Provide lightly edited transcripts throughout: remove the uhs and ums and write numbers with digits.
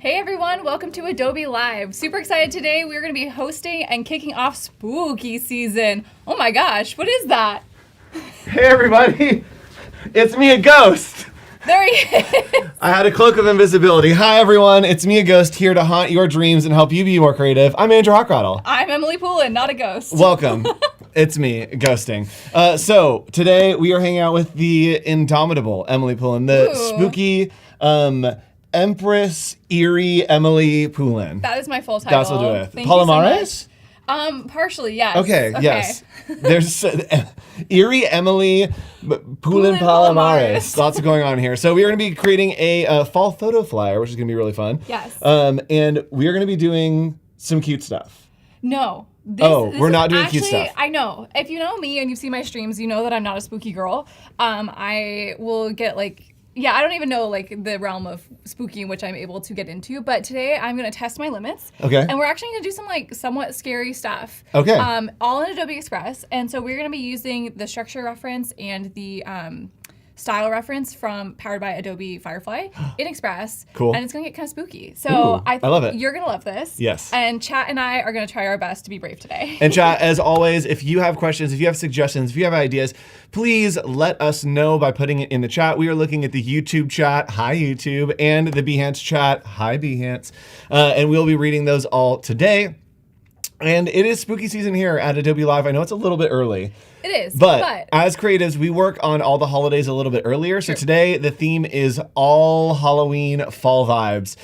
Hey everyone, welcome to Adobe Live. Super excited today. We're going to be hosting and kicking off spooky season. Oh my gosh, what is that? Hey everybody, it's me, a ghost. There he is. I had a cloak of invisibility. Hi everyone, it's me, a ghost, here to haunt your dreams and help you be more creative. I'm Andrew Hochradel. I'm Emily Poulin, not a ghost. Welcome. It's me, ghosting. So today we are hanging out with the indomitable Emily Poulin, the spooky Empress Eerie Emily Poulin. That is my full title. That's what we'll do with. Thank you so Palomares? much. Partially, yes. Okay, yes. There's Eerie Emily Poulin Palomares. Lots going on here. So we are going to be creating a fall photo flyer, which is going to be really fun. Yes. And we are going to be doing some cute stuff. No. We're not doing cute stuff. I know. If you know me and you've seen my streams, you know that I'm not a spooky girl. I will get I don't even know the realm of spooky in which I'm able to get into, but today I'm going to test my limits. Okay. And we're actually going to do some somewhat scary stuff. Okay. All in Adobe Express. And so we're going to be using the structure reference and the style reference from powered by Adobe Firefly in Express. Cool. And it's going to get kind of spooky. So I love it. You're going to love this. Yes. And Chat and I are going to try our best to be brave today. And Chat, as always, if you have questions, if you have suggestions, if you have ideas, please let us know by putting it in the chat. We are looking at the YouTube chat, hi YouTube, and the Behance chat, hi Behance. And we'll be reading those all today. And it is spooky season here at Adobe Live. I know it's a little bit early. It is. But as creatives, we work on all the holidays a little bit earlier. So today, the theme is all Halloween fall vibes.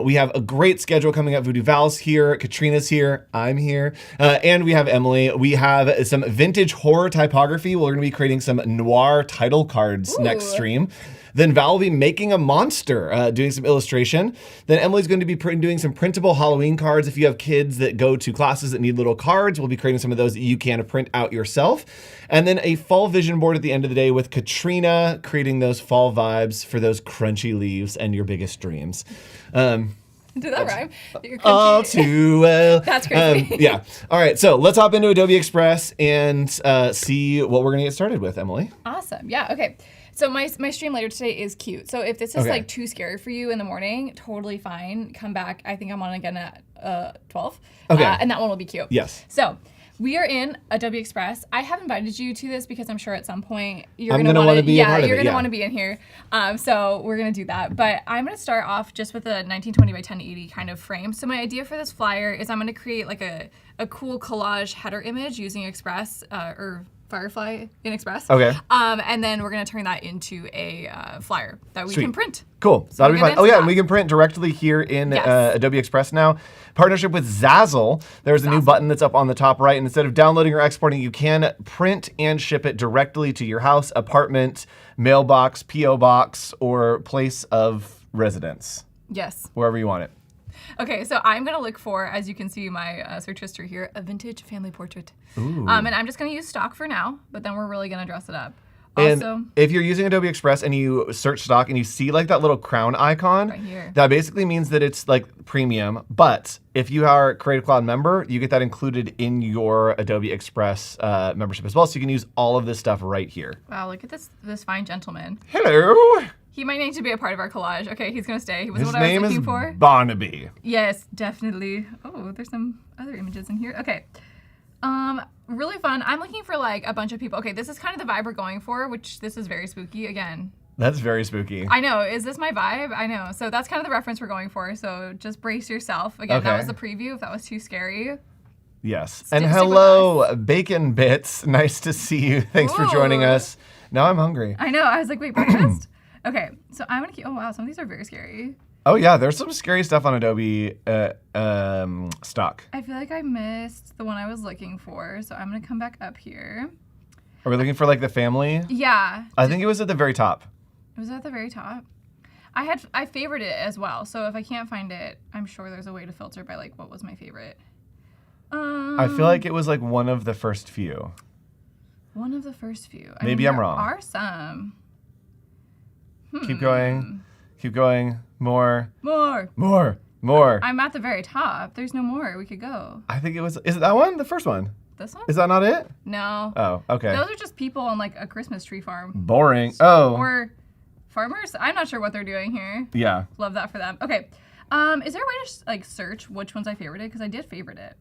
We have a great schedule coming up. VooDoo Val's here. Katrina's here. I'm here. And we have Emily. We have some vintage horror typography. We're going to be creating some noir title cards next stream. Then Val will be making a monster, doing some illustration. Then Emily's going to be doing some printable Halloween cards. If you have kids that go to classes that need little cards, we'll be creating some of those that you can print out yourself. And then a fall vision board at the end of the day with Katrina creating those fall vibes for those crunchy leaves and your biggest dreams. Did that rhyme? All too well. That's crazy. Yeah. All right. So let's hop into Adobe Express and see what we're going to get started with, Emily. Awesome. Yeah. Okay. So my stream later today is cute. So if this is too scary for you in the morning, totally fine. Come back. I think I'm on again at 12. Okay. And that one will be cute. Yes. So we are in Adobe Express. I have invited you to this because I'm sure at some point you're going to want to be a part of it. You're going to want to be in here. So we're going to do that. But I'm going to start off just with a 1920 by 1080 kind of frame. So my idea for this flyer is I'm going to create a cool collage header image using Express or Firefly in Express. Okay. And then we're going to turn that into a flyer that we can print. Cool. So that'll be fun. Oh yeah, and we can print directly here in Adobe Express now. Partnership with Zazzle. There's a new button that's up on the top right. And instead of downloading or exporting, you can print and ship it directly to your house, apartment, mailbox, P.O. box, or place of residence. Yes. Wherever you want it. Okay, so I'm going to look for, as you can see my search history here, a vintage family portrait. Ooh. And I'm just going to use stock for now, but then we're really going to dress it up. And also, if you're using Adobe Express and you search stock and you see that little crown icon, right here, that basically means that it's premium. But if you are a Creative Cloud member, you get that included in your Adobe Express membership as well. So you can use all of this stuff right here. Wow, look at this fine gentleman. Hello. He might need to be a part of our collage. Okay, he's going to stay. He was His what I was looking name for. is Barnaby. Yes, definitely. Oh, there's some other images in here. Okay. Really fun. I'm looking for a bunch of people. Okay, this is kind of the vibe we're going for, which this is very spooky again. That's very spooky. I know. Is this my vibe? I know. So that's kind of the reference we're going for. So just brace yourself. Again, that was the preview. If that was too scary. Yes. And hello, Bacon Bits. Nice to see you. Thanks for joining us. Now I'm hungry. I know. I was like, wait, breakfast? Okay. So I'm going to keep... Oh, wow. Some of these are very scary. Oh, yeah. There's some scary stuff on Adobe Stock. I feel like I missed the one I was looking for. So I'm going to come back up here. Are we looking for the family? Yeah. I think it was at the very top. It was at the very top. I favored it as well. So if I can't find it, I'm sure there's a way to filter by what was my favorite. I feel like it was one of the first few. One of the first few. Maybe I'm wrong. There are some. Keep going. Keep going. More. More. More. More. I'm at the very top. There's no more. We could go. I think it was. Is it that one? The first one? This one? Is that not it? No. Oh, okay. Those are just people on a Christmas tree farm. Boring. Oh. Or farmers? I'm not sure what they're doing here. Yeah. Love that for them. Okay. Is there a way to like search which ones I favorited? Because I did favorite it.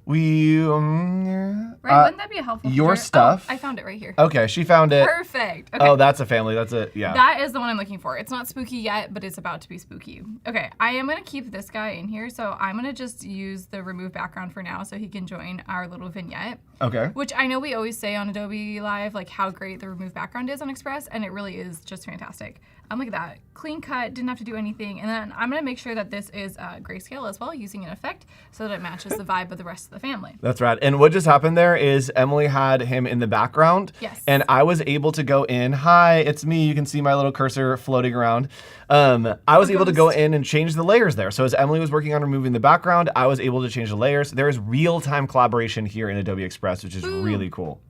Right, wouldn't that be a helpful your feature? stuff. Oh, I found it right here. Okay, she found it. Perfect. Okay. Oh, that's a family. That's it. Yeah. That is the one I'm looking for. It's not spooky yet, but it's about to be spooky. Okay, I am going to keep this guy in here, so I'm going to just use the remove background for now so he can join our little vignette. Okay. Which I know we always say on Adobe Live, like how great the remove background is on Express, and it really is just fantastic. Look at that. Clean cut, didn't have to do anything. And then I'm going to make sure that this is grayscale as well, using an effect so that it matches the vibe of the rest of the family. That's right. And what just happened there is Emily had him in the background. Yes. And I was able to go in. Hi, it's me. You can see my little cursor floating around. I was able to go in and change the layers there. So as Emily was working on removing the background, I was able to change the layers. There is real-time collaboration here in Adobe Express, which is really cool.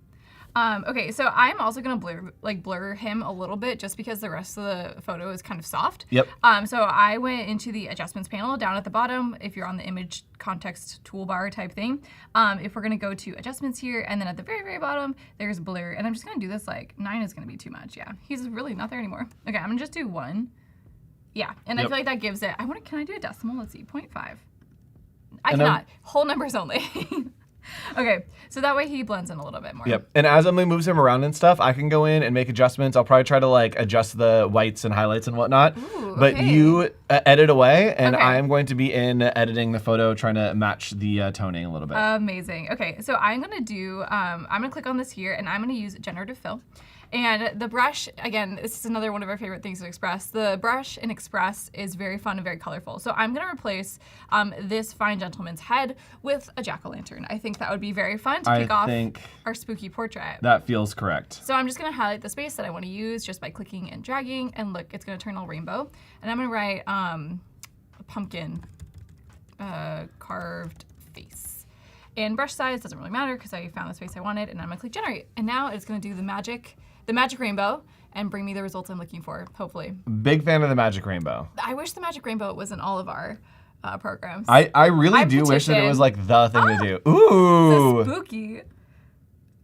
Okay, so I'm also gonna blur him a little bit just because the rest of the photo is kind of soft. Yep. So I went into the adjustments panel down at the bottom, if you're on the image context toolbar type thing. If we're gonna go to adjustments here, and then at the very, very bottom, there's blur. And I'm just gonna do this, like 9 is gonna be too much, yeah. He's really not there anymore. Okay, I'm gonna just do 1. Yeah, and I feel like that gives it, can I do a decimal? Let's see, 0.5. I cannot, whole numbers only. Okay, so that way he blends in a little bit more. Yep, and as Emily moves him around and stuff, I can go in and make adjustments. I'll probably try to like adjust the whites and highlights and whatnot. Ooh, okay. But you edit away, and I am going to be in editing the photo, trying to match the toning a little bit. Amazing. Okay, so I'm gonna do, I'm gonna click on this here, and I'm gonna use Generative Fill. And the brush, again, this is another one of our favorite things in Express. The brush in Express is very fun and very colorful. So I'm gonna replace this fine gentleman's head with a jack-o'-lantern. I think that would be very fun to kick off our spooky portrait. That feels correct. So I'm just gonna highlight the space that I wanna use just by clicking and dragging, and look, it's gonna turn all rainbow. And I'm gonna write a pumpkin carved face. And brush size doesn't really matter because I found the space I wanted, and I'm gonna click generate. And now it's gonna do the magic rainbow and bring me the results I'm looking for, hopefully. Big fan of the magic rainbow. I wish the magic rainbow was in all of our programs. I really do wish that it was like the thing to do. Ooh. So spooky.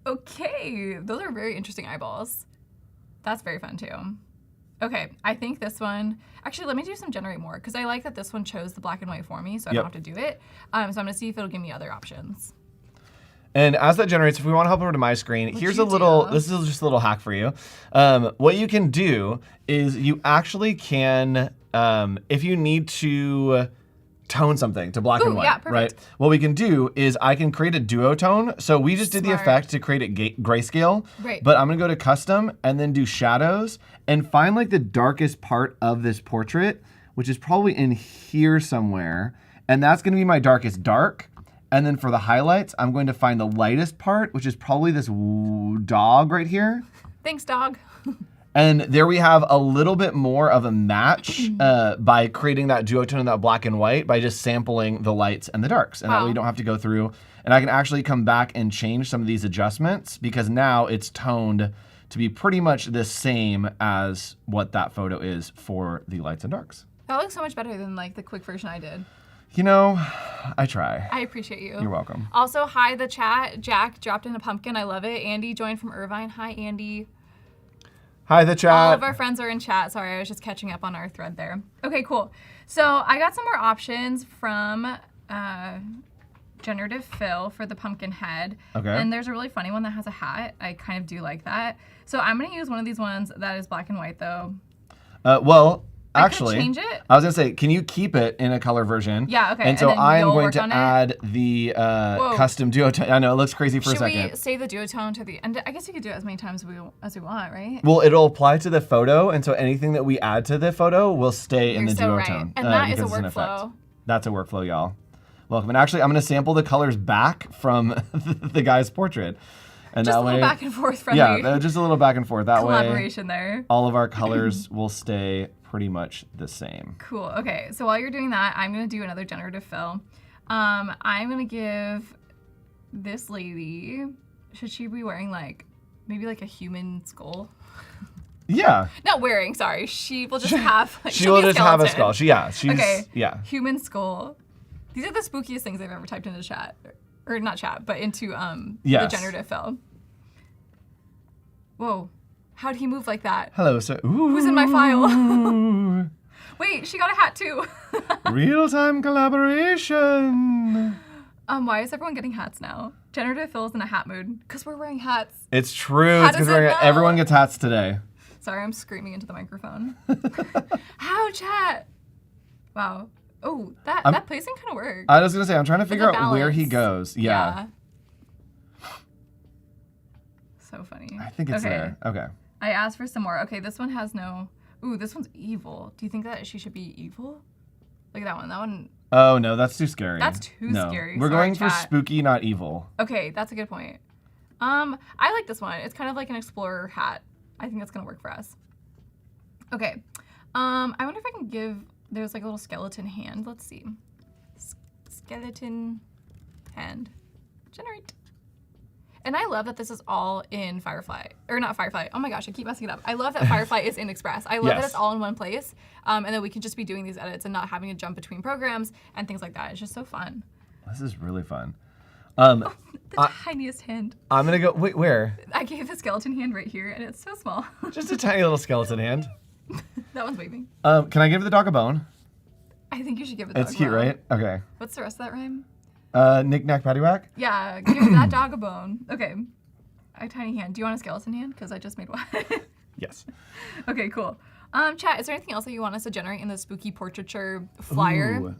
Okay, those are very interesting eyeballs. That's very fun too. Okay, I think this one, actually let me do some generate more because I like that this one chose the black and white for me so I don't have to do it. So I'm gonna see if it'll give me other options. And as that generates, if we want to hop over to my screen, here's a little, this is just a little hack for you. What you can do is you actually can, if you need to tone something to black and white, yeah, right? What we can do is I can create a duotone. So we just did the effect to create it grayscale, but I'm gonna go to custom and then do shadows and find like the darkest part of this portrait, which is probably in here somewhere. And that's gonna be my darkest dark. And then for the highlights, I'm going to find the lightest part, which is probably this dog right here. Thanks, dog. And there we have a little bit more of a match by creating that duotone and that black and white by just sampling the lights and the darks. And that way you don't have to go through. And I can actually come back and change some of these adjustments because now it's toned to be pretty much the same as what that photo is for the lights and darks. That looks so much better than like the quick version I did. You know, I try. I appreciate you. You're welcome. Also, hi the chat. Jack dropped in a pumpkin. I love it. Andy joined from Irvine. Hi, Andy. Hi the chat. All of our friends are in chat. Sorry, I was just catching up on our thread there. Okay, cool. So I got some more options from Generative Fill for the pumpkin head. Okay. And there's a really funny one that has a hat. I kind of do like that. So I'm going to use one of these ones that is black and white, though. Actually, change it? I was gonna say, can you keep it in a color version? Yeah, okay. And so I am going to add the custom duotone. I know it looks crazy for a second. Should we save the duotone to the end? I guess you could do it as many times as we want, right? Well, it'll apply to the photo, and so anything that we add to the photo will stay in the duotone. Right. And that is a workflow. That's a workflow, y'all. Welcome. And actually, I'm gonna sample the colors back from the guy's portrait. And just that a little way, back and forth from yeah, just a little back and forth. That collaboration there. All of our colors will stay pretty much the same. Cool. Okay, so while you're doing that, I'm gonna do another generative fill. I'm gonna give this lady, should she be wearing like, maybe like a human skull? Yeah. Not wearing, sorry. She will just have, like, she will just have a skull. She's, okay. Yeah. Human skull. These are the spookiest things I've ever typed into chat. Or not chat, but into the generative fill. Whoa. How'd he move like that? Hello, sir. Who's in my file? Wait, she got a hat too. Real-time collaboration. Why is everyone getting hats now? Generative Fill is in a hat mood. Because we're wearing hats. It's true. How It's does because it know? everyone gets hats today. Sorry, I'm screaming into the microphone. How, chat? Wow. Oh, that placing kind of worked. I was going to say, I'm trying to figure the out where he balance. goes. Yeah. So funny. I think it's there. Okay. I asked for some more. Okay, this one has no... Ooh, this one's evil. Do you think that she should be evil? Look at that one. That one... Oh, no, that's too scary. That's too scary. We're Sorry, going for chat. spooky, not evil. Okay, that's a good point. I like this one. It's kind of like an explorer hat. I think that's gonna work for us. Okay. I wonder if I can give... There's like a little skeleton hand. Let's see. Skeleton hand. Generate. And I love that this is all in Firefly. Or not Firefly. Oh my gosh, I keep messing it up. I love that Firefly is in Express. I love that it's all in one place. And that we can just be doing these edits and not having to jump between programs and things like that. It's just so fun. This is really fun. The tiniest hand. I'm going to go... Wait, where? I gave the skeleton hand right here, and it's so small. Just a tiny little skeleton hand. That one's waving. Can I give the dog a bone? I think you should give it the dog It's cute, a bone. right? Okay. What's the rest of that rhyme? Knick, knack, paddywhack? Yeah, give that dog a bone. Okay. A tiny hand. Do you want a skeleton hand? Because I just made one. Yes. Okay, cool. Chat, is there anything else that you want us to generate in the spooky portraiture flyer? Ooh.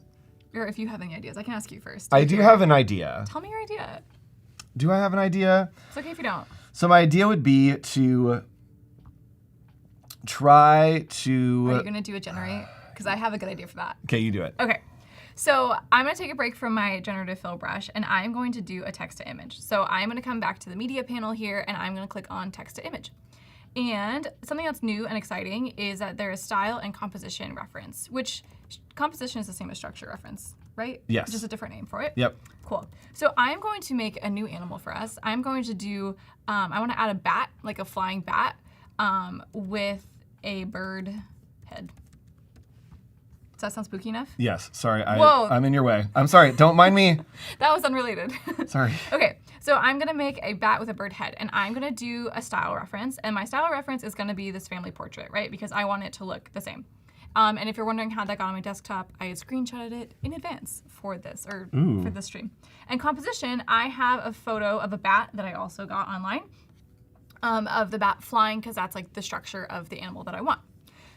Or if you have any ideas, I can ask you first. I do have an idea. Tell me your idea. Do I have an idea? It's okay if you don't. So my idea would be to try to... Are you going to do a generate? Because I have a good idea for that. Okay, you do it. Okay. So I'm going to take a break from my generative fill brush, and I'm going to do a text to image. So I'm going to come back to the media panel here, and I'm going to click on text to image. And something that's new and exciting is that there is style and composition reference, which composition is the same as structure reference, right? Yes. Just a different name for it. Yep. Cool. So I'm going to make a new animal for us. I'm going to do, I want to add a bat, like a flying bat, with a bird head. Does that sound spooky enough? Yes. Sorry, Whoa. I'm in your way. I'm sorry. Don't mind me. That was unrelated. Sorry. Okay, so I'm gonna make a bat with a bird head, and I'm gonna do a style reference, and my style reference is gonna be this family portrait, right? Because I want it to look the same. And if you're wondering how that got on my desktop, I had screenshotted it in advance for this, or for this stream. And composition, I have a photo of a bat that I also got online, of the bat flying, because that's like the structure of the animal that I want.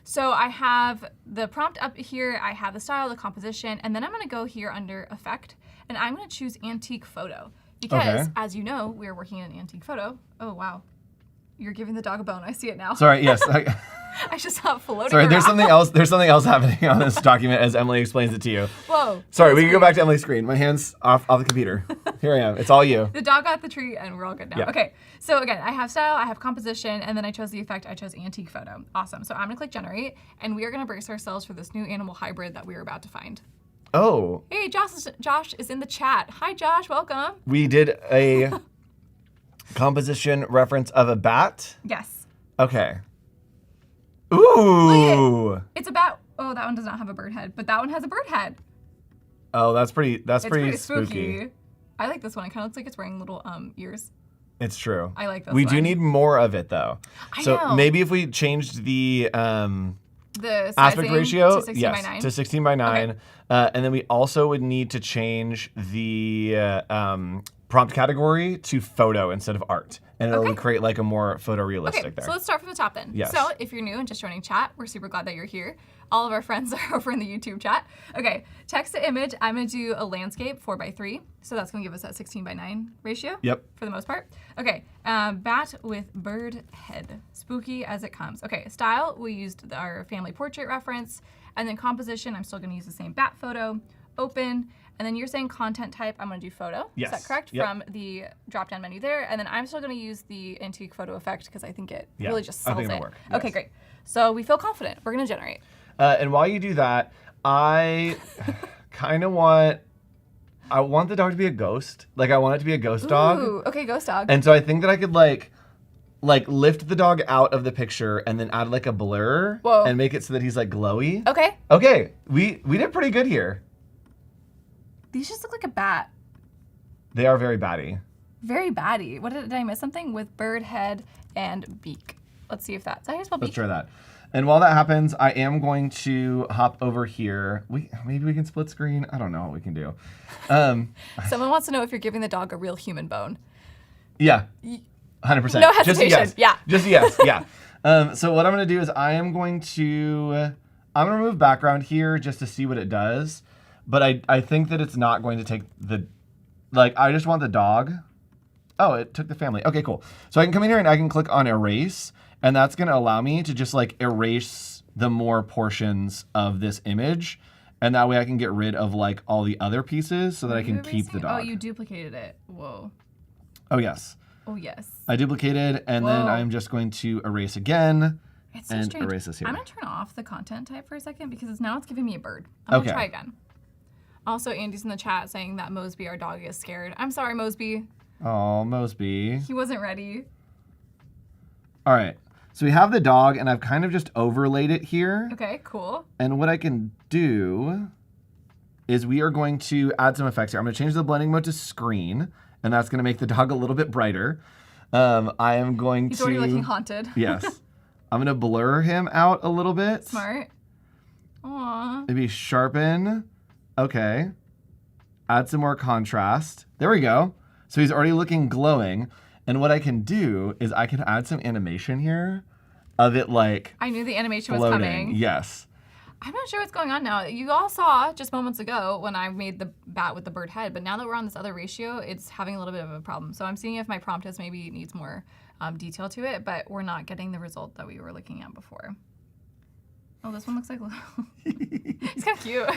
So I have the prompt up here, I have the style, the composition, and then I'm gonna go here under effect, and I'm gonna choose antique photo. Because, as you know, we're working in an antique photo. Oh, wow. You're giving the dog a bone, I see it now. Sorry, yes. I just saw it floating Sorry, around. there's something else happening on this document as Emily explains it to you. Whoa. Sorry, we can go back to Emily's screen. My hand's off the computer. Here I am. It's all you. The dog got the treat, and we're all good now. Yeah. Okay, so again, I have style, I have composition, and then I chose the effect, I chose antique photo. Awesome, so I'm gonna click generate, and we are gonna brace ourselves for this new animal hybrid that we are about to find. Oh. Hey, Josh is in the chat. Hi, Josh, welcome. We did a composition reference of a bat? Yes. Okay. Ooh. It's a bat. Oh, that one does not have a bird head, but that one has a bird head. Oh, that's pretty It's pretty spooky. I like this one. It kind of looks like it's wearing little ears. It's true. I like this We one. do need more of it though. I So know. maybe if we changed the aspect sizing ratio, to 16 by 9. to 16 by 9. Okay. And then we also would need to change the prompt category to photo instead of art. And it would create like a more photorealistic Okay, there. so let's start from the top then. Yes. So if you're new and just joining chat, we're super glad that you're here. All of our friends are over in the YouTube chat. Okay, text to image, I'm gonna do a landscape 4:3. So that's gonna give us that 16 by 9 ratio. Yep. For the most part. Okay, bat with bird head. Spooky as it comes. Okay, style, we used our family portrait reference. And then composition, I'm still gonna use the same bat photo. Open. And then you're saying content type, I'm gonna do photo. Yes. Is that correct? Yep. From the drop-down menu there. And then I'm still gonna use the antique photo effect because I think it Yeah, really just I sells think it. it'll work, Okay, yes. great. So we feel confident. We're gonna generate. And while you do that, I kind of want the dog to be a ghost. Like I want it to be a ghost dog. Ooh, okay, ghost dog. And so I think that I could like lift the dog out of the picture and then add like a blur and make it so that he's like glowy. Okay. Okay, we did pretty good here. These just look like a bat. They are very batty. Very batty. What did I miss something? With bird head and beak. Let's see if that's. Did I spell beak? Let's try that. And while that happens, I am going to hop over here. Maybe we can split screen. I don't know what we can do. Someone wants to know if you're giving the dog a real human bone. Yeah, 100%. No hesitation. Just yes. Yeah. Just yes. Yeah. So what I'm going to do is I'm going to remove background here just to see what it does. But I think that it's not going to take I just want the dog. Oh, it took the family. Okay, cool. So I can come in here and I can click on erase. And that's going to allow me to just like erase the more portions of this image. And that way I can get rid of like all the other pieces so that I can keep the dog. Oh, you duplicated it. Whoa. Oh, yes. Oh, yes. I duplicated and then I'm just going to erase again and erase this here. I'm going to turn off the content type for a second because now it's giving me a bird. I'm going to try again. Also, Andy's in the chat saying that Mosby, our dog, is scared. I'm sorry, Mosby. Oh, Mosby. He wasn't ready. All right. So we have the dog, and I've kind of just overlaid it here. Okay, cool. And what I can do is we are going to add some effects here. I'm going to change the blending mode to screen, and that's going to make the dog a little bit brighter. I am going He's already looking haunted. Yes. I'm going to blur him out a little bit. Smart. Aww. Maybe sharpen. Okay. Add some more contrast. There we go. So he's already looking glowing. And what I can do is I can add some animation here of it like I knew the animation floating. was coming. Yes. I'm not sure what's going on now. You all saw just moments ago when I made the bat with the bird head, but now that we're on this other ratio, it's having a little bit of a problem. So I'm seeing if my prompt is maybe needs more detail to it, but we're not getting the result that we were looking at before. Oh, this one looks like he's kind of cute.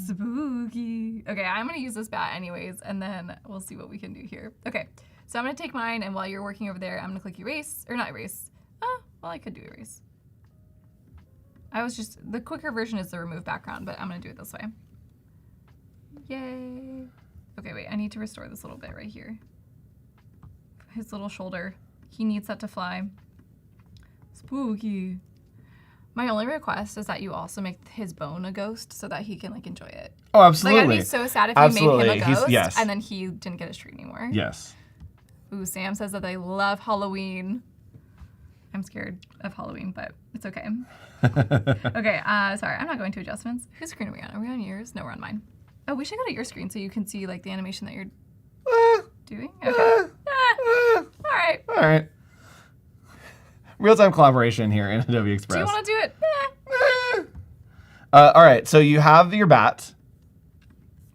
Spooky. Okay, I'm gonna use this bat anyways, and then we'll see what we can do here. Okay, so I'm gonna take mine, and while you're working over there, I'm gonna click erase, or not erase. Well, I could do erase. The quicker version is the remove background, but I'm gonna do it this way. Yay. Okay, wait, I need to restore this little bit right here. His little shoulder. He needs that to fly. Spooky. My only request is that you also make his bone a ghost so that he can like enjoy it. Oh, absolutely. Like I'd be so sad if you made him a ghost yes. and then he didn't get his treat anymore. Yes. Ooh, Sam says that they love Halloween. I'm scared of Halloween, but it's okay. Okay, sorry, I'm not going to adjustments. Whose screen are we on? Are we on yours? No, we're on mine. Oh, we should go to your screen so you can see like the animation that you're doing. Okay. All right. All right. Real-time collaboration here in Adobe Express. Do you want to do it? All right, so you have your bat.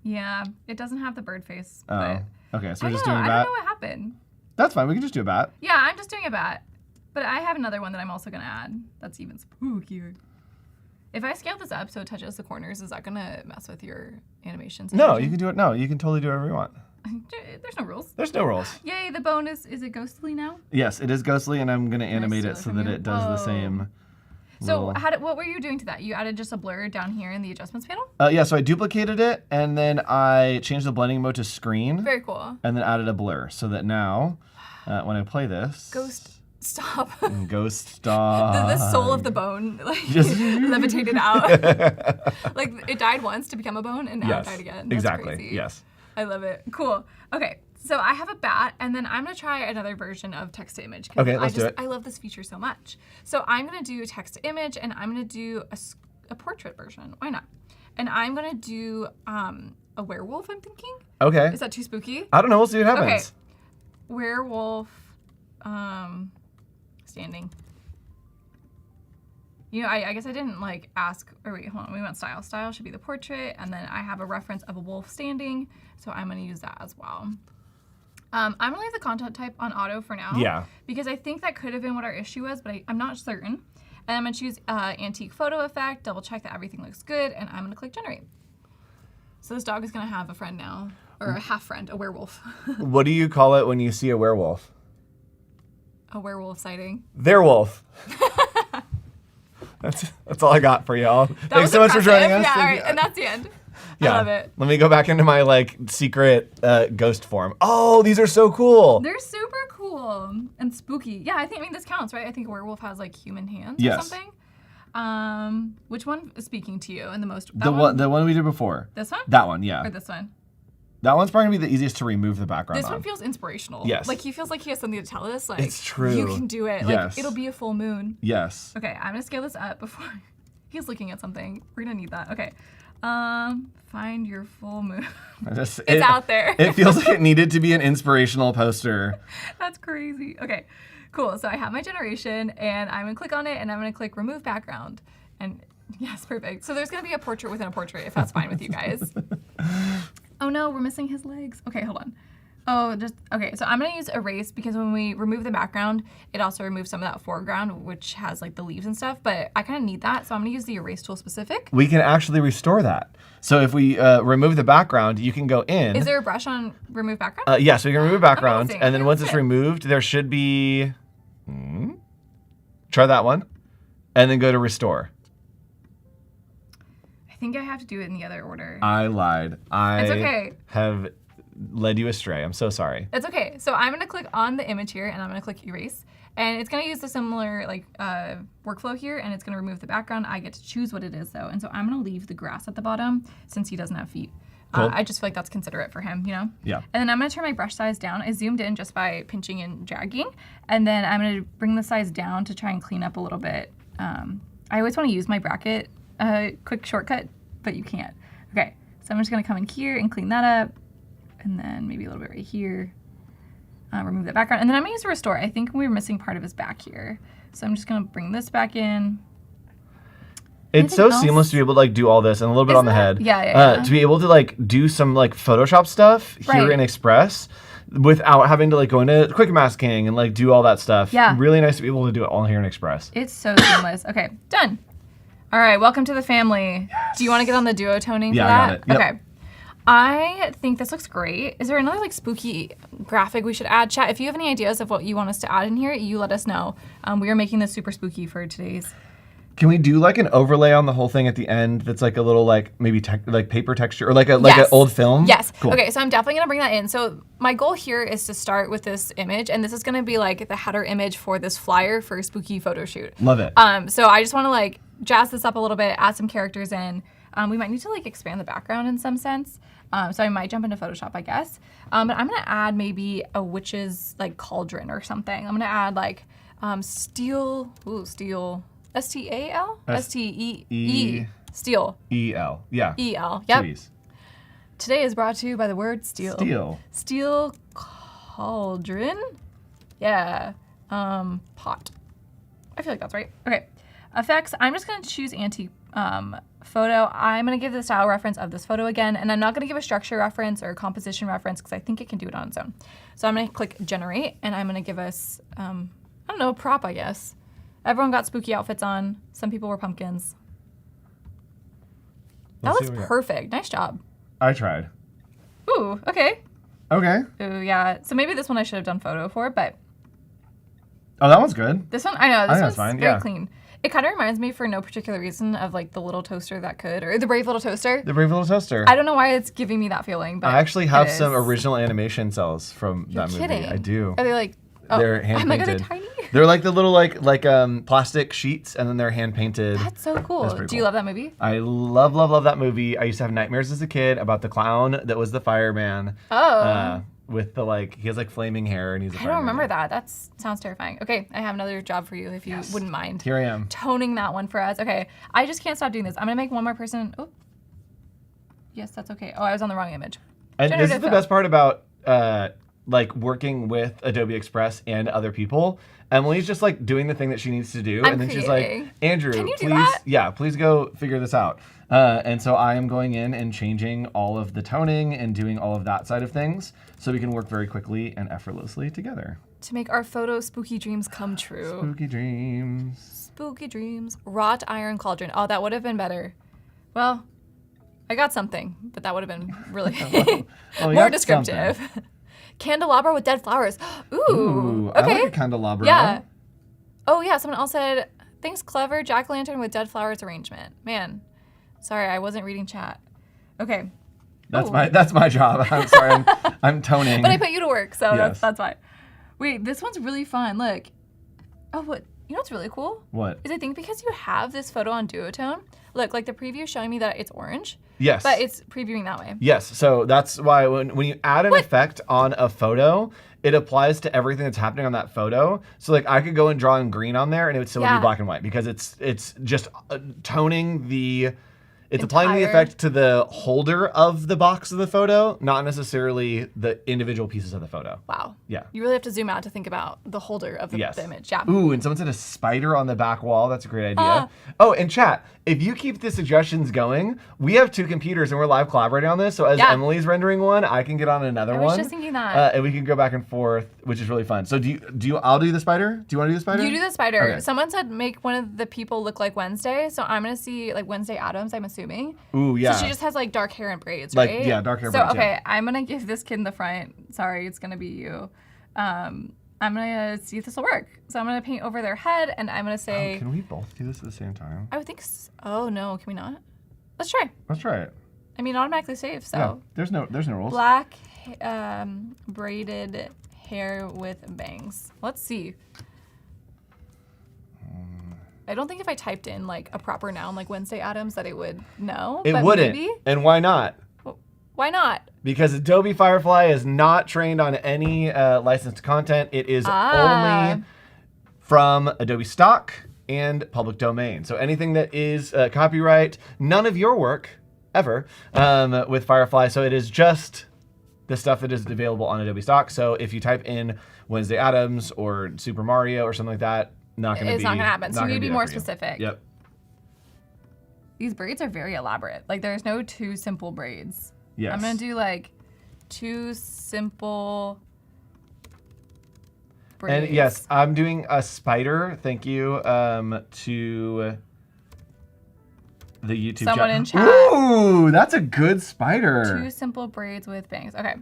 Yeah, it doesn't have the bird face. Oh, but okay, so we're just doing a bat? I don't know what happened. That's fine, we can just do a bat. Yeah, I'm just doing a bat. But I have another one that I'm also going to add that's even spookier. If I scale this up so it touches the corners, is that going to mess with your animations? No, you can do it. No, you can totally do whatever you want. There's no rules. There's no rules. Yay, the bone is it ghostly now? Yes, it is ghostly, and I'm going to animate it so that it does the same. So what were you doing to that? You added just a blur down here in the adjustments panel? Yeah, so I duplicated it, and then I changed the blending mode to screen. Very cool. And then added a blur, so that now, when I play this... Stop. Ghost stop. The soul of the bone just levitated out. Like it died once to become a bone, and now it died again. That's exactly. Crazy. Yes. I love it. Cool. Okay, so I have a bat, and then I'm gonna try another version of text to image. Okay, let's do it. I love this feature so much. So I'm gonna do text to image, and I'm gonna do a portrait version. Why not? And I'm gonna do a werewolf. I'm thinking. Okay. Is that too spooky? I don't know. We'll see what happens. Okay. Werewolf. Standing. You know, I guess I didn't like ask, or wait, hold on, we went style. Style should be the portrait, and then I have a reference of a wolf standing, so I'm gonna use that as well. I'm gonna leave the content type on auto for now. Yeah. Because I think that could have been what our issue was, but I'm not certain. And I'm gonna choose antique photo effect, double check that everything looks good, and I'm gonna click generate. So this dog is gonna have a friend now, or a half friend, a werewolf. What do you call it when you see a werewolf? A werewolf sighting. Their wolf. That's all I got for y'all. Thanks so much for joining us. Yeah, all right, and that's the end. Yeah. I love it. Let me go back into my like secret ghost form. Oh, these are so cool. They're super cool and spooky. Yeah, I mean this counts, right? I think a werewolf has like human hands or something. Which one is speaking to you and the most? The one we did before. This one? That one, yeah. Or this one? That one's probably going to be the easiest to remove the background This on. one feels inspirational. Yes. Like he feels like he has something to tell us. Like It's true. You can do it. Yes. Like it'll be a full moon. Yes. Okay, I'm gonna scale this up before he's looking at something. We're gonna need that. Okay. Find your full moon. It's out there. It feels like it needed to be an inspirational poster. That's crazy. Okay, cool. So I have my generation and I'm gonna click on it and I'm gonna click remove background. And yes, perfect. So there's gonna be a portrait within a portrait if that's fine with you guys. Oh no, we're missing his legs. Okay, hold on. Okay, so I'm gonna use erase because when we remove the background, it also removes some of that foreground, which has like the leaves and stuff, but I kind of need that, so I'm gonna use the erase tool specific. We can actually restore that. So if we remove the background, you can go in. Is there a brush on remove background? Yeah, so you can remove background, Amazing. and then once it's removed, there should be, try that one, and then go to restore. I think I have to do it in the other order. I lied. It's okay. Have led you astray. I'm so sorry. That's okay. So I'm gonna click on the image here and I'm gonna click erase. And it's gonna use the similar like workflow here and it's gonna remove the background. I get to choose what it is though. And so I'm gonna leave the grass at the bottom since he doesn't have feet. Cool. I just feel like that's considerate for him, you know? Yeah. And then I'm gonna turn my brush size down. I zoomed in just by pinching and dragging. And then I'm gonna bring the size down to try and clean up a little bit. I always wanna use my bracket quick shortcut, but you can't. Okay, so I'm just gonna come in here and clean that up. And then maybe a little bit right here. Remove that background. And then I'm gonna use a restore. I think we were missing part of his back here. So I'm just gonna bring this back in. It's so seamless to be able to like do all this and a little bit on the head. Yeah. To be able to like do some like Photoshop stuff here in Express without having to like go into quick masking and like do all that stuff. Yeah. Really nice to be able to do it all here in Express. It's so seamless. Okay, done. All right, welcome to the family. Yes. Do you want to get on the duo toning for that? I got it. Yep. Okay. I think this looks great. Is there another like spooky graphic we should add? Chat, if you have any ideas of what you want us to add in here, you let us know. We are making this super spooky for today's. Can we do like an overlay on the whole thing at the end that's like a little like maybe like paper texture or like an old film? Yes. Cool. Okay, so I'm definitely gonna bring that in. So my goal here is to start with this image, and this is gonna be like the header image for this flyer for a spooky photo shoot. Love it. So I just wanna like jazz this up a little bit, add some characters in. We might need to like expand the background in some sense. So I might jump into Photoshop, I guess. But I'm gonna add maybe a witch's like cauldron or something. I'm gonna add like steel, S-T-A-L? S-T-E-E. Steel. E-L, yeah. E-L, yep. Jeez. Today is brought to you by the word steel. Steel. Steel cauldron? Yeah. Pot. I feel like that's right. Okay. Effects, I'm just gonna choose antique photo. I'm gonna give the style reference of this photo again, and I'm not gonna give a structure reference or a composition reference because I think it can do it on its own. So I'm gonna click generate, and I'm gonna give us, I don't know, a prop, I guess. Everyone got spooky outfits on. Some people were pumpkins. That looks perfect. Nice job. I tried. Ooh, okay. Okay. Ooh, yeah. So maybe this one I should have done photo for, but. Oh, that one's good. This one, I know, this one's fine. very clean. It kind of reminds me, for no particular reason, of like the little toaster that could, or the brave little toaster. The brave little toaster. I don't know why it's giving me that feeling, but I actually have some original animation cells from that movie. Kidding. I do. Are they like? Oh, They're hand painted. Oh my god, they're tiny. They're like the little like plastic sheets, and then they're hand painted. That's so cool. Do you love that movie? I love that movie. I used to have nightmares as a kid about the clown that was the fireman. Oh. With the like, he has like flaming hair, and he's a fireman. I don't remember that. That sounds terrifying. Okay, I have another job for you if you wouldn't mind. Here I am. Toning that one for us. Okay, I just can't stop doing this. I'm gonna make one more person. Oh. Yes, that's okay. Oh, I was on the wrong image. And this is the best part about like working with Adobe Express and other people. Emily's just like doing the thing that she needs to do, and then she's like, Andrew, please go figure this out. And so I am going in and changing all of the toning and doing all of that side of things so we can work very quickly and effortlessly together. To make our photo spooky dreams come true. Spooky dreams. Spooky dreams. Wrought iron cauldron. Oh, that would have been better. Well, I got something, but that would have been really more descriptive. Candelabra with dead flowers. Ooh, okay. I like a candelabra. Yeah. Oh yeah, someone else said, thanks, clever jack-o'-lantern with dead flowers arrangement. Man, sorry, I wasn't reading chat. Okay. That's my job. I'm sorry, I'm toning. But I put you to work, so yes. that's fine. Wait, this one's really fun. Look. Oh, what? You know what's really cool? What? Is I think because you have this photo on duotone, look, like the preview is showing me that it's orange. Yes. But it's previewing that way. Yes. So that's why when you add an effect on a photo, it applies to everything that's happening on that photo. So like I could go and draw in green on there and it would still be black and white because it's just toning the... It's applying the effect to the holder of the box of the photo, not necessarily the individual pieces of the photo. Wow. Yeah. You really have to zoom out to think about the holder of the image. Yeah. Ooh, and someone said a spider on the back wall. That's a great idea. Oh, and chat, if you keep the suggestions going, we have 2 computers and we're live collaborating on this. So as Emily's rendering one, I can get on another one. I was just thinking that. And we can go back and forth, which is really fun. So I'll do the spider? Do you want to do the spider? You do the spider. Okay. Someone said make one of the people look like Wednesday. So I'm going to see like Wednesday Addams, I'm assuming. Ooh, yeah. So she just has like dark hair and braids, right? Yeah, dark hair and braids. So, okay, I'm going to give this kid in the front. Sorry, it's going to be you. I'm going to see if this will work. So I'm going to paint over their head and I'm going to say... can we both do this at the same time? I would think oh, no, can we not? Let's try. Let's try it. I mean, automatically save, so... Yeah, there's no rules. Black braided hair with bangs. Let's see. I don't think if I typed in like a proper noun like Wednesday Addams that it would know. It but wouldn't. Maybe. And why not? Why not? Because Adobe Firefly is not trained on any licensed content. It is only from Adobe Stock and public domain. So anything that is copyright, none of your work ever with Firefly. So it is just the stuff that is available on Adobe Stock. So if you type in Wednesday Addams or Super Mario or something like that, it's not going to happen. So you need to be more specific. Yep. These braids are very elaborate. Like there's no 2 simple braids. Yes. I'm going to do like 2 simple braids. And yes, I'm doing a spider. Thank you to the YouTube Someone in chat. Ooh, that's a good spider. 2 simple braids with bangs. Okay.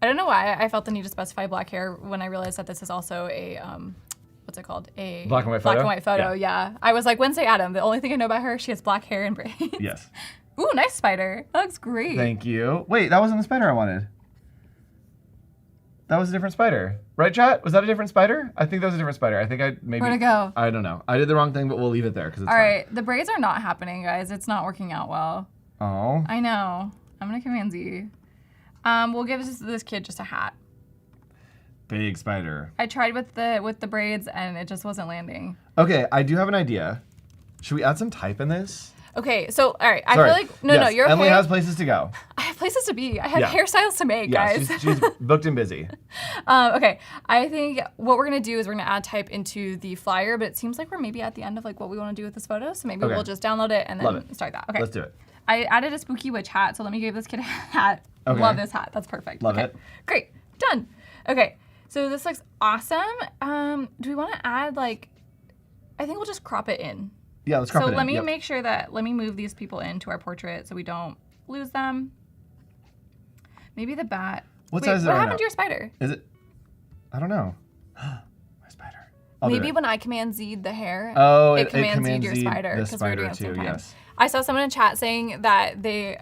I don't know why I felt the need to specify black hair when I realized that this is also a what's it called? A black and white photo. Yeah. I was like, Wednesday Addams. The only thing I know about her, she has black hair and braids. Yes. Ooh, nice spider. That looks great. Thank you. Wait, that wasn't the spider I wanted. That was a different spider. Right, chat? Was that a different spider? I think that was a different spider. I think I maybe... Where'd it go? I don't know. I did the wrong thing, but we'll leave it there because it's All right. The braids are not happening, guys. It's not working out well. Oh. I know. I'm going to Command Z. We'll give this kid just a hat. Big spider. I tried with the braids and it just wasn't landing. Okay, I do have an idea. Should we add some type in this? Okay, so all right, I feel like no, you're okay. Emily has places to go. I have places to be. I have hairstyles to make, guys. She's booked and busy. Okay, I think what we're gonna do is we're gonna add type into the flyer, but it seems like we're maybe at the end of like what we want to do with this photo, so maybe we'll just download it and then start that. Okay, let's do it. I added a spooky witch hat, so let me give this kid a hat. Okay. Love this hat. That's perfect. Love it. Great. Done. Okay, so this looks awesome. Do we want to add like? I think we'll just crop it in. Yeah, let's crop it in. So let me make sure that, let me move these people into our portrait so we don't lose them. Maybe the bat. What size is it What right happened now? to your spider? Is it? I don't know. My spider. Maybe when I Command Z'd the hair, it Command Z'd your Z'd spider. the Because we were spider doing it at the too, same time. yes. I saw someone in chat saying that they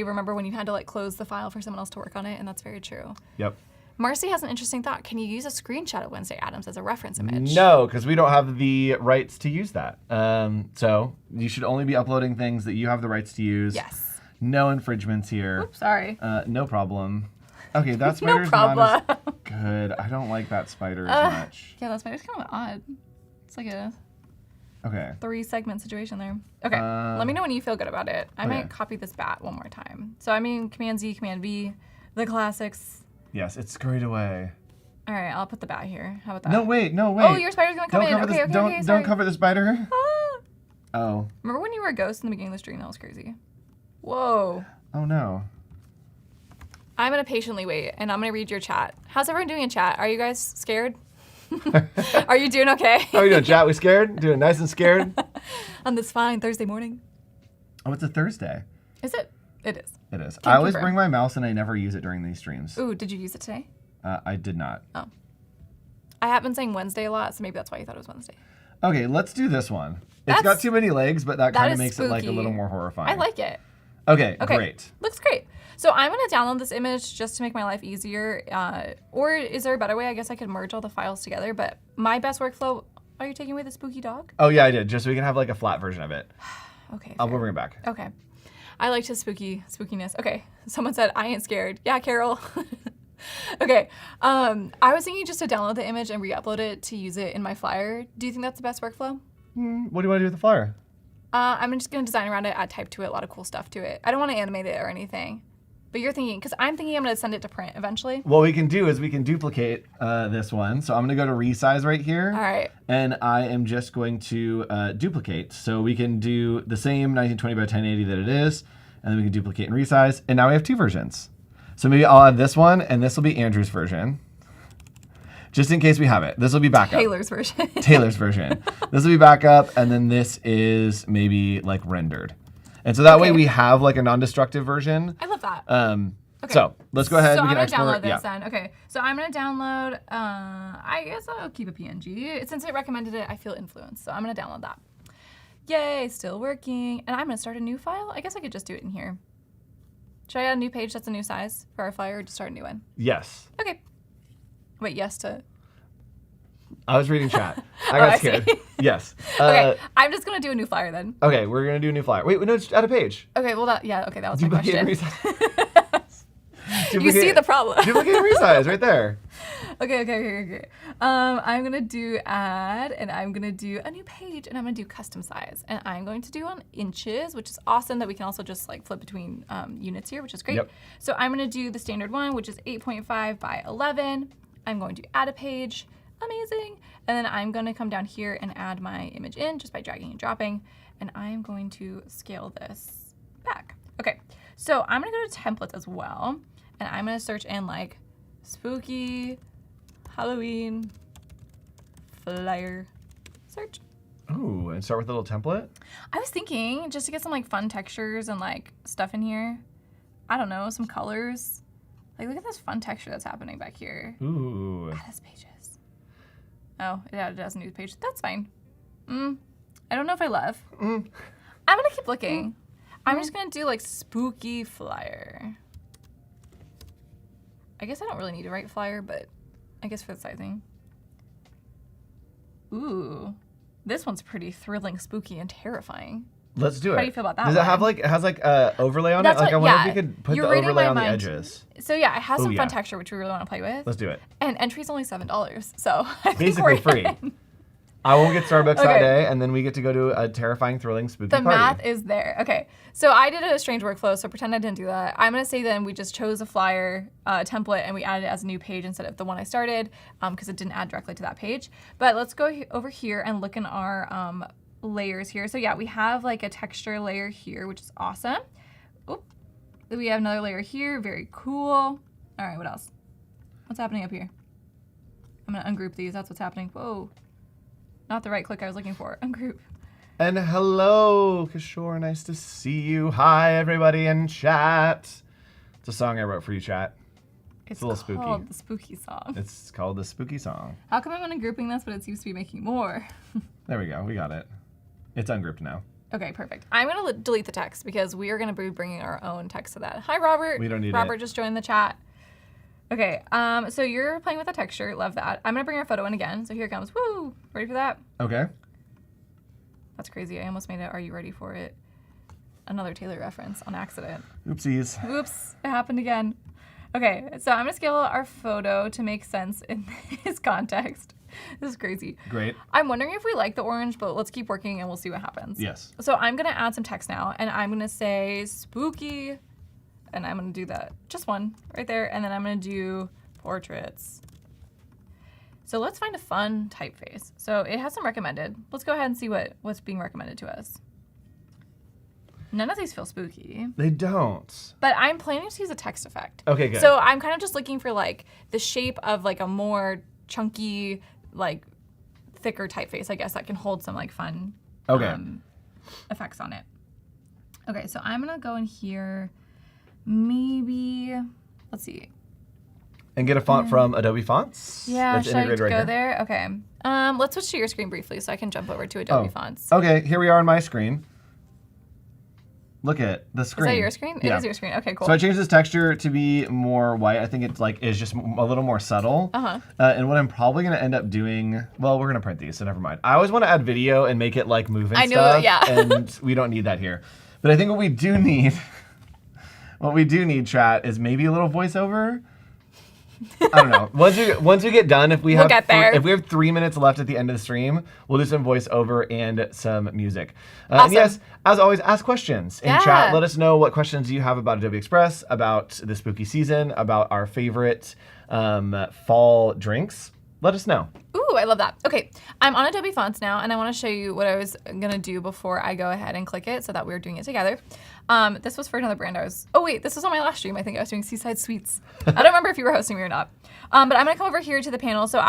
remember when you had to like close the file for someone else to work on it, and that's very true. Yep. Marcy has an interesting thought. Can you use a screenshot of Wednesday Addams as a reference image? No, because we don't have the rights to use that. So you should only be uploading things that you have the rights to use. Yes. No infringements here. Oops, sorry. No problem. Okay, that spider's not as good. I don't like that spider as much. Yeah, that spider's kind of odd. It's like a 3-segment situation there. Okay, let me know when you feel good about it. I might copy this bat one more time. So I mean, Command Z, Command V, the classics. Yes, it's scurried away. All right, I'll put the bat here. How about that? No, wait. Oh, your spider's gonna come in. Okay, sorry. Don't cover the spider. Ah. Oh. Remember when you were a ghost in the beginning of the stream? That was crazy. Whoa. Oh no. I'm gonna patiently wait, and I'm gonna read your chat. How's everyone doing in chat? Are you guys scared? Are you doing okay? How are you doing, chat? We scared? Doing nice and scared? On this fine Thursday morning. Oh, it's a Thursday. Is it? It is. It is. I always bring my mouse and I never use it during these streams. Ooh, did you use it today? I did not. Oh. I have been saying Wednesday a lot, so maybe that's why you thought it was Wednesday. Okay, let's do this one. It's got too many legs, but that kind of makes it like a little more horrifying. I like it. Okay, great. Looks great. So I'm going to download this image just to make my life easier. Or is there a better way? I guess I could merge all the files together, but my best workflow Oh, you're taking away the spooky dog? Oh yeah, I did. Just so we can have like a flat version of it. Okay. We'll bring it back. Okay. I liked his spookiness. Okay. Someone said, I ain't scared. Yeah, Carol. Okay. I was thinking just to download the image and re-upload it to use it in my flyer. Do you think that's the best workflow? What do you want to do with the flyer? I'm just going to design around it, add type to it, a lot of cool stuff to it. I don't want to animate it or anything. But you're thinking, because I'm thinking I'm going to send it to print eventually. What we can do is we can duplicate this one. So I'm going to go to resize right here. All right. And I am just going to duplicate. So we can do the same 1920 by 1080 that it is. And then we can duplicate and resize. And now we have 2 versions. So maybe I'll add this one, and this will be Andrew's version. Just in case we have it. This will be backup. Taylor's version. Taylor's version. This will be backup, and then this is maybe like rendered. And so that way we have like a non-destructive version. I love that. Okay. So let's go ahead. So we I'm can going to export. download this then. Okay. So I'm going to download, I guess I'll keep a PNG. Since it recommended it, I feel influenced. So I'm going to download that. Yay, still working. And I'm going to start a new file. I guess I could just do it in here. Should I add a new page that's a new size for our flyer or just start a new one? Yes. Okay. Wait, yes to... I was reading chat. I got scared. Yes. Okay, I'm just going to do a new flyer then. Okay, we're going to do a new flyer. Wait, no, just add a page. Okay, well, that was my question. Duplicate, you see the problem. Duplicate and resize right there. Okay. I'm going to do add, and I'm going to do a new page, and I'm going to do custom size. And I'm going to do on inches, which is awesome that we can also just like flip between units here, which is great. Yep. So I'm going to do the standard one, which is 8.5 by 11. I'm going to add a page. Amazing. And then I'm going to come down here and add my image in just by dragging and dropping. And I'm going to scale this back. Okay, so I'm going to go to templates as well. And I'm going to search in like spooky Halloween flyer search. Ooh, and start with a little template? I was thinking just to get some like fun textures and like stuff in here. I don't know, some colors. Like look at this fun texture that's happening back here. Ooh. Add as pages. Oh, it added as a new page. That's fine. I don't know if I love. I'm gonna keep looking. I'm just gonna do like spooky flyer. I guess I don't really need to write flyer, but I guess for the sizing. Ooh, this one's pretty thrilling, spooky, and terrifying. Let's do it. How do you feel about that? Does it have like, it has like overlay on That's it? Like what, I wonder if you could put the overlay on the edges. So yeah, it has some yeah. fun texture, which we really want to play with. Let's do it. And entry's only $7, so I think Basically we're free. in. I won't get Starbucks that day, and then we get to go to a terrifying, thrilling, spooky The party. math is there. Okay, so I did a strange workflow, so pretend I didn't do that. I'm gonna say then we just chose a flyer template and we added it as a new page instead of the one I started, because it didn't add directly to that page. But let's go over here and look in our layers here. So yeah, we have like a texture layer here, which is awesome. Oop. We have another layer here, very cool. All right, what else? What's happening up here? I'm gonna ungroup these, that's what's happening. Whoa. Not the right click I was looking for. Ungroup. And hello, Kishore. Nice to see you. Hi, everybody in chat. It's a song I wrote for you, chat. It's a little spooky. It's called the spooky song. It's called the spooky song. How come I'm ungrouping this, but it seems to be making more? There we go. We got it. It's ungrouped now. Okay, perfect. I'm going to delete the text because we are going to be bringing our own text to that. Hi, Robert. We don't need Robert it. just joined the chat. Okay, so you're playing with the texture. Love that. I'm going to bring our photo in again. So here it comes. Woo! Ready for that? Okay. That's crazy. I almost made it. Are you ready for it? Another Taylor reference on accident. Oopsies. Oops, it happened again. Okay, so I'm going to scale our photo to make sense in this context. This is crazy. Great. I'm wondering if we like the orange, but let's keep working and we'll see what happens. Yes. So I'm going to add some text now, and I'm going to say spooky, and I'm going to do that. Just one right there, and then I'm going to do portraits. So let's find a fun typeface. So it has some recommended. Let's go ahead and see what's being recommended to us. None of these feel spooky. They don't. But I'm planning to use a text effect. Okay, good. So I'm kind of just looking for like the shape of like a more chunky, like thicker typeface, I guess, that can hold some like fun effects on it. Okay, so I'm gonna go in here, maybe, let's see. And get a font from Adobe Fonts. Yeah, That's should I integrated right go here. there? Okay. Let's switch to your screen briefly so I can jump over to Adobe Fonts. Okay, here we are on my screen. Look at the screen. Is that your screen? Yeah. It is your screen. Okay, cool. So I changed this texture to be more white. I think it's like is just a little more subtle. And what I'm probably gonna end up doing, well, we're gonna print these, so never mind. I always want to add video and make it like move and stuff. Yeah. And we don't need that here. But I think what we do need, chat, is maybe a little voiceover. I don't know. Once we get done, if we have 3 minutes left at the end of the stream, we'll do some voiceover and some music. Awesome. And yes, as always, ask questions in chat. Let us know what questions you have about Adobe Express, about the spooky season, about our favorite fall drinks. Let us know. Ooh, I love that. Okay, I'm on Adobe Fonts now, and I want to show you what I was going to do before I go ahead and click it so that we're doing it together. This was for another brand oh wait, this was on my last stream. I think I was doing Seaside Sweets. I don't remember if you were hosting me or not. But I'm going to come over here to the panel. So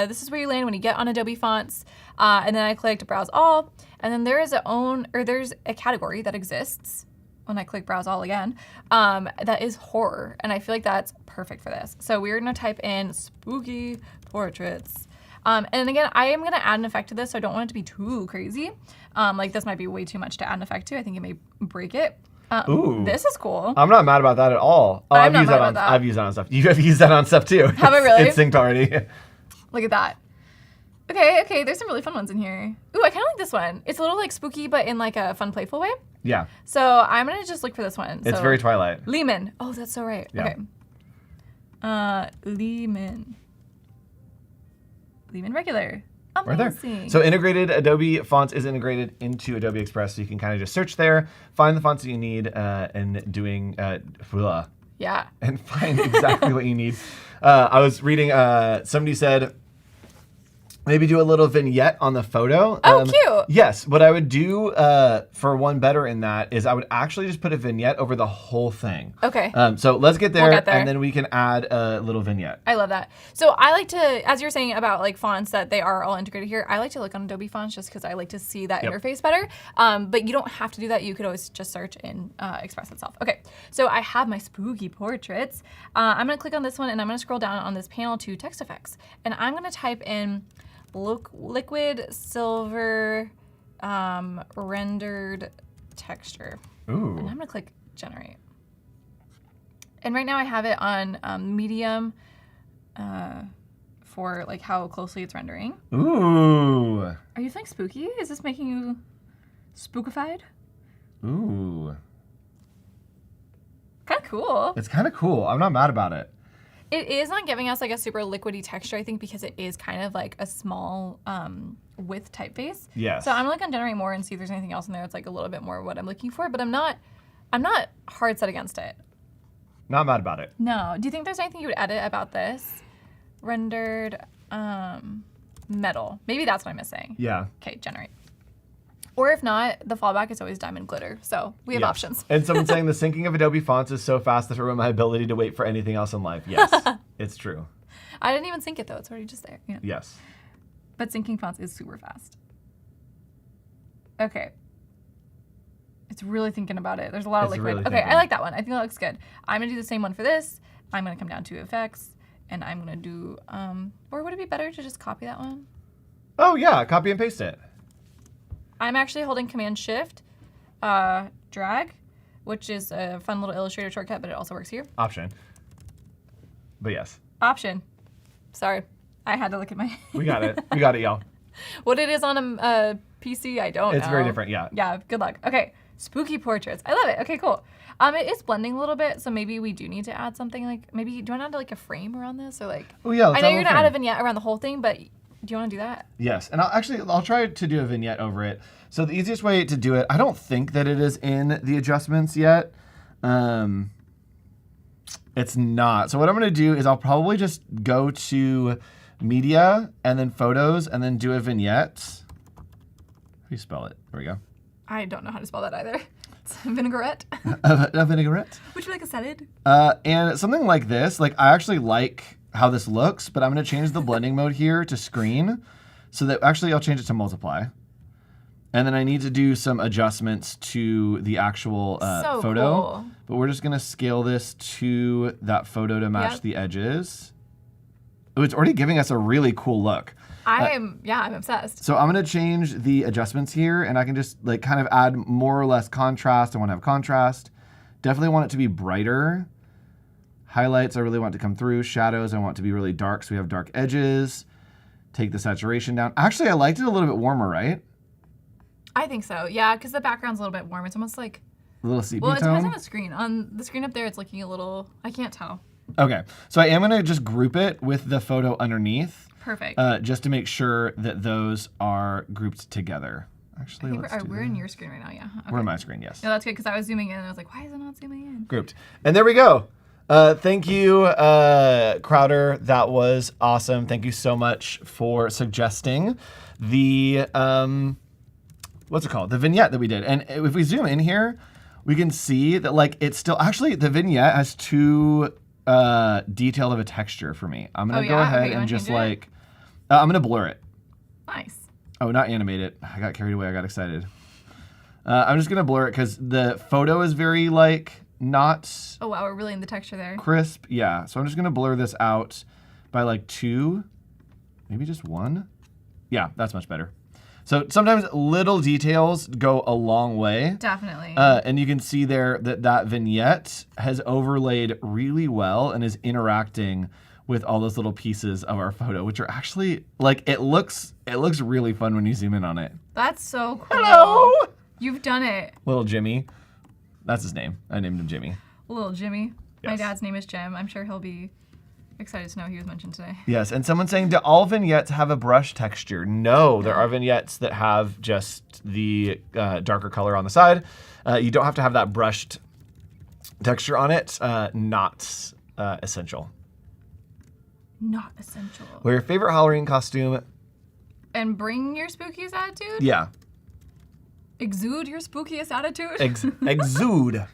this is where you land when you get on Adobe Fonts. And then I clicked Browse All. And then there's a category that exists when I click Browse All again, that is horror. And I feel like that's perfect for this. So we're going to type in spooky portraits. And again, I am going to add an effect to this, so I don't want it to be too crazy. Like this might be way too much to add an effect to. I think it may break it. Ooh. This is cool. I'm not mad about that at all. Oh, I've used that on stuff. You have used that on stuff too. Have I really? It's synced already. Look at that. Okay, there's some really fun ones in here. Ooh, I kind of like this one. It's a little like spooky, but in like a fun, playful way. Yeah. So I'm going to just look for this one. It's very Twilight. Lehman. Oh, that's so right. Yeah. Okay. Lehman. Lehman regular. Right there. So integrated Adobe Fonts is integrated into Adobe Express, so you can kind of just search there, find the fonts that you need, and doing yeah, and find exactly what you need. I was reading. Somebody said maybe do a little vignette on the photo. Oh, cute. Yes. What I would do for one better in that is I would actually just put a vignette over the whole thing. Okay. So let's get there, and then we can add a little vignette. I love that. So I like to, as you're saying about like fonts that they are all integrated here, I like to look on Adobe Fonts just because I like to see that interface better. But you don't have to do that. You could always just search in Express itself. Okay. So I have my spooky portraits. I'm going to click on this one, and I'm going to scroll down on this panel to text effects. And I'm going to type in liquid silver rendered texture. Ooh. And I'm gonna click generate. And right now I have it on medium for like how closely it's rendering. Ooh. Are you feeling spooky? Is this making you spookified? Ooh. Kind of cool. It's kind of cool. I'm not mad about it. It is not giving us like a super liquidy texture, I think, because it is kind of like a small width typeface. Yes. So I'm gonna generate more and see if there's anything else in there that's like a little bit more what I'm looking for, but I'm not hard set against it. Not mad about it. No. Do you think there's anything you would edit about this? Rendered metal. Maybe that's what I'm missing. Yeah. Okay, generate. Or if not, the fallback is always diamond glitter. So we have options. And someone saying the syncing of Adobe Fonts is so fast that it ruined my ability to wait for anything else in life. Yes, it's true. I didn't even sync it though. It's already just there. You know? Yes. But syncing fonts is super fast. Okay. It's really thinking about it. There's a lot of liquid. Really okay, I like that one. I think that looks good. I'm going to do the same one for this. I'm going to come down to effects, and I'm going to do, or would it be better to just copy that one? Oh, yeah. Copy and paste it. I'm actually holding Command-Shift, drag, which is a fun little Illustrator shortcut, but it also works here. Option. But yes. Option. Sorry. I had to look at my... We got it. We got it, y'all. What it is on a PC, I don't know. It's very different, yeah. Yeah, good luck. Okay, spooky portraits. I love it. Okay, cool. It is blending a little bit, so maybe we do need to add something like, maybe, do you want to add like a frame around this? Or like... Oh, yeah. I know you're going to add a vignette around the whole thing, but... Do you want to do that? Yes, and I'll try to do a vignette over it. So the easiest way to do it, I don't think that it is in the adjustments yet. It's not. So what I'm going to do is I'll probably just go to media and then photos and then do a vignette. How do you spell it? There we go. I don't know how to spell that either. It's vinaigrette. A vinaigrette. Would you like a salad? And something like this, like I actually like how this looks, but I'm going to change the blending mode here to screen so that actually I'll change it to multiply. And then I need to do some adjustments to the actual photo. Cool. But we're just going to scale this to that photo to match the edges. Oh, it's already giving us a really cool look. I'm obsessed. So I'm gonna change the adjustments here, and I can just like kind of add more or less contrast. I want to have contrast. Definitely want it to be brighter. Highlights, I really want to come through. Shadows, I want to be really dark, so we have dark edges. Take the saturation down. Actually, I liked it a little bit warmer, right? I think so, yeah, because the background's a little bit warm. It's almost like... A little sepia tone? Well, it depends on the screen. On the screen up there, it's looking a little... I can't tell. Okay, so I am going to just group it with the photo underneath. Perfect. Just to make sure that those are grouped together. Actually, we're in your screen right now, yeah. Okay. We're in my screen, yes. No, that's good, because I was zooming in, and I was like, why is it not zooming in? Grouped. And there we go. Thank you, Crowder. That was awesome. Thank you so much for suggesting the, what's it called? The vignette that we did. And if we zoom in here, we can see that like it's still, actually the vignette has too detailed of a texture for me. I'm going to go ahead and just like, I'm going to blur it. Nice. Oh, not animate it. I got carried away. I got excited. I'm just going to blur it because the photo is very like, not oh wow, we're really in the texture there. Crisp, yeah. So I'm just gonna blur this out by like 2, maybe just 1. Yeah, that's much better. So sometimes little details go a long way. Definitely. And you can see there that that vignette has overlaid really well and is interacting with all those little pieces of our photo, which are actually like it looks really fun when you zoom in on it. That's so cool. Hello. You've done it. Little Jimmy. That's his name. I named him Jimmy. Little Jimmy. Yes. My dad's name is Jim. I'm sure he'll be excited to know he was mentioned today. Yes, and someone's saying, do all vignettes have a brush texture? No, there are vignettes that have just the darker color on the side. You don't have to have that brushed texture on it. Not essential. Not essential. Well, your favorite Halloween costume? And bring your spookiest attitude? Yeah. Exude your spookiest attitude? Exude.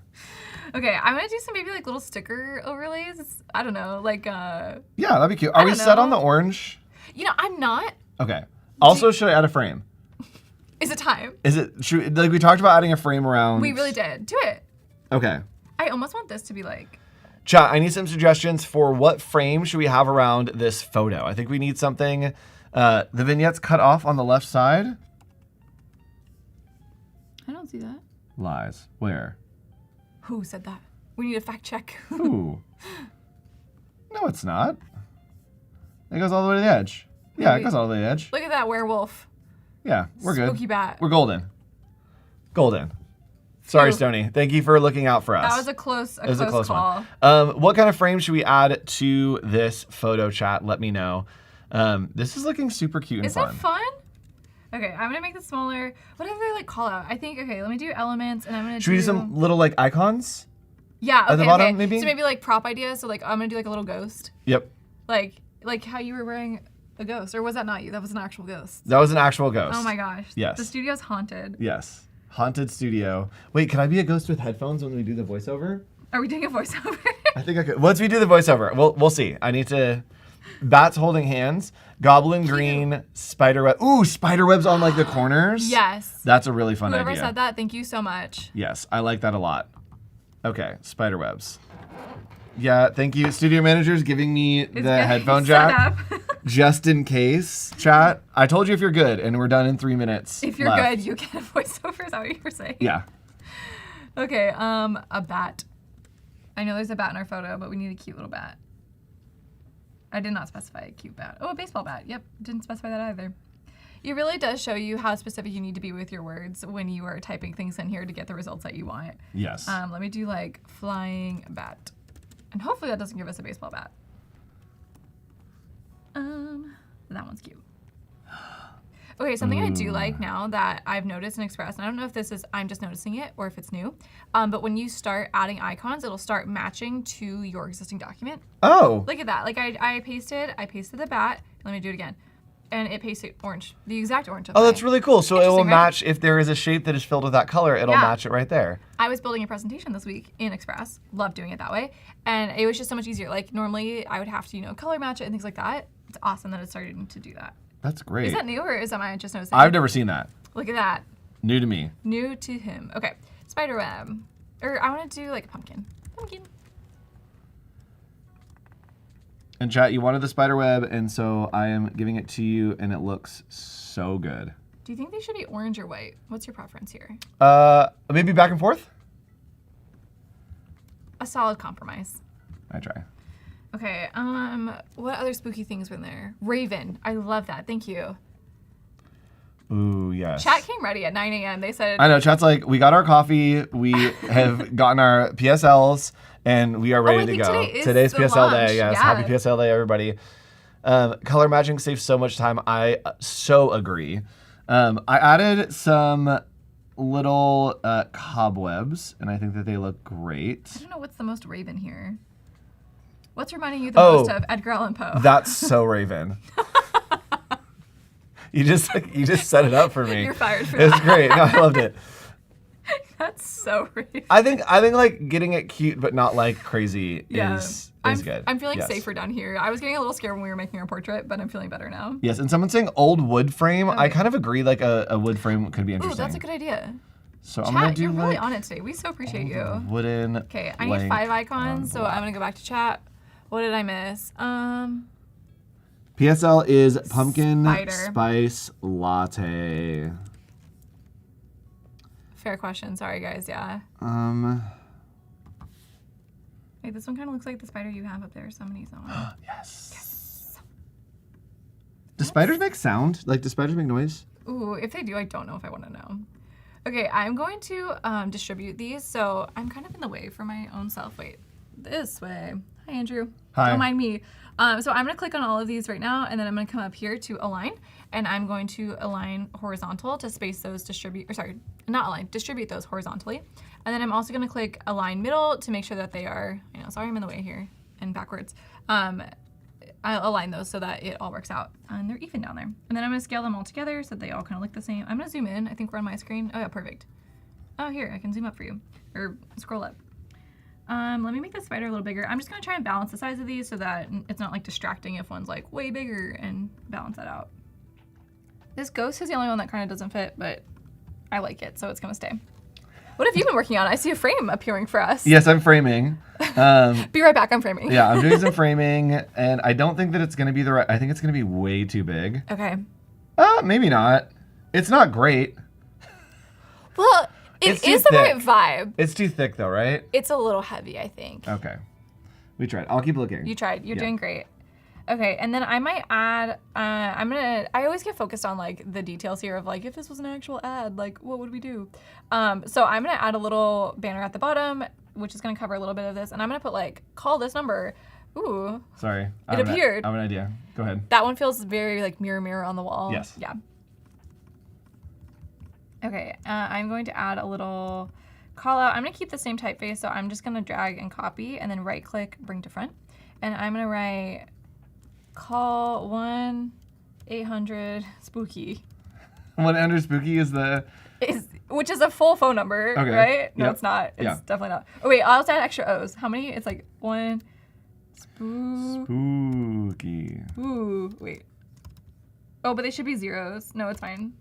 Okay, I'm gonna do some maybe like little sticker overlays. I don't know, like yeah, that'd be cute. Are we set on the orange? You know, I'm not. Okay. Also, should I add a frame? Is it time? Is it like we talked about adding a frame around? We really did. Do it. Okay. I almost want this to be like. Chat, I need some suggestions for what frame should we have around this photo. I think we need something. The vignette's cut off on the left side. I don't see that. Lies. Where? Who said that? We need a fact check. Who? No, it's not. It goes all the way to the edge. Yeah, it goes all the way to the edge. Look at that werewolf. Yeah, we're good. Spooky bat. We're golden. Golden. Sorry, Stony. Thank you for looking out for us. That was a close call. One. What kind of frame should we add to this photo, chat? Let me know. This is looking super cute and fun. Is it fun? Okay, I'm gonna make this smaller. What do they like call out? I think, okay, let me do elements and I'm gonna Should we do some little like icons? Yeah, okay, at the bottom, maybe? So maybe like prop ideas. So like I'm gonna do like a little ghost. Yep. Like how you were wearing a ghost, or was that not you? That was an actual ghost. That was an actual ghost. Oh my gosh. Yes. The studio's haunted. Yes. Haunted studio. Wait, can I be a ghost with headphones when we do the voiceover? Are we doing a voiceover? I think I could. Once we do the voiceover, we'll see. I need to. Bats holding hands. Goblin green. Spiderweb. Ooh, spiderwebs on like the corners. Yes. That's a really fun idea. Whoever said that, thank you so much. Yes, I like that a lot. Okay, spiderwebs. Yeah, thank you. Studio manager's giving me the headphone jack. Just in case, chat. I told you if you're good, and we're done in 3 minutes. If you're good, you get a voiceover. Is that what you were saying? Yeah. Okay, a bat. I know there's a bat in our photo, but we need a cute little bat. I did not specify a cute bat. Oh, a baseball bat. Yep, didn't specify that either. It really does show you how specific you need to be with your words when you are typing things in here to get the results that you want. Yes. Let me do like flying bat. And hopefully that doesn't give us a baseball bat. That one's cute. Okay, something I do like now that I've noticed in Express, and I don't know if this is, I'm just noticing it or if it's new, but when you start adding icons, it'll start matching to your existing document. Oh. Look at that. Like I pasted the bat. Let me do it again. And it pasted orange, the exact orange. Oh, that's really cool. So it will match, right? If there is a shape that is filled with that color, it'll match it right there. I was building a presentation this week in Express. Love doing it that way. And it was just so much easier. Like normally I would have to, color match it and things like that. It's awesome that it's starting to do that. That's great. Is that new or is that I just noticing? I've never seen that. Look at that. New to me. New to him. Okay, spiderweb. Or I want to do like a pumpkin. Pumpkin. And chat, you wanted the spider web, and so I am giving it to you, and it looks so good. Do you think they should be orange or white? What's your preference here? Maybe back and forth? A solid compromise. I try. Okay, what other spooky things were in there? Raven. I love that. Thank you. Ooh, yes. Chat came ready at 9 a.m. They said... I know, chat's like, we got our coffee, we have gotten our PSLs, and we are ready to go. Today's PSL launch. day, yes. Yeah. Happy PSL day, everybody. Color matching saves so much time. I so agree. I added some little cobwebs, and I think that they look great. I don't know what's the most Raven here. What's reminding you the most of Edgar Allan Poe? That's so Raven. You just set it up for me. You're fired for It's that. great. No, I loved it. That's so Raven. I think like getting it cute but not like crazy is good. I'm feeling Yes. safer down here. I was getting a little scared when we were making our portrait, but I'm feeling better now. Yes, and someone's saying old wood frame. I kind of agree. Like a wood frame could be Ooh, interesting. that's a good idea. So Chat, I'm gonna do you're really like on it today. We so appreciate you. wooden. Okay, I need 5 icons, so I'm gonna go back to chat. What did I miss? PSL is pumpkin Spider. spice latte. Fair question. Sorry, guys. Yeah. Wait, this one kind of looks like the spider you have up there. Somebody's on. Yes. Do spiders make sound? Like, do spiders make noise? Ooh, if they do, I don't know if I want to know. Okay, I'm going to distribute these, so I'm kind of in the way for my own self. Wait, this way. Hi, Andrew. Hi. Don't mind me. So I'm going to click on all of these right now, and then I'm going to come up here to align, and I'm going to align horizontal to space those distribute those horizontally. And then I'm also going to click align middle to make sure that they are, sorry I'm in the way here and backwards. I'll align those so that it all works out and they're even down there. And then I'm going to scale them all together so they all kind of look the same. I'm going to zoom in. I think we're on my screen. Oh yeah, perfect. Oh, here, I can zoom up for you or scroll up. Let me make the spider a little bigger. I'm just going to try and balance the size of these so that it's not like distracting if one's like way bigger and balance that out. This ghost is the only one that kind of doesn't fit, but I like it, so it's going to stay. What have you been working on? I see a frame appearing for us. Yes, I'm framing. Be right back, I'm framing. Yeah, I'm doing some framing, and I don't think that it's going to be the right... I think it's going to be way too big. Okay. Maybe not. It's not great. Well, it is the right vibe. It's too thick, though, right? It's a little heavy, I think. Okay. We tried. I'll keep looking. You tried. You're doing great. Okay, and then I might add, I always get focused on like the details here of like, if this was an actual ad, like what would we do? So I'm gonna add a little banner at the bottom, which is gonna cover a little bit of this, and I'm gonna put like, call this number. Ooh. Sorry. It appeared. I have an idea. Go ahead. That one feels very like mirror on the wall. Yes. Yeah. Okay, I'm going to add a little call out. I'm gonna keep the same typeface, so I'm just gonna drag and copy and then right click, bring to front. And I'm gonna write call 1-800-SPOOKY. 1-800-SPOOKY is the... Which is a full phone number, okay. right? No, yep. It's not. It's yeah. definitely not. Oh, wait, I'll also add extra O's. How many? It's like 1... Spooky. Ooh, wait. Oh, but they should be zeros. No, it's fine.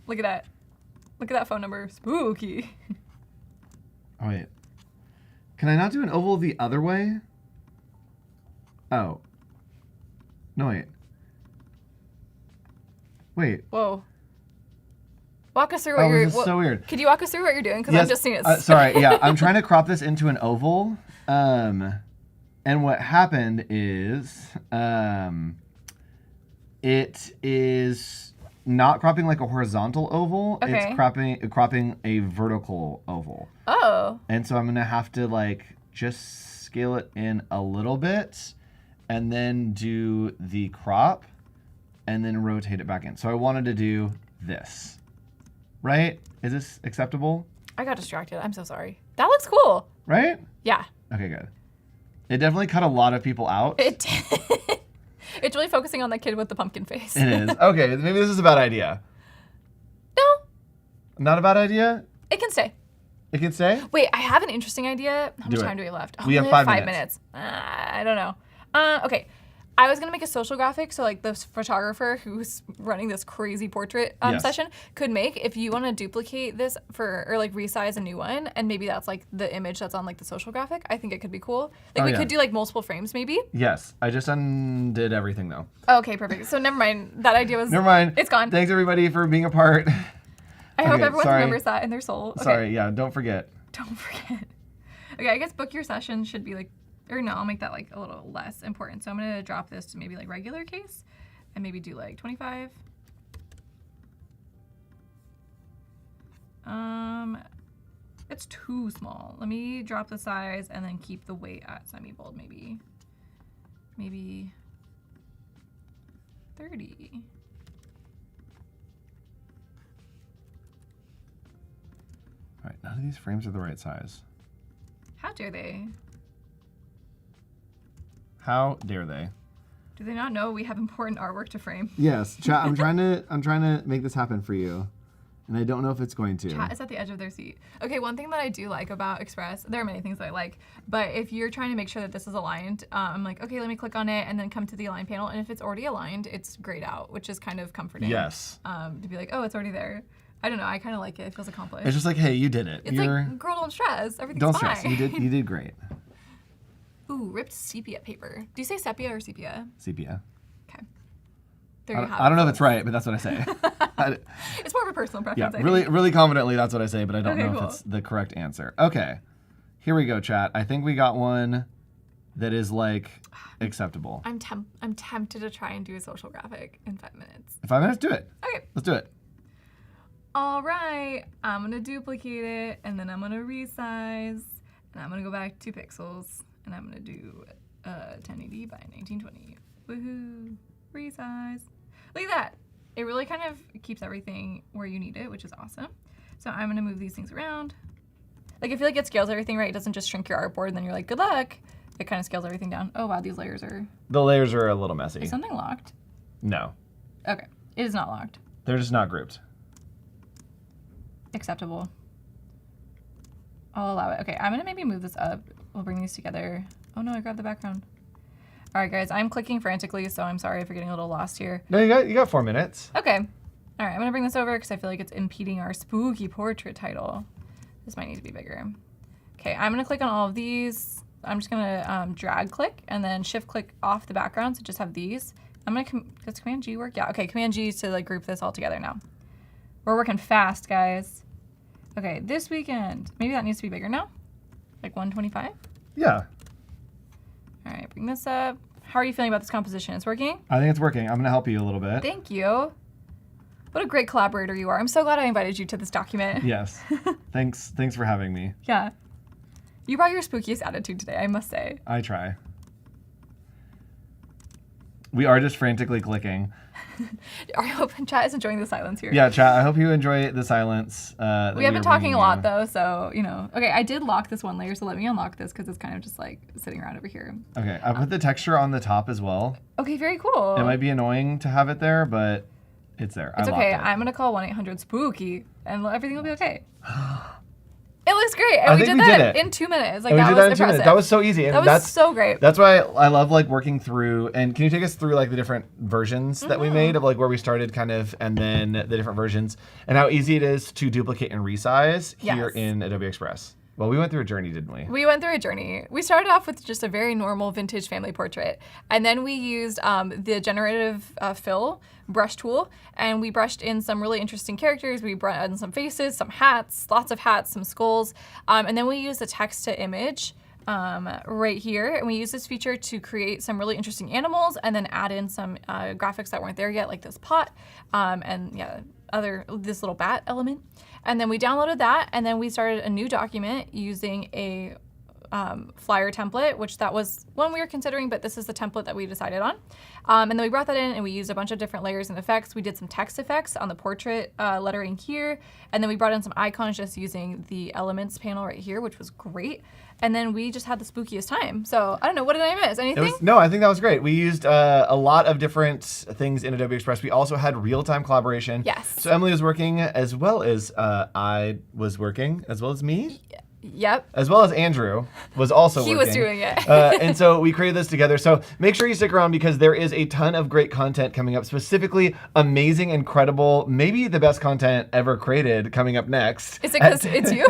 Look at that. Look at that phone number. Spooky. Oh, wait. Can I not do an oval the other way? Oh. No, wait. Wait. Whoa. Walk us through what you're... This is so weird. Could you walk us through what you're doing? Because yes, I'm just seeing it. Sorry, yeah. I'm trying to crop this into an oval. And what happened is... it is not cropping like a horizontal oval. Okay. It's cropping a vertical oval. Oh. And so I'm going to have to like just scale it in a little bit and then do the crop and then rotate it back in. So I wanted to do this. Right? Is this acceptable? I got distracted. I'm so sorry. That looks cool. Right? Yeah. Okay, good. It definitely cut a lot of people out. It did. It's really focusing on the kid with the pumpkin face. It is. Okay, maybe this is a bad idea. No. Not a bad idea? It can stay. It can stay? Wait, I have an interesting idea. How much Do it. time do we have left? We have 5 minutes. I don't know. Okay. I was gonna make a social graphic, so like the photographer who's running this crazy portrait session could make. If you want to duplicate this or like resize a new one, and maybe that's like the image that's on like the social graphic, I think it could be cool. Like we could do like multiple frames maybe. Yes, I just undid everything though. Okay, perfect. So never mind. That idea was. Never mind. It's gone. Thanks everybody for being a part. I hope everyone remembers that in their soul. Okay. Sorry, yeah, don't forget. Don't forget. Okay, I guess book your session should be like. Or no, I'll make that like a little less important. So I'm gonna drop this to maybe like regular case and maybe do like 25. It's too small. Let me drop the size and then keep the weight at semi-bold maybe. Maybe 30. All right, none of these frames are the right size. How dare they? How dare they? Do they not know we have important artwork to frame? Yes, chat. I'm trying to make this happen for you, and I don't know if it's going to. Chat is at the edge of their seat. Okay, one thing that I do like about Express, there are many things that I like, but if you're trying to make sure that this is aligned, I'm like, okay, let me click on it and then come to the align panel, and if it's already aligned, it's grayed out, which is kind of comforting. Yes. To be like, oh, it's already there. I don't know. I kind of like it. It feels accomplished. It's just like, hey, you did it. It's like, girl, don't stress. Everything's don't fine. stress. You did great. Ooh, ripped sepia paper. Do you say sepia or sepia? Sepia. Okay. There you have it. I don't know if it's right, but that's what I say. It's more of a personal preference. Yeah, really confidently that's what I say, but I don't know if it's the correct answer. Okay, here we go, chat. I think we got one that is like acceptable. I'm tempted to try and do a social graphic in 5 minutes. In 5 minutes, do it. Okay. Let's do it. All right, I'm gonna duplicate it, and then I'm gonna resize, and I'm gonna go back 2 pixels, and I'm gonna do 1080 by 1920. Woohoo! Resize. Look at that. It really kind of keeps everything where you need it, which is awesome. So I'm gonna move these things around. Like I feel like it scales everything right. It doesn't just shrink your artboard, and then you're like, good luck. It kind of scales everything down. Oh wow, these layers are. The layers are a little messy. Is something locked? No. Okay, it is not locked. They're just not grouped. Acceptable. I'll allow it. Okay, I'm gonna maybe move this up. We'll bring these together. Oh no, I grabbed the background. All right, guys, I'm clicking frantically, so I'm sorry for getting a little lost here. No, you got 4 minutes. Okay. All right, I'm gonna bring this over because I feel like it's impeding our spooky portrait title. This might need to be bigger. Okay, I'm gonna click on all of these. I'm just gonna drag click and then shift click off the background to just have these. I'm gonna, does Command G work? Yeah, okay, Command G to like group this all together now. We're working fast, guys. Okay, this weekend. Maybe that needs to be bigger now? Like 125? Yeah. All right, bring this up. How are you feeling about this composition? It's working? I think it's working. I'm going to help you a little bit. Thank you. What a great collaborator you are. I'm so glad I invited you to this document. Yes. Thanks for having me. Yeah. You brought your spookiest attitude today, I must say. I try. We are just frantically clicking. I hope chat is enjoying the silence here. Yeah, chat, I hope you enjoy the silence. We have been talking a lot, though, so, you know. Okay, I did lock this one layer, so let me unlock this because it's kind of just, like, sitting around over here. Okay, I put the texture on the top as well. Okay, very cool. It might be annoying to have it there, but it's there. It's okay. I'm going to call 1-800-SPOOKY, and everything will be okay. It looks great. And we did that in 2 minutes. Like, that was impressive. That was so easy. And that was so great. That's why I love like working through. And can you take us through like the different versions that we made of like where we started kind of, and then the different versions and how easy it is to duplicate and resize here in Adobe Express? Well, we went through a journey, didn't we? We went through a journey. We started off with just a very normal vintage family portrait. And then we used the Generative Fill brush tool, and we brushed in some really interesting characters. We brought in some faces, some hats, lots of hats, some skulls. And then we used the text to image right here. And we used this feature to create some really interesting animals and then add in some graphics that weren't there yet, like this pot and this little bat element. And then we downloaded that, and then we started a new document using a flyer template, which that was one we were considering, but this is the template that we decided on. And then we brought that in, and we used a bunch of different layers and effects. We did some text effects on the portrait lettering here, and then we brought in some icons just using the elements panel right here, which was great. And then we just had the spookiest time. So I don't know, what did I miss? Anything? No, I think that was great. We used a lot of different things in Adobe Express. We also had real-time collaboration. Yes. So Emily was working as well as I was working, as well as me. Yep. as well as Andrew was also He working. was doing it. And so we created this together. So make sure you stick around because there is a ton of great content coming up, specifically amazing, incredible, maybe the best content ever created coming up next. Is it because it's you?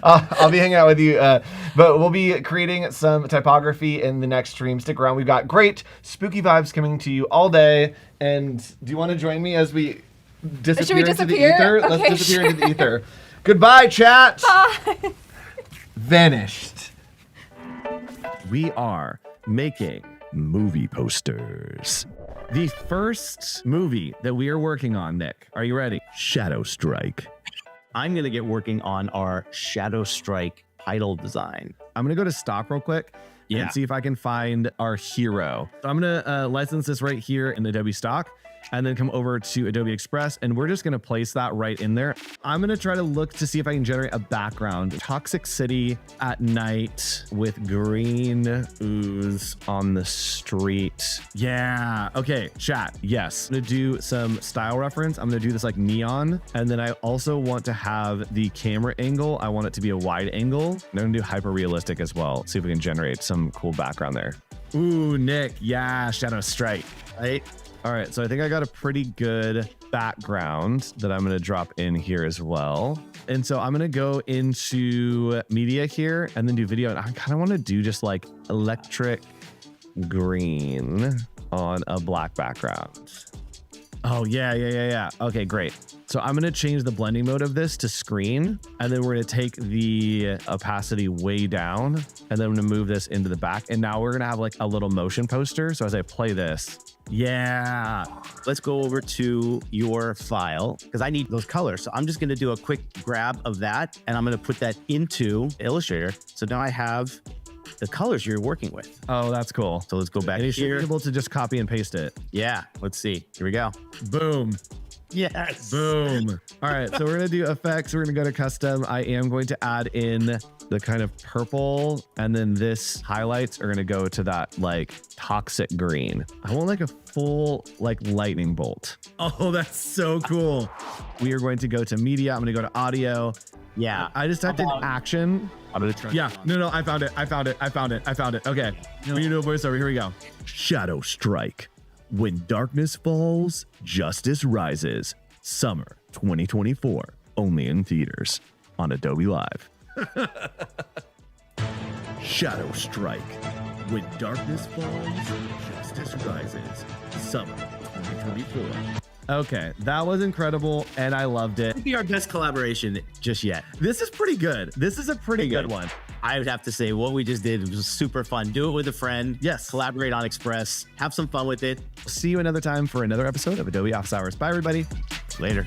I'll be hanging out with you, but we'll be creating some typography in the next stream. Stick around. We've got great spooky vibes coming to you all day. And do you want to join me as we disappear, Should we into the disappear? ether? Okay, Let's disappear sure. into the ether. Goodbye, chat. Bye. Vanished. We are making movie posters. The first movie that we are working on, Nick, are you ready? Shadow Strike. I'm going to get working on our Shadow Strike title design. I'm going to go to stock real quick and see if I can find our hero. So I'm going to license this right here in Adobe Stock and then come over to Adobe Express, and we're just going to place that right in there. I'm going to try to look to see if I can generate a background. Toxic city at night with green ooze on the street. Yeah. Okay, chat. Yes. I'm going to do some style reference. I'm going to do this like neon. And then I also want to have the camera angle. I want it to be a wide angle. And I'm going to do hyper realistic as well. See if we can generate some cool background there. Ooh, Nick. Yeah. Shadow Strike. Right? All right, so I think I got a pretty good background that I'm gonna drop in here as well. And so I'm gonna go into media here and then do video. And I kind of want to do just like electric green on a black background. Oh, yeah. Okay, great. So I'm gonna change the blending mode of this to screen, and then we're gonna take the opacity way down, and then I'm gonna move this into the back. And now we're gonna have like a little motion poster. So as I play this, yeah. Let's go over to your file because I need those colors. So I'm just going to do a quick grab of that and I'm going to put that into Illustrator. So now I have the colors you're working with. Oh, that's cool. So let's go back And you should here. be able to just copy and paste it. Yeah, let's see. Here we go. Boom. Yes. Boom. All right, so we're gonna do effects. We're gonna go to custom. I am going to add in the kind of purple, and then this highlights are gonna go to that like toxic green. I want like a full like lightning bolt. Oh, that's so cool. We are going to go to media. I'm gonna go to audio. Yeah. I just typed in action. I'm gonna try. Yeah, no, I found it. Okay, we need to do a voiceover. Here we go. Shadow Strike. When darkness falls, justice rises. Summer 2024. Only in theaters on Adobe Live. Shadow Strike. When darkness falls, justice rises. Summer 2024. Okay, that was incredible, and I loved it. It'd be our best collaboration just yet. This is pretty good. This is a pretty good one. I would have to say what we just did was super fun. Do it with a friend. Yes. Collaborate on Express. Have some fun with it. See you another time for another episode of Adobe Office Hours. Bye, everybody. Later.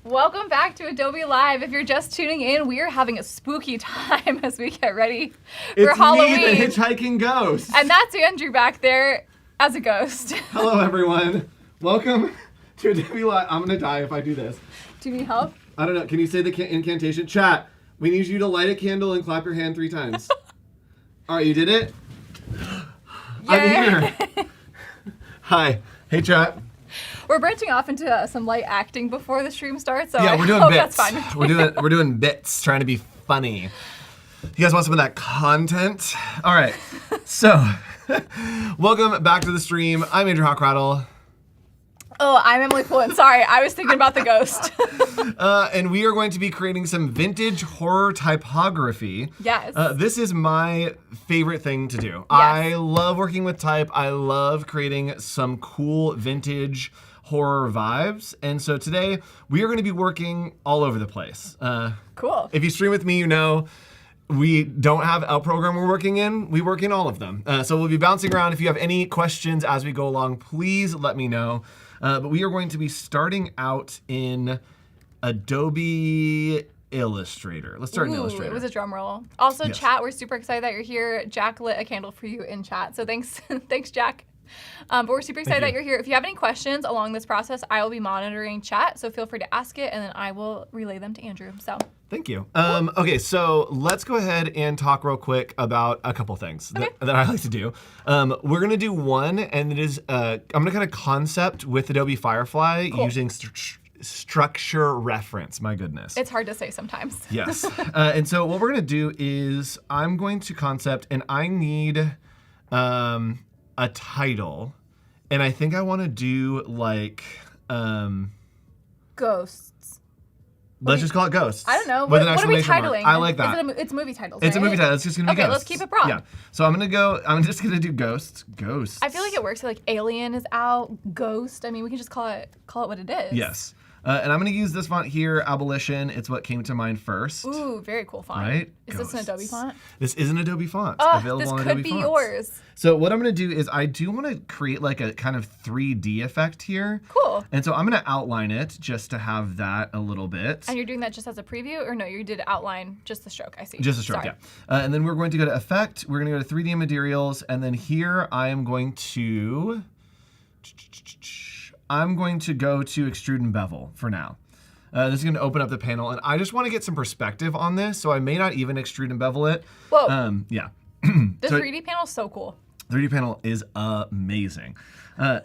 Welcome back to Adobe Live. If you're just tuning in, we are having a spooky time as we get ready for Halloween. It's me, the hitchhiking ghost. And that's Andrew back there as a ghost. Hello, everyone. Welcome to Adobe Live. I'm going to die if I do this. Do you need help? I don't know. Can you say the incantation? Chat, we need you to light a candle and clap your hand 3 times. All right, you did it? I'm here. Hi. Hey, chat. We're branching off into some light acting before the stream starts, so Yeah, we're doing hope bits. that's fine. We're doing bits, trying to be funny. You guys want some of that content? All right. So, welcome back to the stream. I'm Andrew Hochradel. Oh, I'm Emily Poulin. Sorry, I was thinking about the ghost. And we are going to be creating some vintage horror typography. Yes. This is my favorite thing to do. Yes. I love working with type. I love creating some cool vintage horror vibes. And so today we are going to be working all over the place. Cool. If you stream with me, you know we don't have a program we're working in. We work in all of them. So we'll be bouncing around. If you have any questions as we go along, please let me know. But we are going to be starting out in Adobe Illustrator. Let's start in Illustrator. It was a drum roll. Also, Yes. chat, we're super excited that you're here. Jack lit a candle for you in chat, so thanks, thanks, Jack. But we're super excited that you're here. If you have any questions along this process, I will be monitoring chat, so feel free to ask it, and then I will relay them to Andrew. So. Thank you. Okay, so let's go ahead and talk real quick about a couple things that I like to do. We're gonna do one, and it is I'm gonna kind of concept with Adobe Firefly using structure reference. My goodness. It's hard to say sometimes. Yes. And so what we're gonna do is I'm going to concept, and I need a title, and I think I want to do like Ghosts. let's just call it Ghosts. I don't know. With an What are we exclamation mark. titling? I like that. It's movie titles, It's a right? movie title. It's just gonna be Okay, Ghosts. let's keep it broad. Yeah. So I'm just gonna do Ghosts. Ghosts. I feel like it works. Like Alien is out, Ghost. I mean, we can just call it what it is. Yes. And I'm gonna use this font here, Abolition. It's what came to mind first. Ooh, very cool font. Right? Is this an Adobe font? This is an Adobe font. Oh, available this on could Adobe be fonts. yours. So what I'm gonna do is I do want to create like a kind of 3D effect here. Cool. And so I'm gonna outline it just to have that a little bit. And you're doing that just as a preview, or no? You did outline just the stroke. I see. Just a stroke, Sorry. yeah. And then we're going to go to Effect. We're going to go to 3D materials, and then here I am going to go to Extrude and Bevel for now. This is going to open up the panel, and I just want to get some perspective on this, so I may not even extrude and bevel it. Whoa. Yeah. The So 3D panel is so cool. 3D panel is amazing.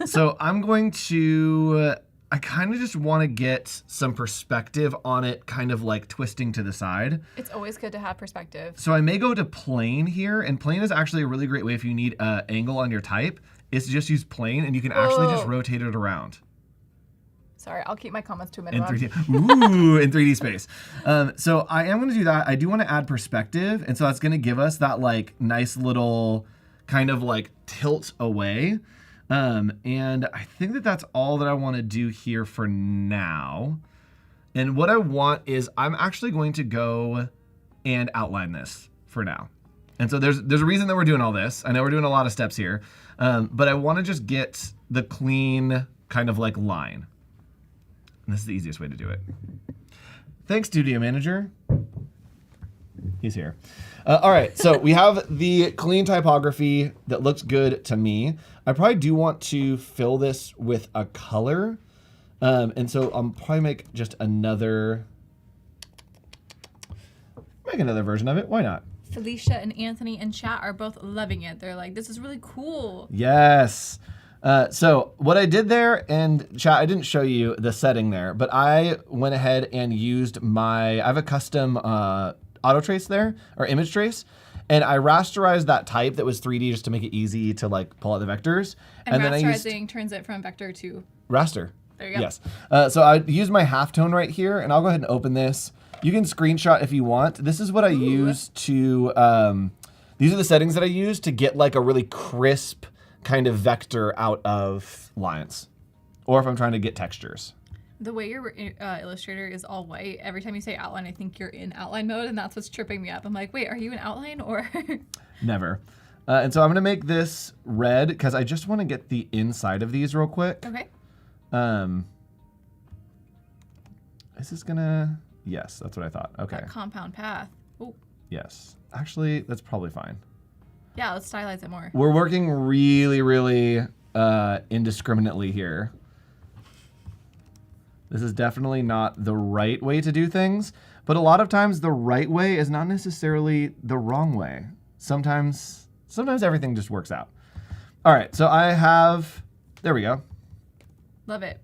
So I'm going to, I kind of just want to get some perspective on it, kind of like twisting to the side. It's always good to have perspective. So I may go to plane here, and plane is actually a really great way if you need an angle on your type, is to just use plane, and you can actually just rotate it around. Sorry, I'll keep my comments to a In minimum. 3D, ooh, in 3D space. So I am going to do that. I do want to add perspective, and so that's going to give us that like nice little kind of like tilt away. And I think that that's all that I want to do here for now. And what I want is I'm actually going to go and outline this for now. And so there's a reason that we're doing all this. I know we're doing a lot of steps here, but I want to just get the clean kind of like line. And this is the easiest way to do it. Thanks, Studio Manager. He's here. All right, so we have the clean typography that looks good to me. I probably do want to fill this with a color. And so I'll probably make just another version of it. Why not? Felicia and Anthony in chat are both loving it. They're like, this is really cool. Yes. So what I did there, and chat, I didn't show you the setting there, but I went ahead and used I have a custom auto trace there, or image trace, and I rasterized that type that was 3D just to make it easy to like pull out the vectors. And then I used rasterizing turns it from vector to raster. There you go. Yes. So I use my halftone right here, and I'll go ahead and open this. You can screenshot if you want. This is what I use to, these are the settings that I use to get like a really crisp kind of vector out of lines, or if I'm trying to get textures. The way your Illustrator is all white, every time you say outline, I think you're in outline mode, and that's what's tripping me up. I'm like, wait, are you in outline or? Never. And so I'm gonna make this red because I just want to get the inside of these real quick. Okay. I Is this gonna, yes, that's what I thought. Okay. That compound path. Oh, Yes. Actually, that's probably fine. yeah, let's stylize it more. We're working really, really indiscriminately here. This is definitely not the right way to do things, but a lot of times the right way is not necessarily the wrong way. Sometimes everything just works out. All right, so I have, there we go. Love it.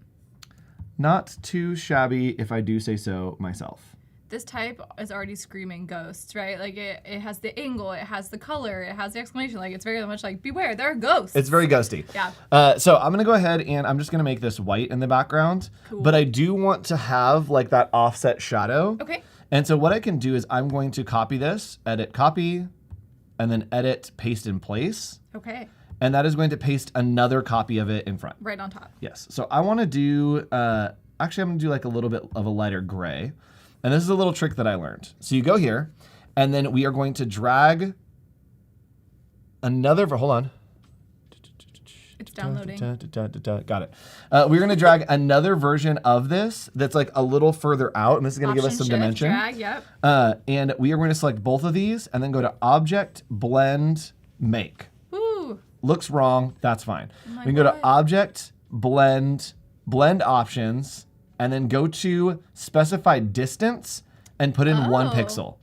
Not too shabby if I do say so myself. This type is already screaming ghosts, right? Like it has the angle, it has the color, it has the exclamation. Like it's very much like, beware, there are ghosts. It's very ghosty. Yeah. So I'm gonna go ahead and I'm just gonna make this white in the background, Cool. but I do want to have like that offset shadow. Okay. And so what I can do is I'm going to copy this, edit, copy, and then edit, paste in place. Okay. And that is going to paste another copy of it in front. Right on top. Yes. So I want to do, actually I'm going to do like a little bit of a lighter gray. And this is a little trick that I learned. So you go here, and then we are going to drag another, hold on. It's downloading. Got it. We're going to drag another version of this that's like a little further out, and this is going to give us some Option shift, dimension. Drag, yep. And we are going to select both of these, and then go to Object, Blend, Make. Woo. Looks wrong, that's fine. my We can go to God. Object, Blend, Blend Options, and then go to Specify Distance and put in 1 Oh. pixel.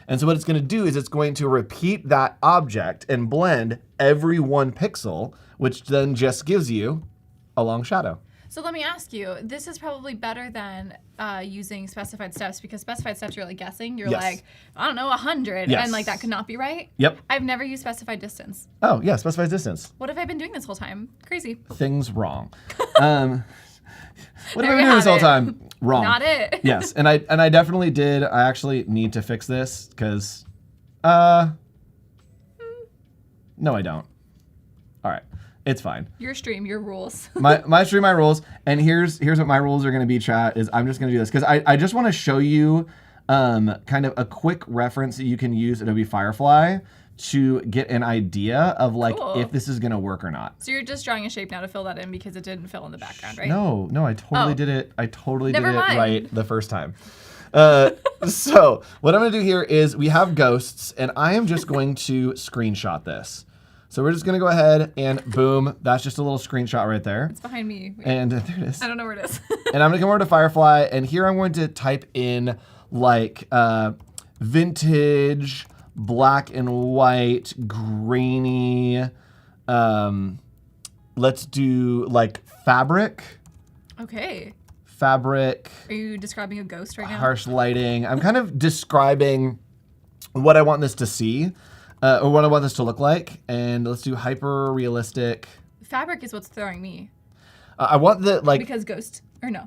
And so what it's going to do is it's going to repeat that object and blend every 1 pixel, which then just gives you a long shadow. So let me ask you, this is probably better than using specified steps, because specified steps you're like guessing. You're Yes. like, I don't know, 100. Yes. And like that could not be right. Yep. I've never used specified distance. Oh, yeah, Specify Distance. What have I been doing this whole time? Crazy. Things wrong. What have There I been you doing this have whole it. time? Wrong. Not it. Yes, and I definitely did. I actually need to fix this because, no, I don't. All right, it's fine. Your stream, your rules. My stream, my rules, and here's what my rules are going to be. Chat is I'm just going to do this because I just want to show you kind of a quick reference that you can use Adobe Firefly to get an idea of like Cool. if this is going to work or not. So you're just drawing a shape now to fill that in because it didn't fill in the background, right? No, I totally Oh. did it. I totally Never did it mind. right the first time. So what I'm gonna do here is we have ghosts, and I am just going to screenshot this. So we're just gonna go ahead and boom, that's just a little screenshot right there. It's behind me. Wait, And there it is. I don't know where it is. And I'm gonna come over to Firefly, and here I'm going to type in like vintage, black and white, grainy. Let's do like fabric. Okay. Fabric, Are you describing a ghost right now? harsh lighting. I'm kind of describing what I want this to see, or what I want this to look like. And let's do hyper realistic. Fabric is what's throwing me. I want the like, Because ghost, or no.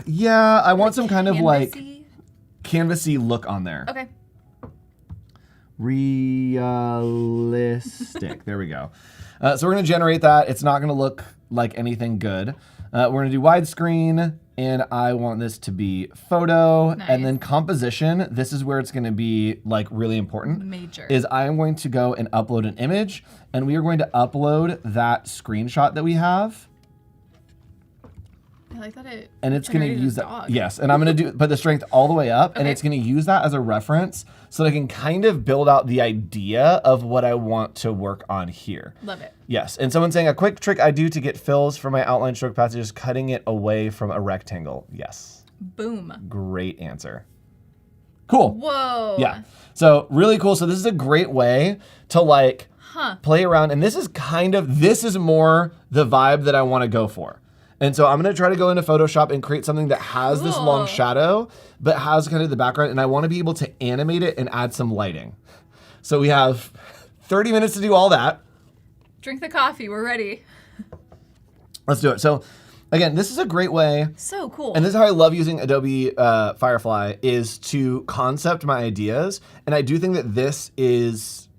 yeah, I want some kind of like Canvasy? canvassy look on there. Okay. Realistic. There we go. So we're going to generate that. It's not going to look like anything good. We're going to do widescreen, and I want this to be photo. Nice. And then composition, this is where it's going to be like really important. Major. Is I am going to go and upload an image, and we are going to upload that screenshot that we have. I like that it. And it's going to generated use a that. dog. Yes, and I'm going to put the strength all the way up, and Okay. it's going to use that as a reference so that I can kind of build out the idea of what I want to work on here. Love it. Yes, and someone's saying a quick trick I do to get fills for my outline stroke path is just cutting it away from a rectangle. Yes, Boom. great answer. Cool. Whoa. Yeah. So really cool. So this is a great way to like play around, and this is more the vibe that I want to go for. And so I'm going to try to go into Photoshop and create something that has this long Cool. shadow, but has kind of the background, and I want to be able to animate it and add some lighting. So we have 30 minutes to do all that. Drink the coffee. We're ready. Let's do it. So again, this is a great way, So cool. and this is how I love using Adobe Firefly, is to concept my ideas. And I do think that this is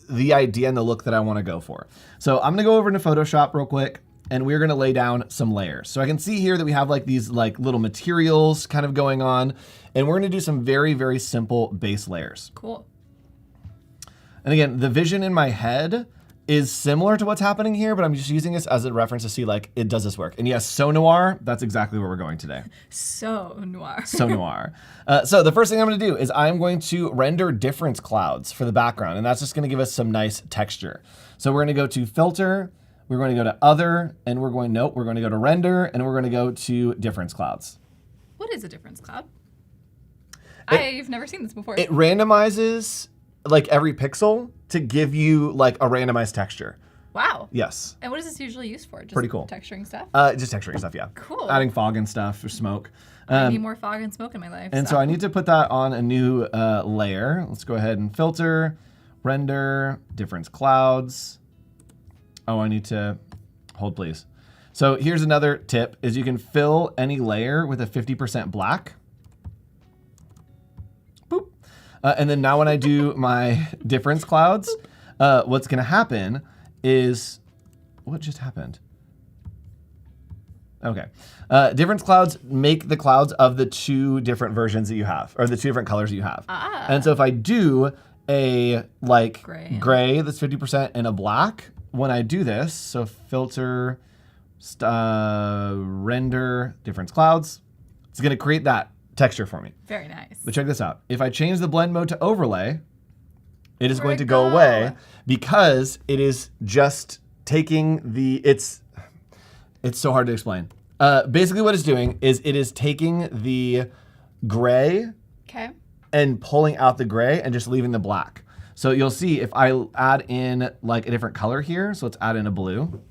the idea and the look that I want to go for. So I'm going to go over into Photoshop real quick, and we're going to lay down some layers. So I can see here that we have like these like little materials kind of going on, and we're going to do some very, very simple base layers. Cool. And again, the vision in my head is similar to what's happening here, but I'm just using this as a reference to see like, does this work? And yes, so noir, that's exactly where we're going today. So noir. So noir. So the first thing I'm gonna do is I'm going to render difference clouds for the background, and that's just gonna give us some nice texture. So we're gonna go to filter, we're going to go to other, and we're going to go to render, and we're gonna go to difference clouds. What is a difference cloud? I've never seen this before. It randomizes like every pixel to give you like a randomized texture. Wow. Yes. And what is this usually used for? Just Pretty cool. Texturing stuff? Just texturing stuff, yeah. Cool. Adding fog and stuff or smoke. I need more fog and smoke in my life. And so I need to put that on a new layer. Let's go ahead and filter, render, difference clouds. Oh, I need to, hold please. So here's another tip, is you can fill any layer with a 50% black. Boop. And then now when I do my difference clouds, what's gonna happen is, what just happened? Okay. Difference clouds make the clouds of the two different versions that you have, or the two different colors that you have. Ah. And so if I do a like Gray that's 50% and a black, when I do this, so filter, render, difference clouds, it's gonna create that texture for me. Very nice. But check this out. If I change the blend mode to overlay, it is going to go away because it is just taking the, it's so hard to explain. Basically what it's doing is it is taking the gray and pulling out the gray and just leaving the black. So you'll see if I add in like a different color here, so let's add in a blue.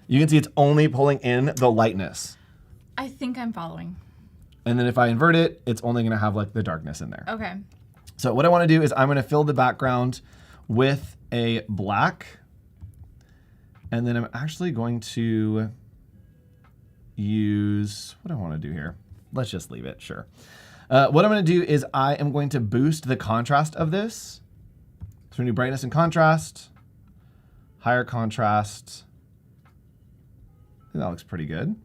You can see it's only pulling in the lightness. I think I'm following. And then if I invert it, it's only gonna have like the darkness in there. Okay. So what I wanna do is I'm gonna fill the background with a black. And then I'm actually going to use, what do I wanna do here? Let's just leave it, sure. What I'm gonna do is I am going to boost the contrast of this. So we're gonna do brightness and contrast, higher contrast. I think that looks pretty good.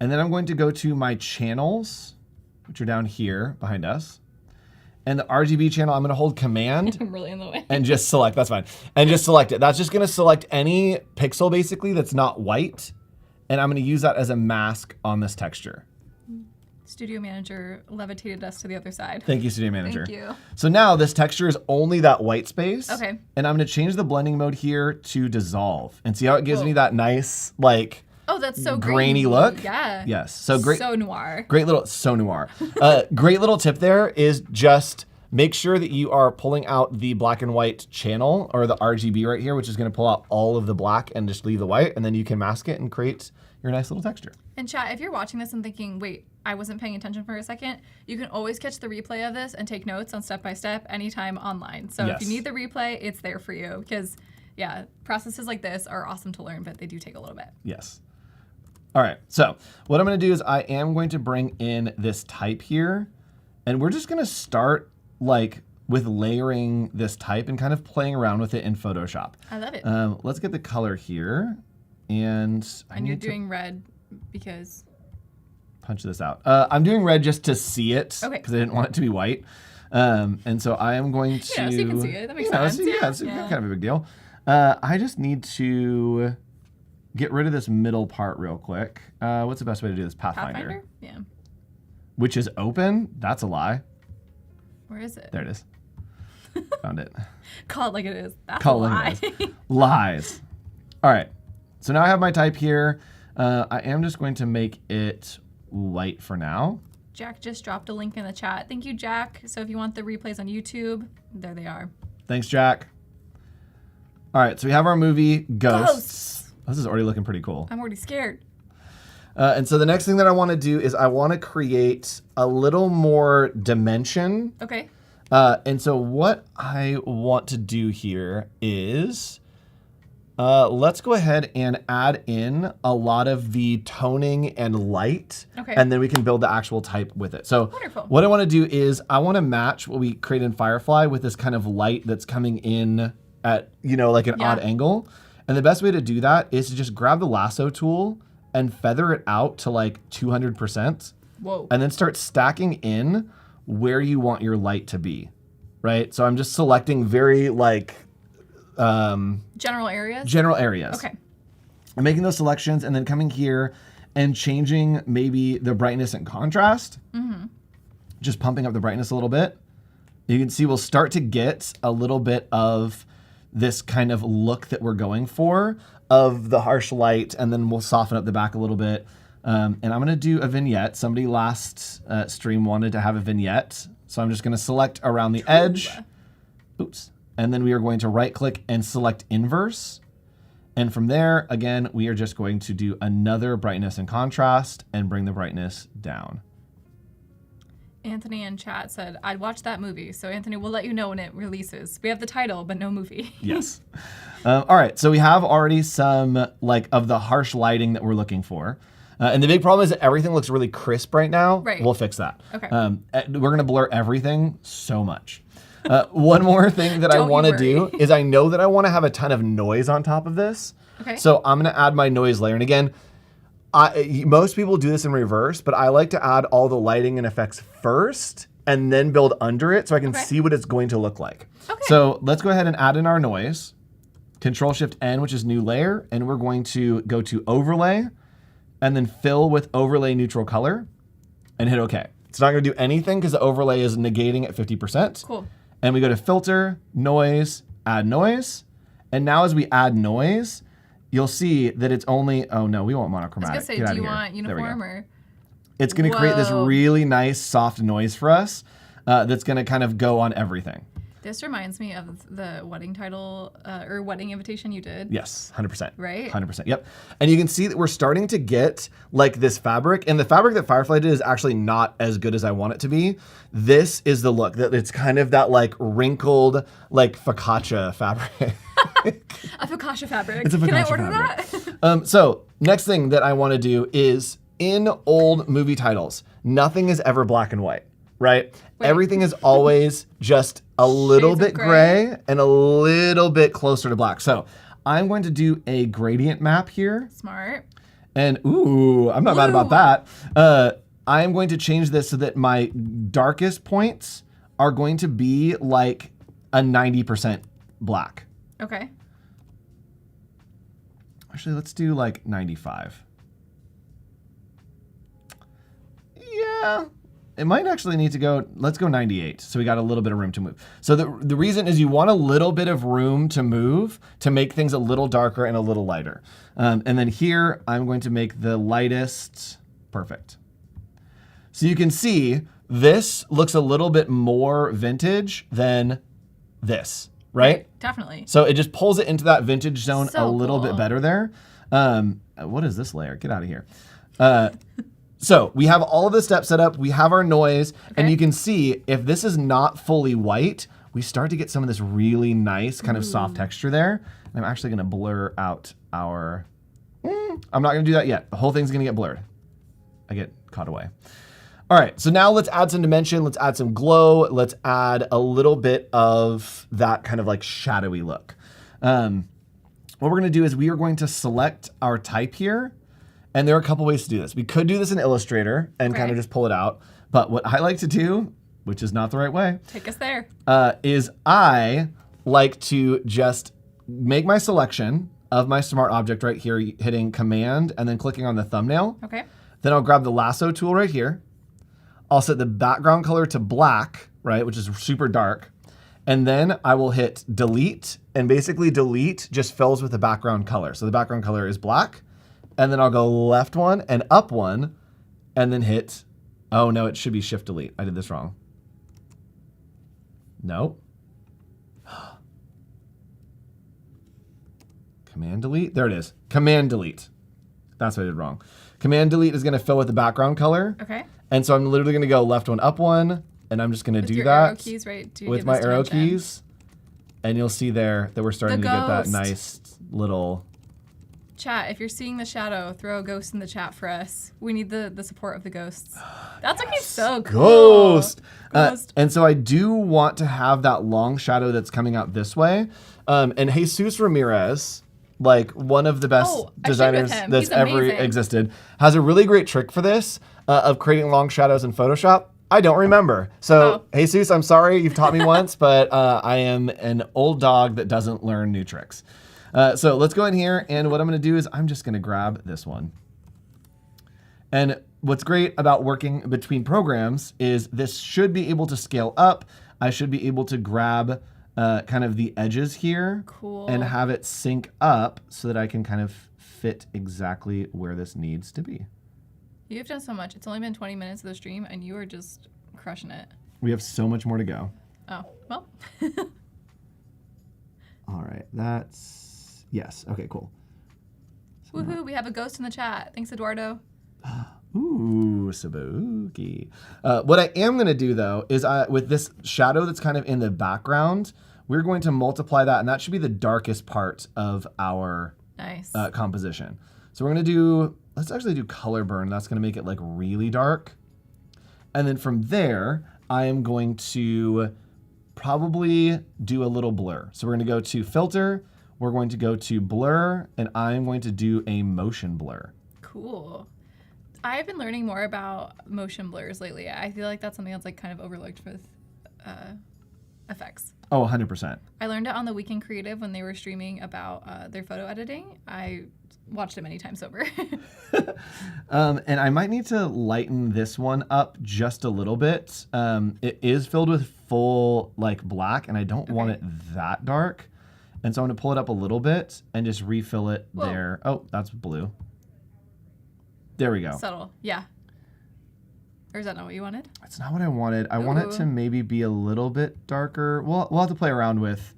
And then I'm going to go to my channels, which are down here behind us. And the RGB channel, I'm gonna hold Command. I'm really in the way. And just select, that's fine. And just select it. That's just gonna select any pixel basically that's not white. And I'm gonna use that as a mask on this texture. Studio Manager levitated us to the other side. Thank you, Studio Manager. Thank you. So now this texture is only that white space. Okay. And I'm gonna change the blending mode here to dissolve. And see how it gives me that nice, like, oh, that's so grainy look? Yeah. Yes. So great. So noir. Great little, so noir. Great little tip there is just make sure that you are pulling out the black and white channel or the RGB right here, which is gonna pull out all of the black and just leave the white, and then you can mask it and create your nice little texture. And chat, if you're watching this and thinking, wait, I wasn't paying attention for a second, you can always catch the replay of this and take notes on step-by-step anytime online. So if you need the replay, it's there for you because, yeah, processes like this are awesome to learn, but they do take a little bit. Yes. All right, so what I'm gonna do is I am going to bring in this type here, and we're just gonna start like with layering this type and kind of playing around with it in Photoshop. I love it. Let's get the color here, and you're doing red because... punch this out. I'm doing red just to see it because I didn't want it to be white. And so I am going to... Yeah, so you can see it. That makes sense. It's kind of a big deal. I just need to get rid of this middle part real quick. What's the best way to do this? Pathfinder? Yeah. Which is open? That's a lie. Where is it? There it is. Found it. Call it like it is. That's Call a it lie. like it is. Lies. All right. So now I have my type here. I am just going to make it white for now. Jack just dropped a link in the chat. Thank you, Jack. So if you want the replays on YouTube, there they are. Thanks, Jack. All right, so we have our movie, Ghosts. This is already looking pretty cool. I'm already scared. And so the next thing that I want to do is I want to create a little more dimension. Okay. And so what I want to do here is let's go ahead and add in a lot of the toning and light. Okay. And then we can build the actual type with it. So wonderful. What I want to do is I want to match what we create in Firefly with this kind of light that's coming in at, you know, like an odd angle. And the best way to do that is to just grab the lasso tool and feather it out to like 200%. Whoa. And then start stacking in where you want your light to be, right? So I'm just selecting very like General areas? General areas. Okay. I'm making those selections and then coming here and changing maybe the brightness and contrast. Just pumping up the brightness a little bit. You can see we'll start to get a little bit of this kind of look that we're going for of the harsh light, and then we'll soften up the back a little bit. And I'm going to do a vignette. Somebody last stream wanted to have a vignette. So I'm just going to select around the edge. Oops. And then we are going to right click and select inverse. And from there, again, we are just going to do another brightness and contrast and bring the brightness down. Anthony in chat said, I'd watch that movie. So Anthony, we'll let you know when it releases. We have the title, but no movie. Yes. All right. So we have already some like of the harsh lighting that we're looking for. And the big problem is that everything looks really crisp right now. Right. We'll fix that. Okay. We're going to blur everything so much. One more thing that I want to do is I know that I want to have a ton of noise on top of this. Okay. So I'm going to add my noise layer. And again, most people do this in reverse, but I like to add all the lighting and effects first and then build under it so I can see what it's going to look like. Okay. So let's go ahead and add in our noise. Control-Shift-N, which is new layer. And we're going to go to Overlay and then fill with Overlay Neutral Color and hit OK. It's not going to do anything because the overlay is negating at 50%. Cool. And we go to Filter, Noise, Add Noise. And now as we add noise, you'll see that it's only, oh no, we want monochromatic. I was going to say, do you want uniform or? It's going to create this really nice soft noise for us that's going to kind of go on everything. This reminds me of the wedding title or wedding invitation you did. Yes, 100%. Right? 100%, yep. And you can see that we're starting to get like this fabric. And the fabric that Firefly did is actually not as good as I want it to be. This is the look. It's kind of that like wrinkled, like focaccia fabric. A focaccia fabric. It's a focaccia Can I order fabric. that? So next thing that I want to do is in old movie titles, nothing is ever black and white, right? Wait. Everything is always just a little Shades of bit gray and a little bit closer to black. So I'm going to do a gradient map here. Smart. And ooh, I'm not mad about that. I am going to change this so that my darkest points are going to be like a 90% black. Okay. Actually, let's do like 95. Yeah. It might actually need to go, let's go 98. So we got a little bit of room to move. So the reason is you want a little bit of room to move to make things a little darker and a little lighter. And then here, I'm going to make the lightest, perfect. So you can see this looks a little bit more vintage than this, right? Definitely. So it just pulls it into that vintage zone So a little bit cool. better there. What is this layer? Get out of here. So we have all of the steps set up. We have our noise. And you can see if this is not fully white, we start to get some of this really nice kind of soft texture there. And I'm actually going to blur out our... I'm not going to do that yet. The whole thing's going to get blurred. I get caught away. All right, so now let's add some dimension. Let's add some glow. Let's add a little bit of that kind of like shadowy look. What we're going to do is we are going to select our type here. And there are a couple ways to do this. We could do this in Illustrator and kind of just pull it out. But what I like to do, which is not the right way, Take us there. is I like to just make my selection of my smart object right here, hitting Command and then clicking on the thumbnail. Okay. Then I'll grab the lasso tool right here. I'll set the background color to black, right, which is super dark. And then I will hit delete. And basically delete just fills with the background color. So the background color is black. And then I'll go left one and up one and then hit, oh no, it should be shift delete. I did this wrong. No. Command delete, there it is. Command delete. That's what I did wrong. Command delete is gonna fill with the background color. Okay. And so I'm literally gonna go left one, up one, and I'm just gonna do your that arrow keys, right? Do you with give my us arrow dimension? keys. And you'll see there that we're starting to get that ghost. nice little... Chat, if you're seeing the shadow, throw a ghost in the chat for us. We need the support of the ghosts. That's looking so cool. Ghost. Ghost. And so I do want to have that long shadow that's coming out this way. And Jesus Ramirez, like one of the best designers that's He's ever amazing. existed, has a really great trick for this of creating long shadows in Photoshop. I don't remember. So, Oh. Jesus, I'm sorry you've taught me once, but I am an old dog that doesn't learn new tricks. So let's go in here, and what I'm going to do is I'm just going to grab this one. And what's great about working between programs is this should be able to scale up. I should be able to grab kind of the edges here and have it sync up so that I can kind of fit exactly where this needs to be. You've done so much. It's only been 20 minutes of the stream, and you are just crushing it. We have so much more to go. Oh, well. All right, that's, yes, okay, cool. Woohoo, we have a ghost in the chat. Thanks, Eduardo. Ooh, spooky. What I am going to do, though, is with this shadow that's kind of in the background, we're going to multiply that, and that should be the darkest part of our composition. So we're going to do, let's actually do color burn. That's going to make it like really dark. And then from there, I am going to probably do a little blur. So we're going to go to filter, we're going to go to blur, and I'm going to do a motion blur. Cool. I've been learning more about motion blurs lately. I feel like that's something that's like kind of overlooked with effects. Oh, 100%. I learned it on the Weekend Creative when they were streaming about their photo editing. I watched it many times over. And I might need to lighten this one up just a little bit. It is filled with full like black, and I don't want it that dark. And so I'm going to pull it up a little bit and just refill it there. Oh, that's blue. There we go. Subtle, yeah. Or is that not what you wanted? That's not what I wanted. I want it to maybe be a little bit darker. We'll have to play around with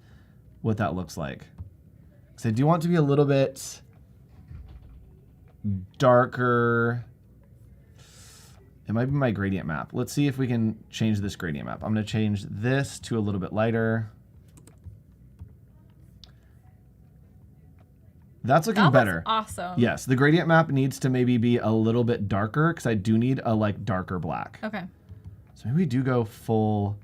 what that looks like. Because I do want it to be a little bit darker. It might be my gradient map. Let's see if we can change this gradient map. I'm going to change this to a little bit lighter. That's looking better. Awesome. Yes, the gradient map needs to maybe be a little bit darker because I do need a like darker black. Okay. So maybe we do go full.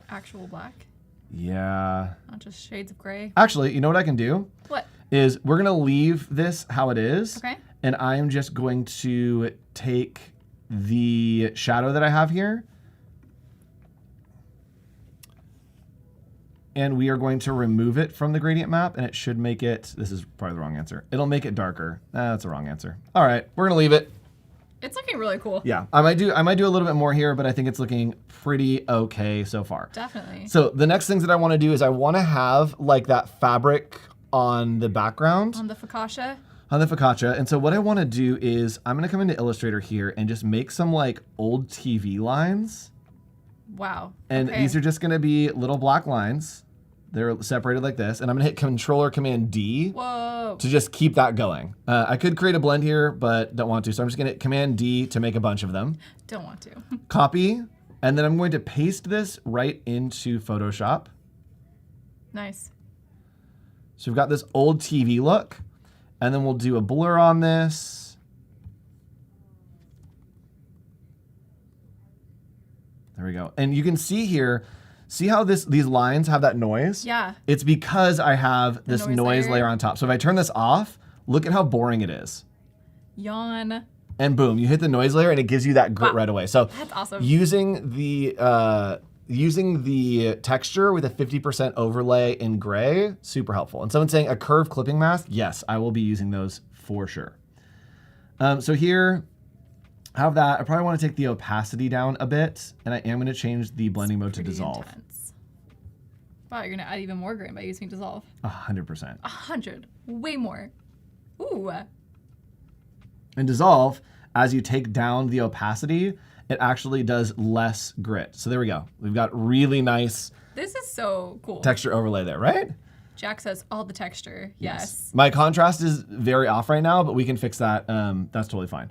Actual black. Yeah. Not just shades of gray. Actually, you know what I can do? What? Is we're gonna leave this how it is. Okay. And I am just going to take the shadow that I have here. And we are going to remove it from the gradient map, and it should make it, this is probably the wrong answer. It'll make it darker. That's the wrong answer. All right, we're gonna leave it. It's looking really cool. Yeah, I might do a little bit more here, but I think it's looking pretty okay so far. Definitely. So the next things that I wanna do is I wanna have like that fabric on the background. On the focaccia. On the focaccia. And so what I wanna do is I'm gonna come into Illustrator here and just make some like old TV lines. Wow. And these are just gonna be little black lines. They're separated like this. And I'm gonna hit Control-Command-D Whoa. to just keep that going. I could create a blend here, but don't want to. So I'm just gonna hit Command-D to make a bunch of them. Don't want to. Copy. And then I'm going to paste this right into Photoshop. Nice. So we've got this old TV look. And then we'll do a blur on this. There we go. And you can see here, see how these lines have that noise? Yeah. It's because I have this noise layer on top. So if I turn this off, look at how boring it is. Yawn. And boom, you hit the noise layer and it gives you that grit right away. So That's awesome. using the texture with a 50% overlay in gray, super helpful. And someone's saying a curved clipping mask. Yes, I will be using those for sure. So here, have that. I probably want to take the opacity down a bit, and I am going to change the blending mode to dissolve. Intense. Wow, you're going to add even more grain by using dissolve. 100%. 100. Way more. Ooh. And dissolve, as you take down the opacity, it actually does less grit. So there we go. We've got really nice This is so cool. texture overlay there, right? Jack says all the texture. Yes. My contrast is very off right now, but we can fix that. That's totally fine.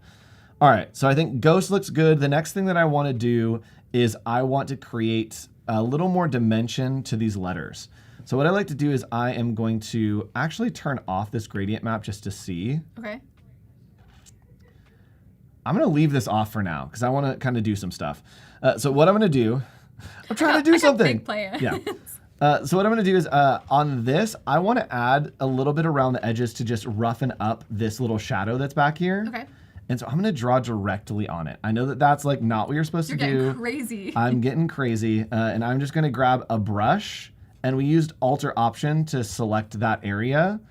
All right, so I think Ghost looks good. The next thing that I want to do is I want to create a little more dimension to these letters. So what I like to do is I am going to actually turn off this gradient map just to see. Okay. I'm going to leave this off for now because I want to kind of do some stuff. So what I'm going to do, I'm trying to do something. Big plans. Yeah. So what I'm going to do is on this, I want to add a little bit around the edges to just roughen up this little shadow that's back here. Okay. And so I'm gonna draw directly on it. I know that that's like not what you're supposed to do. You're getting crazy. I'm getting crazy. And I'm just gonna grab a brush, and we used Alt or Option to select that area.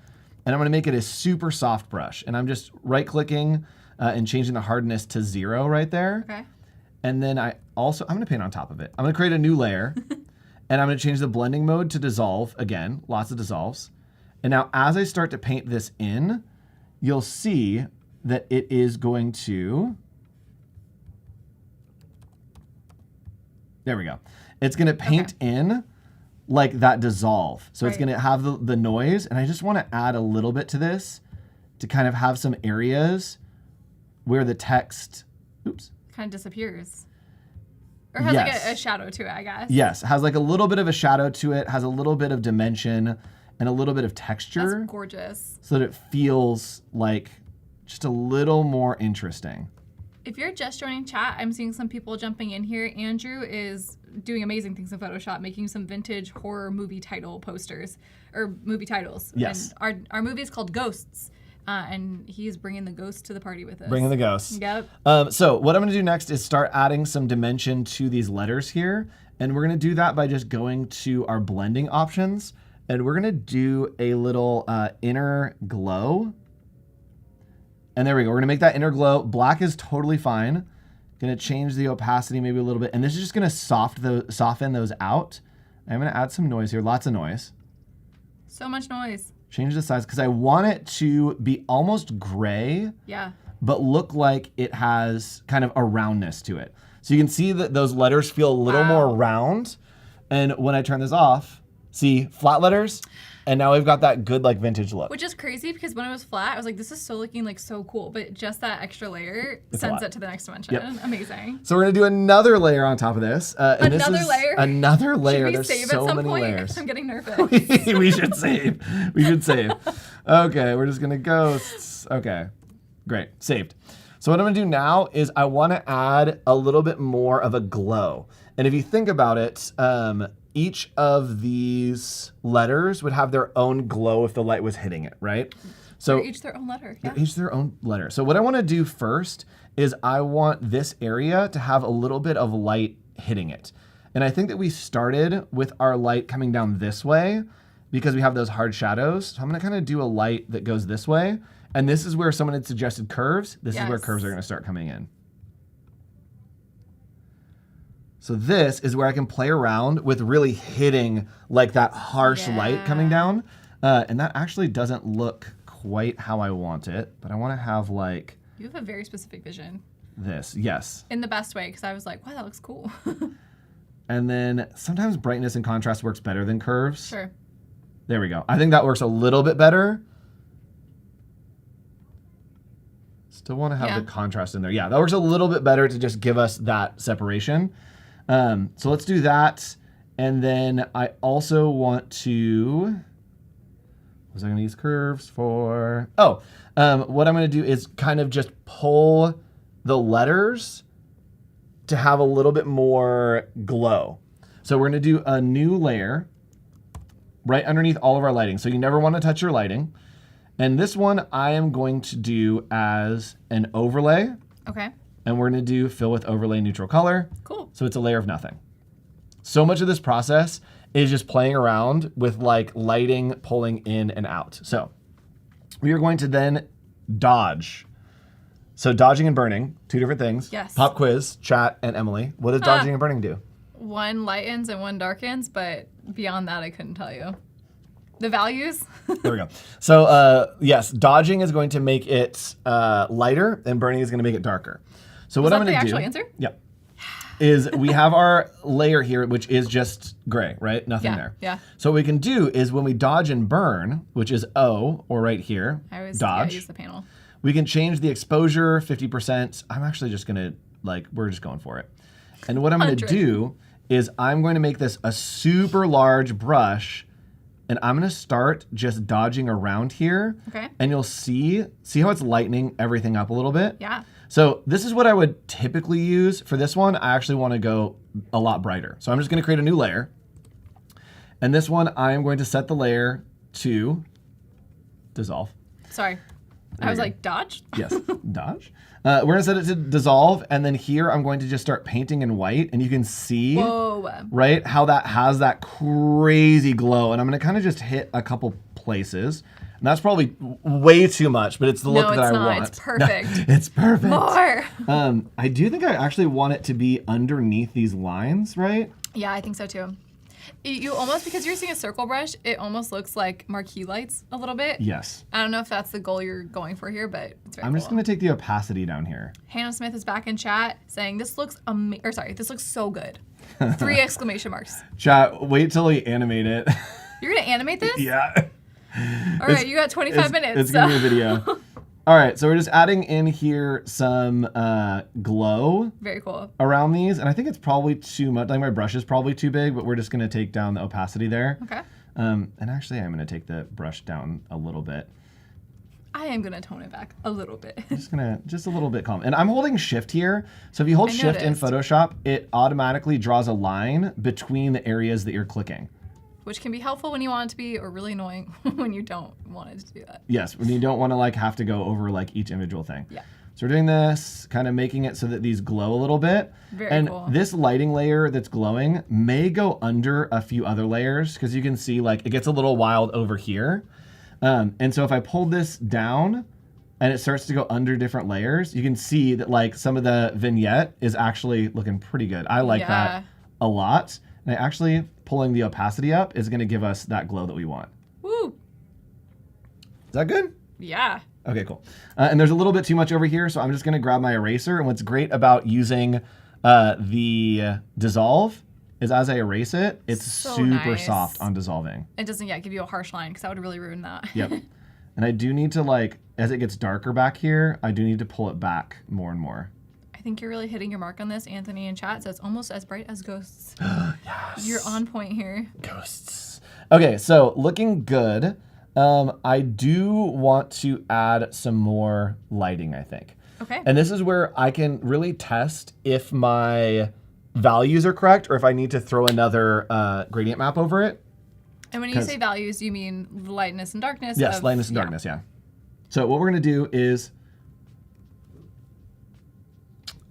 And I'm gonna make it a super soft brush. And I'm just right clicking and changing the hardness to 0 right there. Okay. And then I'm gonna paint on top of it. I'm gonna create a new layer and I'm gonna change the blending mode to dissolve. Again, lots of dissolves. And now as I start to paint this in, you'll see that it is going to, there we go. It's gonna paint in like that dissolve. So it's gonna have the noise, and I just wanna add a little bit to this to kind of have some areas where the text, kind of disappears. Or has like a shadow to it, I guess. Yes, has like a little bit of a shadow to it, has a little bit of dimension and a little bit of texture. That's gorgeous. So that it feels like just a little more interesting. If you're just joining chat, I'm seeing some people jumping in here. Andrew is doing amazing things in Photoshop, making some vintage horror movie title posters, or movie titles. Yes. And our movie is called Ghosts. And he's bringing the ghosts to the party with us. Bringing the ghosts. Yep. So what I'm going to do next is start adding some dimension to these letters here. And we're going to do that by just going to our blending options. And we're going to do a little inner glow. And there we go. We're going to make that inner glow. Black is totally fine. Going to change the opacity maybe a little bit. And this is just going to soften those out. I'm going to add some noise here. Lots of noise. So much noise. Change the size because I want it to be almost gray, but look like it has kind of a roundness to it. So you can see that those letters feel a little more round. And when I turn this off, see flat letters, and now we've got that good like vintage look. Which is crazy because when it was flat, I was like, this is so looking like so cool, but just that extra layer sends it to the next dimension. Yep. Amazing. So we're gonna do another layer on top of this. And another layer? Another layer. Should we There's save so at some many point? layers. I'm getting nervous. We should save. We should save. Okay, we're just gonna ghosts. Okay, great, saved. So what I'm gonna do now is I wanna add a little bit more of a glow. And if you think about it, each of these letters would have their own glow if the light was hitting it, right? So they're each their own letter. Yeah. Each their own letter. So what I wanna do first is I want this area to have a little bit of light hitting it. And I think that we started with our light coming down this way because we have those hard shadows. So I'm gonna kind of do a light that goes this way. And this is where someone had suggested curves. This is where curves are gonna start coming in. So this is where I can play around with really hitting like that harsh light coming down. And that actually doesn't look quite how I want it, but I wanna have like. You have a very specific vision. This, yes. In the best way, because I was like, wow, that looks cool. And then sometimes brightness and contrast works better than curves. Sure. There we go. I think that works a little bit better. Still want to have the contrast in there. Yeah, that works a little bit better to just give us that separation. So let's do that. And then I also want to, what was I going to use curves for? Oh, what I'm going to do is kind of just pull the letters to have a little bit more glow. So we're going to do a new layer right underneath all of our lighting. So you never want to touch your lighting. And this one I am going to do as an overlay. Okay. And we're going to do fill with overlay neutral color. Cool. So it's a layer of nothing. So much of this process is just playing around with like lighting, pulling in and out. So we are going to then dodge. So dodging and burning, two different things. Yes. Pop quiz, chat, and Emily. What does dodging and burning do? One lightens and one darkens, but beyond that, I couldn't tell you. The values? There we go. So yes, dodging is going to make it lighter, and burning is going to make it darker. So what I'm going to do? Is that the actual answer? Yep. Is we have our layer here, which is just gray, right? Nothing there. Yeah. So what we can do is when we dodge and burn, which is O, or right here, I always dodge. use the panel. We can change the exposure 50%. I'm actually just going to, we're just going for it. And what I'm going to do is I'm going to make this a super large brush, and I'm going to start just dodging around here. Okay. And you'll see how it's lightening everything up a little bit? Yeah. So this is what I would typically use. For this one, I actually want to go a lot brighter. So I'm just going to create a new layer. And this one, I am going to set the layer to dissolve. Sorry. I was like, dodge? Yes, dodge. We're gonna set it to dissolve, and then here I'm going to just start painting in white, and you can see, right, how that has that crazy glow. And I'm gonna kind of just hit a couple places. And that's probably way too much, but it's the look that I want. It's perfect. No, it's perfect. More. I do think I actually want it to be underneath these lines, right? Yeah, I think so too. You almost, because you're using a circle brush, it almost looks like marquee lights a little bit. Yes. I don't know if that's the goal you're going for here, but it's very I'm cool. just going to take the opacity down here. Hannah Smith is back in chat saying, this looks this looks so good. 3 exclamation marks. Chat, wait till we animate it. You're going to animate this? Yeah. All right, you got 25 minutes. It's going to be a video. All right, so we're just adding in here some glow. Very cool. Around these, and I think it's probably too much. Like my brush is probably too big, but we're just going to take down the opacity there. Okay. And actually, I'm going to take the brush down a little bit. I am going to tone it back a little bit. Just a little bit calm. And I'm holding shift here. So if you hold shift in Photoshop, it automatically draws a line between the areas that you're clicking. Which can be helpful when you want it to be, or really annoying when you don't want it to do that. Yes, when you don't want to like have to go over like each individual thing. Yeah. So we're doing this, kind of making it so that these glow a little bit. Very cool. And this lighting layer that's glowing may go under a few other layers, because you can see like it gets a little wild over here. And so if I pull this down and it starts to go under different layers, you can see that like some of the vignette is actually looking pretty good. I like that a lot. And actually pulling the opacity up is going to give us that glow that we want. Woo! Is that good? Yeah. Okay, cool. And there's a little bit too much over here, so I'm just going to grab my eraser. And what's great about using the dissolve is as I erase it, it's so super nice. soft on dissolving. It doesn't give you a harsh line, because that would really ruin that. Yep. And I do need to, like, as it gets darker back here, I do need to pull it back more and more. I think you're really hitting your mark on this. Anthony in chat says almost as bright as ghosts. Yes. You're on point here. Ghosts. Okay, so looking good. I do want to add some more lighting, I think. Okay. And this is where I can really test if my values are correct or if I need to throw another gradient map over it. And when you say values, you mean lightness and darkness? Yes, lightness and darkness, yeah. So what we're going to do is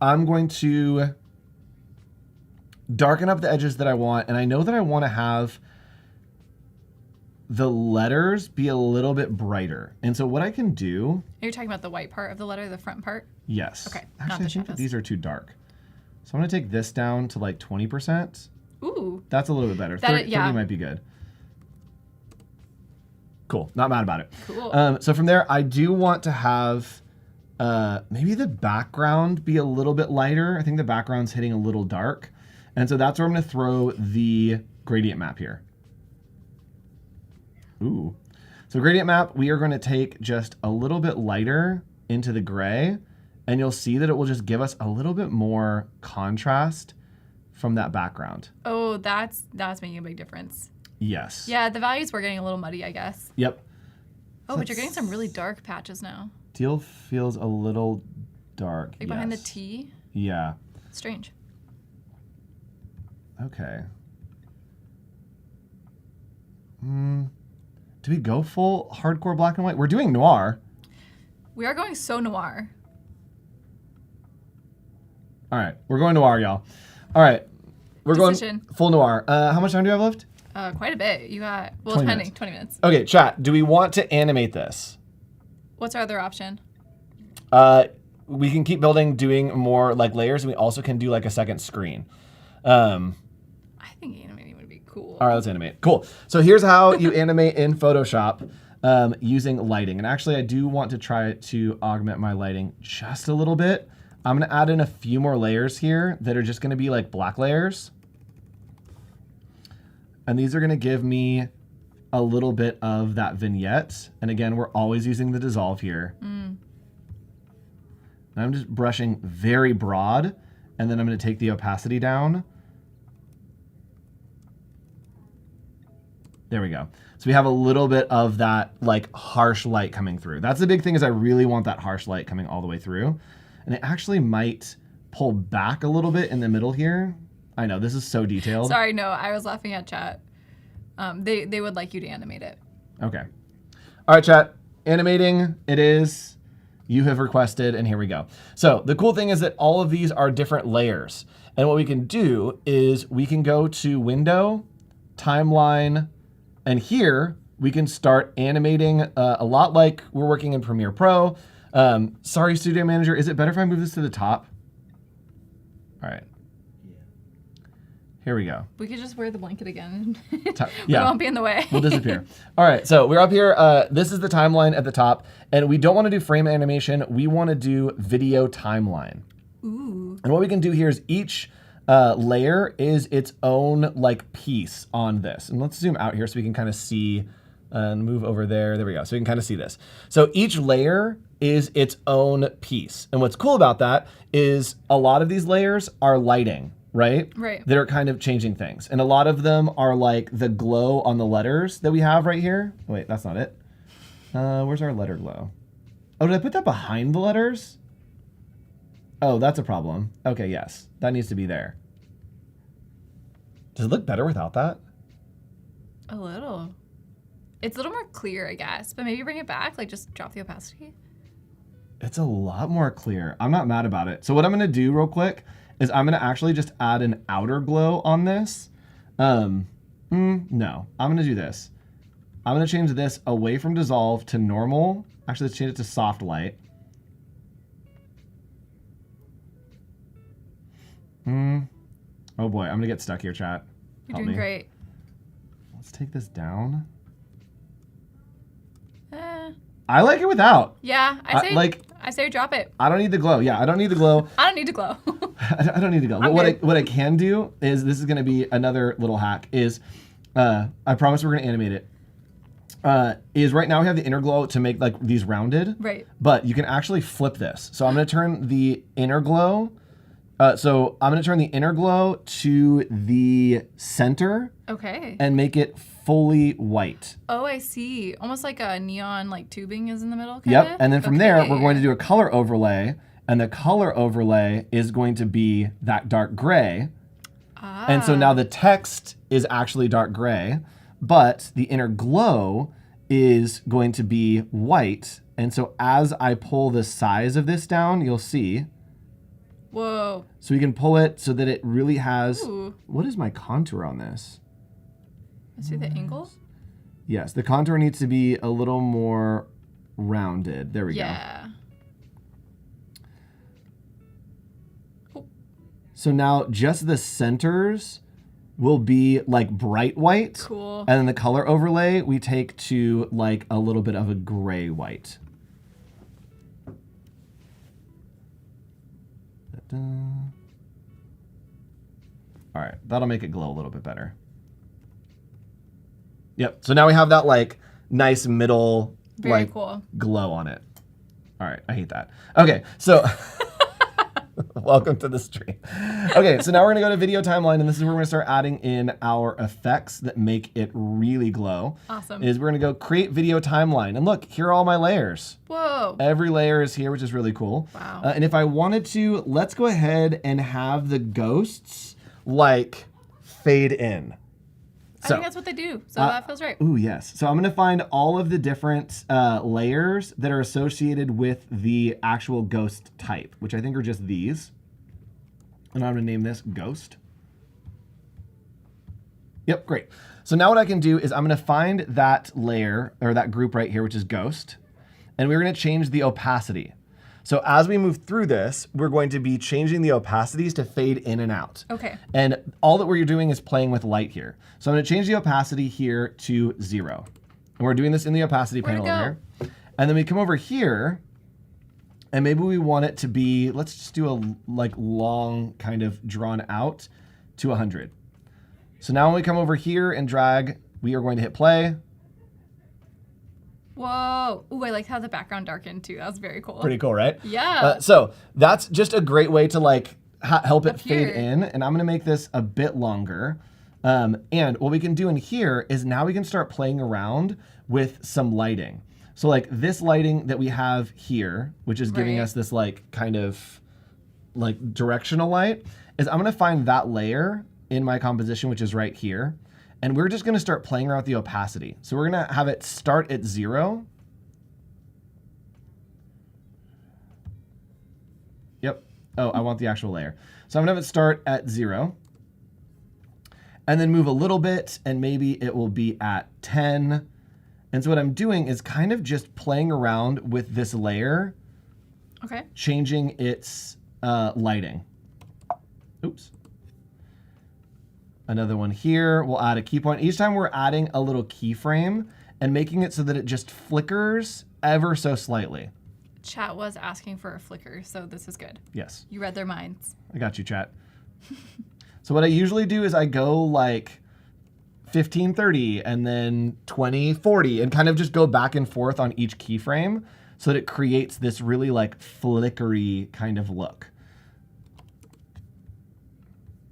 I'm going to darken up the edges that I want, and I know that I want to have the letters be a little bit brighter. And so what I can do... You're talking about the white part of the letter, the front part? Yes. Okay, Actually, I think that these are too dark. So I'm going to take this down to like 20%. Ooh. That's a little bit better. 30 might be good. Cool. Not mad about it. Cool. So from there, I do want to have... maybe the background be a little bit lighter. I think the background's hitting a little dark. And so that's where I'm going to throw the gradient map here. Ooh. So gradient map, we are going to take just a little bit lighter into the gray, and you'll see that it will just give us a little bit more contrast from that background. Oh, that's making a big difference. Yes. Yeah, the values were getting a little muddy, I guess. Yep. Oh, but you're getting some really dark patches now. Teal feels a little dark. Like behind the T? Yeah. Strange. Okay. Do we go full hardcore black and white? We're doing noir. We are going so noir. All right. We're going noir, y'all. All right. We're going full noir. How much time do you have left? Quite a bit. You got, 20 minutes. Okay, chat. Do we want to animate this? What's our other option? We can keep building, doing more like layers, and we also can do like a second screen. I think animating would be cool. All right, let's animate. Cool. So here's how you animate in Photoshop using lighting. And actually, I do want to try to augment my lighting just a little bit. I'm going to add in a few more layers here that are just going to be like black layers. And these are going to give me a little bit of that vignette. And again, we're always using the dissolve here. And I'm just brushing very broad, and then I'm going to take the opacity down. There we go. So we have a little bit of that like harsh light coming through. That's the big thing, is I really want that harsh light coming all the way through. And it actually might pull back a little bit in the middle here. I know, this is so detailed. Sorry, no, I was laughing at chat. They would like you to animate it. Okay. All right, chat. Animating it is. you have requested, and here we go. So the cool thing is that all of these are different layers. And what we can do is we can go to Window, Timeline, and here we can start animating a lot like we're working in Premiere Pro. Sorry, Studio Manager, is it better if I move this to the top? All right. Here we go. We could just wear the blanket again. Yeah. We won't be in the way. We'll disappear. All right, so we're up here. This is the timeline at the top, and we don't want to do frame animation. We want to do video timeline. Ooh. And what we can do here is each layer is its own like piece on this. And let's zoom out here so we can kind of see and move over there. There we go. So we can kind of see this. So each layer is its own piece. And what's cool about that is a lot of these layers are lighting. Right? Right. That are kind of changing things. And a lot of them are like the glow on the letters that we have right here. Wait, that's not it. Where's our letter glow? Oh, did I put that behind the letters? Oh, that's a problem. Okay, yes. That needs to be there. Does it look better without that? A little. It's a little more clear, I guess. But maybe bring it back, like just drop the opacity. It's a lot more clear. I'm not mad about it. So what I'm going to do real quick is I'm going to actually just add an outer glow on this. No, I'm going to do this. I'm going to change this away from dissolve to normal. Actually, let's change it to soft light. Oh boy, I'm going to get stuck here, chat. You're Help doing me. great. Let's take this down. I like it without. Yeah, I say drop it. I don't need the glow. Yeah, I don't need the glow. I don't need to glow. I don't need to go. But what I can do is, this is going to be another little hack, is I promise we're going to animate it. Is right now we have the inner glow to make like these rounded. Right. But you can actually flip this. So I'm going to turn the inner glow. So I'm going to turn the inner glow to the center. Okay. And make it fully white. Oh, I see. Almost like a neon like tubing is in the middle. Yep. And then from there, we're going to do a color overlay. And the color overlay is going to be that dark gray. Ah. And so now the text is actually dark gray, but the inner glow is going to be white. And so as I pull the size of this down, you'll see. Whoa. So we can pull it so that it really has. Ooh. What is my contour on this? Let's see the angle. Yes, the contour needs to be a little more rounded. There we go. Yeah. So now just the centers will be like bright white. Cool. And then the color overlay we take to like a little bit of a gray white. All right, that'll make it glow a little bit better. Yep, so now we have that like nice middle Very like cool. glow on it. All right, I hate that. Okay, so welcome to the stream. Okay, so now we're gonna go to video timeline, and this is where we're gonna start adding in our effects that make it really glow. Awesome. Is we're gonna go create video timeline, and look, here are all my layers. Whoa. Every layer is here, which is really cool. Wow. And if I wanted to, let's go ahead and have the ghosts like fade in. I think that's what they do, so that feels right. Ooh, yes. So I'm going to find all of the different layers that are associated with the actual ghost type, which I think are just these. And I'm going to name this Ghost. Yep, great. So now what I can do is I'm going to find that layer, or that group right here, which is Ghost. And we're going to change the opacity. So as we move through this, we're going to be changing the opacities to fade in and out. Okay. And all that we're doing is playing with light here. So I'm going to change the opacity here to 0. And we're doing this in the opacity panel over here. And then we come over here, and maybe we want it to be, let's just do a like long kind of drawn out to 100. So now when we come over here and drag, we are going to hit play. Whoa. Ooh, I like how the background darkened too. That was very cool. Pretty cool, right? Yeah. So that's just a great way to like help it fade here. in. And I'm going to make this a bit longer. And what we can do in here is now we can start playing around with some lighting. So like this lighting that we have here, which is giving us this like kind of like directional light, is I'm going to find that layer in my composition, which is right here. And we're just going to start playing around with the opacity. So we're going to have it start at 0. Oh, I want the actual layer. So I'm gonna have it start at 0. And then move a little bit, and maybe it will be at 10. And so what I'm doing is kind of just playing around with this layer, Okay. changing its lighting. Oops. Another one here. We'll add a key point. Each time we're adding a little keyframe and making it so that it just flickers ever so slightly. Chat was asking for a flicker, so this is good. Yes. You read their minds. I got you, chat. So what I usually do is I go like 15:30 and then 20:40 and kind of just go back and forth on each keyframe so that it creates this really like flickery kind of look.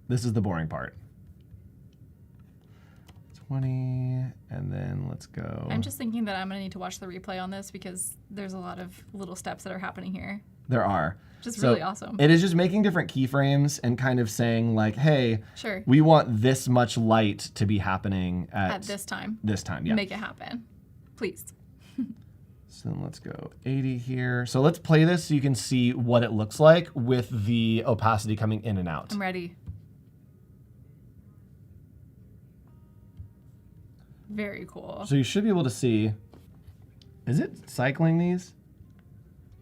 This is the boring part. 20, and then let's go. I'm just thinking that I'm going to need to watch the replay on this because there's a lot of little steps that are happening here. There are. Just So really awesome. It is just making different keyframes and kind of saying like, hey, Sure. we want this much light to be happening At this time. This time, yeah. Make it happen. Please. So then let's go 80 here. So let's play this so you can see what it looks like with the opacity coming in and out. I'm ready. Very cool. So you should be able to see, is it cycling these?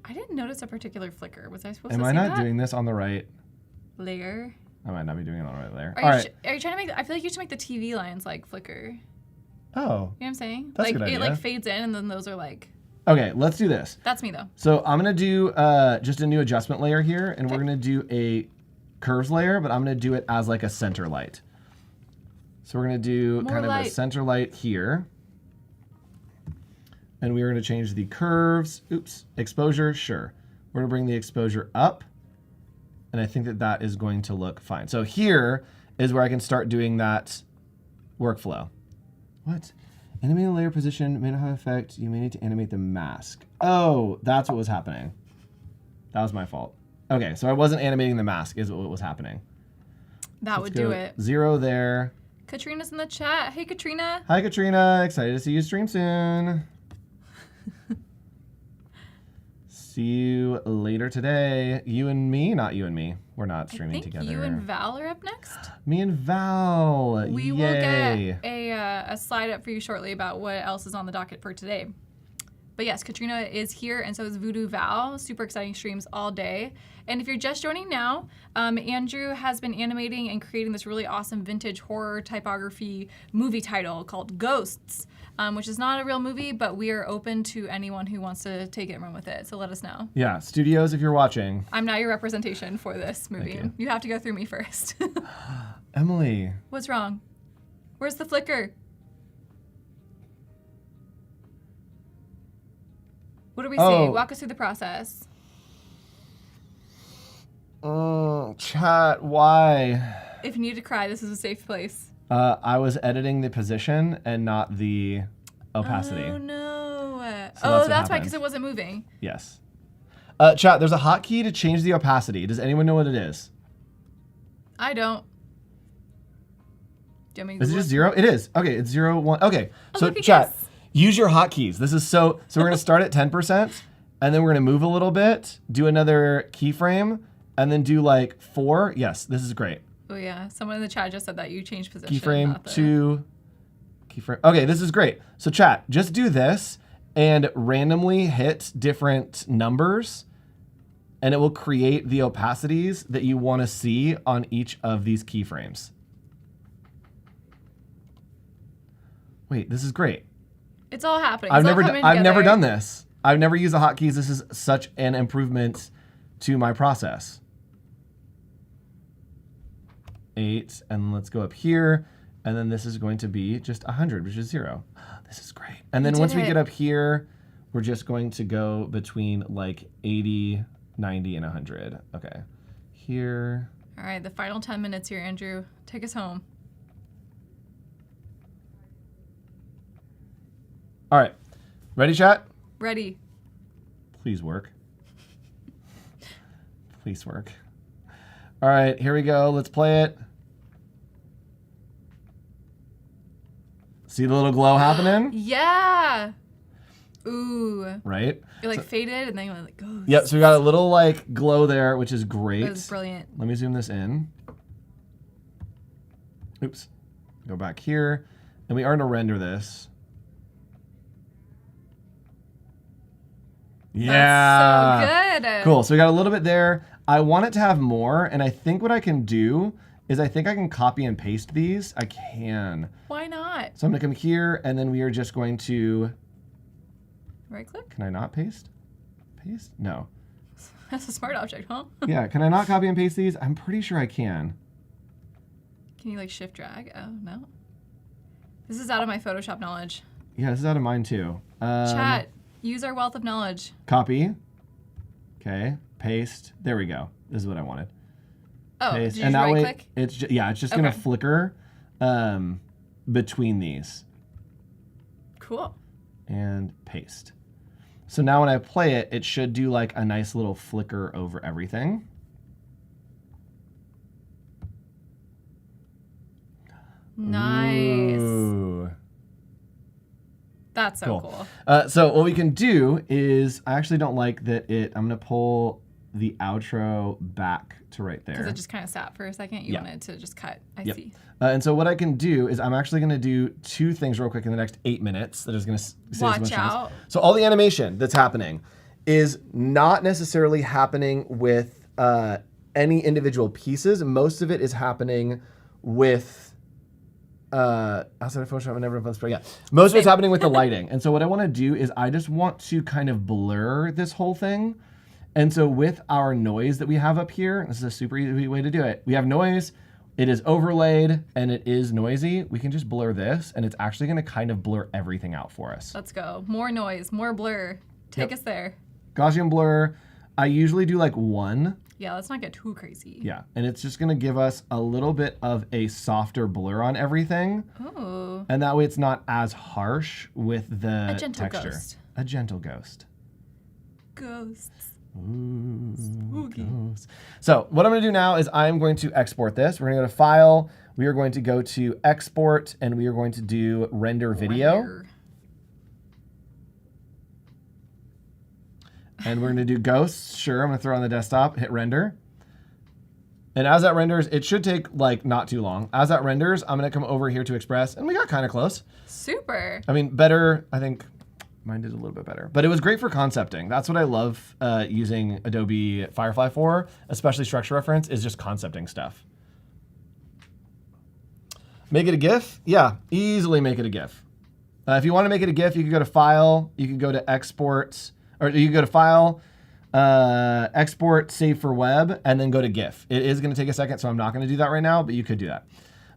I didn't notice a particular flicker. Was I supposed Am to I see not that? doing this on the right? Layer. I might not be doing it on the right layer. Are All you, right. are you trying to make? I feel like you should make the TV lines like flicker. Oh, You know what I'm saying? That's a like good it idea. like fades in, and then those are like. okay, let's do this. That's me though. So I'm gonna do just a new adjustment layer here, and we're gonna do a curves layer, but I'm gonna do it as like a center light. So we're gonna do More kind of a light. center light here. And we're gonna change the curves, exposure, sure. We're gonna bring the exposure up, and I think that that is going to look fine. So here is where I can start doing that workflow. What? Animate the layer position may not have effect. You may need to animate the mask. Oh, that's what was happening. That was my fault. Okay, so I wasn't animating the mask is what was happening. That would do it. 0 there. Katrina's in the chat. Hey, Katrina. Hi, Katrina. Excited to see you stream soon. See you later today. You and me? Not you and me. We're not I streaming think together. you and Val are up next. Me and Val. We Yay. will get a slide up for you shortly about what else is on the docket for today. But yes, Katrina is here, and so is VooDoo Val. Super exciting streams all day. And if you're just joining now, Andrew has been animating and creating this really awesome vintage horror typography movie title called Ghosts, which is not a real movie, but we are open to anyone who wants to take it and run with it. So let us know. Yeah, studios, if you're watching. I'm not your representation for this movie. Thank You have to go through me first. Emily. What's wrong? Where's the flicker? What do we see? Oh. Walk us through the process. Chat, why? If you need to cry, this is a safe place. I was editing the position and not the opacity. Oh no. that's Oh, what that's why, happened. because it wasn't moving. Yes. Chat, there's a hotkey to change the opacity. Does anyone know what it is? I don't. Do you want me to Is it Google just 0? It is. Okay, it's 0, 1. Okay, so look at chat, this. use your hotkeys. This is so we're going to start at 10%, and then we're going to move a little bit, do another keyframe, and then do like 4. Yes, this is great. Oh yeah, someone in the chat just said that you changed position. Keyframe not the- 2, keyframe. Okay, this is great. So chat, just do this and randomly hit different numbers, and it will create the opacities that you want to see on each of these keyframes. Wait, this is great. It's all happening. I've It's all never coming I've never together. done this. I've never used the hotkeys. This is such an improvement to my process. 8, and let's go up here, and then this is going to be just 100, which is 0. This is great. And then You once did we it. get up here, we're just going to go between like 80, 90, and 100. Okay. Here. All right, the final 10 minutes here, Andrew. Take us home. All right. Ready, chat? Ready. Please work. Please work. All right, here we go. Let's play it. See the little glow happening? Yeah. Ooh. right? It like faded and then it like goes. Yep, so we got a little like glow there, which is great. It was brilliant. Let me zoom this in. Oops. Go back here. And we are gonna render this. Yeah. That's so good. Cool. So we got a little bit there. I want it to have more, and I think what I can do is I think I can copy and paste these. I can. Why not? So I'm gonna come here, and then we are just going to. Right click? Can I not paste? Paste? No. That's a smart object, huh? Yeah. Can I not copy and paste these? I'm pretty sure I can. Can you like shift drag? Oh no. This is out of my Photoshop knowledge. Yeah, this is out of mine too. Chat. Use our wealth of knowledge. Copy. Okay. Paste. There we go. This is what I wanted. Oh, Paste. did you And that right way, click? it's just gonna Okay. flicker between these Cool. and paste. So now when I play it, it should do like a nice little flicker over everything. Nice. Ooh. That's so cool. So what we can do is, I actually don't like that I'm gonna pull the outro back to right there. Because it just kind of sat for a second. You Yeah. wanted to just cut. I Yep. see. And so what I can do is I'm actually gonna do two things real quick in the next 8 minutes that is gonna save as Watch much time. out. So all the animation that's happening is not necessarily happening with any individual pieces. Most of it is happening with outside of Photoshop, I never have fun. Yeah, most of it's happening with the lighting. And so what I want to do is I just want to kind of blur this whole thing. And so with our noise that we have up here, this is a super easy way to do it. We have noise, it is overlaid, and it is noisy. We can just blur this, and it's actually going to kind of blur everything out for us. Let's go. More noise, more blur. Take us there. Gaussian blur, I usually do like 1. Yeah, let's not get too crazy. Yeah, and it's just gonna give us a little bit of a softer blur on everything. Ooh. And that way it's not as harsh with the A gentle texture. ghost. A gentle ghost. Ghosts. Ooh, Spooky. ghost. So what I'm gonna do now is I'm going to export this. We're gonna go to File. We are going to go to Export, and we are going to do Render Video. Render. And we're gonna do ghosts. Sure, I'm gonna throw it on the desktop, hit render. And as that renders, it should take like not too long. As that renders, I'm gonna come over here to Express, and we got kind of close. Super. I mean, better, I think mine did a little bit better, but it was great for concepting. That's what I love using Adobe Firefly for, especially structure reference, is just concepting stuff. Make it a GIF? Yeah, easily make it a GIF. If you wanna make it a GIF, you can go to File, you can go to Export, or you can go to File, Export, Save for Web, and then go to GIF. It is going to take a second, so I'm not going to do that right now, but you could do that.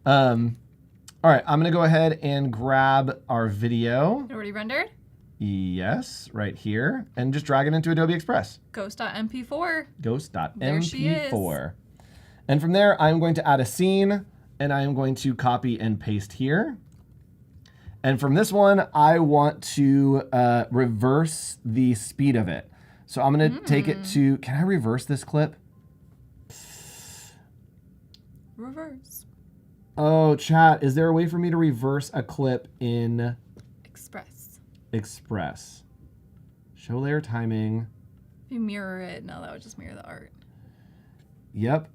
All right, I'm going to go ahead and grab our video. Already rendered? Yes, right here, and just drag it into Adobe Express. Ghost.mp4. Ghost.mp4. There she is. And from there, I'm going to add a scene, and I am going to copy and paste here. And from this one, I want to reverse the speed of it. So I'm going to take it to, can I reverse this clip? Reverse. Oh, chat, is there a way for me to reverse a clip in Express. Express? Show layer timing. If you mirror it, no, that would just mirror the art. Yep.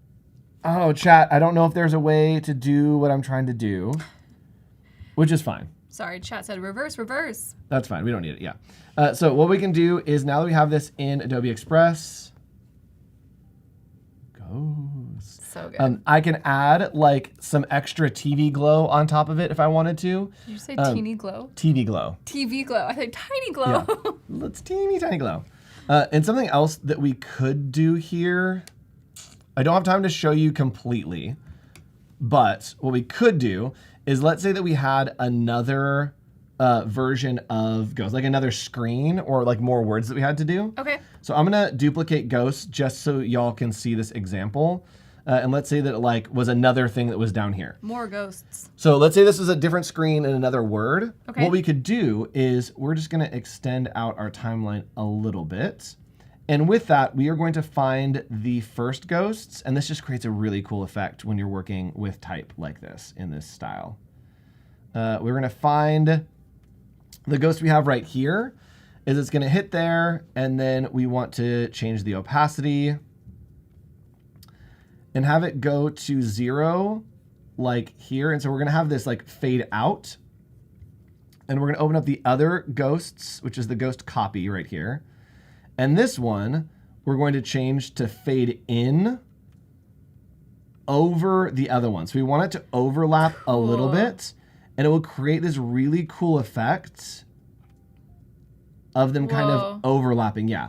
Oh, chat, I don't know if there's a way to do what I'm trying to do, which is fine. Sorry, chat said reverse, reverse. That's fine. We don't need it. Yeah. So what we can do is now that we have this in Adobe Express, ghost. So good. I can add like some extra TV glow on top of it if I wanted to. Did you say teeny glow? TV glow. TV glow. I said tiny glow. Yeah. It's teeny tiny glow. And something else that we could do here, I don't have time to show you completely, but what we could do is let's say that we had another version of Ghost, like another screen or like more words that we had to do. Okay. So I'm gonna duplicate Ghost just so y'all can see this example. And let's say that it like was another thing that was down here. More ghosts. So let's say this was a different screen and another word. Okay. What we could do is we're just gonna extend out our timeline a little bit. And with that, we are going to find the first ghosts, and this just creates a really cool effect when you're working with type like this in this style. We're going to find the ghost we have right here, is it's going to hit there, and then we want to change the opacity and have it go to 0 like here. And so we're going to have this like fade out. And we're going to open up the other ghosts, which is the ghost copy right here. And this one, we're going to change to fade in over the other one. So we want it to overlap a little bit, and it will create this really cool effect of them kind of overlapping. Yeah.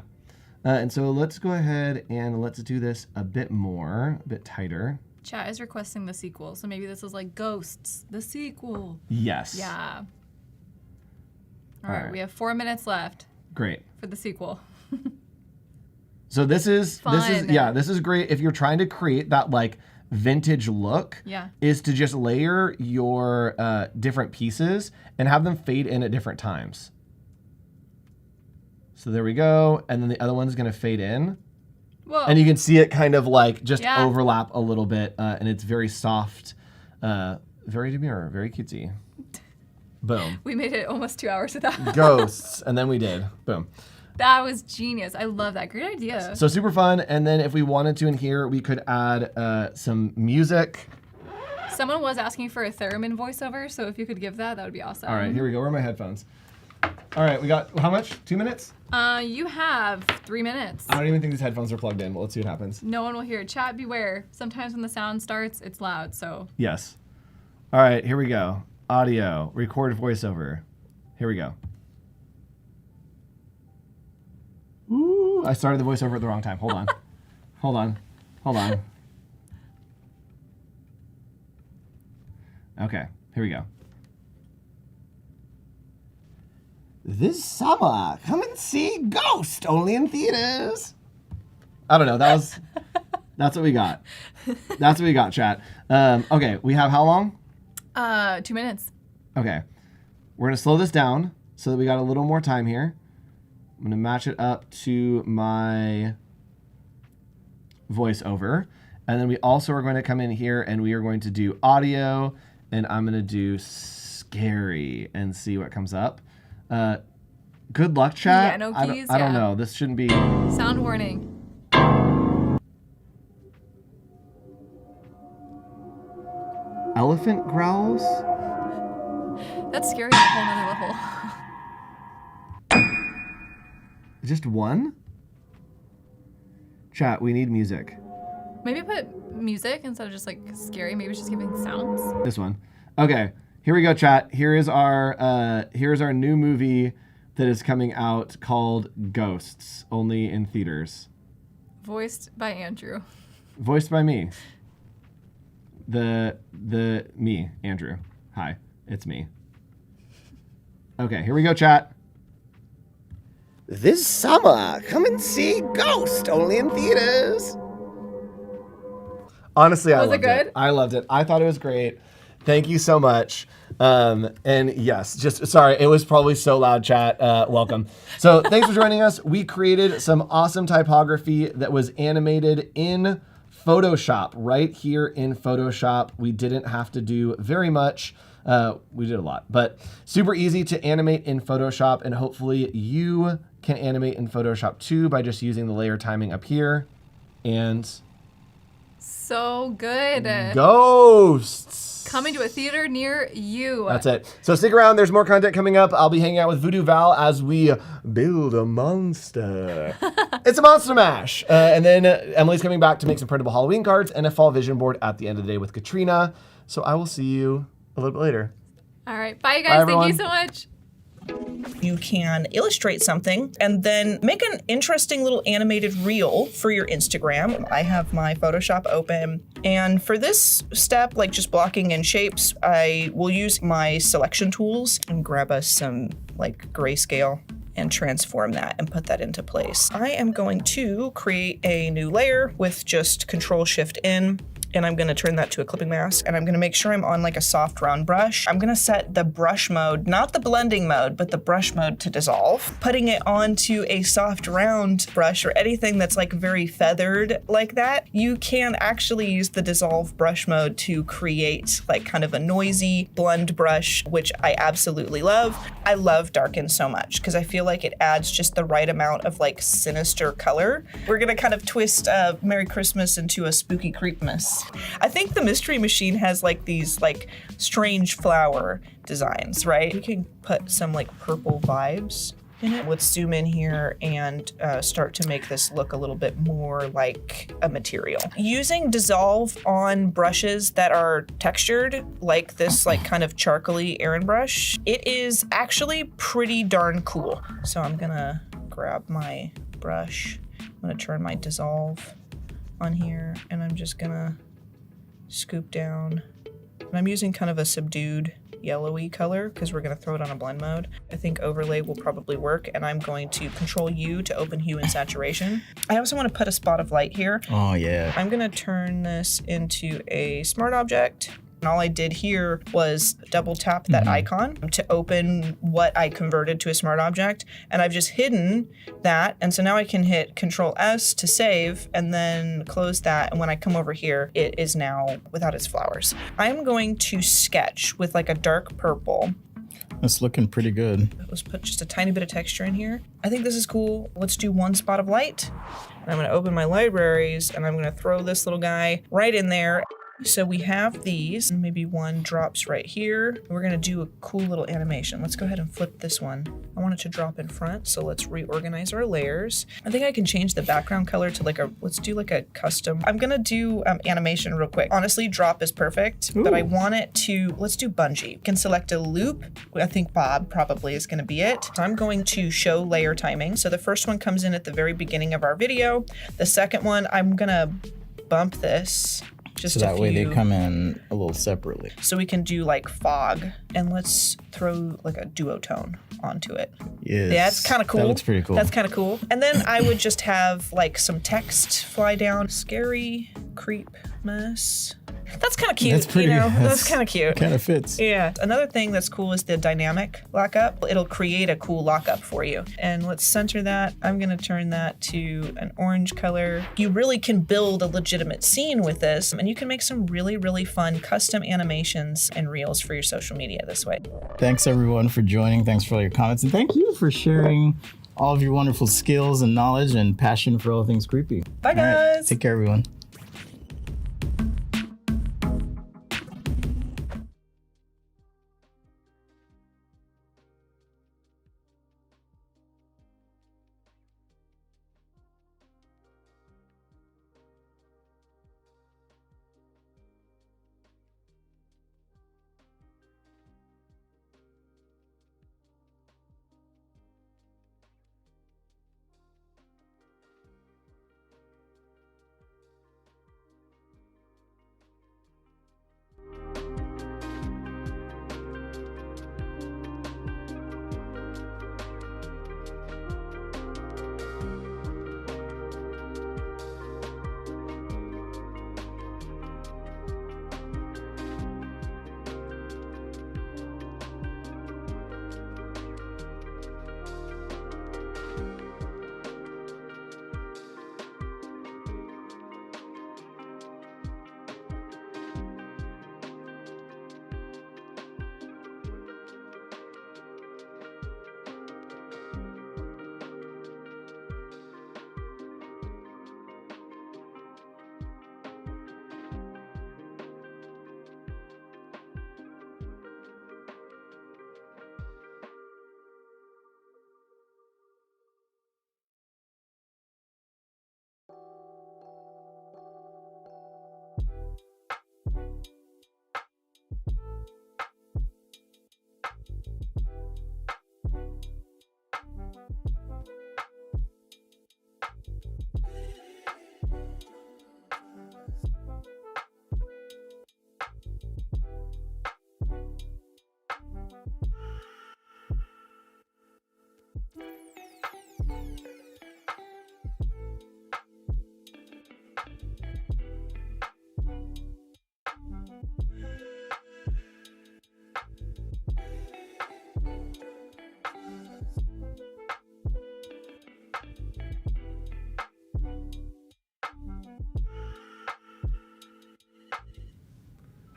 And so let's go ahead and let's do this a bit more, a bit tighter. Chat is requesting the sequel, so maybe this is like Ghosts, the sequel. Yes. Yeah. All right, we have 4 minutes left. Great. For the sequel. So this is great if you're trying to create that like vintage look. Yeah. Is to just layer your different pieces and have them fade in at different times. So there we go, and then the other one's gonna fade in. Whoa. And you can see it kind of like just overlap a little bit, and it's very soft, very demure, very cutesy. Boom. We made it almost 2 hours with that. Ghosts, and then we did. Boom. That was genius. I love that. Great idea. So super fun. And then if we wanted to in here, we could add some music. Someone was asking for a theremin voiceover, so if you could give that, that would be awesome. All right, here we go. Where are my headphones? All right, we got how much? 2 minutes? You have 3 minutes. I don't even think these headphones are plugged in, but let's see what happens. No one will hear it. Chat, beware. Sometimes when the sound starts, it's loud, so. Yes. All right, here we go. Audio, record voiceover. Here we go. Ooh, I started the voiceover at the wrong time. Hold on. Hold on. Okay, here we go. This summer, come and see Ghost, only in theaters. I don't know, that's what we got. That's what we got, chat. Okay, we have how long? 2 minutes. Okay, we're gonna slow this down so that we got a little more time here. I'm gonna match it up to my voiceover. And then we also are going to come in here and we are going to do audio, and I'm gonna do scary and see what comes up. Good luck, chat. Yeah, no keys. I don't know. This shouldn't be. Sound warning. Elephant growls? That's scary on a whole nother level. Just one? Chat, we need music. Maybe put music instead of just like scary. Maybe it's just giving sounds. This one. Okay, here we go, chat. Here's our new movie that is coming out called Ghosts, only in theaters. Voiced by Andrew. Voiced by me. Me, Andrew. Hi, it's me. Okay, here we go, chat. This summer, come and see Ghost, only in theaters. Honestly, I loved it. Was it good? I loved it. I thought it was great. Thank you so much. And yes, just sorry, it was probably so loud, chat. Welcome. So thanks for joining us. We created some awesome typography that was animated in Photoshop, right here in Photoshop. We didn't have to do very much. We did a lot, but super easy to animate in Photoshop, and hopefully you can animate in Photoshop too by just using the layer timing up here. And so good. Ghosts. Coming to a theater near you. That's it. So stick around. There's more content coming up. I'll be hanging out with VooDoo Val as we build a monster. It's a monster mash. And then Emily's coming back to make some printable Halloween cards and a fall vision board at the end of the day with Katrina. So I will see you a little bit later. All right. Bye, you guys. Thank you so much. You can illustrate something and then make an interesting little animated reel for your Instagram. I have my Photoshop open, and for this step, like just blocking in shapes, I will use my selection tools and grab us some like grayscale and transform that and put that into place. I am going to create a new layer with just Control-Shift-N and I'm gonna turn that to a clipping mask, and I'm gonna make sure I'm on like a soft round brush. I'm gonna set the brush mode, not the blending mode, but the brush mode to dissolve. Putting it onto a soft round brush or anything that's like very feathered like that, you can actually use the dissolve brush mode to create like kind of a noisy blend brush, which I absolutely love. I love darken so much because I feel like it adds just the right amount of like sinister color. We're gonna kind of twist Merry Christmas into a spooky creepmas. I think the Mystery Machine has like these like strange flower designs, right? We can put some like purple vibes in it. Let's zoom in here and start to make this look a little bit more like a material. Using dissolve on brushes that are textured, like this like kind of charcoaly Aran brush, it is actually pretty darn cool. So I'm gonna grab my brush. I'm gonna turn my dissolve on here, and I'm just gonna scoop down. And I'm using kind of a subdued yellowy color because we're going to throw it on a blend mode. I think overlay will probably work, and I'm going to Control U to open hue and saturation. I also want to put a spot of light here. Oh yeah. I'm going to turn this into a smart object. And all I did here was double tap that icon to open what I converted to a smart object. And I've just hidden that. And so now I can hit Control S to save and then close that. And when I come over here, it is now without its flowers. I'm going to sketch with like a dark purple. That's looking pretty good. Let's put just a tiny bit of texture in here. I think this is cool. Let's do one spot of light. And I'm going to open my libraries, and I'm going to throw this little guy right in there. So we have these, and maybe one drops right here. We're gonna do a cool little animation. Let's go ahead and flip this one. I want it to drop in front, so let's reorganize our layers. I think I can change the background color to like let's do like a custom. I'm gonna do animation real quick. Honestly, drop is perfect, but I want it to, let's do bungee. You can select a loop. I think Bob probably is gonna be it. So I'm going to show layer timing. So the first one comes in at the very beginning of our video. The second one, I'm gonna bump this. Just so that way they come in a little separately. So we can do like fog, and let's throw like a duotone onto it. Yes. Yeah, that's kind of cool. That looks pretty cool. That's kind of cool. And then I would just have like some text fly down. Scary creepmas. That's kind of cute. That's pretty. You know? That's kind of cute. Kind of fits. Yeah. Another thing that's cool is the dynamic lockup. It'll create a cool lockup for you. And let's center that. I'm going to turn that to an orange color. You really can build a legitimate scene with this, and you can make some really, really fun custom animations and reels for your social media this way. Thanks everyone for joining. Thanks for all your comments. And thank you for sharing all of your wonderful skills and knowledge and passion for all things creepy. Bye, guys. Take care, everyone.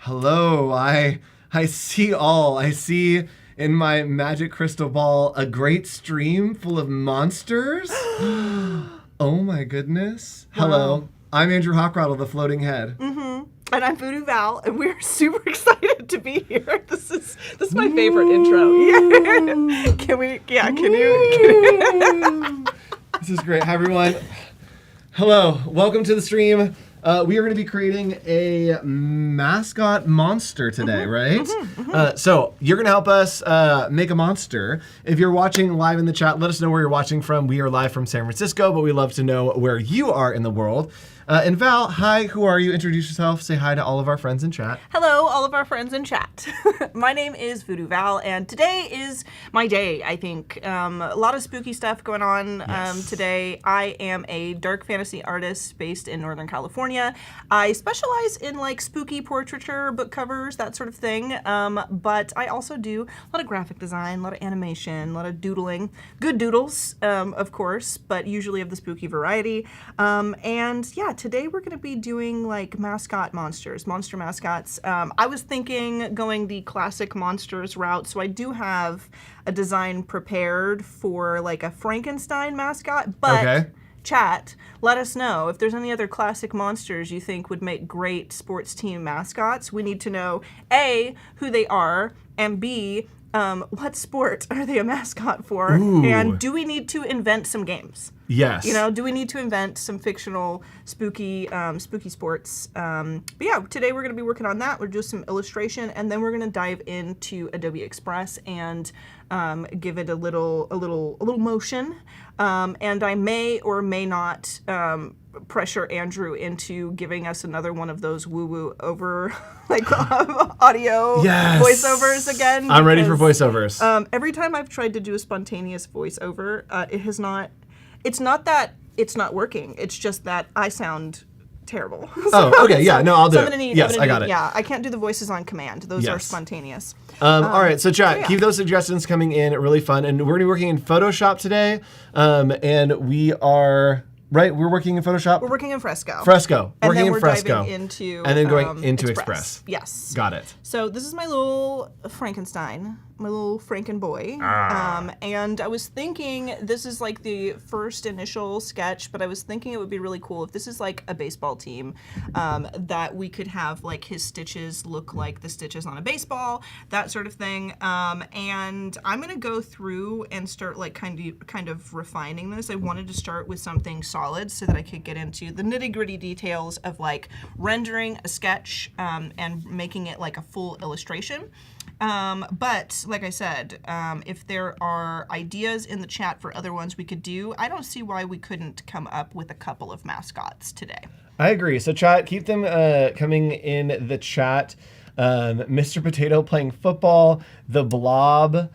Hello, I see all. I see in my magic crystal ball a great stream full of monsters. Oh my goodness. Wow. Hello, I'm Andrew Hochradel, the floating head. And I'm VooDoo Val, and we're super excited to be here. This is my favorite intro. Yeah. Can you? This is great. Hi, everyone. Hello. Welcome to the stream. We are going to be creating a mascot monster today, right? So you're going to help us make a monster. If you're watching live in the chat, let us know where you're watching from. We are live from San Francisco, but we love to know where you are in the world. And Val, hi, who are you? Introduce yourself. Say hi to all of our friends in chat. Hello, all of our friends in chat. My name is VooDoo Val, and today is my day, I think. A lot of spooky stuff going on today. I am a dark fantasy artist based in Northern California. I specialize in like spooky portraiture, book covers, that sort of thing. But I also do a lot of graphic design, a lot of animation, a lot of doodling. Good doodles, of course, but usually of the spooky variety. And yeah, today we're going to be doing like mascot monsters, monster mascots. I was thinking going the classic monsters route, so I do have a design prepared for like a Frankenstein mascot, but chat, let us know if there's any other classic monsters you think would make great sports team mascots. We need to know A, who they are, and B, what sport are they a mascot for? And do we need to invent some games? Yes. You know, do we need to invent some fictional spooky sports? But yeah, today we're going to be working on that. We'll do some illustration, and then we're going to dive into Adobe Express and give it a little motion. And I may or may not pressure Andrew into giving us another one of those woo-woo over audio voiceovers again. I'm ready for voiceovers. Every time I've tried to do a spontaneous voiceover, it's not that it's not working. It's just that I sound terrible. I'll do it. Yes, I got it. Yeah, I can't do the voices on command. Those are spontaneous. All right, so chat, keep those suggestions coming in. Really fun. And we're going to be working in Photoshop today. And we are... Right, we're working in Photoshop? We're working in Fresco. And then in we're Fresco. diving into and then going into Express. Yes. Got it. So this is my little Frankenstein, my little Franken boy. And I was thinking, this is like the first initial sketch, but I was thinking it would be really cool if this is like a baseball team, that we could have like his stitches look like the stitches on a baseball, that sort of thing. And I'm gonna go through and start like kind of refining this. I wanted to start with something solid so that I could get into the nitty-gritty details of like rendering a sketch and making it like a full illustration. But like I said, if there are ideas in the chat for other ones we could do, I don't see why we couldn't come up with a couple of mascots today. I agree. So chat, keep them coming in the chat. Mr. Potato playing football, the Blob,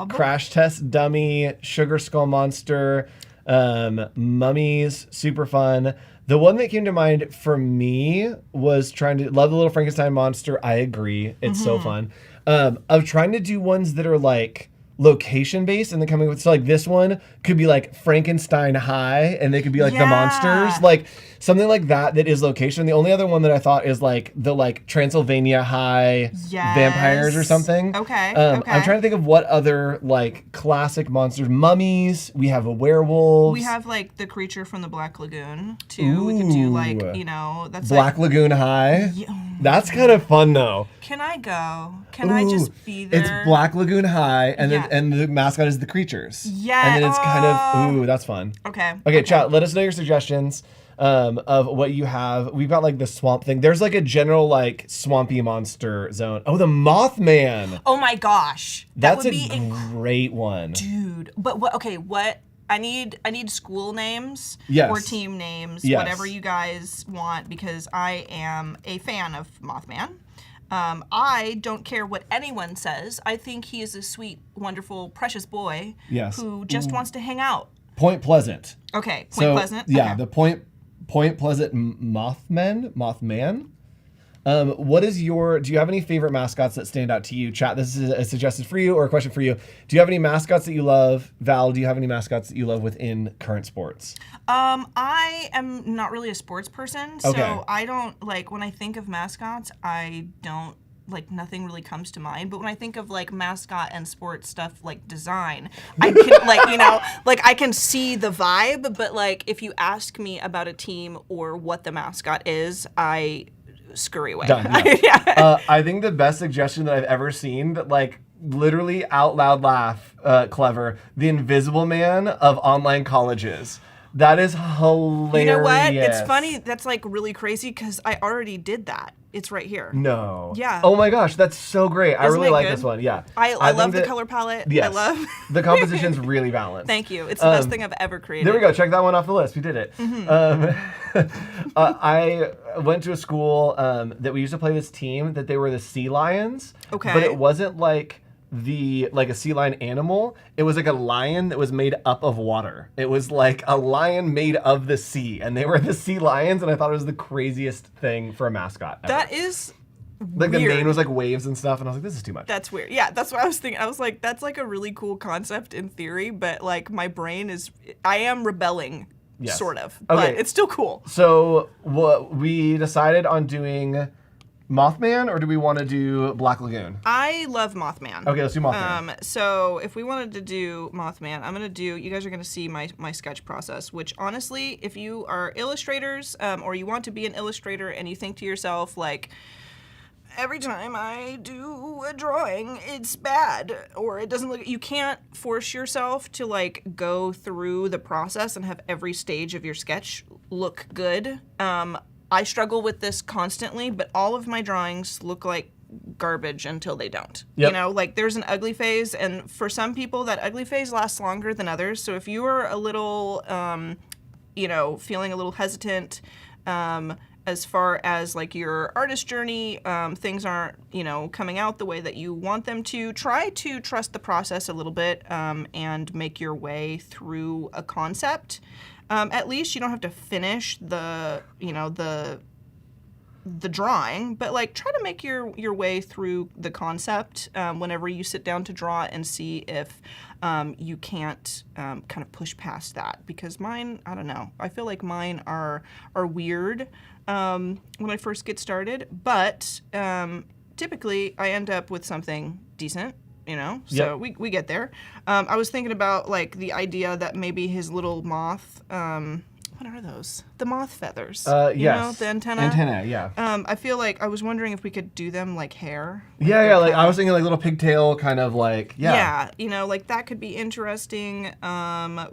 Crash Test Dummy, Sugar Skull Monster, Mummies, super fun. The one that came to mind for me was love the little Frankenstein monster. I agree. It's so fun. Of trying to do ones that are like location based and then coming with, so like this one could be like Frankenstein High and they could be like the monsters, like something like that is location. The only other one that I thought is like the like Transylvania High vampires or something. Okay. I'm trying to think of what other like classic monsters. Mummies. We have a werewolf. We have like the creature from the Black Lagoon too. We could do like, that's Black Lagoon High. Yeah. That's kind of fun though. Can I go? Can I just be there? It's Black Lagoon High, and then the mascot is the creatures. Yeah. And then it's kind of that's fun. Okay, chat. Let us know your suggestions of what you have. We've got like the swamp thing. There's like a general like swampy monster zone. Oh, the Mothman. Oh my gosh. That's a great one, dude. But what? I need school names or team names, whatever you guys want, because I am a fan of Mothman. I don't care what anyone says. I think he is a sweet, wonderful, precious boy who just wants to hang out. Point Pleasant. Okay, Point Pleasant. Yeah, the Point Pleasant Mothman. Do you have any favorite mascots that stand out to you? Chat, this is a suggestion for you or a question for you. Do you have any mascots that you love? Val, do you have any mascots that you love within current sports? I am not really a sports person, so Okay. I don't, like, when I think of mascots, I don't, like, nothing really comes to mind. But when I think of, like, mascot and sports stuff, like, design, I can, like, you know, like, I can see the vibe, but, like, if you ask me about a team or what the mascot is, I scurry away. Done, yeah. Yeah. I think the best suggestion that I've ever seen that, like, literally out loud laugh, clever, the Invisible Man of online colleges. That is hilarious. You know what? It's funny. That's, like, really crazy because I already did that. It's right here. No. Yeah. Oh my gosh, that's so great. I Isn't really it like good? this one. Yeah. I think love the that- color palette. Yes. I love. The composition's really balanced. Thank you. It's the best thing I've ever created. There we go. Check that one off the list. We did it. I went to a school that we used to play this team that they were the sea lions. Okay. But it wasn't like a sea lion animal. It was like a lion that was made up of water. It was like a lion made of the sea, and they were the sea lions. And I thought it was the craziest thing for a mascot ever. That is. Like the weird. mane was like waves and stuff, and I was like, this is too much. That's weird. Yeah, that's what I was thinking. I was like, that's like a really cool concept in theory, but like my brain is, I am rebelling, Yes. sort of, Okay. but it's still cool. So what we decided on doing Mothman, or do we want to do Black Lagoon? I love Mothman. Okay, let's do Mothman. So if we wanted to do Mothman, I'm gonna do. You guys are gonna see my sketch process. Which honestly, if you are illustrators, or you want to be an illustrator, and you think to yourself like, every time I do a drawing, it's bad, or it doesn't look. You can't force yourself to like go through the process and have every stage of your sketch look good. I struggle with this constantly, but all of my drawings look like garbage until they don't. Yep. You know, like there's an ugly phase, and for some people that ugly phase lasts longer than others. So if you are a little, feeling a little hesitant, as far as like your artist journey, things aren't, coming out the way that you want them to, try to trust the process a little bit, and make your way through a concept. At least you don't have to finish the drawing, but like try to make your way through the concept whenever you sit down to draw, and see if you can't kind of push past that. Because mine, I don't know, I feel like mine are weird when I first get started, but typically I end up with something decent. So Yep. we get there. I was thinking about like the idea that maybe his little moth, what are those? The moth feathers. Yes. The antenna. Antenna, yeah. I feel like I was wondering if we could do them like hair. Yeah, like I was thinking like little pigtail kind of like, yeah. Yeah, like that could be interesting.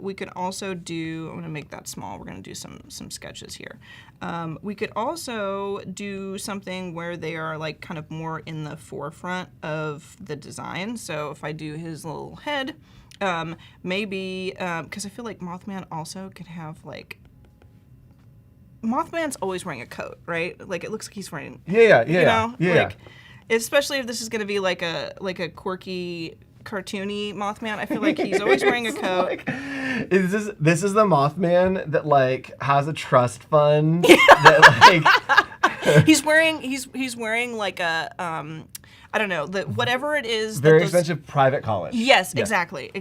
We could also do, I'm gonna make that small. We're gonna do some sketches here. We could also do something where they are like kind of more in the forefront of the design. So if I do his little head, maybe, because I feel like Mothman also could have like, Mothman's always wearing a coat, right? Like it looks like he's wearing. Yeah. Especially if this is gonna be like a quirky, cartoony Mothman. I feel like he's always wearing a coat. This is the Mothman that like has a trust fund that like he's wearing like a I don't know, whatever it is. very expensive private college. Yes, Yeah. exactly.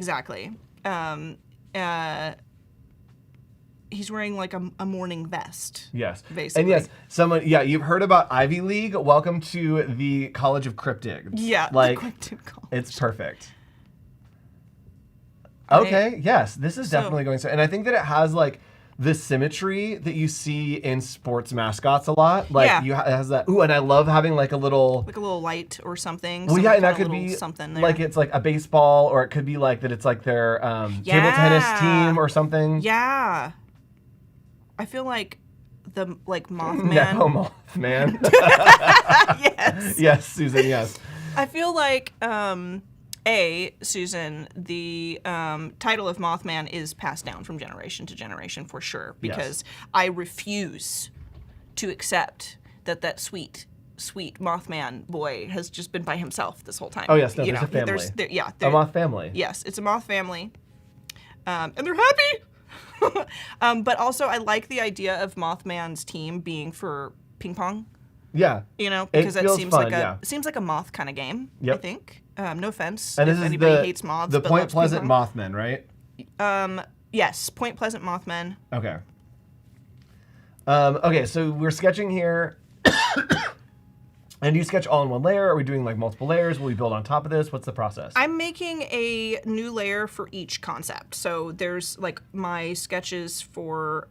He's wearing like a morning vest. Yes. Basically. And yes, you've heard about Ivy League. Welcome to the College of Cryptids. Yeah. Like, the Cryptid College. it's perfect. Okay, yes, this is definitely going so. And I think that it has like the symmetry that you see in sports mascots a lot. Like it has that. Ooh, and I love having like a little light or something. Well, yeah, and that could be something there. like it's like a baseball, or it could be like that it's like their table tennis team or something. Yeah. I feel like the Mothman. No, Mothman. Yes. Yes, Susan. Yes. I feel like Susan, the title of Mothman is passed down from generation to generation for sure, because I refuse to accept that sweet Mothman boy has just been by himself this whole time. Oh yes, no, there's a family. A moth family. Yes, it's a moth family, and they're happy. But also, I like the idea of Mothman's team being for ping pong. Yeah. You know, because It it feels seems fun, like yeah. it seems like a moth kind of game. Yep. I think. No offense And if this is anybody hates moths. the but Point loves Pleasant Poulin. Mothmen, right? Yes, Point Pleasant Mothmen. Okay. Okay, so we're sketching here. And do you sketch all in one layer? Are we doing like multiple layers? Will we build on top of this? What's the process? I'm making a new layer for each concept. So there's like my sketches for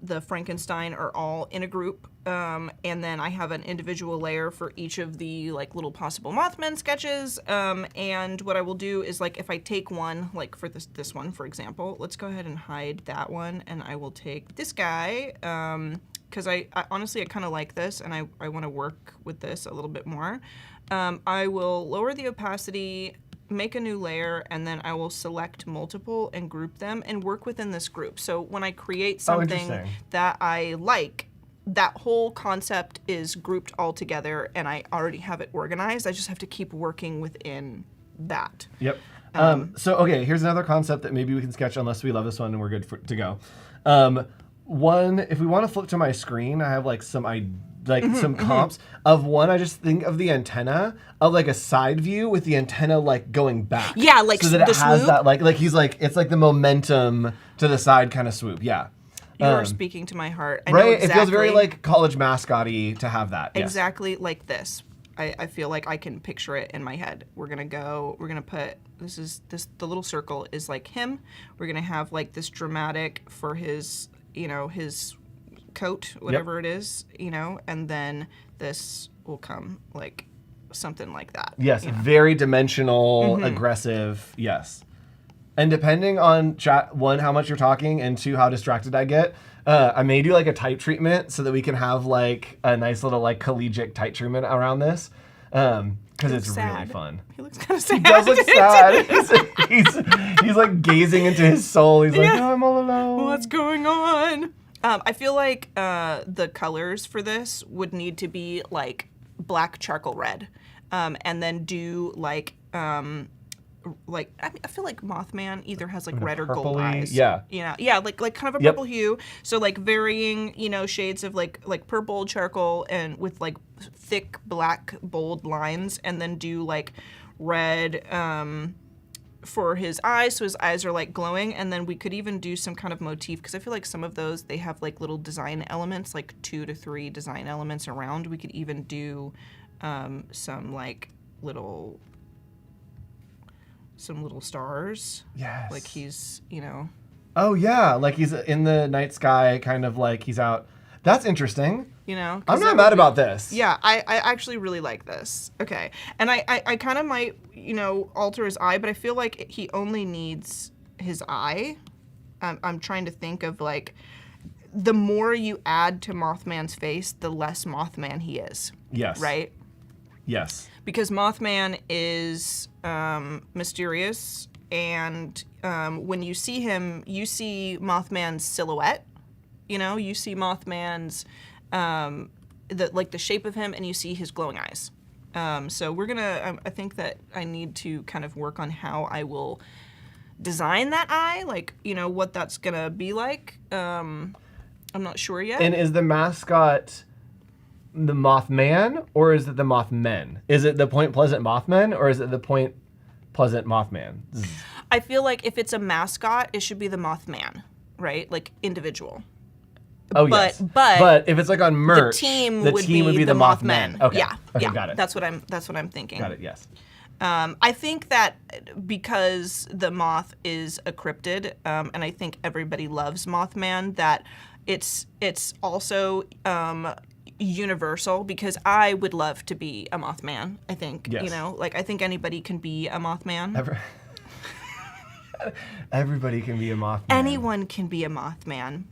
the Frankenstein are all in a group. And then I have an individual layer for each of the like little possible Mothman sketches. And what I will do is like if I take one, like for this one, for example, let's go ahead and hide that one. And I will take this guy. Because I honestly, I kind of like this, and I want to work with this a little bit more. I will lower the opacity, make a new layer, and then I will select multiple and group them and work within this group. So when I create something that I like, that whole concept is grouped all together, and I already have it organized. I just have to keep working within that. Yep. So, okay, here's another concept that maybe we can sketch unless we love this one and we're good to go. One, if we want to flip to my screen, I have like some comps of one. I just think of the antenna of like a side view with the antenna like going back. Yeah, like so that the it has swoop? that like he's like it's like the momentum to the side kind of swoop. Yeah. You are speaking to my heart. I know Right? exactly, It feels very like college mascot-y to have that. Yes. exactly like this. I feel like I can picture it in my head. We're gonna put the little circle is like him. We're gonna have like this dramatic for his his coat, whatever it is, and then this will come like something like that. Yes, very dimensional, aggressive, yes. And depending on chat, one, how much you're talking, and two, how distracted I get, I may do like a type treatment so that we can have like a nice little like collegiate type treatment around this. Because it's really fun. He looks kind of sad. He does look sad. he's like gazing into his soul. He's like, oh, I'm all alone. What's going on? I feel like the colors for this would need to be like black charcoal red, and then do like I feel like Mothman either has like red or gold eyes. Yeah. Like kind of a purple hue. So like varying, shades of like purple charcoal and with like thick black bold lines, and then do like red for his eyes, so his eyes are like glowing, and then we could even do some kind of motif because I feel like some of those they have like little design elements, like 2 to 3 design elements around. We could even do some like little stars. Yes. Like he's, Oh, yeah. Like he's in the night sky, kind of like he's out. That's interesting. I'm not mad about this. Yeah, I actually really like this. Okay. And I kind of might, alter his eye, but I feel like he only needs his eye. I'm trying to think of like, the more you add to Mothman's face, the less Mothman he is. Yes. Right? Yes. Because Mothman is mysterious, and when you see him, you see Mothman's silhouette. You see Mothman's the shape of him, and you see his glowing eyes. So we're gonna. I think that I need to kind of work on how I will design that eye, like what that's gonna be like. I'm not sure yet. And is the mascot the Mothman, or is it the Mothmen? Is it the Point Pleasant Mothmen, or is it the Point Pleasant Mothman? I feel like if it's a mascot, it should be the Mothman, right? Like individual. Oh, yes. But if it's like on merch, the team would be the Mothman. Okay. Yeah. Okay, yeah. got it. That's what I'm thinking. Got it, yes. I think that because the moth is a cryptid, and I think everybody loves Mothman, that it's also universal, because I would love to be a Mothman. I think, yes. I think anybody can be a Mothman. Everybody can be a Mothman. Anyone can be a Mothman.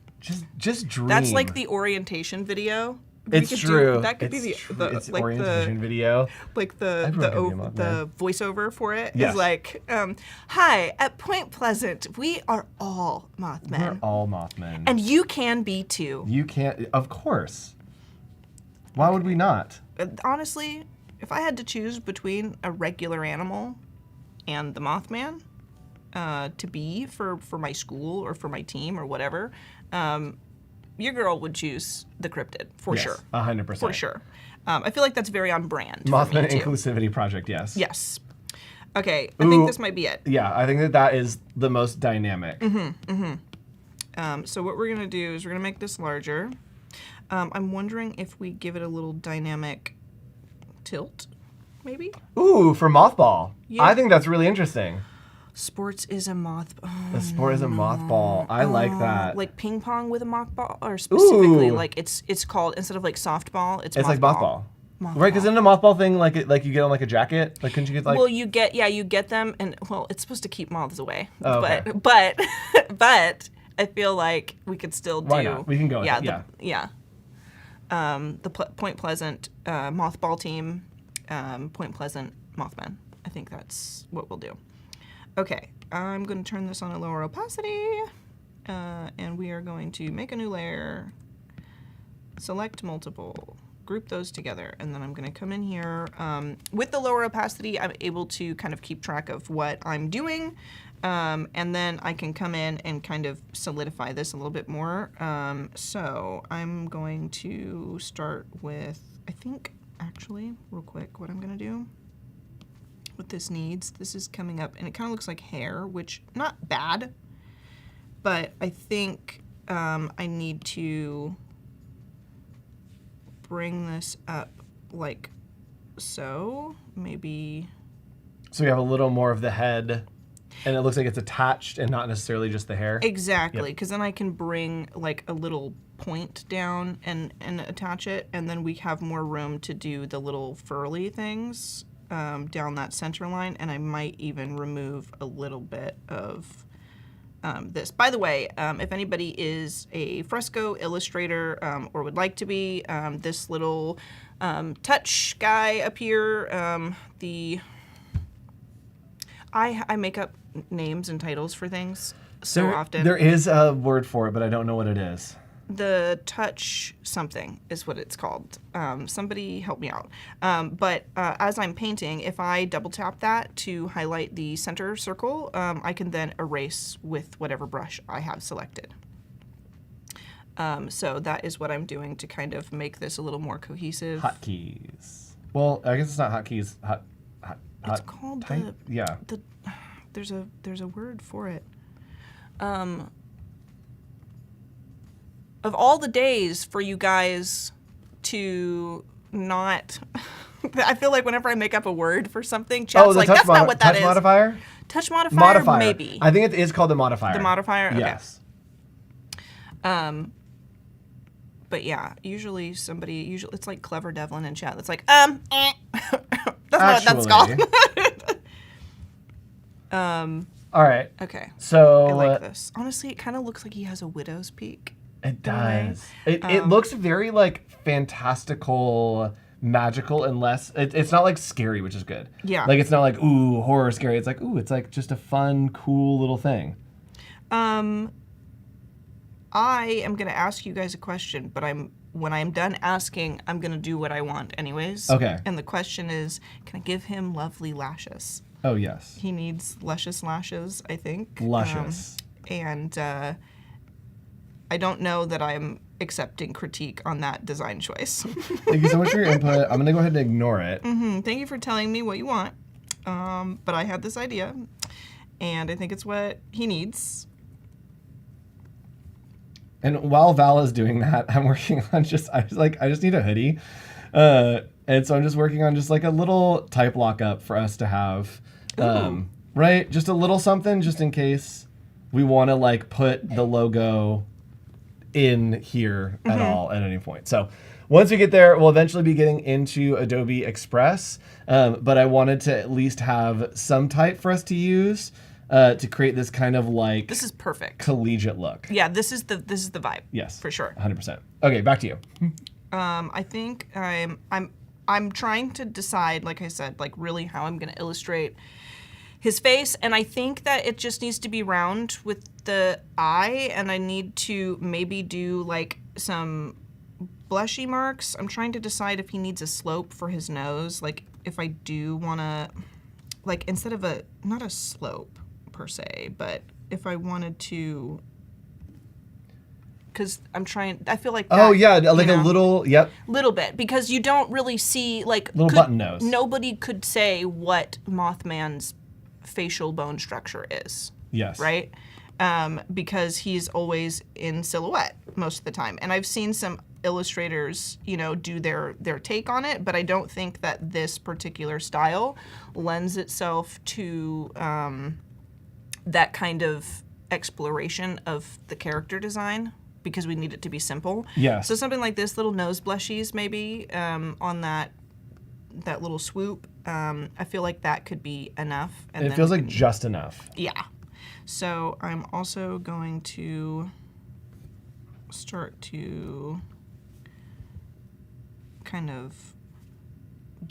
Just dream. That's like the orientation video. It's true. That could be it's like orientation video. Like the voiceover for it yes. is like, hi, at Point Pleasant, we are all Mothmen. We're all Mothmen. And you can be too. You can't, of course. Why would we not? Honestly, if I had to choose between a regular animal and the Mothman to be for my school or for my team or whatever, your girl would choose the cryptid for Yes, sure. 100%. For sure. I feel like that's very on brand. for Mothman me, too. inclusivity project, yes. Yes. Okay, I think Ooh. this might be it. Yeah, I think that is the most dynamic. So what we're gonna do is we're gonna make this larger. I'm wondering if we give it a little dynamic tilt, maybe? Ooh, for mothball. Yeah. I think that's really interesting. Sports is a moth. The sport is a mothball. I like that. Like ping pong with a mothball, or specifically Ooh. like it's called, instead of like softball, it's It's like mothball. Mothball. Right, because isn't a mothball thing like you get on like a jacket? Like couldn't you get like? Well, you get them, and well, it's supposed to keep moths away. Oh, okay. But I feel like we could still do. Why not? We can go with yeah, it, yeah. The Point Pleasant mothball team, Point Pleasant Mothman. I think that's what we'll do. Okay, I'm going to turn this on a lower opacity, and we are going to make a new layer, select multiple, group those together, and then I'm going to come in here. With the lower opacity, I'm able to kind of keep track of what I'm doing, and then I can come in and kind of solidify this a little bit more. So I'm going to start with, I think, actually, real quick, what I'm going to do. What this needs, this is coming up, and it kind of looks like hair, which not bad, but I think I need to bring this up like so, maybe. So we have a little more of the head, and it looks like it's attached and not necessarily just the hair. Exactly, because then I can bring like a little point down and attach it, and then we have more room to do the little furly things. Down that center line, and I might even remove a little bit of this. By the way, if anybody is a Fresco illustrator or would like to be, this little touch guy up here, I make up names and titles for things so often. There is a word for it, but I don't know what it is. The touch something is what it's called. Somebody help me out. But as I'm painting, if I double tap that to highlight the center circle, I can then erase with whatever brush I have selected. So that is what I'm doing to kind of make this a little more cohesive. Hotkeys. Well, I guess it's not hotkeys. It's called type? Yeah. There's a word for it. Of all the days for you guys to not, I feel like whenever I make up a word for something, chat's like, that's not what that is. Touch modifier? Touch modifier? Maybe. I think it is called the modifier. The modifier? Okay. Yes. But yeah, usually it's like Clever Devlin in chat. That's like, that's not what that's called. All right. Okay. So I like this. Honestly, it kind of looks like he has a widow's peak. It does. It looks very like fantastical, magical, and less. It's not like scary, which is good. Yeah. Like it's not like ooh horror scary. It's like ooh, it's like just a fun, cool little thing. I am gonna ask you guys a question, but when I'm done asking, I'm gonna do what I want anyways. Okay. And the question is, can I give him lovely lashes? Oh yes. He needs luscious lashes, I think. Luscious. And I don't know that I'm accepting critique on that design choice. Thank you so much for your input. I'm gonna go ahead and ignore it. Thank you for telling me what you want. But I had this idea, and I think it's what he needs. And while Val is doing that, I'm working on I just need a hoodie. And so I'm just working on just like a little type lockup for us to have. Right? Just a little something just in case we want to like put the logo in here at all at any point. So once we get there, we'll eventually be getting into Adobe Express. But I wanted to at least have some type for us to use to create this kind of like This is perfect. collegiate look. Yeah, this is the vibe. Yes. For sure. 100%. Okay, back to you. I think I'm trying to decide, like I said, like really how I'm gonna illustrate his face, and I think that it just needs to be round with the eye, and I need to maybe do like some blushy marks. I'm trying to decide if he needs a slope for his nose, like if I do wanna, like instead of not a slope per se, but if I wanted to because I feel like Oh, that, yeah, like you a know, little, yep. little bit, because you don't really see, like, Little button nose. nobody could say what Mothman's facial bone structure is. Yes. Right? Because he's always in silhouette most of the time. And I've seen some illustrators, do their take on it, but I don't think that this particular style lends itself to that kind of exploration of the character design, because we need it to be simple. Yes. So something like this, little nose blushies maybe on that little swoop, I feel like that could be enough. And It then feels like just enough. yeah. So I'm also going to start to kind of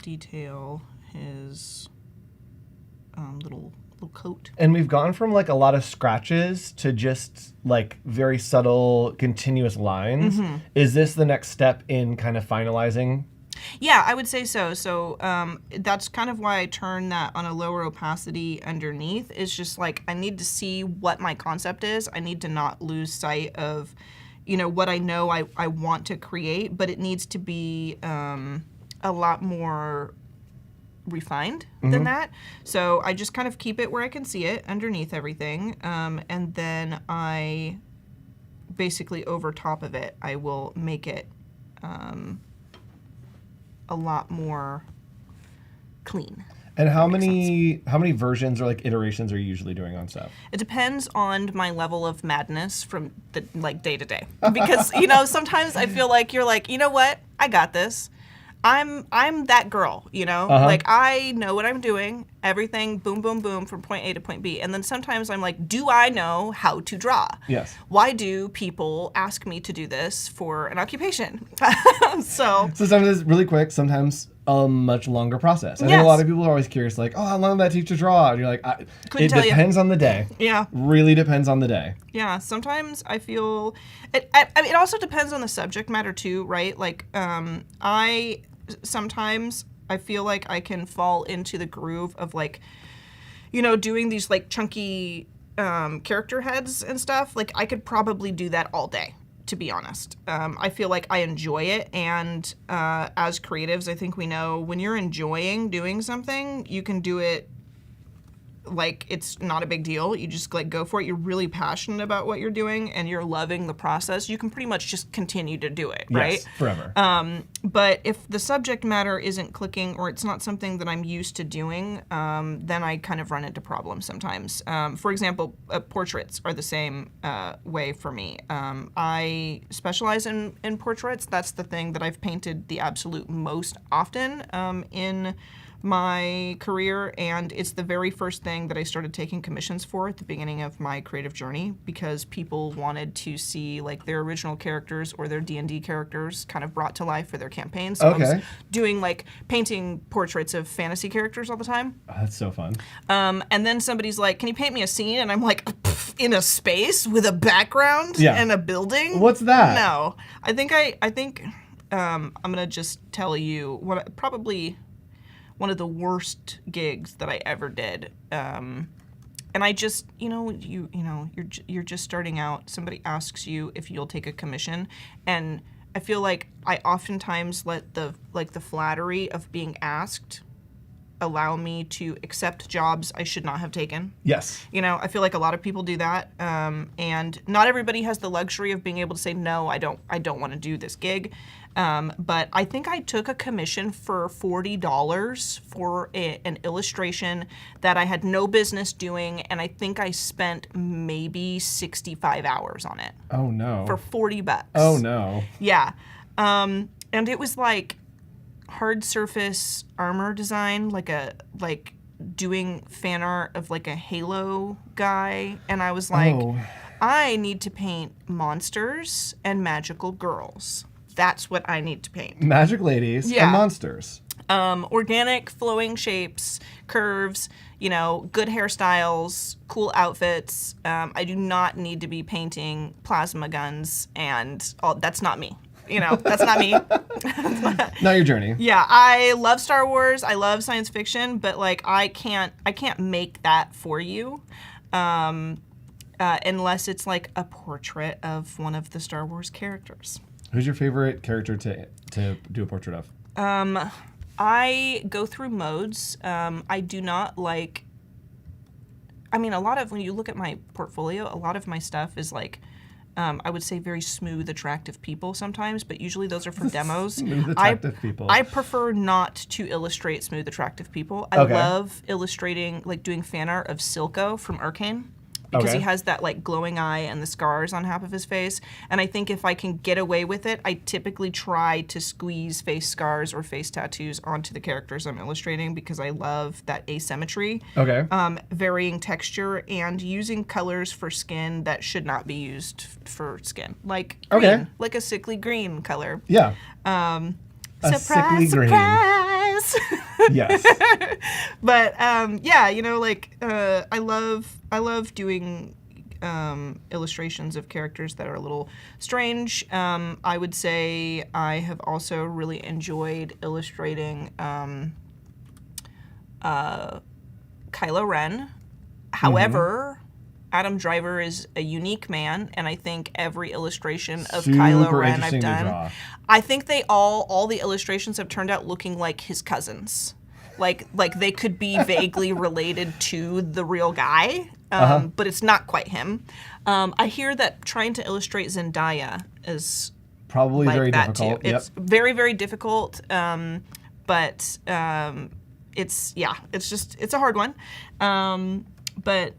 detail his little coat. And we've gone from like a lot of scratches to just like very subtle, continuous lines. Mm-hmm. Is this the next step in kind of finalizing? Yeah, I would say so. So that's kind of why I turn that on a lower opacity underneath. Is just like, I need to see what my concept is. I need to not lose sight of, what I know I want to create, but it needs to be a lot more refined than that. So I just kind of keep it where I can see it underneath everything. And then I basically, over top of it, I will make it a lot more clean. And how many versions or like iterations are you usually doing on stuff? It depends on my level of madness from the day to day. Because, sometimes I feel like you're like, you know what? I got this. I'm that girl, Like, I know what I'm doing, everything, boom, boom, boom, from point A to point B. And then sometimes I'm like, do I know how to draw? Yes. Why do people ask me to do this for an occupation? So sometimes it's really quick, sometimes a much longer process. I think a lot of people are always curious, like, oh, how long did that take to draw? And you're like, it depends on the day. Yeah. Really depends on the day. Yeah, sometimes I feel it also depends on the subject matter too, right? Like sometimes I feel like I can fall into the groove of like, doing these like chunky character heads and stuff. Like, I could probably do that all day, to be honest. I feel like I enjoy it, and as creatives, I think we know when you're enjoying doing something, you can do it like it's not a big deal. You just like go for it. You're really passionate about what you're doing and you're loving the process. You can pretty much just continue to do it, right? Yes, forever. But if the subject matter isn't clicking or it's not something that I'm used to doing, then I kind of run into problems sometimes. For example, portraits are the same way for me. I specialize in portraits. That's the thing that I've painted the absolute most often in my career, and it's the very first thing that I started taking commissions for at the beginning of my creative journey, because people wanted to see like their original characters or their D&D characters kind of brought to life for their campaigns. So I was doing like painting portraits of fantasy characters all the time. Oh, that's so fun. And then somebody's like, can you paint me a scene? And I'm like, in a space with a background and a building? What's that? No. I think I'm gonna just tell you what probably one of the worst gigs that I ever did. And I just, you're just starting out. Somebody asks you if you'll take a commission, and I feel like I oftentimes let the flattery of being asked allow me to accept jobs I should not have taken. Yes. I feel like a lot of people do that, and not everybody has the luxury of being able to say, no, I don't want to do this gig. But I think I took a commission for $40 for an illustration that I had no business doing, and I think I spent maybe 65 hours on it. Oh, no. For $40. Oh, no. Yeah. And it was like hard surface armor design, like doing fan art of like a Halo guy, and I was like, I need to paint monsters and magical girls. That's what I need to paint. Magic ladies and monsters. Organic flowing shapes, curves, good hairstyles, cool outfits. I do not need to be painting plasma guns and all. That's not me. That's not me. Not your journey. Yeah, I love Star Wars. I love science fiction, but like I can't make that for you. unless it's like a portrait of one of the Star Wars characters. Who's your favorite character to do a portrait of? I go through modes. I do not like. I mean, when you look at my portfolio, a lot of my stuff is like, I would say very smooth, attractive people sometimes, but usually those are for demos. Smooth, attractive people. I prefer not to illustrate smooth, attractive people. I love illustrating, like doing fan art of Silco from Arcane. Because he has that like glowing eye and the scars on half of his face. And I think if I can get away with it, I typically try to squeeze face scars or face tattoos onto the characters I'm illustrating because I love that asymmetry. Okay. Varying texture and using colors for skin that should not be used for skin. Like green, like a sickly green color. Yeah. Surprise, surprise. Yes. But yeah, you know, like I love doing illustrations of characters that are a little strange. I would say I have also really enjoyed illustrating Kylo Ren. However, Adam Driver is a unique man, and I think every illustration of Kylo Ren I've done, I think they all the illustrations have turned out looking like his cousins. Like they could be vaguely related to the real guy, but it's not quite him. I hear that trying to illustrate Zendaya is probably like very that difficult. too. It's very, very difficult, but it's a hard one. But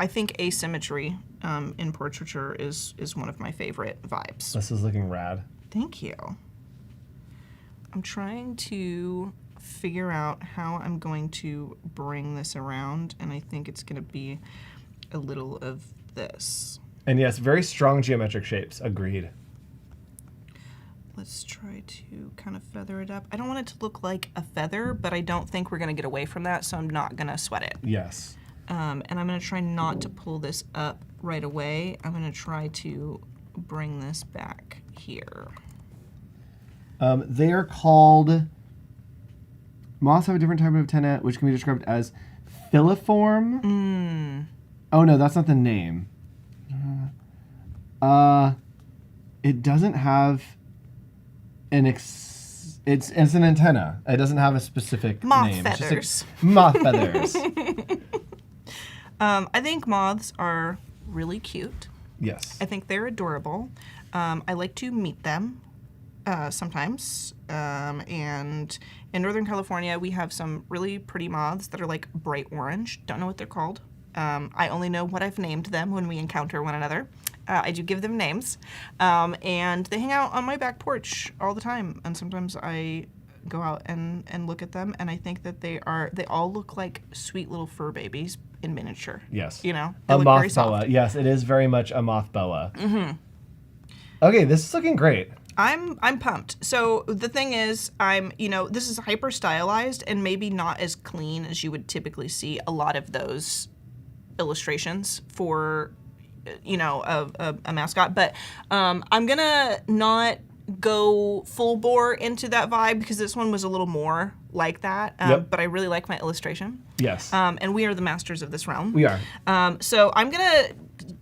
I think asymmetry in portraiture is one of my favorite vibes. This is looking rad. Thank you. I'm trying to figure out how I'm going to bring this around, and I think it's going to be a little of this. And yes, very strong geometric shapes. Agreed. Let's try to kind of feather it up. I don't want it to look like a feather, but I don't think we're going to get away from that, so I'm not going to sweat it. Yes. And I'm going to try not to pull this up right away. I'm going to try to bring this back here. They are called... Moths have a different type of antenna, which can be described as filiform. Oh, no, that's not the name. It doesn't have an... It's an antenna. It doesn't have a specific name. Feathers. Moth feathers. I think moths are really cute. Yes. I think they're adorable. I like to meet them sometimes. And in Northern California, we have some really pretty moths that are like bright orange. Don't know what they're called. I only know what I've named them when we encounter one another. I do give them names. And they hang out on my back porch all the time. And sometimes I go out and look at them, and I think that they all look like sweet little fur babies in miniature. Yes. You know? A moth boa. Yes, it is very much a moth boa. Mm-hmm. Okay, this is looking great. I'm pumped. So the thing is, this is hyper stylized and maybe not as clean as you would typically see a lot of those illustrations for, a mascot. But I'm gonna not go full bore into that vibe because this one was a little more like that. But I really like my illustration. Yes. And we are the masters of this realm. We are. So I'm gonna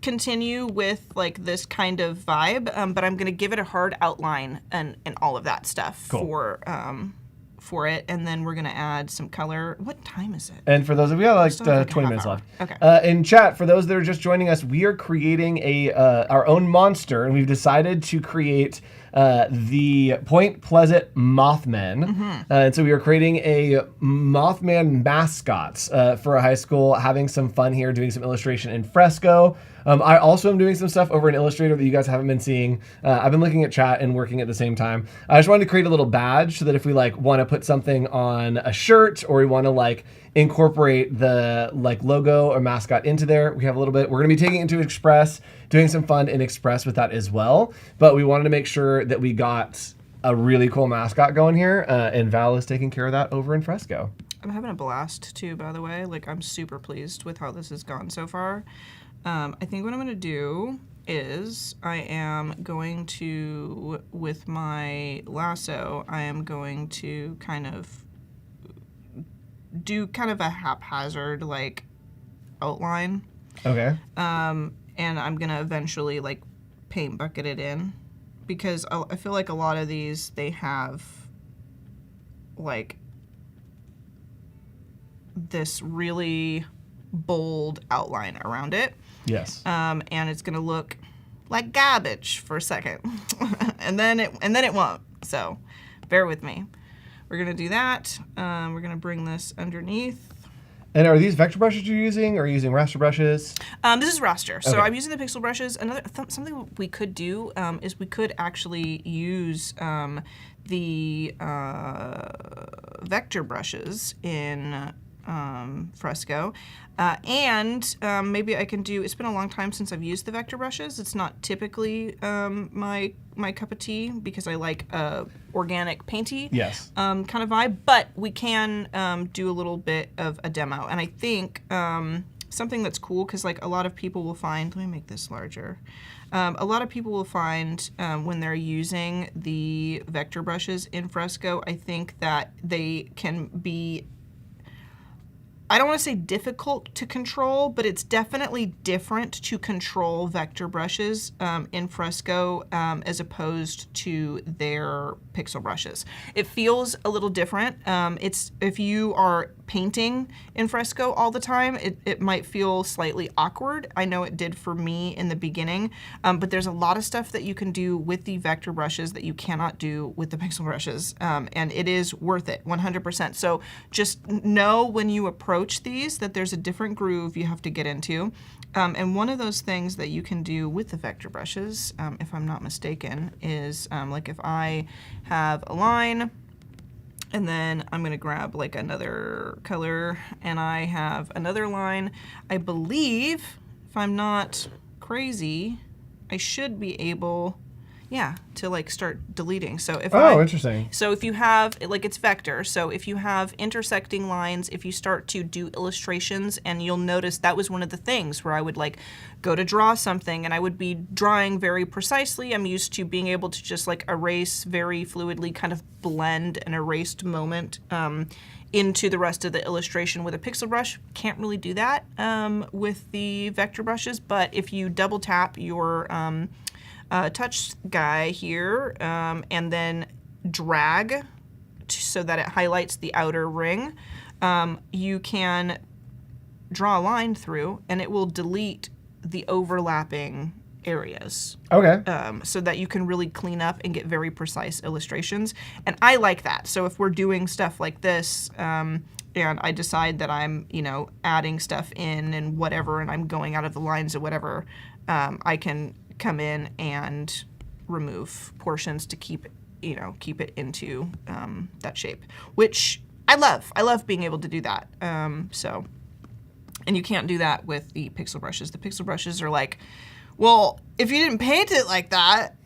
continue with like this kind of vibe, but I'm gonna give it a hard outline and all of that stuff for it, and then we're gonna add some color. What time is it? And for those of you, like 20 minutes left. Okay. In chat, for those that are just joining us, we are creating our own monster, and we've decided to create the Point Pleasant Mothmen. Mm-hmm. And so we are creating a Mothman mascot for a high school, having some fun here, doing some illustration in Fresco. I also am doing some stuff over in Illustrator that you guys haven't been seeing. I've been looking at chat and working at the same time. I just wanted to create a little badge so that if we want to put something on a shirt, or we want to incorporate the logo or mascot into there, we have a little bit. We're going to be taking it into Express, doing some fun in Express with that as well. But we wanted to make sure that we got a really cool mascot going here, and Val is taking care of that over in Fresco. I'm having a blast too, by the way. I'm super pleased with how this has gone so far. I think what I'm going to do is I am going to, with my lasso, I am going to kind of do kind of a haphazard outline. Okay. And I'm gonna eventually like paint bucket it in, because I feel like a lot of these, they have like this really bold outline around it. Yes. And it's gonna look like garbage for a second, and then it won't. So, bear with me. We're gonna do that. We're gonna bring this underneath. And are these vector brushes you're using, or are you using raster brushes? This is raster, so Okay. I'm using the pixel brushes. Something we could do is we could actually use the vector brushes in Fresco, and maybe I can do. It's been a long time since I've used the vector brushes. It's not typically my cup of tea, because I like organic painty Yes. kind of vibe, but we can do a little bit of a demo. And I think something that's cool, because like a lot of people will find, let me make this larger. A lot of people will find when they're using the vector brushes in Fresco, I think that they can be, I don't want to say difficult to control, but it's definitely different to control vector brushes in Fresco as opposed to their pixel brushes. It feels a little different. It's, if you are painting in Fresco all the time, it might feel slightly awkward. I know it did for me in the beginning, but there's a lot of stuff that you can do with the vector brushes that you cannot do with the pixel brushes, and it is worth it, 100%. So just know when you approach these that there's a different groove you have to get into. And one of those things that you can do with the vector brushes, if I'm not mistaken, is like if I have a line, and then I'm gonna grab like another color, and I have another line, I believe, if I'm not crazy, I should be able, yeah, to like start deleting. So if Interesting. So if you have, like, it's vector, so if you have intersecting lines, if you start to do illustrations, and you'll notice that was one of the things where I would like go to draw something and I would be drawing very precisely. I'm used to being able to just like erase very fluidly, kind of blend an erased moment into the rest of the illustration with a pixel brush. Can't really do that with the vector brushes, but if you double tap your touch guy here, and then drag so that it highlights the outer ring, you can draw a line through and it will delete the overlapping areas. Okay. So that you can really clean up and get very precise illustrations. And I like that. So if we're doing stuff like this, and I decide that I'm, adding stuff in and whatever, and I'm going out of the lines or whatever, I can come in and remove portions to keep it into that shape, which I love. I love being able to do that. And you can't do that with the pixel brushes. The pixel brushes are like, well, if you didn't paint it like that,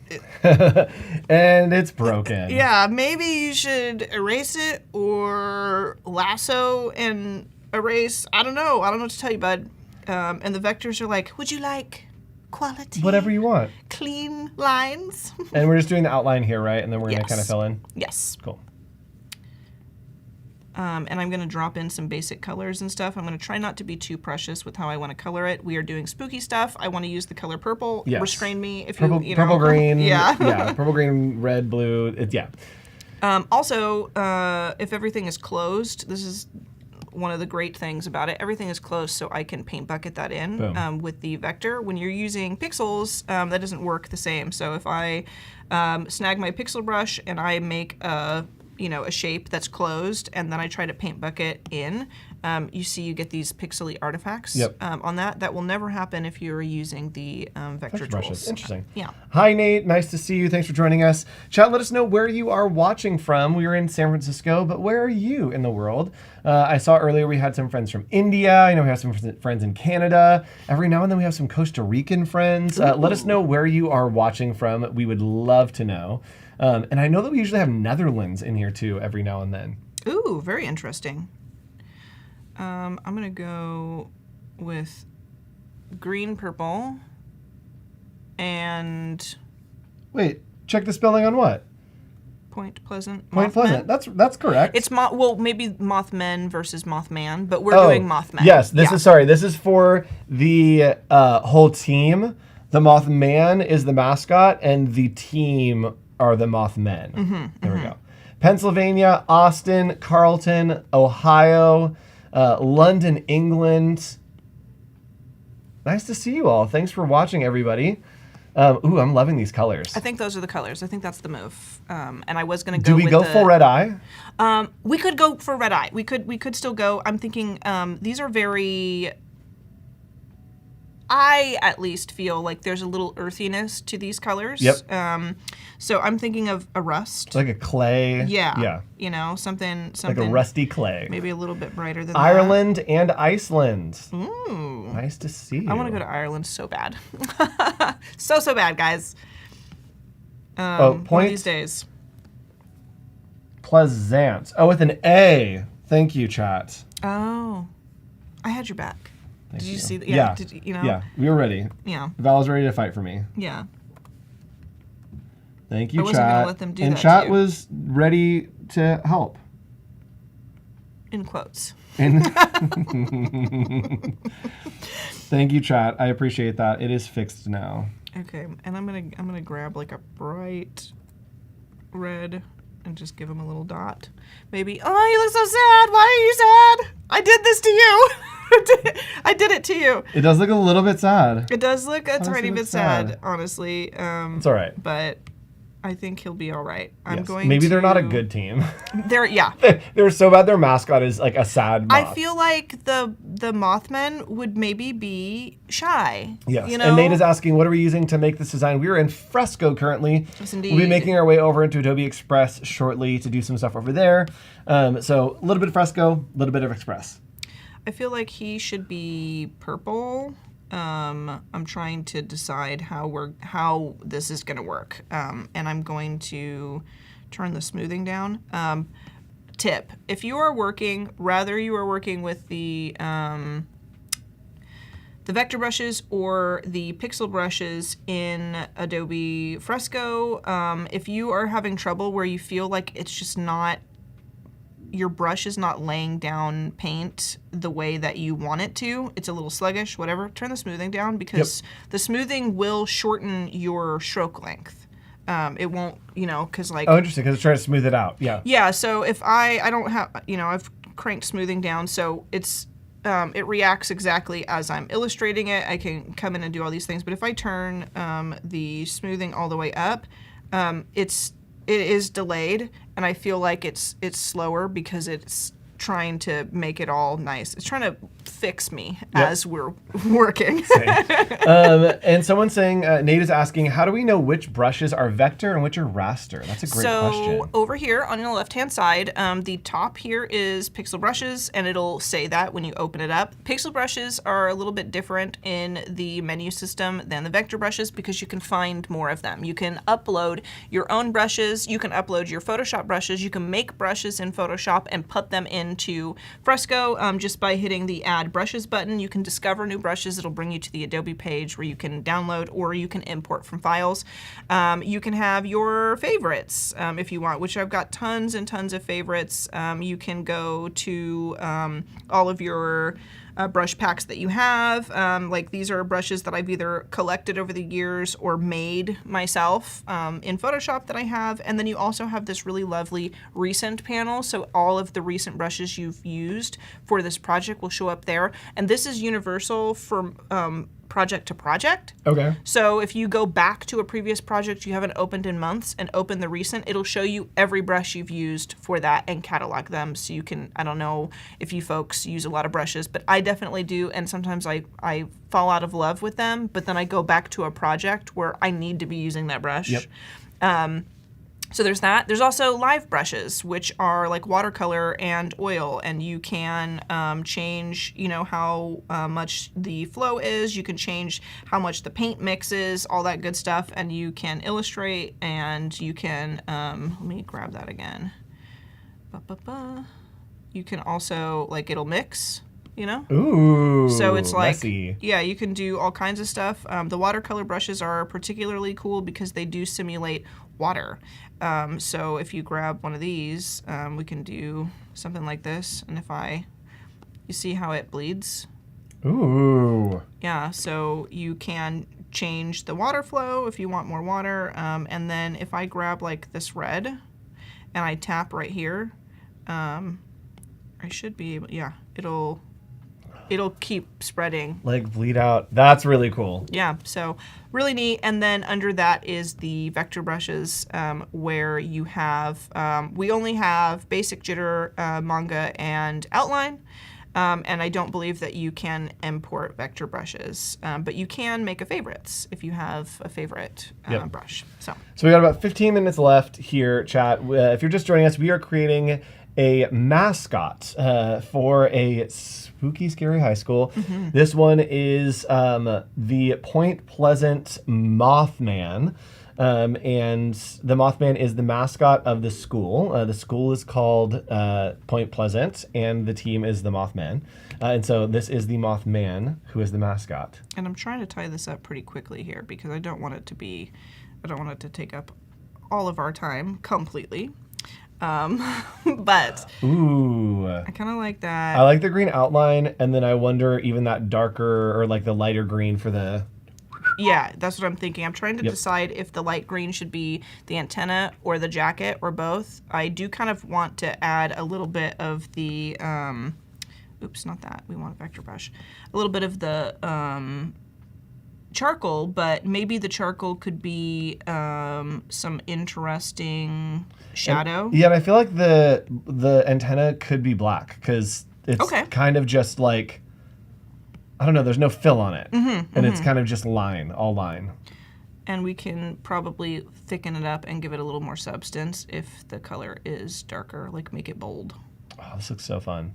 and it's broken. yeah, maybe you should erase it or lasso and erase. I don't know what to tell you, bud. And the vectors are like, would you like quality? Whatever you want. Clean lines. And we're just doing the outline here, right? And then we're going to Yes. kind of fill in. Yes. Cool. And I'm going to drop in some basic colors and stuff. I'm going to try not to be too precious with how I want to color it. We are doing spooky stuff. I want to use the color purple. Yes. Restrain me if Purple, you know. purple, green. Yeah. Yeah. Purple, green, red, blue. Yeah. Also, if everything is closed, this is one of the great things about it. Everything is closed, so I can paint bucket that in with the vector. When you're using pixels, that doesn't work the same. So if I snag my pixel brush and I make a shape that's closed, and then I try to paint bucket in, you see you get these pixely artifacts on that. That will never happen if you're using the vector tools. Brushes. Interesting. Yeah. Hi, Nate. Nice to see you. Thanks for joining us. Chat, let us know where you are watching from. We are in San Francisco, but where are you in the world? I saw earlier we had some friends from India. I know we have some friends in Canada. Every now and then we have some Costa Rican friends. Let us know where you are watching from. We would love to know. And I know that we usually have Netherlands in here too every now and then. Ooh, very interesting. I'm going to go with green, purple, and... Wait, check the spelling on what? Point Pleasant. Point Pleasant. That's correct. It's maybe Mothman versus Mothman, but we're doing Mothman. Yes, this is for the whole team. The Mothman is the mascot, and the team are the Mothmen. There we go. Pennsylvania, Austin, Carlton, Ohio, London, England. Nice to see you all. Thanks for watching, everybody. I'm loving these colors. I think those are the colors. I think that's the move. And I was going to go. Do we go full red eye? We could go for red eye. We could still go. I'm thinking these are very. I at least feel like there's a little earthiness to these colors. Yep. So I'm thinking of a rust. Like a clay. Yeah. You know, something like a rusty clay. Maybe a little bit brighter than Ireland and Iceland. Ooh. Nice to see you. I want to go to Ireland so bad. so bad, guys. One of these days. Pleasant. Oh, with an A. Thank you, chat. Oh. I had your back. Did you see that? Yeah. Did you know? Yeah, we were ready. Yeah. Val was ready to fight for me. Yeah. Thank you, I chat. wasn't gonna let them do and that chat to you. was ready to help. In quotes. Thank you, chat. I appreciate that. It is fixed now. Okay, and I'm gonna grab like a bright red and just give him a little dot. Maybe. Oh, you look so sad. Why are you sad? I did this to you. I did it to you. It does look a little bit sad. It does look a tiny bit sad, sad, honestly. It's all right. But I think he'll be all right. Maybe they're not a good team. They're so bad their mascot is like a sad moth. I feel like the Mothmen would maybe be shy. Yes. You know? And Nate is asking, what are we using to make this design? We are in Fresco currently. Yes, indeed. We'll be making our way over into Adobe Express shortly to do some stuff over there. So a little bit of Fresco, a little bit of Express. I feel like he should be purple. I'm trying to decide how this is going to work, and I'm going to turn the smoothing down. Tip: if you are working, with the vector brushes or the pixel brushes in Adobe Fresco, if you are having trouble where you feel like it's just not. Your brush is not laying down paint the way that you want it to. It's a little sluggish, whatever. Turn the smoothing down because the smoothing will shorten your stroke length. It won't, because like... Oh, interesting, because it's trying to smooth it out, yeah. Yeah, so if I don't have, I've cranked smoothing down, so it's, it reacts exactly as I'm illustrating it. I can come in and do all these things, but if I turn the smoothing all the way up, it is delayed, and I feel like it's slower because it's trying to make it all nice. It's trying to fix me as we're working. And someone's saying, Nate is asking, how do we know which brushes are vector and which are raster? That's a great question. So over here on the left-hand side, the top here is pixel brushes, and it'll say that when you open it up. Pixel brushes are a little bit different in the menu system than the vector brushes because you can find more of them. You can upload your own brushes, you can upload your Photoshop brushes, you can make brushes in Photoshop and put them into Fresco just by hitting the Add Brushes button. You can discover new brushes. It'll bring you to the Adobe page where you can download or you can import from files. You can have your favorites if you want, which I've got tons and tons of favorites. You can go to all of your brush packs that you have. Like these are brushes that I've either collected over the years or made myself in Photoshop that I have. And then you also have this really lovely recent panel. So all of the recent brushes you've used for this project will show up there. And this is universal for project to project. Okay. So if you go back to a previous project you haven't opened in months and open the recent, it'll show you every brush you've used for that and catalog them. So you can, I don't know if you folks use a lot of brushes, but I definitely do. And sometimes I fall out of love with them, but then I go back to a project where I need to be using that brush. Yep. So there's that. There's also live brushes, which are like watercolor and oil, and you can change, how much the flow is. You can change how much the paint mixes, all that good stuff, and you can illustrate, and you can, let me grab that again. You can also, it'll mix. Ooh, so it's like, messy. Yeah, you can do all kinds of stuff. The watercolor brushes are particularly cool because they do simulate water. So if you grab one of these, we can do something like this. And you see how it bleeds? Ooh. Yeah, so you can change the water flow if you want more water. And then if I grab like this red and I tap right here, I should be able, yeah, it'll keep spreading. Like bleed out. That's really cool. Yeah, so really neat. And then under that is the vector brushes, where you have, we only have basic jitter, manga, and outline. And I don't believe that you can import vector brushes, but you can make a favorites if you have a favorite brush. So we got about 15 minutes left here, chat. If you're just joining us, we are creating a mascot for a spooky, scary high school. This one is the Point Pleasant Mothman. And the Mothman is the mascot of the school. The school is called Point Pleasant, and the team is the Mothman. And so this is the Mothman, who is the mascot. And I'm trying to tie this up pretty quickly here because I don't want it to take up all of our time completely. But ooh, I kind of like that. I like the green outline, and then I wonder even that darker or like the lighter green for the... Yeah, that's what I'm thinking. I'm trying to decide if the light green should be the antenna or the jacket or both. I do kind of want to add a little bit of the, oops, not that. We want a vector brush. A little bit of the charcoal, but maybe the charcoal could be some interesting shadow. And I feel like the antenna could be black because it's kind of just like... I don't know, there's no fill on it. And it's kind of just all line. And we can probably thicken it up and give it a little more substance if the color is darker, like make it bold. Oh, this looks so fun.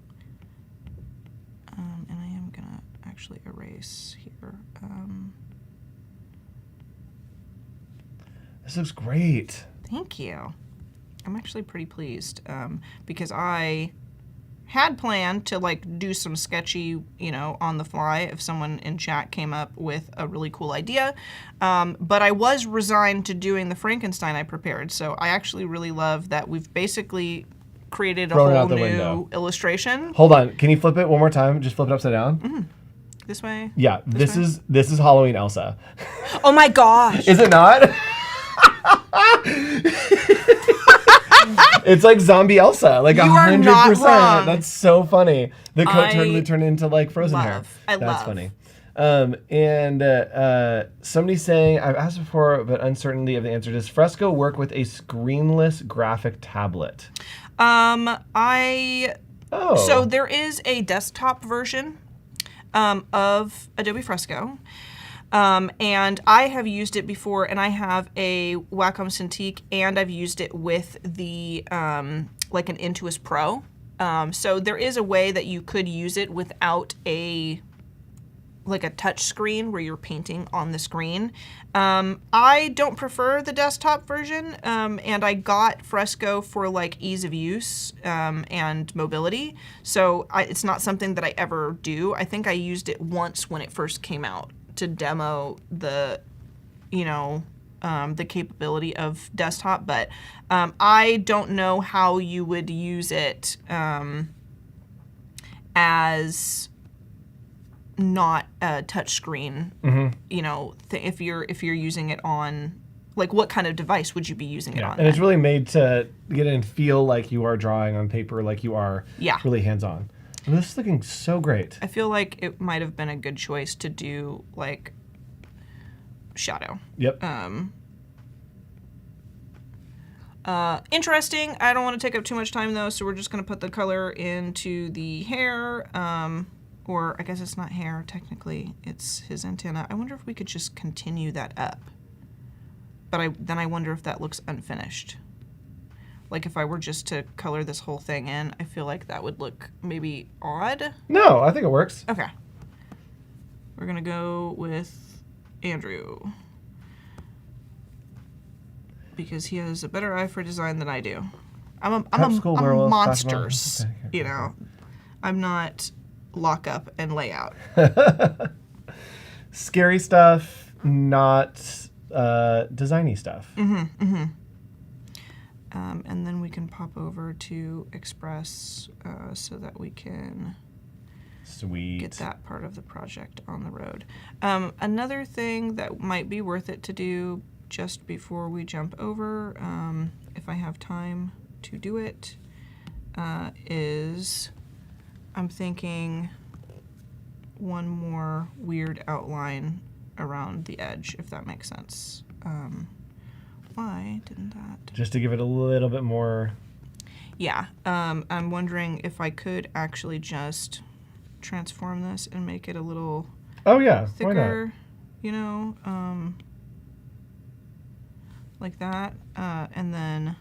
And I am gonna actually erase here. This looks great. Thank you. I'm actually pretty pleased because I had planned to like do some sketchy, on the fly if someone in chat came up with a really cool idea. But I was resigned to doing the Frankenstein I prepared. So I actually really love that we've basically created a whole new illustration. Hold on. Can you flip it one more time? Just flip it upside down. This way? Yeah, this is Halloween Elsa. Oh my gosh. Is it not? It's like zombie Elsa, like 100%. That's so funny. The coat totally turned into like frozen hair. That's funny. And somebody's saying, I've asked before, but uncertainty of the answer. Does Fresco work with a screenless graphic tablet? So there is a desktop version of Adobe Fresco. And I have used it before, and I have a Wacom Cintiq, and I've used it with the, like an Intuos Pro. So there is a way that you could use it without a touch screen where you're painting on the screen. I don't prefer the desktop version, and I got Fresco for like ease of use and mobility. So it's not something that I ever do. I think I used it once when it first came out to demo the, the capability of desktop, but I don't know how you would use it as not a touchscreen. If you're using it on, like, what kind of device would you be using it on? And it's really made to get and feel like you are drawing on paper, like you are really hands-on. This is looking so great. I feel like it might have been a good choice to do like shadow. Yep. Interesting. I don't want to take up too much time though, so we're just going to put the color into the hair. Or I guess it's not hair technically, it's his antenna. I wonder if we could just continue that up. But then I wonder if that looks unfinished. Like if I were just to color this whole thing in, I feel like that would look maybe odd. No, I think it works. Okay. We're gonna go with Andrew. Because he has a better eye for design than I do. I'm monsters, I'm not lock up and layout. Scary stuff, not designy stuff. And then we can pop over to Express so that we can Sweet. get that part of the project on the road. Another thing that might be worth it to do just before we jump over, if I have time to do it, is I'm thinking one more weird outline around the edge, if that makes sense. Why didn't that? Just to give it a little bit more. Yeah, I'm wondering if I could actually just transform this and make it a little Oh yeah, why not? thicker, you know, like that. And then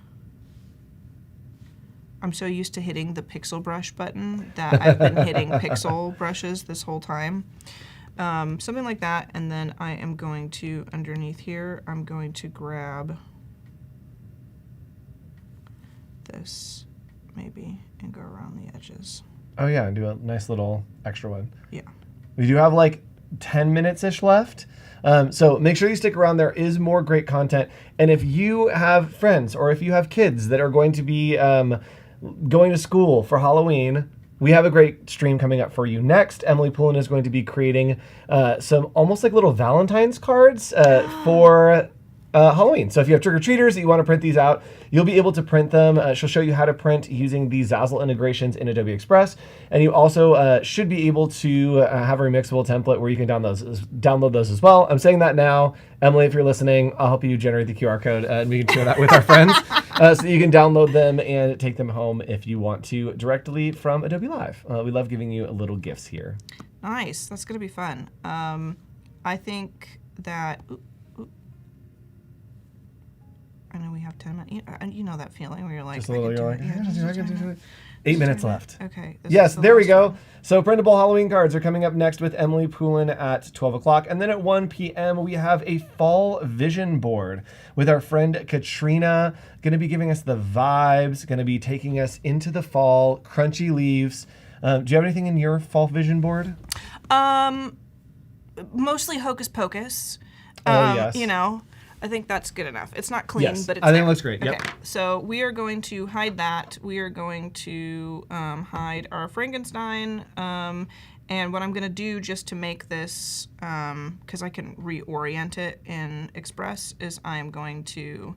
I'm so used to hitting the pixel brush button that I've been hitting pixel brushes this whole time. Something like that. And then I am going to, underneath here, I'm going to grab this maybe and go around the edges. Oh yeah, and do a nice little extra one. Yeah. We do have like 10 minutes-ish left. So make sure you stick around. There is more great content. And if you have friends or if you have kids that are going to be going to school for Halloween, we have a great stream coming up for you next. Emily Poulin is going to be creating some almost like little Valentine's cards for Halloween. So if you have trick-or-treaters that you want to print these out, you'll be able to print them. She'll show you how to print using the Zazzle integrations in Adobe Express. And you also should be able to have a remixable template where you can download those as well. I'm saying that now. Emily, if you're listening, I'll help you generate the QR code and we can share that with our friends so that you can download them and take them home if you want to directly from Adobe Live. We love giving you little gifts here. Nice. That's going to be fun. I think that... I know we have 10 minutes. You know that feeling where you're like, Just a little, I you're like, can do it. Yeah, I can do it. 8 minutes left. Okay. Yes, there we go. So printable Halloween cards are coming up next with Emily Poulin at 12 o'clock. And then at 1 p.m., we have a fall vision board with our friend Katrina, going to be giving us the vibes, going to be taking us into the fall, crunchy leaves. Do you have anything in your fall vision board? Mostly hocus pocus. Oh, yes. You know, I think that's good enough. It's not clean, Yes, but it's I think there. it looks great. Yep. Okay, so we are going to hide that. We are going to hide our Frankenstein. And what I'm going to do just to make this, because I can reorient it in Express, is I am going to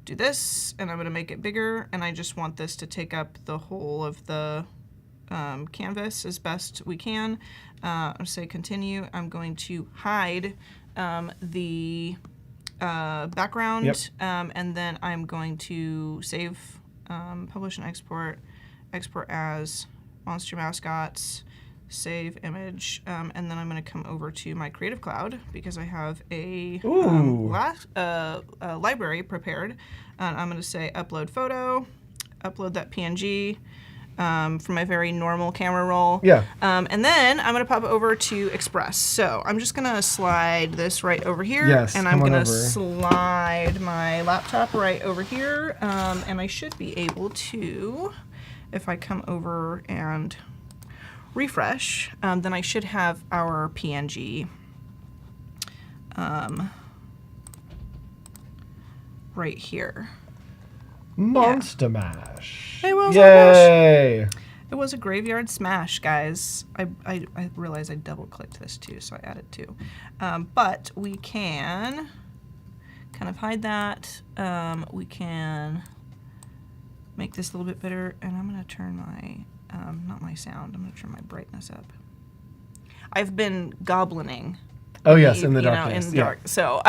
do this, and I'm going to make it bigger, and I just want this to take up the whole of the canvas as best we can. I'll say continue. I'm going to hide the background, Yep. and then I'm going to save, publish and export as monster mascots, save image, and then I'm going to come over to my Creative Cloud because I have a library prepared, and I'm going to say upload photo, upload that PNG from my very normal camera roll. Yeah. And then I'm going to pop over to Express. So I'm just going to slide this right over here. Yes, and I'm come on going to over. slide my laptop right over here. And I should be able to, if I come over and refresh, then I should have our PNG right here. Monster Mash. Hey, well, Yay! it was a graveyard smash, guys. I realized I double-clicked this too, so I added two. But we can kind of hide that. We can make this a little bit better, and I'm going to turn my, not my sound, I'm going to turn my brightness up. I've been goblining. Oh yes, in the you know, darkness. in the Yeah. dark. So,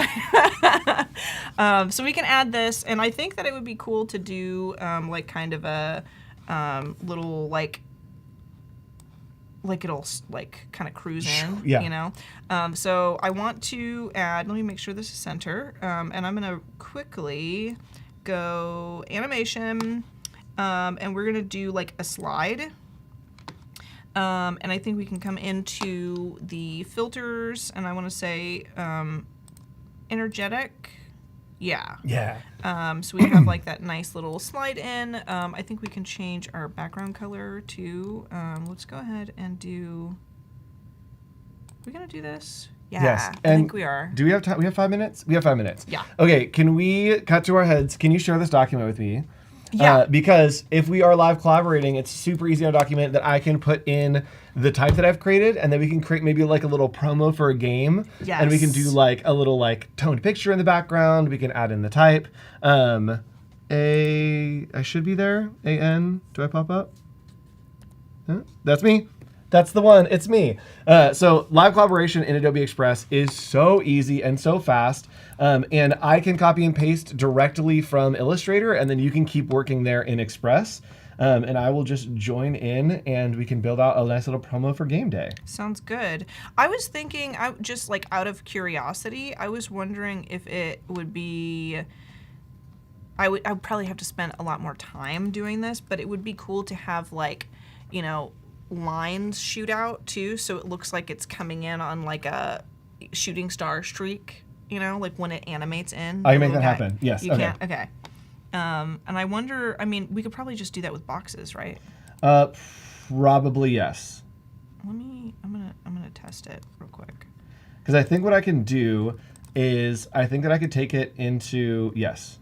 so we can add this, and I think that it would be cool to do like kind of a little like it'll like kind of cruise in, Yeah. you know. So I want to add. Let me make sure this is center, and I'm gonna quickly go animation, and we're gonna do like a slide. And I think we can come into the filters, and I want to say energetic. Yeah. Yeah. So we have like that nice little slide in. I think we can change our background color to, let's go ahead and do, we're going to do this? Yeah, Yes. I think we are. Do we have time? We have 5 minutes? We have 5 minutes. Yeah. Okay, can we cut to our heads? Can you share this document with me? Yeah. Because if we are live collaborating, it's super easy on a document that I can put in the type that I've created, and then we can create maybe like a little promo for a game. Yes. And we can do like a little like toned picture in the background. We can add in the type. I should be there. A-N. Do I pop up? Huh? That's me. That's the one. It's me. So live collaboration in Adobe Express is so easy and so fast. And I can copy and paste directly from Illustrator, and then you can keep working there in Express. And I will just join in, and we can build out a nice little promo for game day. Sounds good. I was thinking, just like out of curiosity, I was wondering if it would be... I would probably have to spend a lot more time doing this, but it would be cool to have like, you know, lines shoot out too, so it looks like it's coming in on like a shooting star streak, you know, like when it animates in. I can make that happen. Yes. You okay. can? Okay. And I wonder, I mean, we could probably just do that with boxes, right? Probably yes. I'm gonna test it real quick. Because I think what I can do is, I think that I could take it into, yes.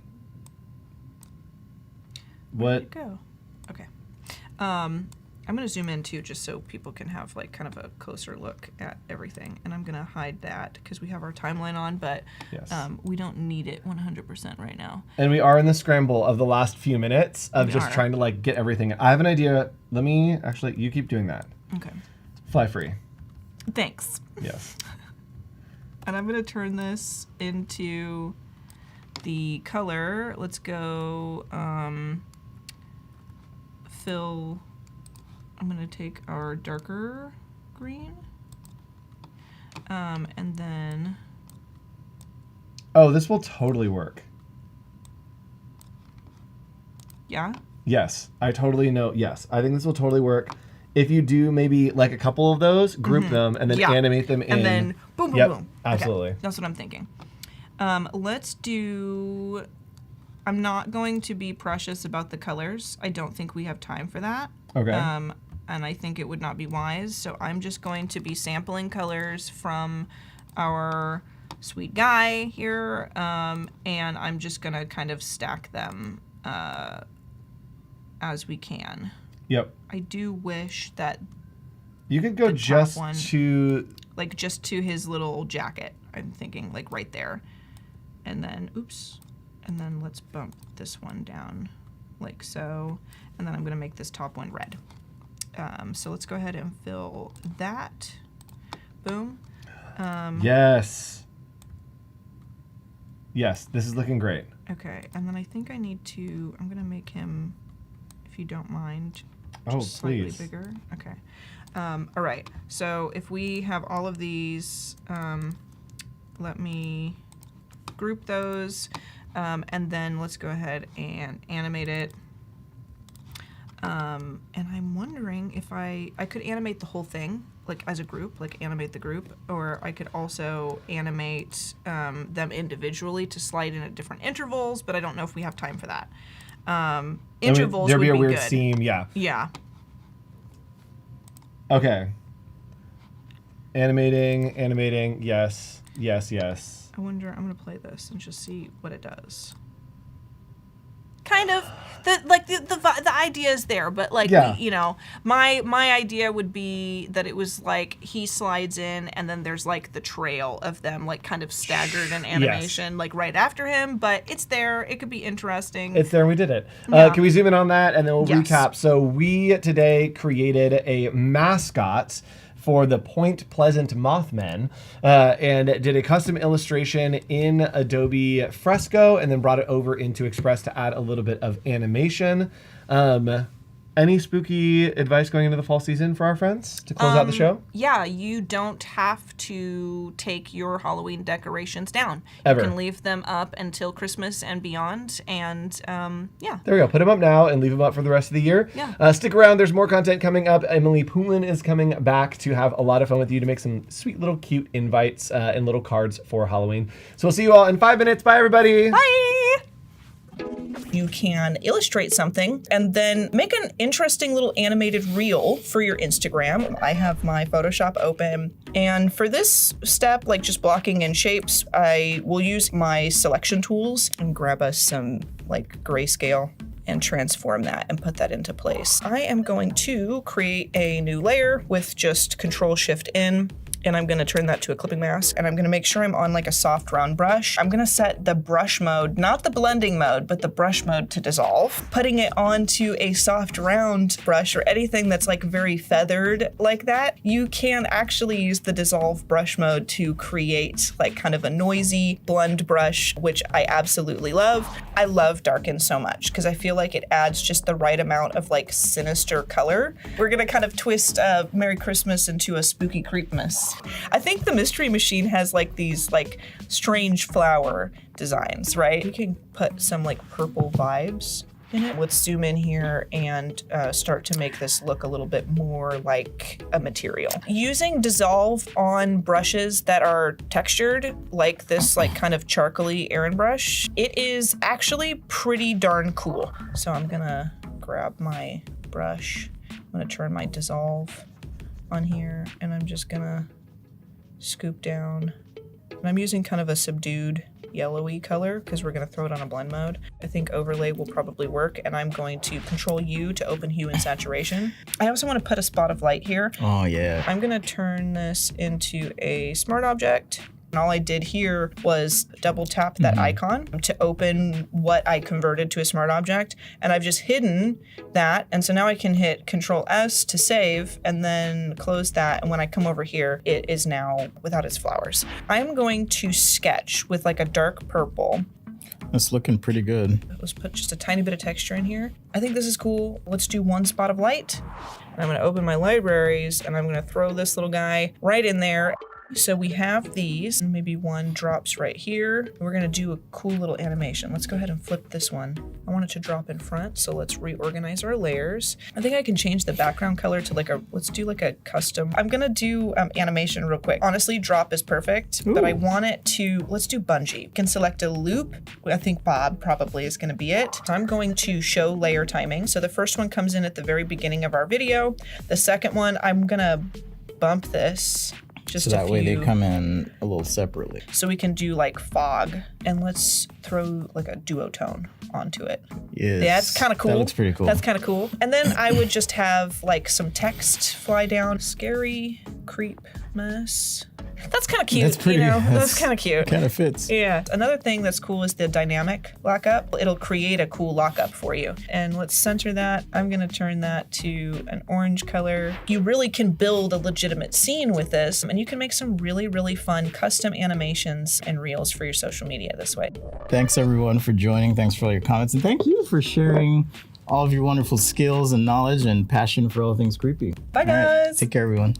Where'd it go? Okay. I'm gonna zoom in too, just so people can have like kind of a closer look at everything. And I'm gonna hide that because we have our timeline on, but Yes. we don't need it 100% right now. And we are in the scramble of the last few minutes of We just are. trying to like get everything. I have an idea. Let me, actually, you keep doing that. Okay. Fly free. Thanks. Yes. And I'm gonna turn this into the color. Let's go fill. I'm gonna take our darker green, and then Oh, this will totally work. yeah. Yes, I totally know. Yes, I think this will totally work. If you do maybe like a couple of those, group them, and then Yeah. animate them in. And then boom, boom, Yep, boom. absolutely. Okay, that's what I'm thinking. Let's do. I'm not going to be precious about the colors. I don't think we have time for that. Okay. And I think it would not be wise. So I'm just going to be sampling colors from our sweet guy here, and I'm just gonna kind of stack them as we can. Yep. I do wish that You could go top just one. to. like just to his little jacket. I'm thinking like right there. And then, oops. And then let's bump this one down like so. And then I'm gonna make this top one red. So let's go ahead and fill that. Boom. Yes. Yes, this is looking great. Okay, and then I think I need to, I'm gonna make him, if you don't mind, Oh, just slightly please. bigger. Okay. All right, so if we have all of these, let me group those, and then let's go ahead and animate it. And I'm wondering if I could animate the whole thing, like as a group, like animate the group, or I could also animate them individually to slide in at different intervals, but I don't know if we have time for that. Intervals There'd would be a be weird good. seam, yeah. Yeah. Okay. Animating, yes. I wonder, I'm gonna play this and just see what it does. Kind of, the idea is there, but like, Yeah. you know, my idea would be that it was like he slides in and then there's like the trail of them like kind of staggered in animation like right after him, but it's there. It could be interesting. It's there, we did it. Yeah. Can we zoom in on that and then we'll Yes. recap? So we today created a mascot for the Point Pleasant Mothmen, and did a custom illustration in Adobe Fresco, and then brought it over into Express to add a little bit of animation. Any spooky advice going into the fall season for our friends to close out the show? Yeah, you don't have to take your Halloween decorations down. Ever. You can leave them up until Christmas and beyond, and yeah. There we go. Put them up now and leave them up for the rest of the year. Yeah. Stick around. There's more content coming up. Emily Poulin is coming back to have a lot of fun with you to make some sweet little cute invites and little cards for Halloween. So we'll see you all in 5 minutes. Bye, everybody. Bye! You can illustrate something and then make an interesting little animated reel for your Instagram. I have my Photoshop open, and for this step, like just blocking in shapes, I will use my selection tools and grab us some like grayscale and transform that and put that into place. I am going to create a new layer with just Control-Shift-N, and I'm gonna turn that to a clipping mask, and I'm gonna make sure I'm on like a soft round brush. I'm gonna set the brush mode, not the blending mode, but the brush mode to dissolve. Putting it onto a soft round brush or anything that's like very feathered like that, you can actually use the dissolve brush mode to create like kind of a noisy blend brush, which I absolutely love. I love darken so much because I feel like it adds just the right amount of like sinister color. We're gonna kind of twist Merry Christmas into a spooky creepmas. I think the Mystery Machine has like these like strange flower designs, right? We can put some like purple vibes in it. Let's zoom in here and start to make this look a little bit more like a material. Using dissolve on brushes that are textured, like this like kind of charcoaly Aran brush, it is actually pretty darn cool. So I'm gonna grab my brush, I'm gonna turn my dissolve on here, and I'm just gonna scoop down. And I'm using kind of a subdued yellowy color because we're gonna throw it on a blend mode. I think overlay will probably work, and I'm going to Control U to open hue and saturation. I also want to put a spot of light here. Oh yeah. I'm gonna turn this into a smart object. And all I did here was double tap that icon to open what I converted to a smart object. And I've just hidden that. And so now I can hit Control S to save and then close that. And when I come over here, it is now without its flowers. I'm going to sketch with like a dark purple. That's looking pretty good. Let's put just a tiny bit of texture in here. I think this is cool. Let's do one spot of light. And I'm gonna open my libraries and I'm gonna throw this little guy right in there. So we have these, and maybe one drops right here. We're gonna do a cool little animation. Let's go ahead and flip this one. I want it to drop in front, so let's reorganize our layers. I think I can change the background color to like let's do like a custom. I'm gonna do animation real quick. Honestly, drop is perfect, but I want it to, let's do bungee. You can select a loop. I think Bob probably is gonna be it. So I'm going to show layer timing. So the first one comes in at the very beginning of our video. The second one, I'm gonna bump this. Just so that way they come in a little separately. So we can do like fog, and let's throw like a duotone onto it. Yes. Yeah, that's kind of cool. That looks pretty cool. That's kind of cool. And then I would just have like some text fly down. Scary creep mess. That's kind of cute. That's pretty. You know? That's kind of cute. Kind of fits. Yeah. Another thing that's cool is the dynamic lockup. It'll create a cool lockup for you. And let's center that. I'm going to turn that to an orange color. You really can build a legitimate scene with this, and you can make some really, really fun custom animations and reels for your social media this way. Thanks everyone for joining. Thanks for all your comments, and thank you for sharing all of your wonderful skills and knowledge and passion for all things creepy. Bye, guys. Take care, everyone.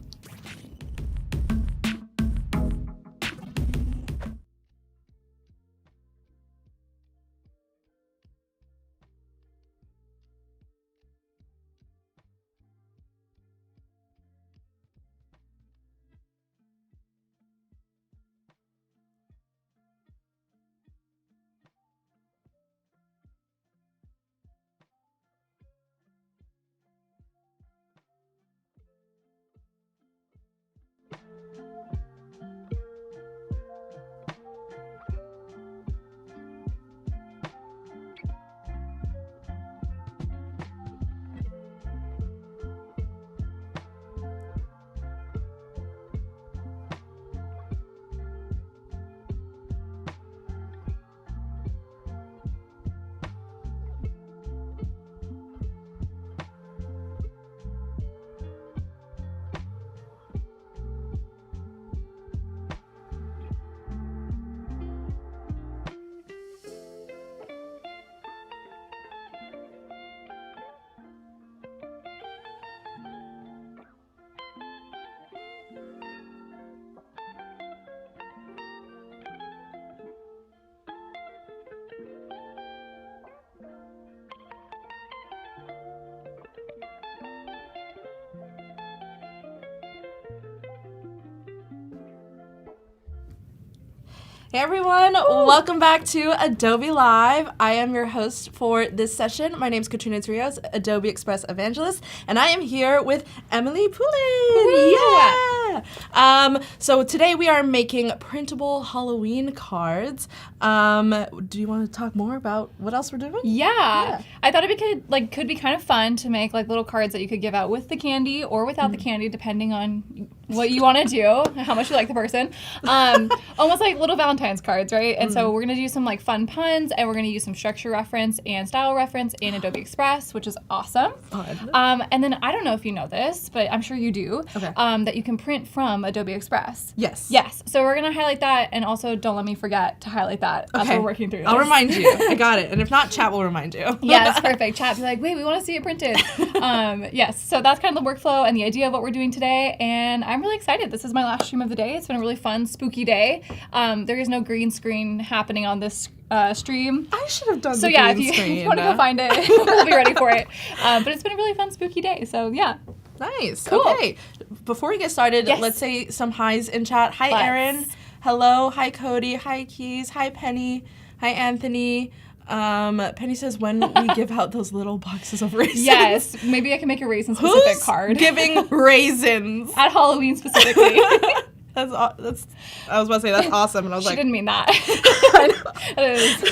Hey everyone, welcome back to Adobe Live. I am your host for this session. My name is Katrina Torrijos, Adobe Express Evangelist, and I am here with Emily Poulin. Yeah! So today we are making printable Halloween cards. Do you want to talk more about what else we're doing? Yeah. I thought it could be kind of fun to make like little cards that you could give out with the candy or without the candy, depending on what you want to do, how much you like the person. Almost like little Valentine's cards, right? And so we're going to do some like fun puns, and we're going to use some structure reference and style reference in Adobe Express, which is awesome. And then I don't know if you know this, but I'm sure you do, that you can print from Adobe Express. Yes. Yes. So we're going to highlight that, and also don't let me forget to highlight that as we're working through this. I'll remind you. I got it. And if not, chat will remind you. Yes, perfect. Chat, be like, wait, we want to see it printed. Yes, so that's kind of the workflow and the idea of what we're doing today, and I'm really excited. This is my last stream of the day. It's been a really fun, spooky day. There is no green screen happening on this stream. I should have done so the yeah, green screen. if you want to go find it, we'll be ready for it. But it's been a really fun, spooky day, so yeah. Nice. Cool. Okay. Before we get started, let's say some highs in chat. Hi, Erin. Hello. Hi, Cody. Hi, Keys. Hi, Penny. Hi, Anthony. Penny says when we give out those little boxes of raisins. Yes, maybe I can make a raisin-specific card. Giving raisins? At Halloween specifically. That's. I was about to say that's awesome, and I was she like, didn't mean that. I know. It is.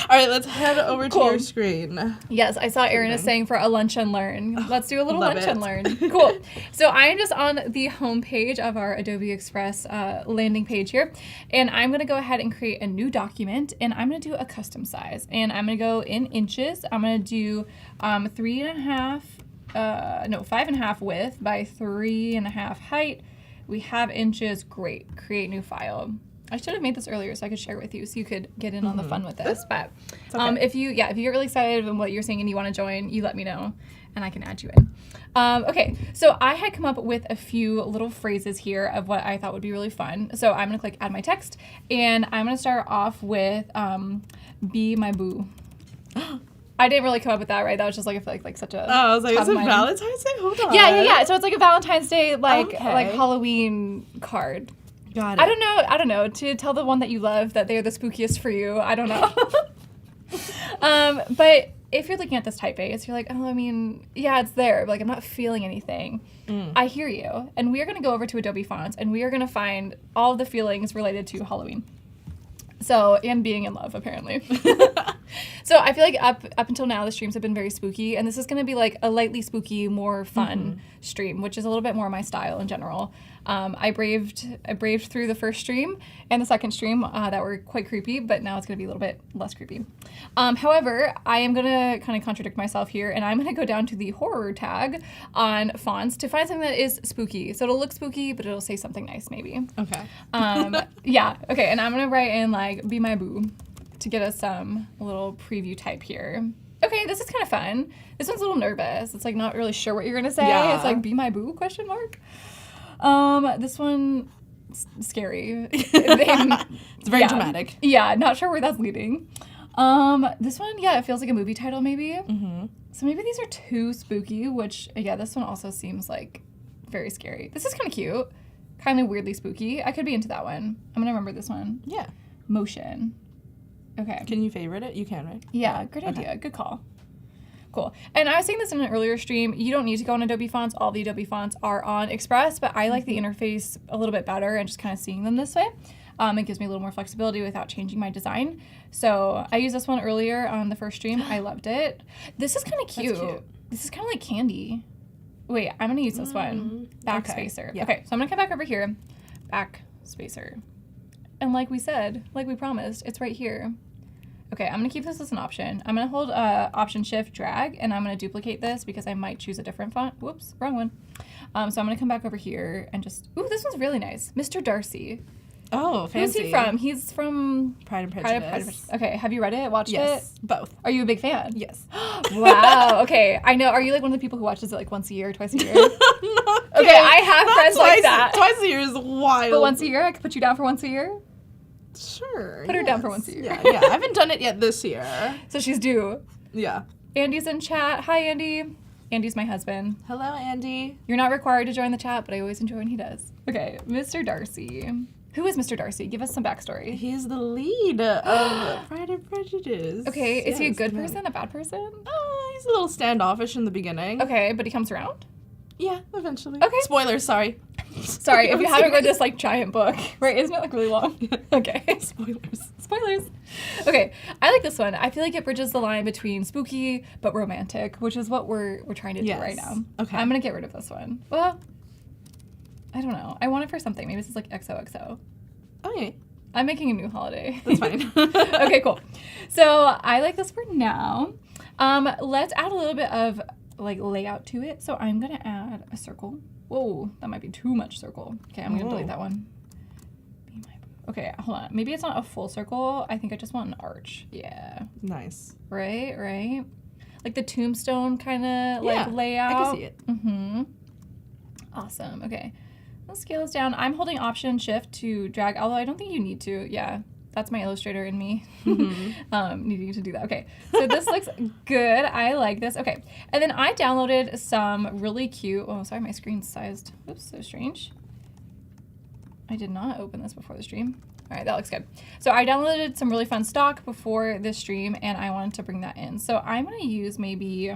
All right, let's head over to your screen. Yes, I saw Erin is saying for a lunch and learn. Let's do a little Love lunch it. and learn. Cool. So I am just on the home page of our Adobe Express landing page here, and I'm going to go ahead and create a new document, and I'm going to do a custom size, and I'm going to go in inches. I'm going to do 5.5 width by 3.5 height. We have inches. Great. Create new file. I should have made this earlier so I could share with you so you could get in on the fun with this. But if you get really excited and what you're seeing and you want to join, you let me know and I can add you in. Okay, so I had come up with a few little phrases here of what I thought would be really fun. So I'm going to click add my text, and I'm going to start off with be my boo. I didn't really come up with that, right? That was just like, I feel like such a... Oh, I was like, is it Valentine's Day? Hold on. Yeah. So it's like a Valentine's Day, like Halloween card. Got it. I don't know. To tell the one that you love that they're the spookiest for you. I don't know. But if you're looking at this typeface, you're like, oh, I mean, yeah, it's there. But like, I'm not feeling anything. I hear you. And we are going to go over to Adobe Fonts, and we are going to find all the feelings related to Halloween. So, and being in love, apparently. So I feel like up until now, the streams have been very spooky, and this is going to be like a lightly spooky, more fun stream, which is a little bit more my style in general. I braved through the first stream and the second stream that were quite creepy, but now it's going to be a little bit less creepy. However, I am going to kind of contradict myself here, and I'm going to go down to the horror tag on fonts to find something that is spooky. So it'll look spooky, but it'll say something nice maybe. Okay. Yeah. Okay. And I'm going to write in like be my boo to get us a little preview type here. Okay, this is kind of fun. This one's a little nervous. It's like not really sure what you're gonna say. Yeah. It's like be my boo ? This one scary. It's very dramatic. Yeah, not sure where that's leading. This one, yeah, it feels like a movie title maybe. So maybe these are too spooky, which yeah, this one also seems like very scary. This is kind of cute, kind of weirdly spooky. I could be into that one. I'm gonna remember this one. Yeah. Motion. Okay. Can you favorite it? You can, right? Yeah, great idea. Good call. Cool. And I was saying this in an earlier stream, you don't need to go on Adobe Fonts. All the Adobe Fonts are on Express, but I like the interface a little bit better and just kind of seeing them this way. It gives me a little more flexibility without changing my design. So I used this one earlier on the first stream. I loved it. This is kind of cute. This is kind of like candy. Wait, I'm going to use this one. Backspacer. Yeah. Okay, so I'm going to come back over here. Backspacer. And like we said, like we promised, it's right here. Okay, I'm going to keep this as an option. I'm going to hold Option Shift Drag, and I'm going to duplicate this because I might choose a different font. Whoops, wrong one. So I'm going to come back over here and just, ooh, this one's really nice. Mr. Darcy. Oh, fancy. Who's he from? He's from Pride and Prejudice. Okay, have you read it? Watched it? Yes, both. Are you a big fan? Yes. Wow, okay. I know. Are you like one of the people who watches it like once a year, twice a year? No, okay, I have friends like that. Twice a year is wild. But once a year? I could put you down for once a year? Sure. Put her down for once a year. Yeah. I haven't done it yet this year. So she's due. Yeah. Andy's in chat. Hi, Andy. Andy's my husband. Hello, Andy. You're not required to join the chat, but I always enjoy when he does. Okay, Mr. Darcy. Who is Mr. Darcy? Give us some backstory. He's the lead of Pride and Prejudice. Okay, is he a good person, a bad person? He's a little standoffish in the beginning. Okay, but he comes around? Yeah, eventually. Okay. Spoilers, sorry. Sorry, if you haven't read this like giant book, right? Isn't it like really long? Okay. Spoilers. Okay, I like this one. I feel like it bridges the line between spooky but romantic, which is what we're trying to do right now. Okay. I'm gonna get rid of this one. Well, I don't know. I want it for something. Maybe this is like XOXO. Okay. I'm making a new holiday. That's fine. Okay, cool. So I like this for now. Let's add a little bit of like layout to it. So I'm gonna add a circle. Whoa, that might be too much circle. Okay, I'm gonna delete that one. Okay, hold on. Maybe it's not a full circle. I think I just want an arch. Yeah. Nice. Right. Like the tombstone kind of like layout. I can see it. Mm-hmm. Awesome. Okay. Let's scale this down. I'm holding Option Shift to drag, although I don't think you need to. Yeah. That's my Illustrator in me. Needing to do that. Okay. So this looks good. I like this. Okay. And then I downloaded some really cute, oh, sorry, my screen's sized. Oops, so strange. I did not open this before the stream. All right, that looks good. So I downloaded some really fun stock before this stream, and I wanted to bring that in. So I'm going to use maybe,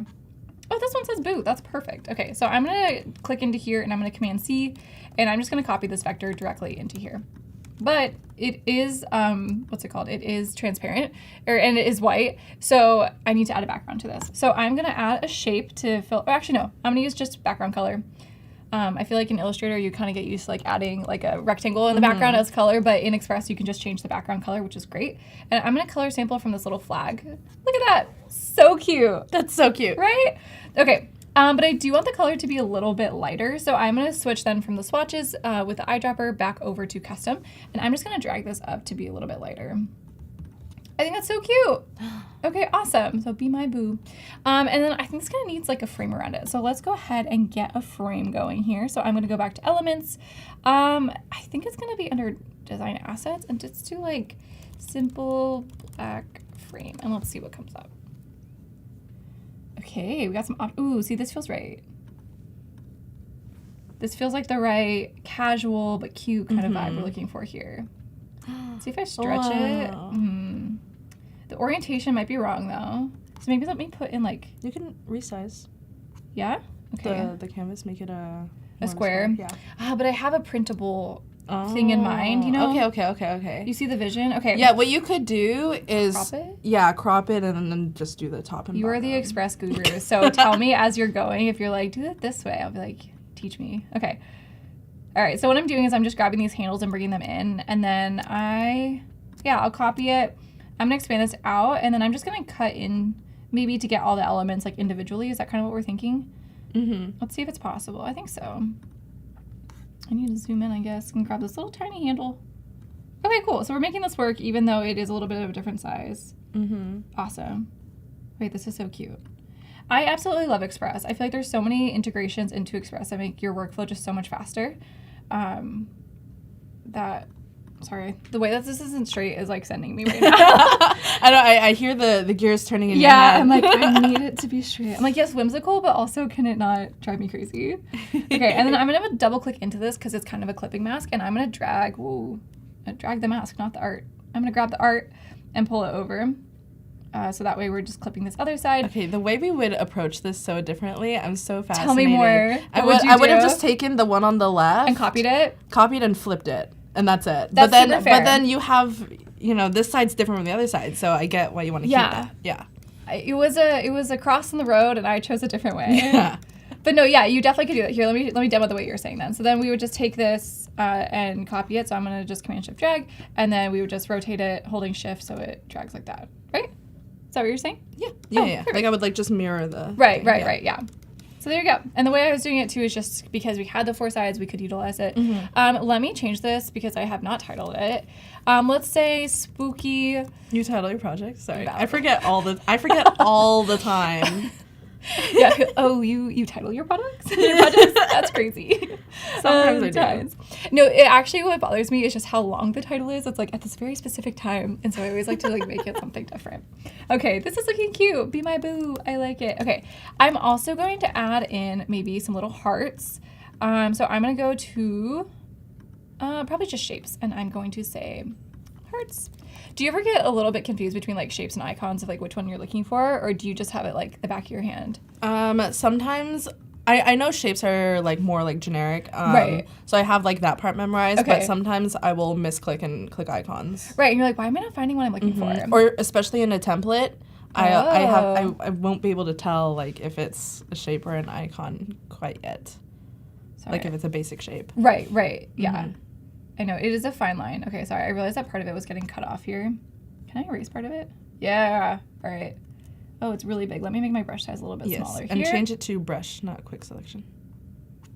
oh, this one says boo. That's perfect. Okay, so I'm going to click into here, and I'm going to Command C, and I'm just going to copy this vector directly into here. But it is, what's it called? It is transparent, and it is white, so I need to add a background to this. So I'm going to add a shape to fill, or actually no, I'm going to use just background color. I feel like in Illustrator, you kind of get used to like adding like a rectangle in the background as color, but in Express, you can just change the background color, which is great. And I'm going to color sample from this little flag. Look at that. So cute. That's so cute. Right? Okay. But I do want the color to be a little bit lighter. So I'm going to switch then from the swatches with the eyedropper back over to custom. And I'm just going to drag this up to be a little bit lighter. I think that's so cute. Okay, awesome. So be my boo. And then I think this kind of needs like a frame around it. So let's go ahead and get a frame going here. So I'm going to go back to elements. I think it's going to be under design assets and just do like simple black frame. And let's see what comes up. Okay, we got some, ooh, see, this feels right. This feels like the right casual but cute kind of vibe we're looking for here. See if I stretch it. The orientation might be wrong though. So maybe let me put in like... You can resize. Yeah? Okay. The canvas, make it a square. Yeah. But I have a printable thing in mind, you know? Okay. You see the vision? Okay. Yeah, what you could do is... Crop it? Yeah, crop it and then just do the top and You bottom. are the Express guru, so tell me as you're going, if you're like, do it this way, I'll be like, teach me. Okay. All right, so what I'm doing is I'm just grabbing these handles and bringing them in, and then I'll copy it. I'm gonna expand this out, and then I'm just gonna cut in maybe to get all the elements like individually. Is that kind of what we're thinking? Let's see if it's possible. I think so. I need to zoom in, I guess, and grab this little tiny handle. Okay, cool. So we're making this work even though it is a little bit of a different size. Awesome. Wait, this is so cute. I absolutely love Express. I feel like there's so many integrations into Express that make your workflow just so much faster. The way that this isn't straight is like sending me right now. I know, I hear the gears turning in your head. Yeah, I'm like, I need it to be straight. I'm like, yes, whimsical, but also can it not drive me crazy? Okay, and then I'm gonna double click into this because it's kind of a clipping mask, and I'm gonna drag the mask, not the art. I'm gonna grab the art and pull it over. So that way we're just clipping this other side. Okay, the way we would approach this so differently, I'm so fascinated. Tell me more. I What would have just taken the one on the left and copied and flipped it, and that's it. That's super fair. But then you have, this side's different from the other side, so I get why you want to keep that. Yeah. It was a cross in the road, and I chose a different way. Yeah. But no, yeah, you definitely could do that. Here, let me demo the way you're saying then. So then we would just take this and copy it. So I'm gonna just Command Shift drag, and then we would just rotate it, holding Shift, so it drags like that. Right? Is that what you're saying? Yeah. Perfect. Like I would just mirror the Right, yeah. So there you go. And the way I was doing it too is just because we had the four sides, we could utilize it. Let me change this because I have not titled it. Let's say spooky. You title your project? Sorry. Val. I forget all the time. Yeah. Oh, you title your products? That's crazy. Sometimes I do. No, it actually what bothers me is just how long the title is. It's like at this very specific time, and so I always like to like make it something different. Okay, this is looking cute. Be my boo. I like it. Okay, I'm also going to add in maybe some little hearts. So I'm gonna go to probably just shapes, and I'm going to say hearts. Do you ever get a little bit confused between like shapes and icons of like which one you're looking for, or do you just have it like the back of your hand? Sometimes I know shapes are like more like generic. Right. So I have like that part memorized, Okay. but sometimes I will misclick and click icons. Right, and you're like, why am I not finding what I'm looking for? Or especially in a template, I won't be able to tell like if it's a shape or an icon quite yet. Sorry. Like if it's a basic shape. Right, yeah. I know, it is a fine line. Okay, sorry, I realized that part of it was getting cut off here. Can I erase part of it? Yeah, all right. Oh, it's really big. Let me make my brush size a little bit smaller here. And change it to brush, not quick selection.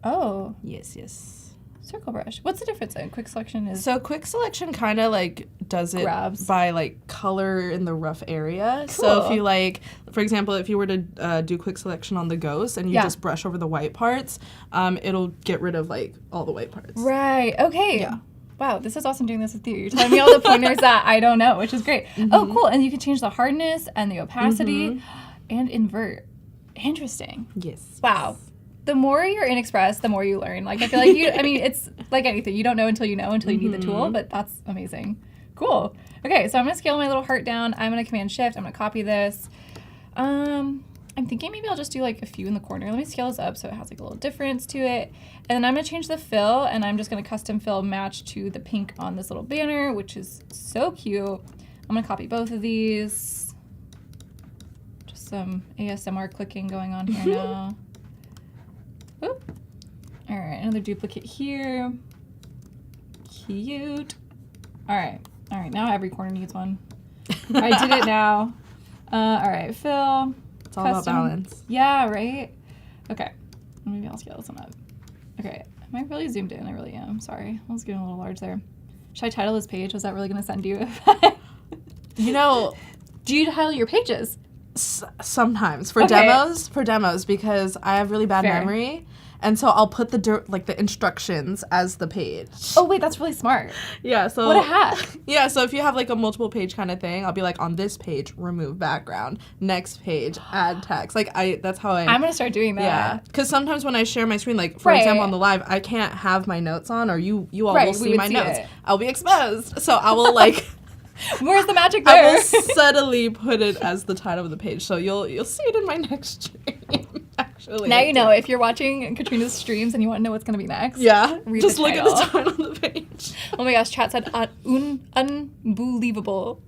Oh. Yes. Circle brush. What's the difference? Quick selection is... So quick selection kind of like does it Grabs. by like color in the rough area. Cool. So if you like, for example, if you were to do quick selection on the ghost and you just brush over the white parts, it'll get rid of like all the white parts. Right, okay. Yeah. Wow, this is awesome doing this with you. You're telling me all the pointers that I don't know, which is great. Oh, cool. And you can change the hardness and the opacity and invert. Interesting. Yes. Wow. The more you're in Express, the more you learn. Like, I feel like it's like anything. You don't know until you know, until you need the tool, but that's amazing. Cool. Okay, so I'm going to scale my little heart down. I'm going to Command Shift. I'm going to copy this. I'm thinking maybe I'll just do like a few in the corner. Let me scale this up so it has like a little difference to it. And then I'm going to change the fill, and I'm just going to custom fill match to the pink on this little banner, which is so cute. I'm going to copy both of these. Just some ASMR clicking going on here now. Oop. All right, another duplicate here. Cute. All right, now every corner needs one. I did it now. All right, fill. It's all about balance. Yeah, right? Okay, maybe I'll scale this one up. Okay, am I really zoomed in? I really am, sorry. I was getting a little large there. Should I title this page? Was that really gonna send you? You know, do you title your pages? Sometimes for demos because I have really bad memory, and so I'll put the instructions as the page. Oh wait, that's really smart. Yeah, so what a hack. Yeah, so if you have like a multiple page kind of thing, I'll be like, on this page remove background, next page add text. Like that's how I'm gonna start doing that. Yeah, because sometimes when I share my screen, like for example on the live, I can't have my notes on, or you all will see my notes. I'll be exposed, so I will like. Where's the magic there? I will subtly put it as the title of the page, so you'll see it in my next stream. Actually, now you know if you're watching Katrina's streams and you want to know what's gonna be next. Yeah, read just the look at the title of the page. Oh my gosh, chat said unbelievable.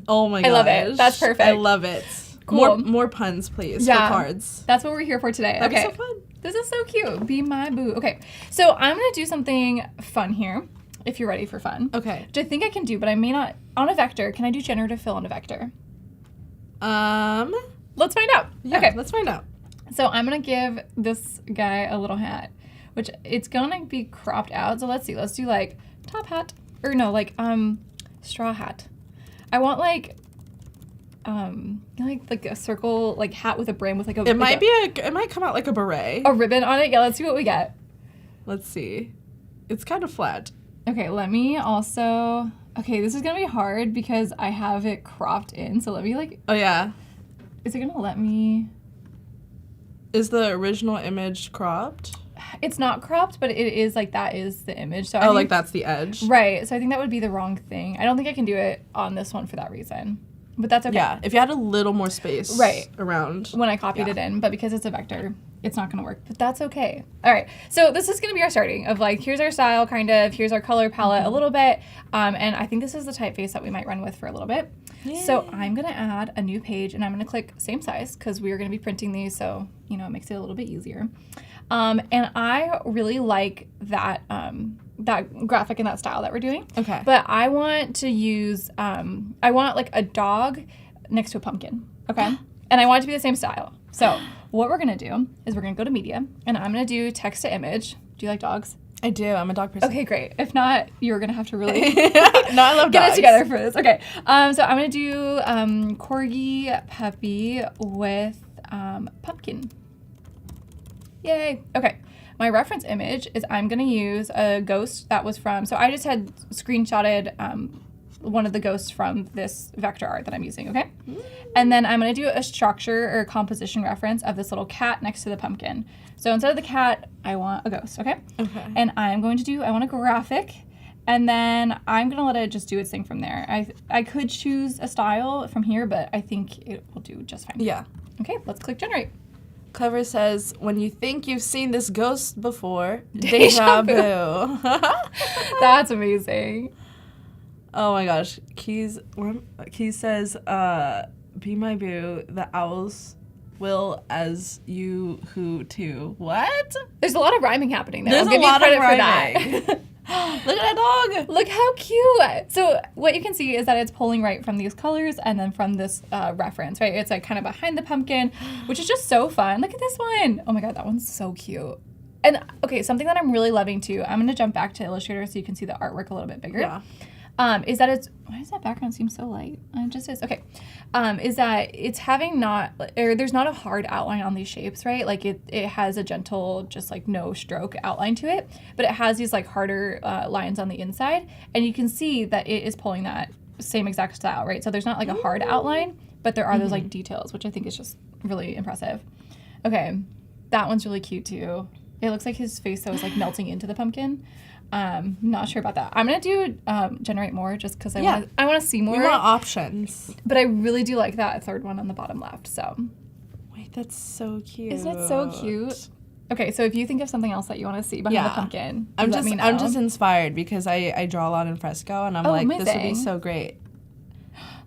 Oh my gosh, I love it. That's perfect. I love it. Cool. More puns, please. Yeah, for cards. That's what we're here for today. That'd okay, be so fun. This is so cute. Be my boo. Okay, so I'm gonna do something fun here. If you're ready for fun. Okay. Which I think I can do, but I may not. On a vector, can I do generative fill on a vector? Let's find out. Yeah, okay, let's find out. So I'm gonna give this guy a little hat, which it's gonna be cropped out. So let's see. Let's do like top hat, or no, like straw hat. I want like a circle like hat with a brim with like a. It might come out like a beret. A ribbon on it. Yeah. Let's see what we get. Let's see. It's kind of flat. Okay, let me also... Okay, this is going to be hard because I have it cropped in. So let me like... Oh, yeah. Is it going to let me... Is the original image cropped? It's not cropped, but it is like that is the image. So I think, like that's the edge? Right. So I think that would be the wrong thing. I don't think I can do it on this one for that reason. But that's okay. Yeah, if you had a little more space around. When I copied it in. But because it's a vector... It's not going to work, but that's okay. All right, so this is going to be our starting of like, here's our style, kind of, here's our color palette a little bit, and I think this is the typeface that we might run with for a little bit. Yay. So I'm going to add a new page, and I'm going to click same size, because we are going to be printing these, so, you know, it makes it a little bit easier. And I really like that, that graphic and that style that we're doing. Okay. But I want to use, I want like a dog next to a pumpkin, okay? And I want it to be the same style. So what we're going to do is we're going to go to media, and I'm going to do text to image. Do you like dogs? I do. I'm a dog person. Okay, great. If not, you're going to have to really No, I love get dogs. it together for this. Okay. So I'm going to do corgi puppy with pumpkin. Yay. Okay. My reference image is I'm going to use a ghost that was from, so I just had screenshotted one of the ghosts from this vector art that I'm using, okay? And then I'm going to do a structure or composition reference of this little cat next to the pumpkin. So instead of the cat, I want a ghost, okay? Okay. And I'm going to do, I want a graphic, and then I'm going to let it just do its thing from there. I could choose a style from here, but I think it will do just fine. Yeah. Okay, let's click generate. Clever says, when you think you've seen this ghost before, deja vu. That's amazing. Oh my gosh. Keys says, be my boo, the owls will as you who too. What? There's a lot of rhyming happening there. There's I'll give a lot you credit of for rhyming. that. Look at that dog. Look how cute. So what you can see is that it's pulling right from these colors and then from this reference, right? It's like kind of behind the pumpkin, which is just so fun. Look at this one. Oh my God, that one's so cute. And okay, something that I'm really loving too, I'm gonna jump back to Illustrator so you can see the artwork a little bit bigger. Yeah. Is that it's, why does that background seem so light? It just is, okay. Is that it's having there's not a hard outline on these shapes, right? Like it has a gentle, just like no stroke outline to it, but it has these like harder lines on the inside. And you can see that it is pulling that same exact style, right? So there's not like a hard outline, but there are those like details, which I think is just really impressive. Okay, that one's really cute too. It looks like his face though is like melting into the pumpkin. Not sure about that. I'm gonna do generate more just because I want to see more. We want options. But I really do like that third one on the bottom left. So wait, that's so cute. Isn't it so cute? Okay, so if you think of something else that you want to see behind the pumpkin, I'm let just inspired because I draw a lot in Fresco and I'm like, amazing. This would be so great.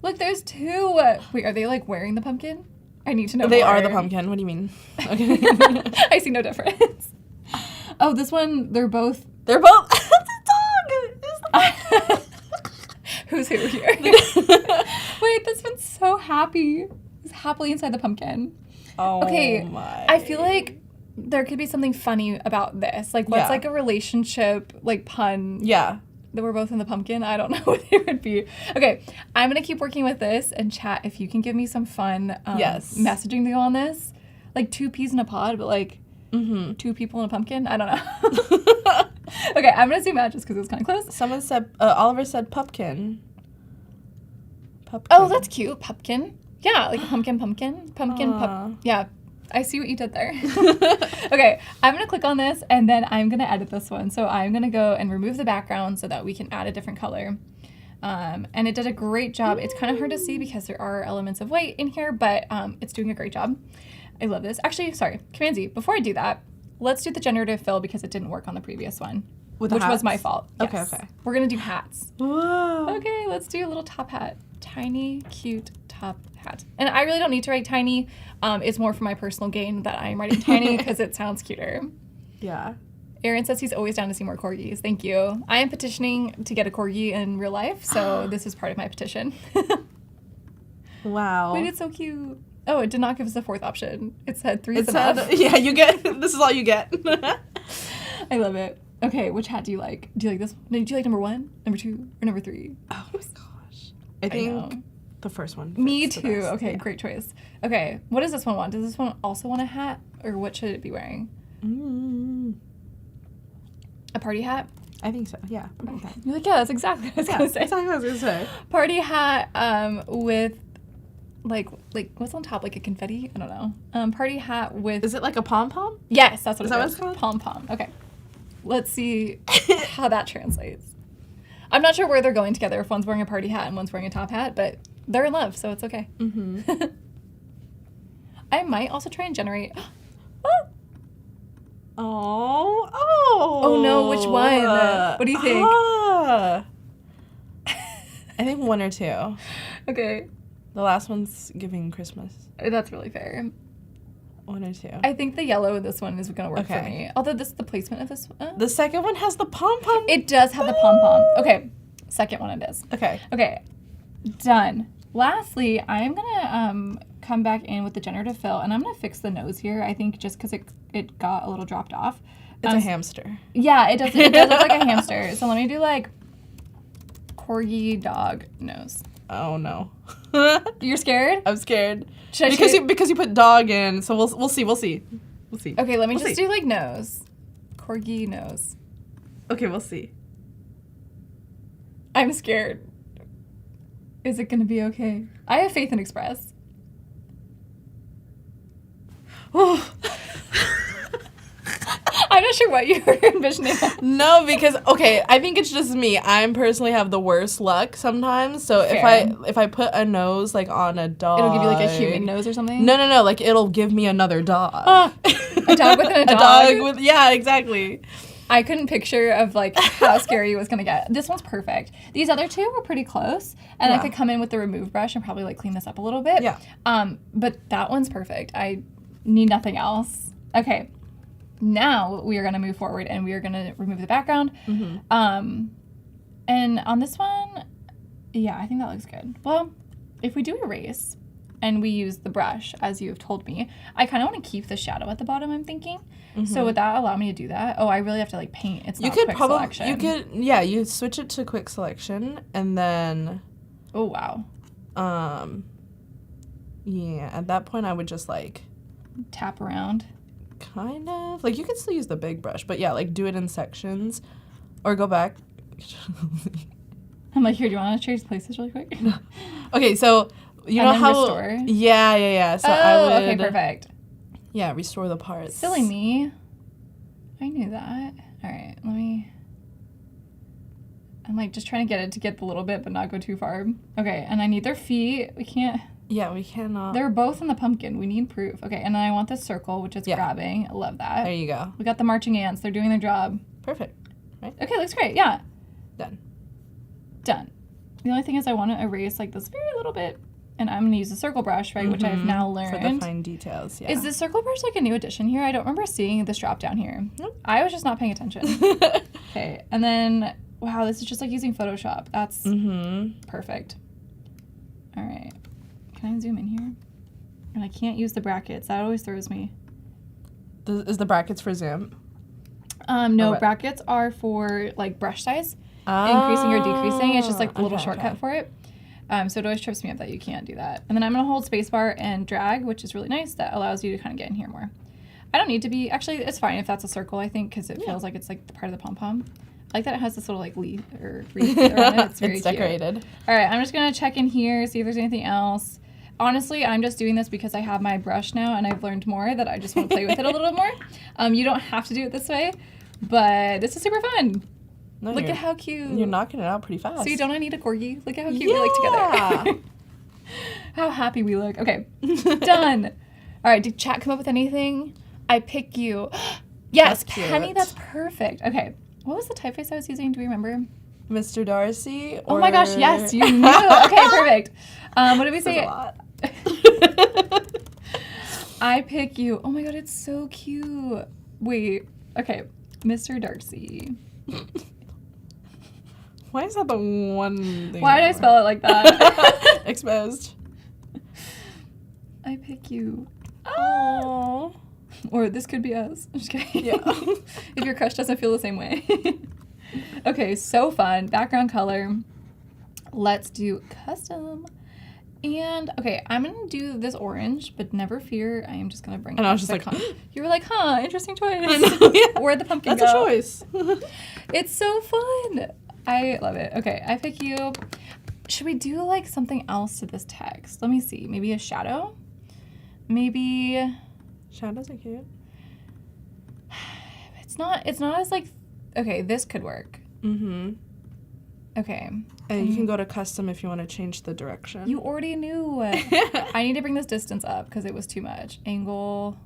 Look, there's two. Wait, are they like wearing the pumpkin? I need to know. They more. are the pumpkin. What do you mean? Okay. I see no difference. Oh, this one, they're both. It's a dog. Who's who here? Wait, this one's so happy. He's happily inside the pumpkin. Oh, okay. My. I feel like there could be something funny about this. Like, what's like a relationship, like pun? Yeah. That we're both in the pumpkin. I don't know what it would be. Okay, I'm gonna keep working with this and chat. If you can give me some fun messaging to go on this, like 2 peas in a pod, but like 2 people in a pumpkin. I don't know. Okay, I'm gonna zoom out just because it's kind of close. Someone said Oliver said pumpkin. Oh, that's cute. Pumpkin. Yeah, like a pumpkin. Yeah. I see what you did there. Okay, I'm gonna click on this and then I'm gonna edit this one. So I'm gonna go and remove the background so that we can add a different color. And it did a great job. It's kind of hard to see because there are elements of white in here, but it's doing a great job. I love this. Actually, sorry, Command Z, before I do that, let's do the generative fill because it didn't work on the previous one, which was my fault. Yes. Okay. We're gonna do hats. Whoa. Okay, let's do a little top hat. Tiny, cute top hat. And I really don't need to write tiny. It's more for my personal gain that I'm writing tiny because it sounds cuter. Yeah. Aaron says he's always down to see more corgis. Thank you. I am petitioning to get a corgi in real life, so this is part of my petition. Wow. Wait, it's so cute. Oh, it did not give us a 4th option. It said 3 is It enough. said, yeah, you get, this is all you get. I love it. Okay, which hat do you like? Do you like this one? Do you like number 1, number 2, or number 3? Oh my gosh. I think the first one. Me fits the too. best. Okay, Yeah. great choice. Okay, what does this one want? Does this one also want a hat, or what should it be wearing? A party hat? I think so. Yeah. Okay. You're like, yeah, that's exactly what I was gonna say. Exactly what I was gonna say. Party hat with like what's on top, like a confetti? I don't know. Party hat with. Is it like a pom pom? Yes, that's what Is it that what is. it's called? Pom pom. Okay, let's see how that translates. I'm not sure where they're going together. If one's wearing a party hat and one's wearing a top hat, but they're in love, so it's okay. I might also try and generate. Oh no, which one? What do you think? I think 1 or 2. Okay, The last one's giving Christmas. that's really fair. 1 or 2. I think the yellow in this one is gonna work for Okay. me. Although the placement of this one. The second one has the pom pom. It does have the pom-pom. Okay, second one it is. Okay. Okay, done. Lastly, I'm gonna come back in with the generative fill, and I'm gonna fix the nose here. I think just because it got a little dropped off. It's a hamster. Yeah, it does look like a hamster. So let me do like corgi dog nose. Oh no. You're scared? I'm scared. Should I Because you put dog in, so we'll see. Okay, let me just do like nose. Corgi nose. Okay, we'll see. I'm scared. Is it gonna be okay? I have faith in Express. Oh. I'm not sure what you were envisioning. No, because okay, I think it's just me. I personally have the worst luck sometimes. So Fair. if I put a nose like on a dog, It'll give you like a human nose or something. No, like it'll give me another dog. A dog within a A dog. dog with exactly. I couldn't picture of like how scary it was gonna get. This one's perfect. These other two were pretty close, and I could come in with the remove brush and probably like clean this up a little bit. Yeah. But that one's perfect. I need nothing else. Okay. Now we are gonna move forward and we are gonna remove the background. And on this one, yeah, I think that looks good. Well, if we do erase and we use the brush, as you have told me, I kind of want to keep the shadow at the bottom, I'm thinking. So would that allow me to do that? Oh, I really have to like paint. It's not quick selection. You switch it to quick selection and then oh wow. Yeah, at that point I would just like tap around. Kind of. Like you could still use the big brush, but yeah, like do it in sections or go back. I'm like, here, do you want to change places really quick? Okay, so you and know then how restore. Yeah. So I would okay, perfect. Yeah, restore the parts. Silly me. I knew that. All right, I'm like just trying to get it to get the little bit but not go too far. Okay, and I need their feet. We can't. Yeah, we cannot. They're both in the pumpkin. We need proof. Okay, and then I want this circle, which is grabbing. I love that. There you go. We got the marching ants. They're doing their job. Perfect. Right? Okay, looks great. Yeah. Done. The only thing is I want to erase like this very little bit. And I'm going to use the circle brush, right, which I've now learned. For the fine details, yeah. Is this circle brush like a new addition here? I don't remember seeing this drop down here. Nope. I was just not paying attention. Okay, and then, wow, this is just like using Photoshop. That's perfect. All right. Can I zoom in here? And I can't use the brackets. That always throws me. Is the brackets for zoom? No, brackets are for like brush size. Increasing or decreasing. It's just like the little shortcut for it. So it always trips me up that you can't do that. And then I'm going to hold spacebar and drag, which is really nice. That allows you to kind of get in here more. I don't need to be, actually, it's fine if that's a circle, I think, because it feels like it's like the part of the pom-pom. I like that it has this little like leaf or wreath around it. It's very it's decorated. Cute. All right, I'm just going to check in here, see if there's anything else. Honestly, I'm just doing this because I have my brush now and I've learned more that I just want to play with it a little bit more. You don't have to do it this way, but this is super fun. No, look at how cute. You're knocking it out pretty fast. See, don't I need a corgi? Look at how cute we look together. How happy we look. Okay, done. All right, did chat come up with anything? I pick you. Yes, Penny, that's perfect. Okay, what was the typeface I was using? Do we remember? Mr. Darcy? Oh my gosh, yes, you knew. Okay, perfect. What did we say? A lot. I pick you. Oh my god, it's so cute. Wait, okay, Mr. Darcy. Why is that the one thing? Why did I spell it like that? Exposed. I pick you. Oh. Or this could be us. I'm just kidding. Yeah. If your crush doesn't feel the same way. Okay, so fun. Background color. Let's do custom. And, okay, I'm going to do this orange, but never fear. I am just going to bring it. And I was just like, you were like, huh, interesting choice. I know, yeah. Where'd the pumpkin That's go? a choice. It's so fun. I love it. Okay, I pick you. Should we do like something else to this text? Let me see. Maybe a shadow? Maybe. Shadows are cute. It's not as like, okay, this could work. Okay. And you can go to custom if you want to change the direction. You already knew. I need to bring this distance up because it was too much. Angle.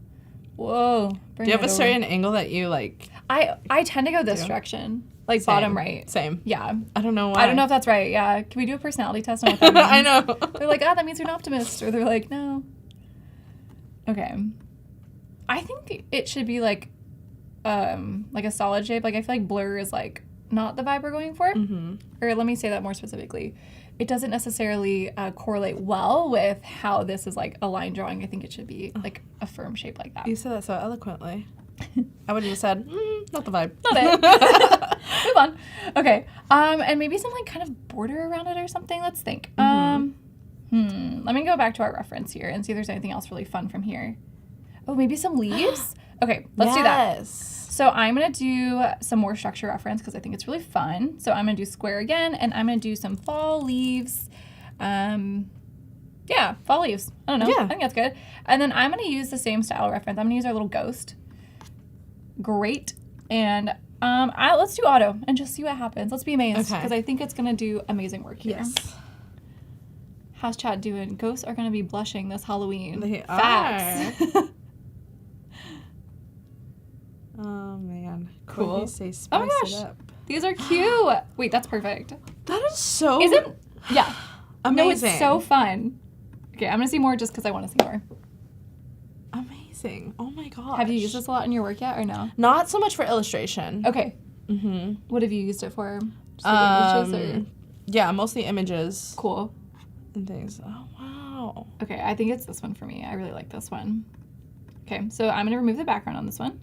Whoa. Do you have a certain angle that you like? I tend to go this direction. Like bottom right. Same. Yeah. I don't know why. I don't know if that's right. Yeah. Can we do a personality test on what that means? I know. They're like, that means you're an optimist. Or they're like, no. Okay. I think it should be like a solid shape. Like I feel like blur is like not the vibe we're going for. Or let me say that more specifically. It doesn't necessarily correlate well with how this is like a line drawing. I think it should be like a firm shape like that. You said that so eloquently. I would have said, not the vibe. Not it. Move on. Okay. And maybe some like kind of border around it or something. Let's think. Let me go back to our reference here and see if there's anything else really fun from here. Oh, maybe some leaves? Okay, let's do that. So I'm going to do some more structure reference because I think it's really fun. So I'm going to do square again, and I'm going to do some fall leaves. Yeah, fall leaves. I don't know. Yeah. I think that's good. And then I'm going to use the same style reference. I'm going to use our little ghost. Great. And let's do auto and just see what happens. Let's be amazed Okay. because I think it's gonna do amazing work here. Yes. How's chat doing? Ghosts are gonna be blushing this Halloween. They Facts. Oh man. Cool. Corgi say Oh my spice gosh. it up. These are cute. Wait, that's perfect. That is so Isn't? Yeah. amazing. No, it's so fun. Okay, I'm gonna see more just because I want to see more. amazing. Oh my gosh. Have you used this a lot in your work yet, or no? Not so much for illustration. Okay. Mm-hmm. What have you used it for? Just like images or? Yeah, mostly images Cool. and things. Oh wow. Okay, I think it's this one for me. I really like this one. Okay, so I'm gonna remove the background on this one.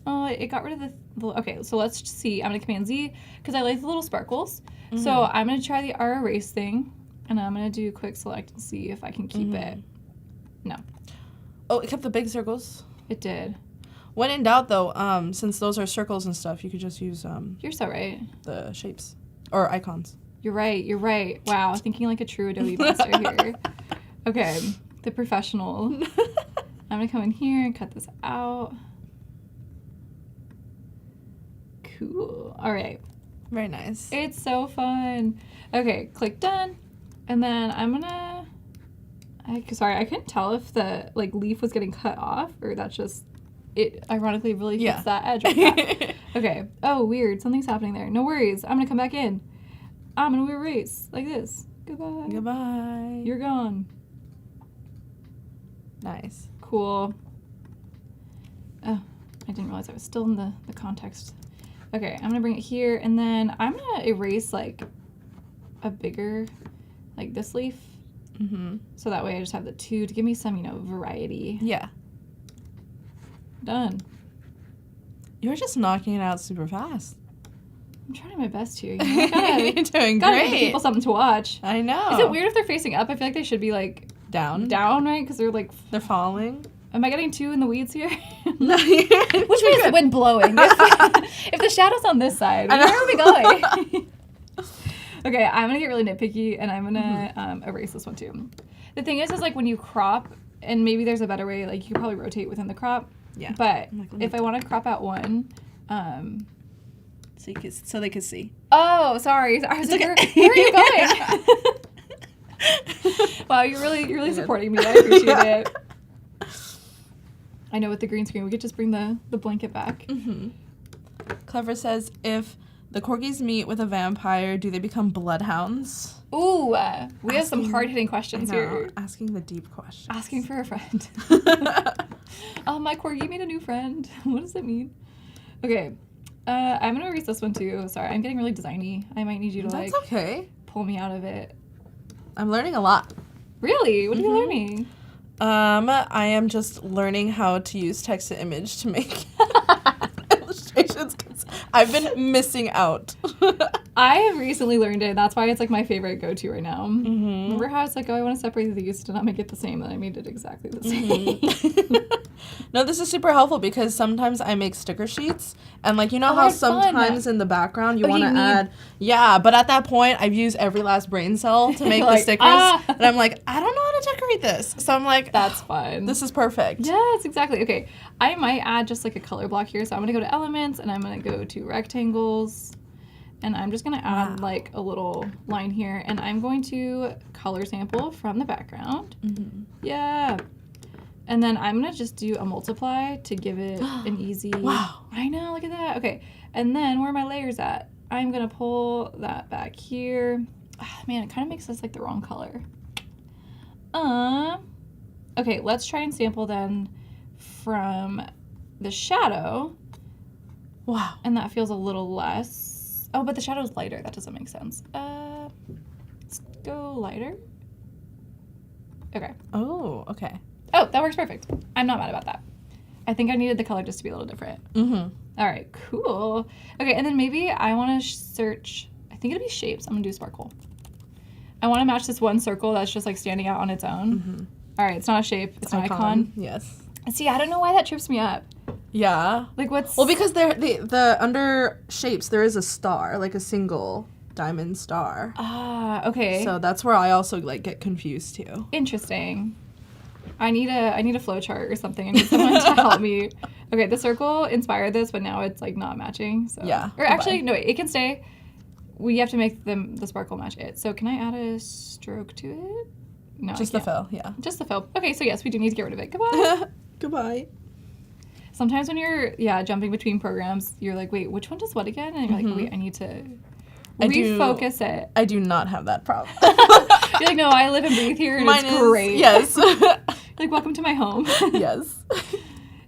Oh, it got rid of the little, okay, so let's see. I'm gonna Command Z because I like the little sparkles. Mm-hmm. So I'm gonna try the R erase thing, and I'm gonna do quick select and see if I can keep it. No, Oh, it kept the big circles. it did. When in doubt, though, since those are circles and stuff, you could just use You're so right. the shapes or icons. You're right. You're right. Wow, thinking like a true Adobe master here. Okay, the professional. I'm gonna come in here and cut this out. Cool. All right. Very nice. It's so fun. Okay, click done. And then I'm gonna, sorry, I couldn't tell if the like leaf was getting cut off or that's just, it ironically really fits Yeah. that edge right now. Okay. Oh, weird. Something's happening there. No worries. I'm gonna come back in. I'm gonna erase like this. Goodbye. Goodbye. You're gone. Nice. Cool. Oh, I didn't realize I was still in the context. Okay, I'm gonna bring it here, and then I'm gonna erase like a bigger, like this leaf. Mm-hmm. So that way I just have the two to give me some, variety. Yeah. Done. You're just knocking it out super fast. I'm trying my best here. Gotta, You're doing gotta give great. people something to watch. I know. Is it weird if they're facing up? I feel like they should be like Down. down, right? Because they're like, They're falling. am I getting too in the weeds here? No, Which way is the wind blowing? If the shadow's on this side, where are we going? Okay, I'm gonna get really nitpicky and I'm gonna erase this one too. The thing is like when you crop, and maybe there's a better way, like you could probably rotate within the crop. Yeah. But if I want to crop out one, so they could see. oh, sorry. I was like, where are you going? Wow, you're really supporting me. I appreciate it. I know with the green screen, we could just bring the blanket back. Mm-hmm. Clever says, if the corgis meet with a vampire, do they become bloodhounds? Ooh, we have some hard-hitting questions here. Asking the deep questions. Asking for a friend. My corgi made a new friend. What does that mean? Okay, I'm gonna erase this one too. Sorry, I'm getting really designy. I might need you to That's okay. pull me out of it. I'm learning a lot. Really? What are you learning? I am just learning how to use text to image to make illustrations because I've been missing out. I have recently learned it. That's why it's like my favorite go-to right now. Mm-hmm. Remember how it's like, oh, I want to separate these to not make it the same, and I made it exactly the same. No, this is super helpful because sometimes I make sticker sheets and like, how that's sometimes fun. in the background you Oh, want to you need- add, yeah, but at that point I've used every last brain cell to make the Like, stickers and I'm like, I don't know how to decorate this. So I'm like, That's fun. this is perfect. Yes, exactly. Okay, I might add just like a color block here. So I'm gonna go to elements and I'm gonna go to rectangles. And I'm just gonna add like a little line here and I'm going to color sample from the background. Mm-hmm. Yeah. And then I'm gonna just do a multiply to give it an easy. Wow. I know, look at that. Okay, and then where are my layers at? I'm gonna pull that back here. Man, it kind of makes this like the wrong color. Okay, let's try and sample then from the shadow. Wow. And that feels a little less. Oh, but the shadow's lighter. That doesn't make sense. Let's go lighter. Okay. Oh, okay. Oh, that works perfect. I'm not mad about that. I think I needed the color just to be a little different. Mm-hmm. All right, cool. Okay, and then maybe I want to search, I think it'll be shapes. I'm going to do sparkle. I want to match this one circle that's just like standing out on its own. Mm-hmm. All right, it's not a shape. It's an icon. Yes. See, I don't know why that trips me up. Yeah. Like what's... Well, because the under shapes, there is a star, like a single diamond star. Ah, okay. So that's where I also like get confused too. Interesting. I need a flow chart or something. I need someone to help me. Okay, the circle inspired this, but now it's like not matching. So Yeah. Or actually, no, wait, it can stay. We have to make the sparkle match it. So can I add a stroke to it? No, Just the fill, yeah. Just the fill. Okay, so yes, we do need to get rid of it. Goodbye. Goodbye. Sometimes when you're jumping between programs, you're like, wait, which one does what again? And you're like, wait, I need to refocus it. I do not have that problem. You're like, no, I live and breathe here, and Mine it's is, great. yes. Like, welcome to my home. Yes.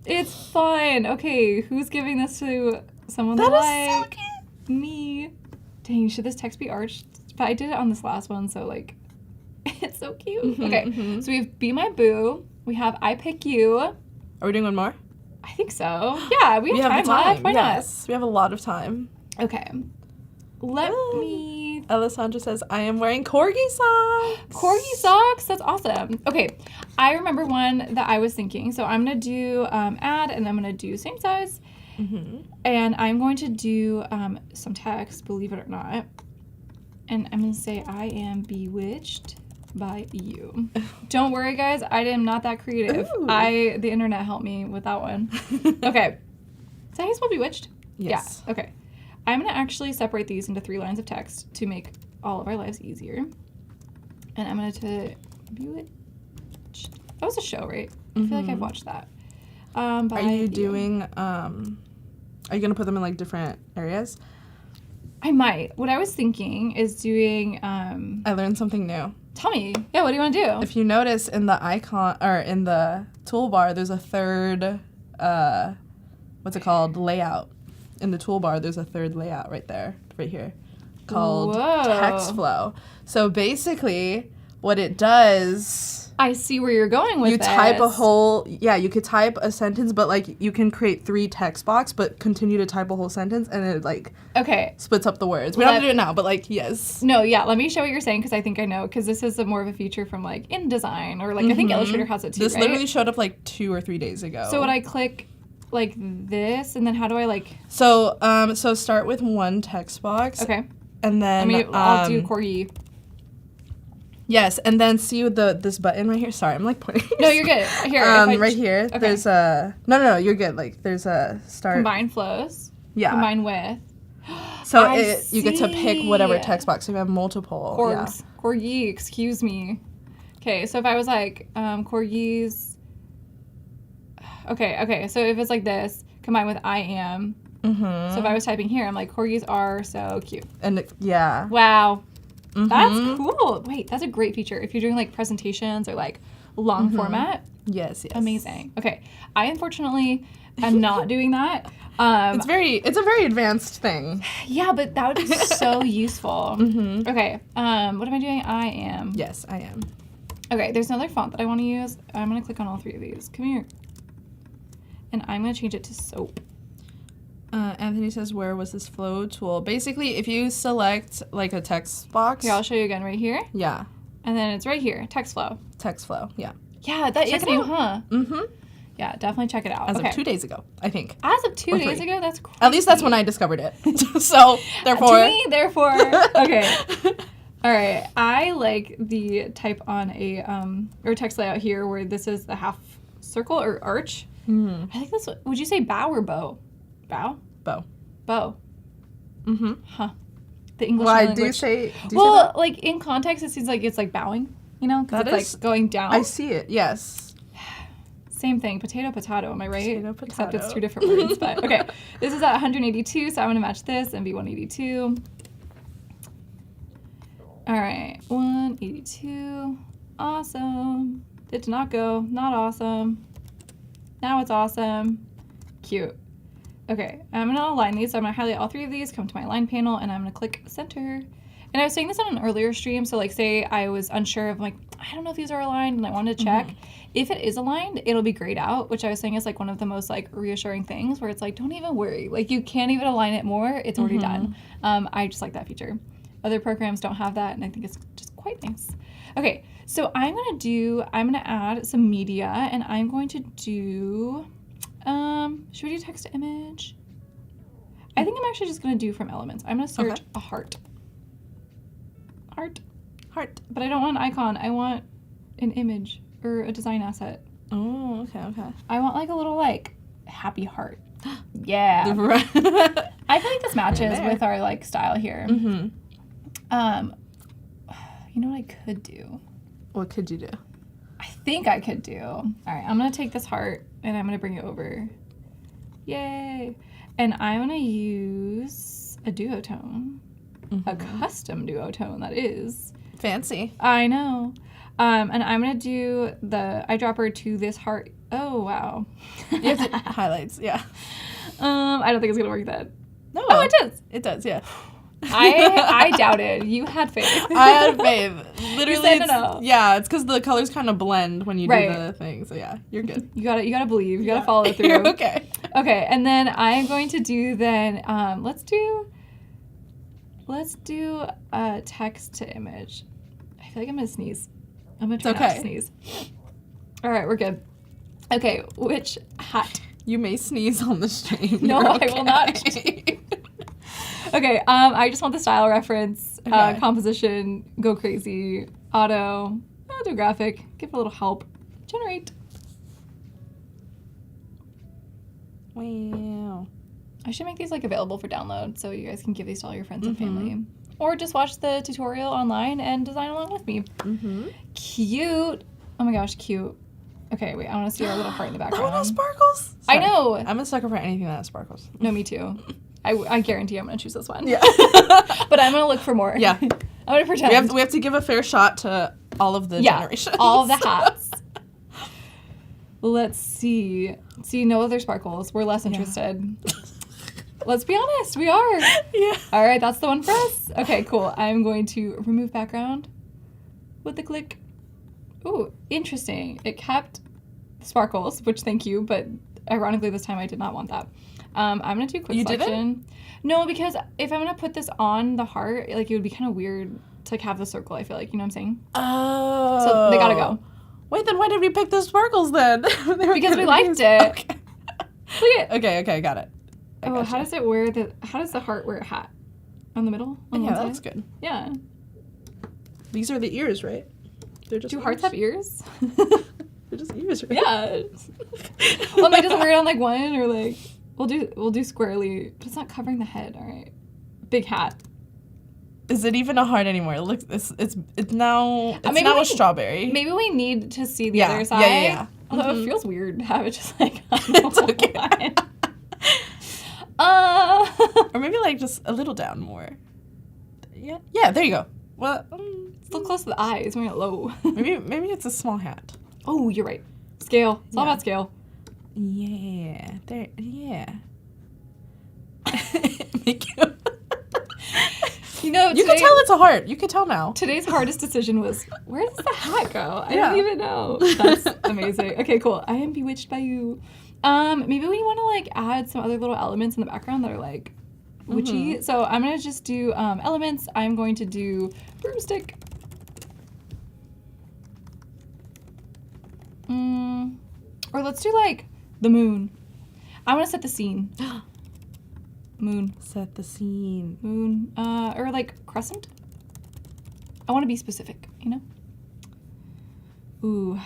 It's fun. Okay, who's giving this to someone That like is so cute. me? Dang, should this text be arched? But I did it on this last one, so like, it's so cute. Okay, so we have Be My Boo. We have I Pick You. Are we doing one more? I think so. Yeah, we have time left. Why yes. We have a lot of time. not? Okay. Let me... Alessandra says, I am wearing corgi socks. Corgi socks? That's awesome. Okay, I remember one that I was thinking. So I'm going to do add, and I'm going to do same size. And I'm going to do some text, believe it or not. And I'm going to say, I am bewitched by you. Don't worry, guys. I am not that creative. Ooh. The internet helped me with that one. Okay. Is that how you spell bewitched? Yes. Yeah. Okay. I'm going to actually separate these into 3 lines of text to make all of our lives easier. And I'm going to bewitched. That was a show, right? I feel like I've watched that. Are you doing, are you going to put them in like different areas? I might. What I was thinking is doing, I learned something new. tell me. Yeah, what do you want to do? If you notice in the icon, or in the toolbar, there's a third, what's it called? Layout. In the toolbar, there's a third layout right there, right here, called text flow. So basically, what it does... I see where you're going with this. You type a whole... Yeah, you could type a sentence, but, like, you can create 3 text blocks, but continue to type a whole sentence, and it, like... Okay. Splits up the words. We don't have to do it now, but, like, yes. No, yeah, let me show what you're saying, because I think I know, because this is more of a feature from, like, InDesign, or, like, I think Illustrator has it, too, This right? literally showed up, like, 2 or 3 days ago. So would I click... like this, and then how do I like... So start with 1 text box. Okay. And then... I'll do corgi. Yes, and then see this button right here? Sorry, I'm like pointing. No, you're good. Here. Right here, okay. there's a... No, you're good. Like, there's a start... Combine flows. Yeah. Combine with. So you get to pick whatever text box. So you have multiple. Corgs. Yeah. Corgi, excuse me. Okay, so if I was like, corgis... Okay, so if it's like this, combined with I am. So if I was typing here, I'm like, corgis are so cute. And yeah. Wow. That's cool. Wait, that's a great feature. If you're doing like presentations or like long format. Yes. Amazing. Okay. I unfortunately am not doing that. It's a very advanced thing. Yeah, but that would be so useful. Okay. What am I doing? I am. Yes, I am. Okay, there's another font that I want to use. I'm going to click on all 3 of these. Come here. And I'm going to change it to soap. Anthony says, where was this flow tool? Basically, if you select like a text box. Here, I'll show you again right here. Yeah. And then it's right here, text flow. Text flow, yeah. Yeah, that is new, huh? Yeah, definitely check it out. As of 2 days ago, I think. As of 2 days ago? That's crazy. At least that's when I discovered it. So, therefore. Okay. All right. I like the type on a, or text layout here where this is the half circle or arch. I think that's what, would you say bow or bow? Bow? Bow. Bow. Huh. The English Well, language. I do say that? Like in context, it seems like it's like bowing, you know? Because it's like going down. I see it, yes. Same thing. Potato, am I right? Potato, Except it's 2 different words. But okay. This is at 182, so I'm going to match this and be 182. All right. 182. Awesome. Did not go. Not awesome. Now it's awesome. Cute. Okay, I'm going to align these. So I'm going to highlight all 3 of these, come to my align panel, and I'm going to click center. And I was saying this on an earlier stream, so like say I was unsure of like, I don't know if these are aligned and I wanted to check. If it is aligned, it'll be grayed out, which I was saying is like one of the most like reassuring things where it's like, don't even worry. Like you can't even align it more. It's already done. I just like that feature. Other programs don't have that, and I think it's just quite nice. Okay, so I'm going to add some media, and I'm going to do, should we do text to image? I think I'm actually just going to do from elements. I'm going to search a heart. Heart. But I don't want an icon. I want an image or a design asset. Oh, okay. I want like a little like happy heart. Yeah. I feel like this matches with our like style here. You know what I could do? What could you do? I think I could do. All right, I'm gonna take this heart and I'm gonna bring it over. Yay! And I'm gonna use a duotone, a custom duotone that is. Fancy. I know. And I'm gonna do the eyedropper to this heart. Oh wow. You have to highlights, yeah. I don't think it's gonna work then. No. Oh, it does. It does, yeah. I doubted. You had faith. I had faith. Literally, You said no. Yeah, it's because the colors kind of blend when you Right. do the thing. So yeah, you're good. You gotta believe. You gotta follow through. You're okay. Okay, and then I'm going to do then. Let's do a text to image. I feel like I'm gonna sneeze. I'm gonna try not to sneeze. All right, we're good. Okay, which hat? You may sneeze on the stream. No, You're I will not. Okay, I just want the style reference, composition, go crazy, auto, I'll do graphic, give it a little help, generate. Wow. I should make these like available for download so you guys can give these to all your friends and family. Or just watch the tutorial online and design along with me. Cute. Oh my gosh, cute. Okay, wait, I want to see our little heart in the background. That one has sparkles? I know. I'm a sucker for anything that has sparkles. No, me too. I guarantee I'm going to choose this one. Yeah. But I'm going to look for more. Yeah. I'm going to pretend. We have to give a fair shot to all of the generations. all of the hats. Let's see. See, no other sparkles. We're less interested. Let's be honest, we are. Yeah. All right, that's the one for us. Okay, cool. I'm going to remove background with the click. Ooh, interesting. It kept sparkles, which thank you, but ironically this time I did not want that. I'm going to do quick selection. Didn't? No, because if I'm going to put this on the heart, like it would be kind of weird to like have the circle, I feel like, you know what I'm saying? Oh. So they got to go. Wait, then why did we pick the sparkles then? Because we liked it. Okay. Look at Okay, got it. Oh, how does the heart wear a hat? On the middle? On Yeah, one side? that's good. Yeah. These are the ears, right? They're just Do hearts have ears? They're just ears, right? Yeah. Well, like, doesn't wear it on like one or like we'll do squarely, but it's not covering the head. All right. Big hat. Is it even a heart anymore? It looks it's now maybe now a strawberry. Maybe we need to see the other side. Yeah. Although it feels weird to have it just like on It's the okay. one. Or maybe like just a little down more. Yeah, there you go. Well, It's a little close to the eyes. We're low. maybe it's a small hat. Oh, you're right. Scale. It's all Yeah. about scale. Yeah. There. Yeah. Make you. You know, You can tell it's a heart. You can tell now. Today's hardest decision was, where does the hat go? I Yeah. don't even know. That's amazing. Okay, cool. I am bewitched by you. Maybe we want to like add some other little elements in the background that are like witchy. So I'm gonna just do elements. I'm going to do broomstick. Or let's do like the moon. I want to set the scene. Moon. Set the scene. Moon. Or like crescent. I want to be specific, you know? Ooh.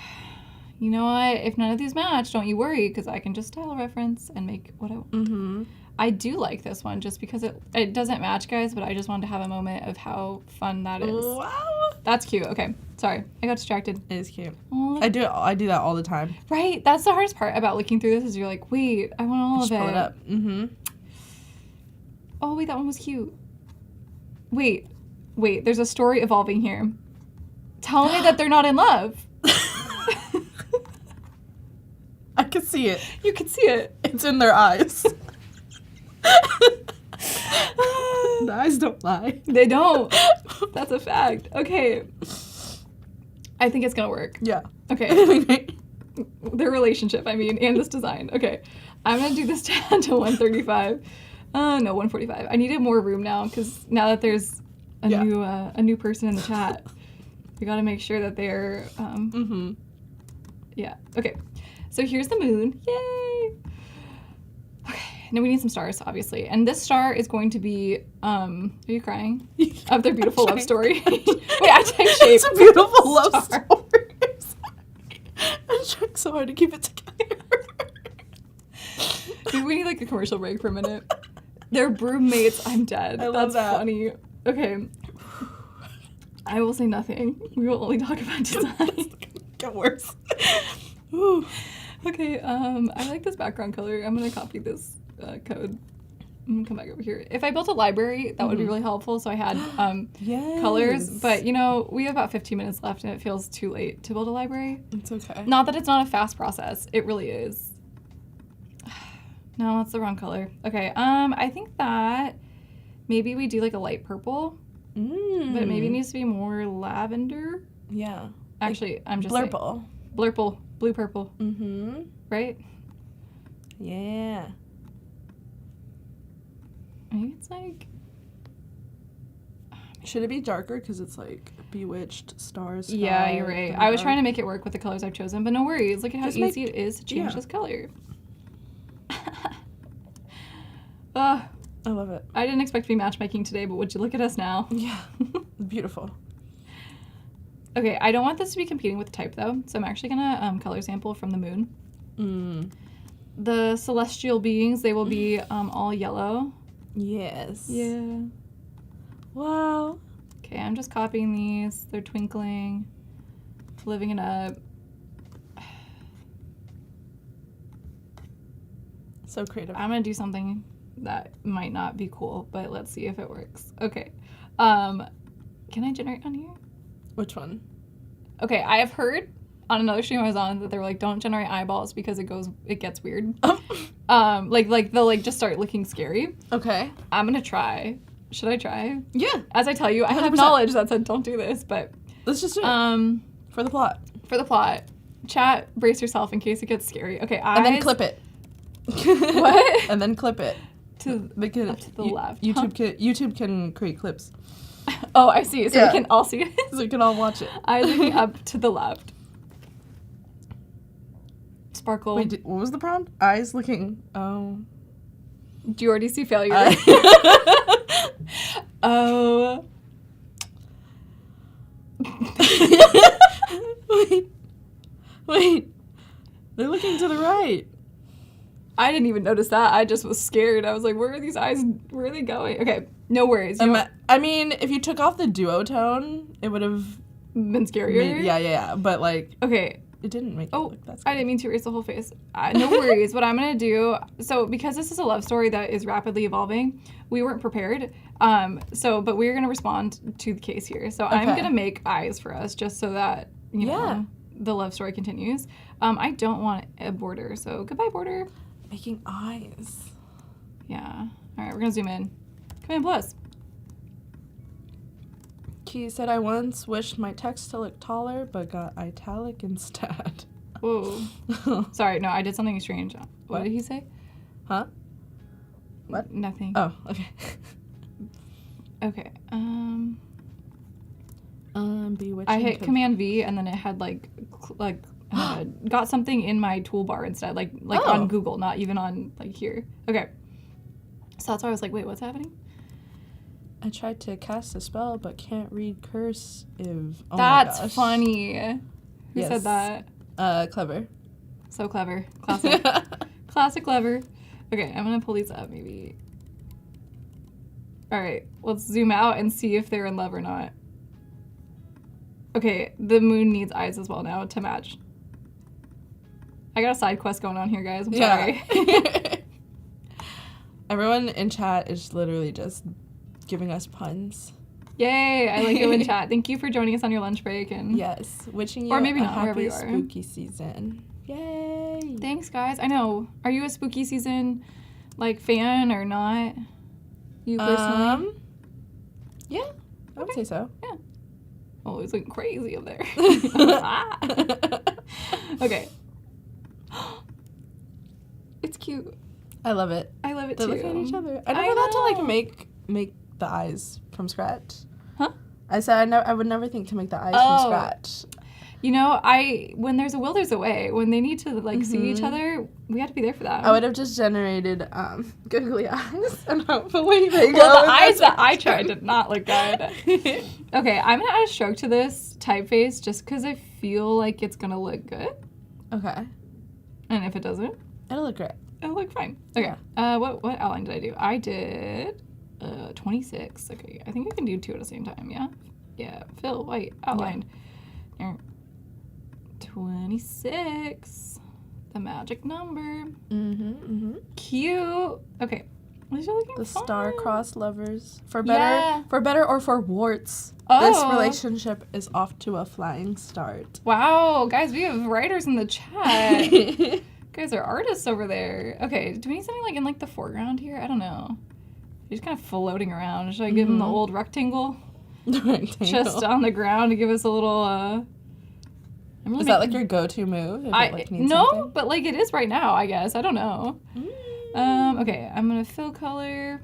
You know what? If none of these match, don't you worry, because I can just style reference and make what I want. I do like this one just because it doesn't match, guys, but I just wanted to have a moment of how fun that is. Wow. That's cute. Okay. Sorry. I got distracted. It is cute. Oh, I do that all the time. right? That's the hardest part about looking through this is you're like, wait, I want all Just of it. pull it up. Oh, wait, that one was cute. Wait, there's a story evolving here. Tell me that they're not in love. I can see it. You can see it. It's in their eyes. The eyes don't lie. They don't. That's a fact. Okay. I think it's gonna work. Yeah. Okay. Their relationship, I mean, and this design. Okay. I'm gonna do this down to 135. No, 145. I needed more room now because now that there's a new person in the chat, we gotta make sure that they're yeah. Okay. So here's the moon. Yay! Okay. Now we need some stars, obviously. And this star is going to be are you crying? Of their beautiful love story. Wait, I typed shape. It's a beautiful love story. I'm trying so hard to keep it together. Maybe we need like a commercial break for a minute. They're broom mates. I'm dead. I love That's that. funny. Okay. I will say nothing. We will only talk about design. Get worse. Okay, I like this background color. I'm gonna copy this code. I'm gonna come back over here. If I built a library, that would be really helpful. So I had colors, but you know, we have about 15 minutes left and it feels too late to build a library. It's okay. Not that it's not a fast process. It really is. No, that's the wrong color. Okay, I think that maybe we do like a light purple, but maybe it needs to be more lavender. Yeah. Actually, I'm just Blurple. Blurple, blue purple. Mm-hmm. Right? Yeah. Maybe it's like... Should it be darker because it's like bewitched stars? Yeah, you're right. I was trying to make it work with the colors I've chosen, but no worries. Look at how easy it is to change this color. I love it. I didn't expect to be matchmaking today, but would you look at us now? Yeah. Beautiful. Okay, I don't want this to be competing with the type though, so I'm actually gonna color sample from the moon. The celestial beings, they will be all yellow. Yes. Yeah. Wow. Okay, I'm just copying these. They're twinkling, living it up. So creative. I'm gonna do something that might not be cool, but let's see if it works. Okay. Can I generate on here? Which one? Okay, I have heard on another stream I was on that they were like, don't generate eyeballs because it gets weird. Like they'll like just start looking scary. Okay. I'm gonna try. Should I try? Yeah. As I tell you, I have 100%. knowledge that said don't do this, but Let's just do it. For the plot. For the plot. Chat, brace yourself in case it gets scary. Okay, eyes. And then clip it. What? And then clip it. To Make it up to the left. YouTube can create clips. Oh, I see. So we can all see it. So we can all watch it. Eyes looking up to the left. Sparkle. Wait, what was the prompt? Eyes looking. Oh. Do you already see failure? Oh. Wait. They're looking to the right. I didn't even notice that. I just was scared. I was like, where are these eyes? Where are they going? Okay, no worries. I mean, if you took off the duotone, it would have been scarier. Yeah. But like, okay. It didn't make it look that I scary. didn't mean to erase the whole face. No worries. What I'm going to do, so because this is a love story that is rapidly evolving, we weren't prepared. But we're going to respond to the case here. So I'm going to make eyes for us just so that, you know, the love story continues. I don't want a border. So goodbye, border. Making eyes. Yeah. All right, we're going to zoom in. Come in, plus. Key said, I once wished my text to look taller, but got italic instead. Whoa. Sorry, no, I did something strange. What did he say? Huh? What? Nothing. Oh, okay. Okay. Bewitching. I hit Command V and then it had got something in my toolbar instead, like on Google, not even on like here. Okay. So that's why I was like, wait, what's happening? I tried to cast a spell, but can't read cursive. Oh That's my gosh. funny. Who said that? Clever. So clever. Classic. Classic clever. Okay, I'm gonna pull these up maybe. All right, let's zoom out and see if they're in love or not. Okay, the moon needs eyes as well now to match. I got a side quest going on here, guys. I'm sorry. Everyone in chat is literally just giving us puns. Yay! I like it in chat. Thank you for joining us on your lunch break and yes, wishing you or maybe a not, wherever happy you are. spooky season. Yay! Thanks, guys. I know. Are you a spooky season like fan or not? You personally? Yeah, I would say so. Yeah. Oh, it's looking crazy up there. Okay. It's cute. I love it. I love it They're too. looking at each other. I never thought to like make the eyes from scratch. Huh? I said I would never think to make the eyes from scratch. You know, when there's a will, there's a way. When they need to like see each other, we have to be there for that. I would have just generated googly eyes and hopefully they go. Well, the eyes that I tried did not look good. Okay, I'm gonna add a stroke to this typeface just because I feel like it's gonna look good. Okay. And if it doesn't, It'll look great. It'll look fine. Okay. What outline did I do? I did 26. Okay. I think I can do 2 at the same time. Yeah. Yeah. Fill white outlined. Yeah. 26. The magic number. Cute. Okay. These are looking The fun. star-crossed lovers. For better or for warts. Oh. This relationship is off to a flying start. Wow, guys, we have writers in the chat. You guys are artists over there. Okay, do we need something like in like the foreground here? I don't know. He's kind of floating around. Should I give him the old rectangle? The rectangle. Just on the ground to give us a little Is that like your go-to move? If I it, like, needs no, something? but like it is right now, I guess. I don't know. Okay, I'm gonna fill color.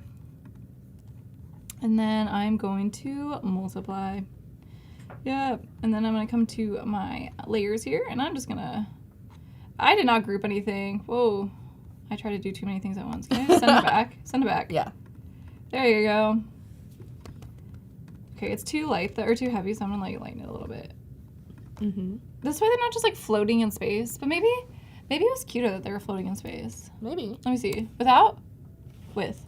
And then I'm going to multiply. Yep. And then I'm gonna come to my layers here and I'm just gonna, I did not group anything. Whoa. I try to do too many things at once. Can I just send it back? Send it back. Yeah. There you go. Okay, it's too light or too heavy, so I'm gonna like lighten it a little bit. This way they're not just like floating in space, but maybe it was cuter that they were floating in space. Maybe. Let me see. Without? With?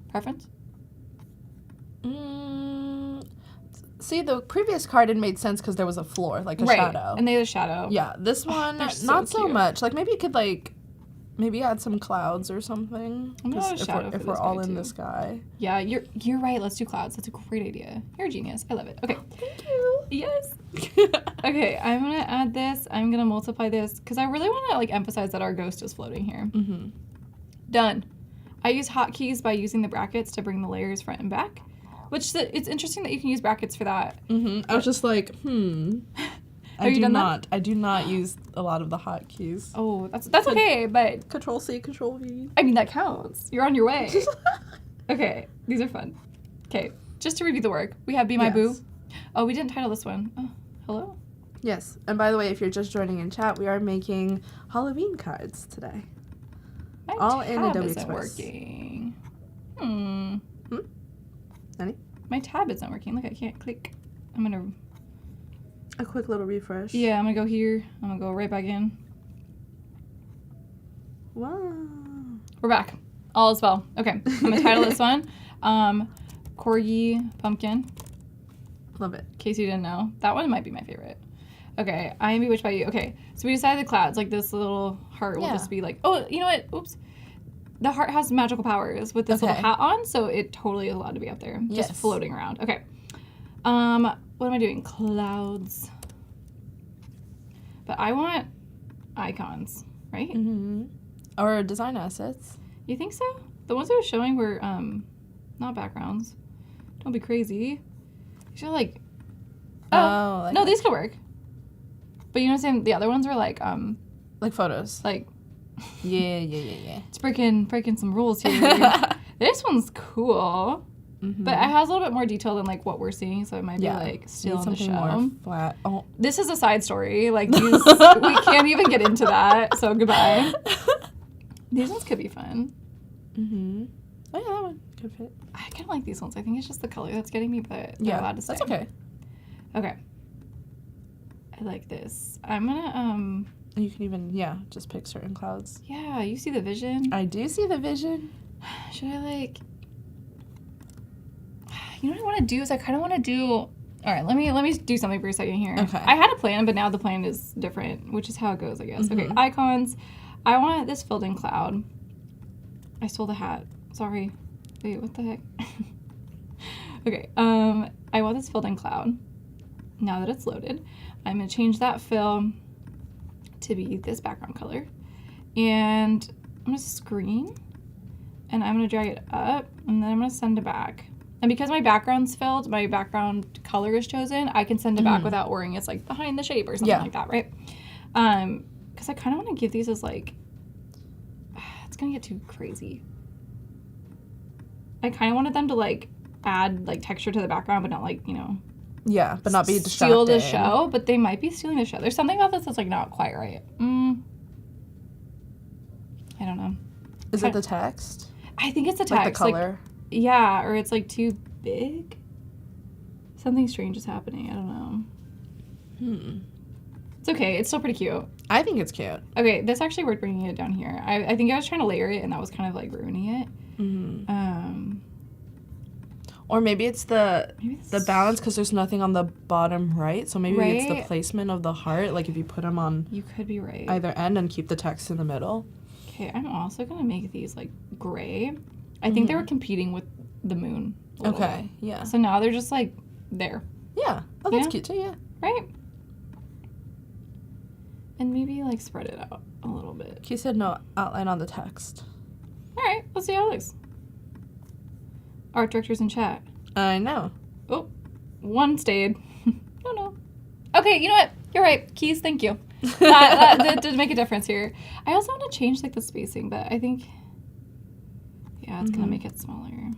Preference? See, the previous card it made sense because there was a floor, like a shadow. And they had a shadow. Yeah, this one, they're so not so cute. much. Like, maybe you could, like, maybe add some clouds or something. I'm gonna add a 'Cause shadow if for we're this all guy, in too. the sky. Yeah, you're right. Let's do clouds. That's a great idea. You're a genius. I love it. Okay. Thank you. Yes. Okay, I'm gonna add this. I'm gonna multiply this because I really want to like emphasize that our ghost is floating here. Done. I use hotkeys by using the brackets to bring the layers front and back, which it's interesting that you can use brackets for that. I was just like, Have you done that? I do not use a lot of the hotkeys. Oh, that's okay, but Control C, Control V. I mean that counts. You're on your way. Okay, these are fun. Okay, just to review the work, we have Be My Boo. Oh, we didn't title this one. Oh, hello. Yes, and by the way, if you're just joining in chat, we are making Halloween cards today. My All in tab Adobe isn't Express. working. Any? My tab isn't working. Look, I can't click. I'm gonna. A quick little refresh. Yeah, I'm gonna go here. I'm gonna go right back in. Wow. We're back. All is well. Okay, I'm gonna title this one, Corgi Pumpkin. Love it. In case you didn't know, that one might be my favorite. Okay, I am bewitched by you. Okay, so we decided the clouds, like this little heart will just be like, oh, you know what? Oops. The heart has magical powers with this little hat on, so it totally is allowed to be up there, just floating around. Okay. What am I doing? Clouds. But I want icons, right? Or design assets. You think so? The ones I was showing were not backgrounds. Don't be crazy. These are like like no, these could work. But you know what I'm saying? The other ones were like photos. like Yeah. it's breaking some rules here. This one's cool. But it has a little bit more detail than like what we're seeing, so it might be like still on the show. More flat. Oh. This is a side story. Like these, we can't even get into that. So goodbye. These ones could be fun. Oh yeah, that one could fit. I kind of like these ones. I think it's just the color that's getting me, but they're allowed to stay. That's okay. Okay. I like this. I'm gonna You can even just pick certain clouds. Yeah, you see the vision. I do see the vision. Should I like? You know what I want to do is I kind of want to do. All right, let me do something for a second here. Okay. I had a plan, but now the plan is different, which is how it goes, I guess. Okay, icons. I want this filled in cloud. I stole the hat. Sorry. Wait, what the heck? Okay. I want this filled in cloud. Now that it's loaded, I'm gonna change that fill to be this background color, and I'm gonna screen, and I'm gonna drag it up, and then I'm gonna send it back. And because my background's filled, my background color is chosen, I can send it back without worrying it's like behind the shape or something like that, right? Because I kind of want to give these as like, it's gonna get too crazy. I kind of wanted them to like add like texture to the background, but not like, you know. Yeah, but not be distracting. Steal the show, but they might be stealing the show. There's something about this that's like not quite right. I don't know. Is it the text? I think it's the text. Like the color? Yeah, or it's like too big. Something strange is happening. I don't know. It's okay. It's still pretty cute. I think it's cute. Okay, this actually worked bringing it down here. I think I was trying to layer it, and that was kind of like ruining it. Or maybe it's the balance because there's nothing on the bottom right. So maybe it's the placement of the heart. Like if you put them on you could be right. either end and keep the text in the middle. Okay, I'm also going to make these like gray. I think they were competing with the moon. Okay, yeah. So now they're just like there. Yeah. Oh, that's cute too, yeah. Right? And maybe like spread it out a little bit. He said no outline on the text. All right, let's see how it looks. Art directors in chat. I know. Oh, one stayed. No. Okay, you know what? You're right. Keys, thank you. That did make a difference here. I also want to change like the spacing, but I think, it's gonna make it smaller.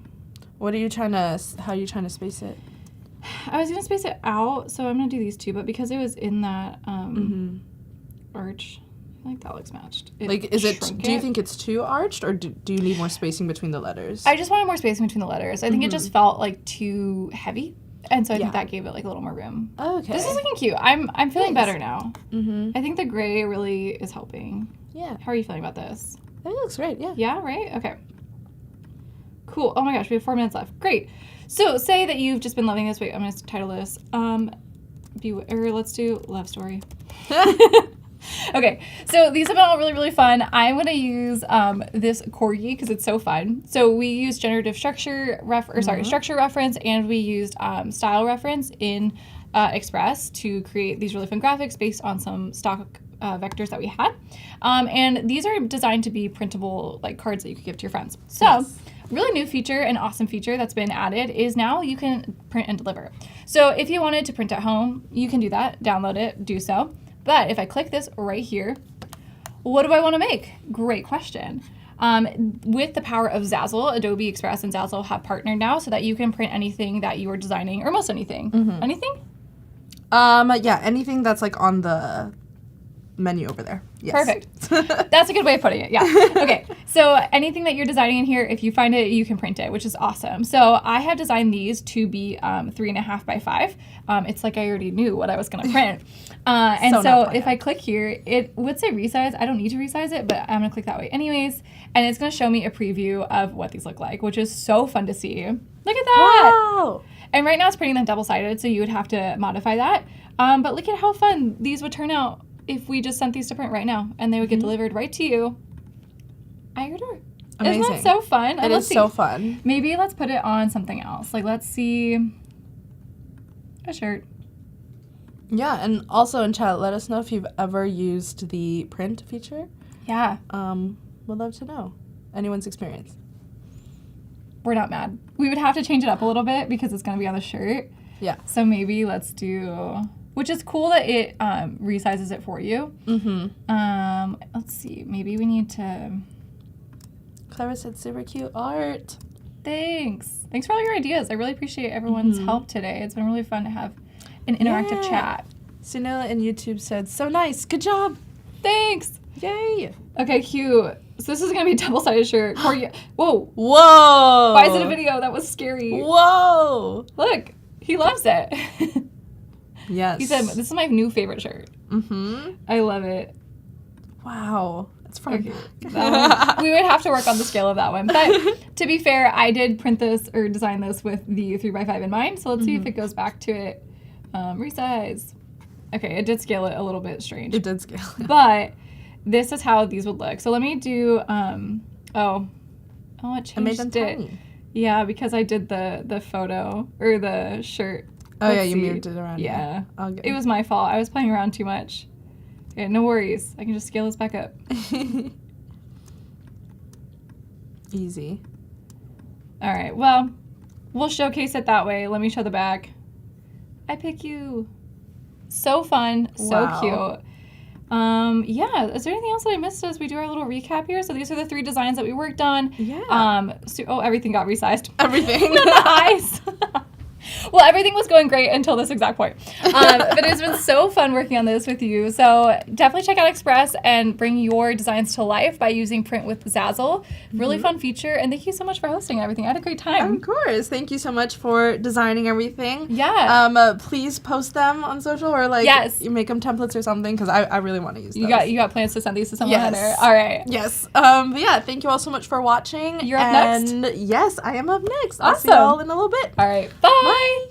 How are you trying to space it? I was gonna space it out, so I'm gonna do these two, but because it was in that arch, I feel like that looks matched. Do you think it's too arched, or do you need more spacing between the letters? I just wanted more spacing between the letters. I think it just felt like too heavy, and so I think that gave it like a little more room. Okay. This is looking cute. I'm feeling better now. I think the gray really is helping. Yeah. How are you feeling about this? I think it looks great, yeah. Yeah, right? Okay. Cool. Oh my gosh, we have 4 minutes left. Great. So say that you've just been loving this. Wait, I'm going to title this. Let's do Love Story. Okay, so these have been all really, really fun. I'm going to use this corgi because it's so fun. So we used generative structure reference, and we used style reference in Express to create these really fun graphics based on some stock vectors that we had. And these are designed to be printable like cards that you could give to your friends. So really new feature, an awesome feature that's been added is now you can print and deliver. So if you wanted to print at home, you can do that, download it, do so. But if I click this right here, what do I want to make? Great question. With the power of Zazzle, Adobe Express and Zazzle have partnered now so that you can print anything that you are designing, or most anything. Anything? Yeah, anything that's like on the menu over there. Yes. Perfect. That's a good way of putting it. Yeah. Okay. So anything that you're designing in here, if you find it, you can print it, which is awesome. So I have designed these to be 3.5 by 5. It's like I already knew what I was going to print. And so if I click here, it would say resize. I don't need to resize it, but I'm going to click that way anyways. And it's going to show me a preview of what these look like, which is so fun to see. Look at that. Wow. And right now it's printing them double-sided, so you would have to modify that. But look at how fun these would turn out if we just sent these to print right now, and they would get delivered right to you at your door. Amazing. Isn't that so fun? It is so fun. Maybe let's put it on something else. Like, let's see a shirt. Yeah, and also in chat, let us know if you've ever used the print feature. Yeah. Would love to know anyone's experience. We're not mad. We would have to change it up a little bit because it's going to be on the shirt. Yeah. So maybe let's do... Which is cool that it resizes it for you. Let's see. Maybe we need to... Clara said super cute art. Thanks. Thanks for all your ideas. I really appreciate everyone's help today. It's been really fun to have an interactive chat. Sunila in YouTube said, so nice. Good job. Thanks. Yay. Okay, cute. So this is going to be a double-sided shirt. Whoa. Whoa. Why is it a video? That was scary. Whoa. Look. He loves it. Yes. He said, this is my new favorite shirt. I love it. Wow. That's fun. Okay. We would have to work on the scale of that one. But to be fair, I did print this or design this with the 3x5 in mind. So let's see if it goes back to it. Resize. Okay, it did scale it a little bit strange. It did scale it. But this is how these would look. So let me do, it changed I made them it. tiny. Yeah, because I did the photo or the shirt. Oh, yeah, you moved it around. Yeah. It was my fault. I was playing around too much. Okay, no worries. I can just scale this back up. Easy. All right, well, we'll showcase it that way. Let me show the back. I pick you. So fun. So cute. Yeah, is there anything else that I missed as we do our little recap here? So these are the 3 designs that we worked on. Yeah. Everything got resized. Everything. The eyes. Well, everything was going great until this exact point. But it's been so fun working on this with you. So definitely check out Express and bring your designs to life by using Print with Zazzle. Really fun feature. And thank you so much for hosting everything. I had a great time. Of course. Thank you so much for designing everything. Yeah. Please post them on social or like you make them templates or something because I really want to use those. You got plans to send these to someone? Yes. All right. Yes. But yeah, thank you all so much for watching. You're up next. And yes, I am up next. I'll Awesome. see y'all in a little bit. All right. Bye.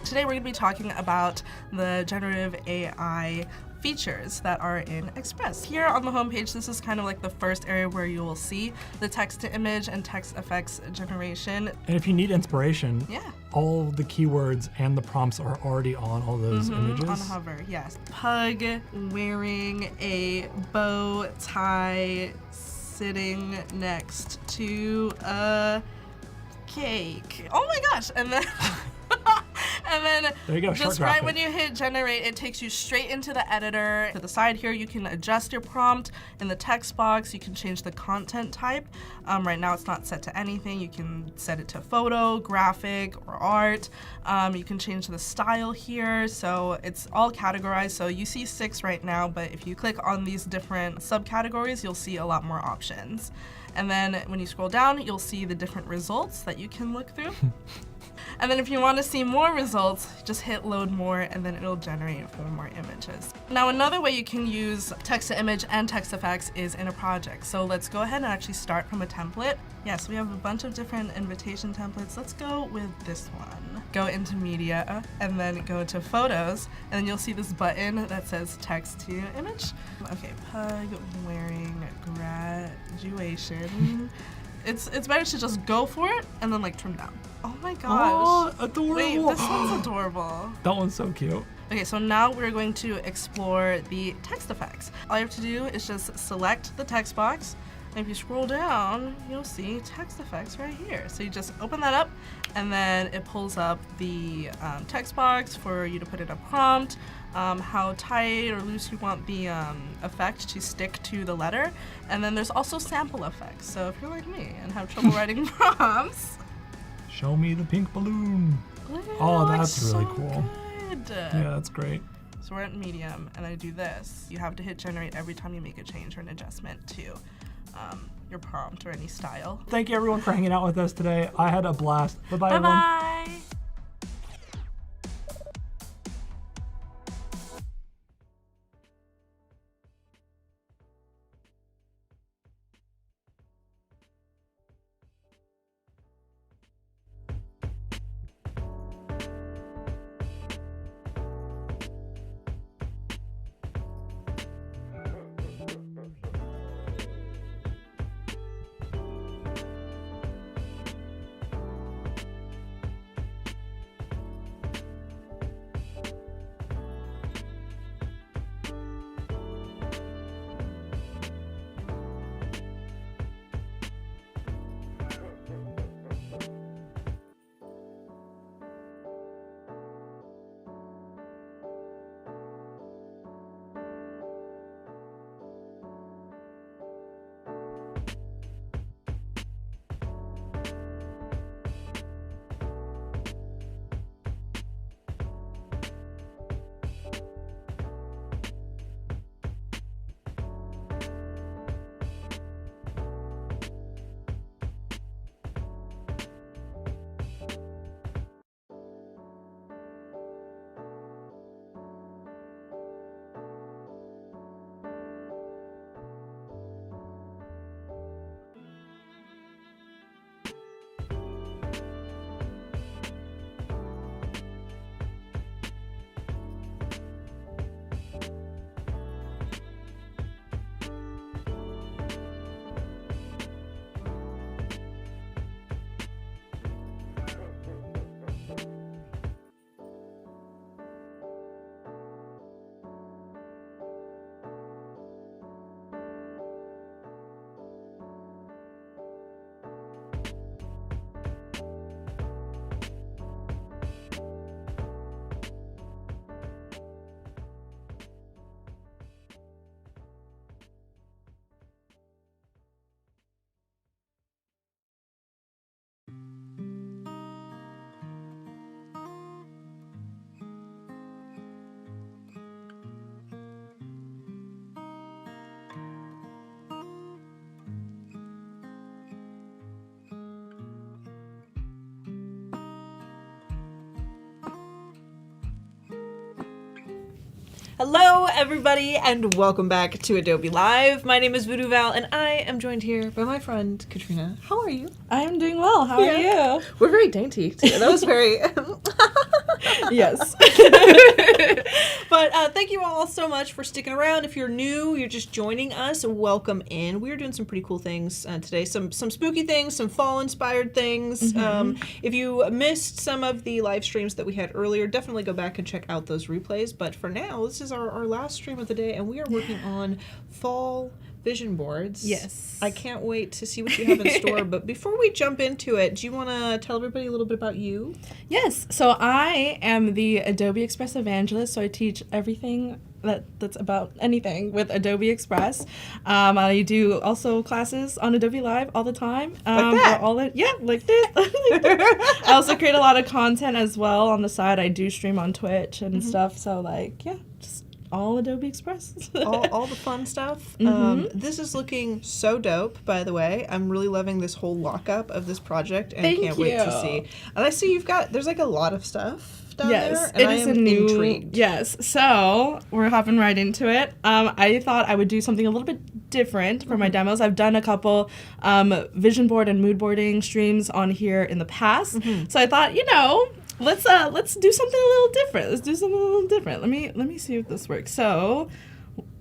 Today we're going to be talking about the generative AI features that are in Express. Here on the homepage, this is kind of like the first area where you will see the text to image and text effects generation. And if you need inspiration, all the keywords and the prompts are already on all those images. On hover, yes. Pug wearing a bow tie sitting next to a cake. Oh my gosh, and then and then there you go, just right when you hit generate, it takes you straight into the editor. To the side here, you can adjust your prompt. In the text box, you can change the content type. Right now, it's not set to anything. You can set it to photo, graphic, or art. You can change the style here. So it's all categorized. So you see 6 right now, but if you click on these different subcategories, you'll see a lot more options. And then when you scroll down, you'll see the different results that you can look through. And then if you want to see more results, just hit load more and then it'll generate 4 more images. Now another way you can use text to image and text effects is in a project. So let's go ahead and actually start from a template. Yes, we have a bunch of different invitation templates. Let's go with this one. Go into media and then go to photos and then you'll see this button that says text to image. Okay, pug wearing graduation. It's better to just go for it and then like trim down. Oh my gosh. Oh, adorable. Wait, this one's adorable. That one's so cute. Okay, so now we're going to explore the text effects. All you have to do is just select the text box. And if you scroll down, you'll see text effects right here. So you just open that up and then it pulls up the text box for you to put in a prompt, how tight or loose you want the effect to stick to the letter. And then there's also sample effects. So if you're like me and have trouble writing prompts. Show me the pink balloon. Oh, that's really cool. Good. Yeah, that's great. So we're at medium and I do this. You have to hit generate every time you make a change or an adjustment to your prompt or any style. Thank you everyone for hanging out with us today. I had a blast. Bye-bye, everyone. Bye-bye. Hello, everybody, and welcome back to Adobe Live. My name is VooDoo Val, and I am joined here by my friend, Katrina. How are you? I am doing well. How are you? We're very dainty, too. That was very... Yes. But thank you all so much for sticking around. If you're new, you're just joining us, welcome in. We're doing some pretty cool things today. Some spooky things, some fall-inspired things. If you missed some of the live streams that we had earlier, definitely go back and check out those replays. But for now, this is our last stream of the day, and we are working on fall vision boards. Yes. I can't wait to see what you have in store. But before we jump into it, do you want to tell everybody a little bit about you? Yes. So I am the Adobe Express evangelist. So I teach everything that's about anything with Adobe Express. I do also classes on Adobe Live all the time. Like that? Like this. I also create a lot of content as well on the side. I do stream on Twitch and stuff. So just all Adobe Express. all the fun stuff. This is looking so dope, by the way. I'm really loving this whole lockup of this project, and Thank can't wait to you. see. And I see there's like a lot of stuff down there, Yes, and it I is am a new. intrigued. Yes, so we're hopping right into it. I thought I would do something a little bit different for my demos. I've done a couple vision board and mood boarding streams on here in the past, so I thought, let's do something a little different. Let me see if this works. So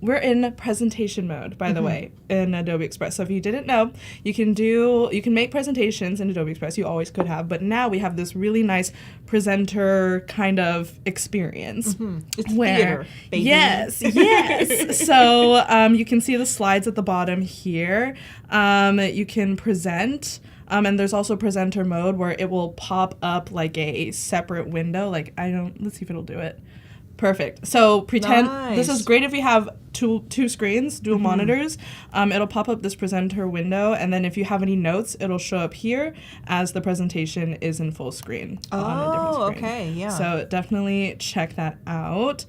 we're in presentation mode, by the way, in Adobe Express. So if you didn't know, you can make presentations in Adobe Express. You always could have, but now we have this really nice presenter kind of experience. It's where, theater, baby. Yes. So you can see the slides at the bottom here. You can present. And there's also presenter mode where it will pop up like a separate window. Let's see if it'll do it. Perfect. So pretend this is great if you have two screens, dual monitors. It'll pop up this presenter window, and then if you have any notes, it'll show up here as the presentation is in full screen on a different screen. Okay, yeah. So definitely check that out.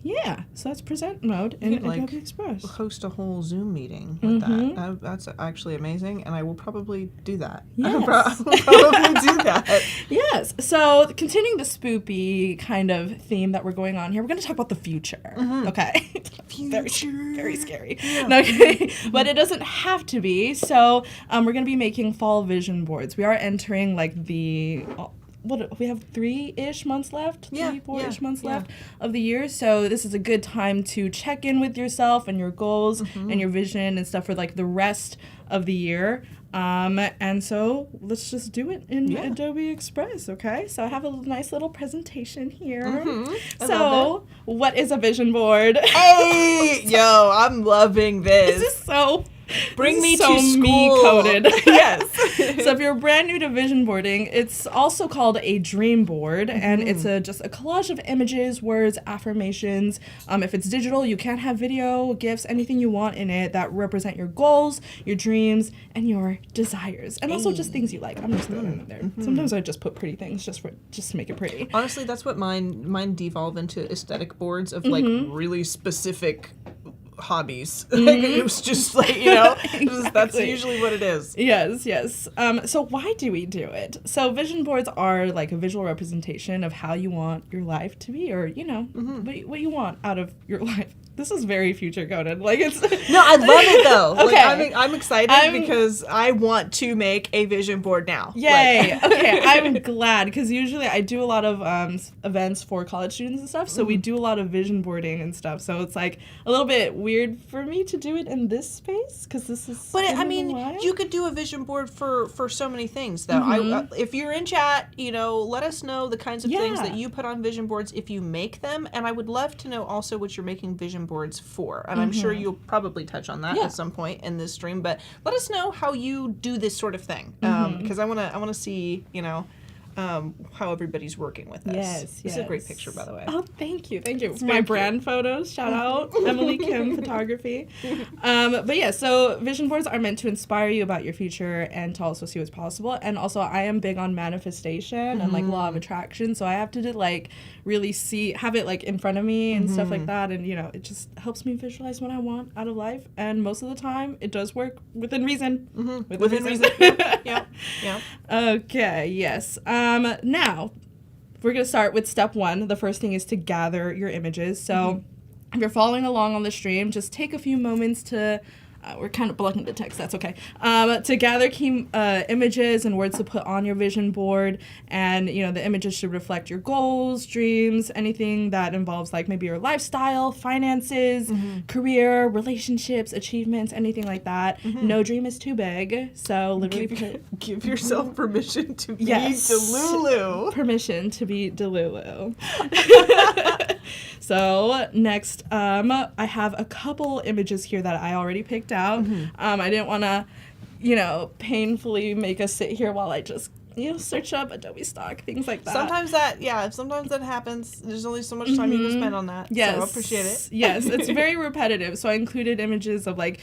Yeah, so that's present mode in Adobe Express. Host a whole Zoom meeting with that. That's actually amazing, and I will probably do that. Yes. I will probably do that. Yes. So continuing the spoopy kind of theme that we're going on here, we're going to talk about the future. Okay. Very scary. Yeah. No, okay. But it doesn't have to be. So we're going to be making fall vision boards. We are entering we have 3-ish months left, 4-ish months left of the year. So this is a good time to check in with yourself and your goals and your vision and stuff for the rest of the year. And so let's just do it in Adobe Express, okay? So I have a nice little presentation here. So what is a vision board? Hey, yo, I'm loving this. This is so... Bring me so to school. me-coded. Yes. So if you're brand new to vision boarding, it's also called a dream board, and it's just a collage of images, words, affirmations. If it's digital, you can have video, GIFs, anything you want in it that represent your goals, your dreams, and your desires, and also just things you like. I'm just throwing it in there. Sometimes I just put pretty things just to make it pretty. Honestly, that's what mine devolve into aesthetic boards of really specific hobbies. It was just that's usually what it is. Yes. So why do we do it? So vision boards are like a visual representation of how you want your life to be, or what you want out of your life. This is very future coded. It's no, I love it though. Okay. I'm excited because I want to make a vision board now. Yay. Okay, I'm glad, because usually I do a lot of events for college students and stuff, so we do a lot of vision boarding and stuff, so it's a little bit weird for me to do it in this space, because this is you could do a vision board for so many things though. If you're in chat, let us know the kinds of things that you put on vision boards if you make them, and I would love to know also what you're making vision boards for, and I'm sure you'll probably touch on that at some point in this stream, but let us know how you do this sort of thing, because I want to see how everybody's working with this. Yes. This is a great picture, by the way. Oh, thank you. It's my brand photos. Shout out Emily Kim Photography. But yeah, so vision boards are meant to inspire you about your future and to also see what's possible. And also, I am big on manifestation and law of attraction, so I have to really have it in front of me and stuff like that. And it just helps me visualize what I want out of life. And most of the time, it does work within reason. Within reason. Yeah. Okay. Yes. Now, we're going to start with step 1. The first thing is to gather your images. So if you're following along on the stream, just take a few moments to, we're kind of blocking the text, that's okay, to gather key images and words to put on your vision board. And, you know, the images should reflect your goals, dreams, anything that involves like maybe your lifestyle, finances, career, relationships, achievements, anything like that. No dream is too big. So literally Give yourself permission to be Delulu. Permission to be Delulu. So next, I have a couple images here that I already picked out. I didn't want to, you know, painfully make us sit here while I just, you know, search up Adobe Stock, things like that. Sometimes that happens. There's only so much time you can spend on that. Yes. So I appreciate it. Yes, it's very repetitive. So I included images of like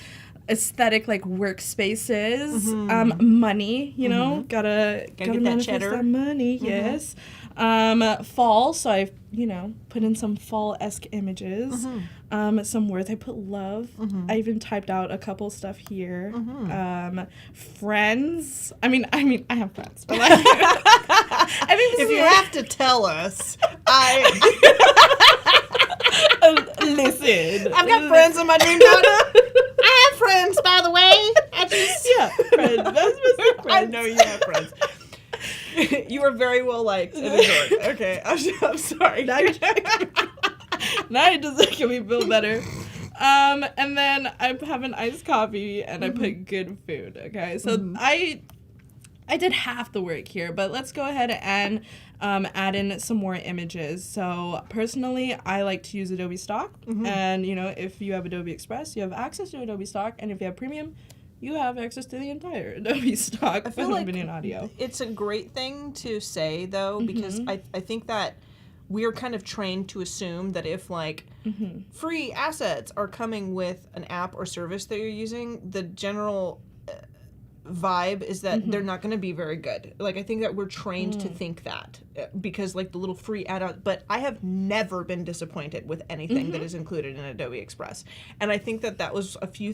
aesthetic like workspaces, money, you know, gotta get that manifest cheddar. that money, yes. Fall, so I've, you know, put in some fall-esque images. Some words, I put love. I even typed out a couple stuff here. Friends. I mean, I have friends, but like, I think if you have to tell us, listen. I've got friends in my dream note. I have friends, by the way. Friends. That's my friends. I know you have friends. You were very well liked and adored. Okay, I'm sorry. Now it just making me feel better. And then I have an iced coffee and I put good food. Okay, so I did half the work here, but let's go ahead and add in some more images. So personally, I like to use Adobe Stock, and you know, if you have Adobe Express, you have access to Adobe Stock, and if you have Premium, you have access to the entire Adobe Stock. I feel like video and audio. It's a great thing to say, though, because I think that we're kind of trained to assume that if, like, free assets are coming with an app or service that you're using, the general vibe is that they're not going to be very good. Like, I think that we're trained to think that because, like, the little free add-on, but I have never been disappointed with anything that is included in Adobe Express. And I think that that was a few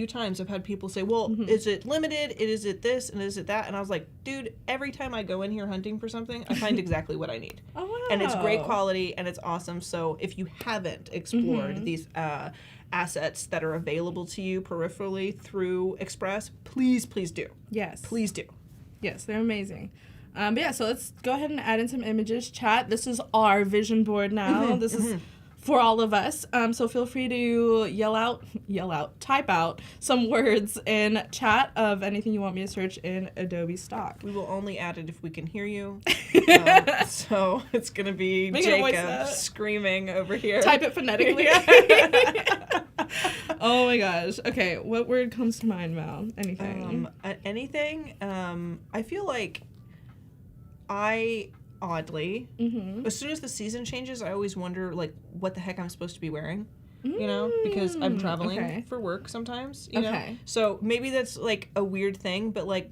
times I've had people say, well, is it limited? Is it this? And is it that? And I was like, dude, every time I go in here hunting for something, I find exactly what I need. Oh, wow. And it's great quality and it's awesome. So if you haven't explored these assets that are available to you peripherally through Express, please do. Yes. Please do. Yes, they're amazing. But yeah, so let's go ahead and add in some images. Chat, this is our vision board now. This is for all of us. So feel free to type out some words in chat of anything you want me to search in Adobe Stock. We will only add it if we can hear you. So it's going to be Jacob screaming over here. Type it phonetically. Oh my gosh. Okay, what word comes to mind, Val? Anything? I feel like oddly, as soon as the season changes, I always wonder, like, what the heck I'm supposed to be wearing, you know, because I'm traveling for work sometimes, you know? So maybe that's, like, a weird thing, but, like,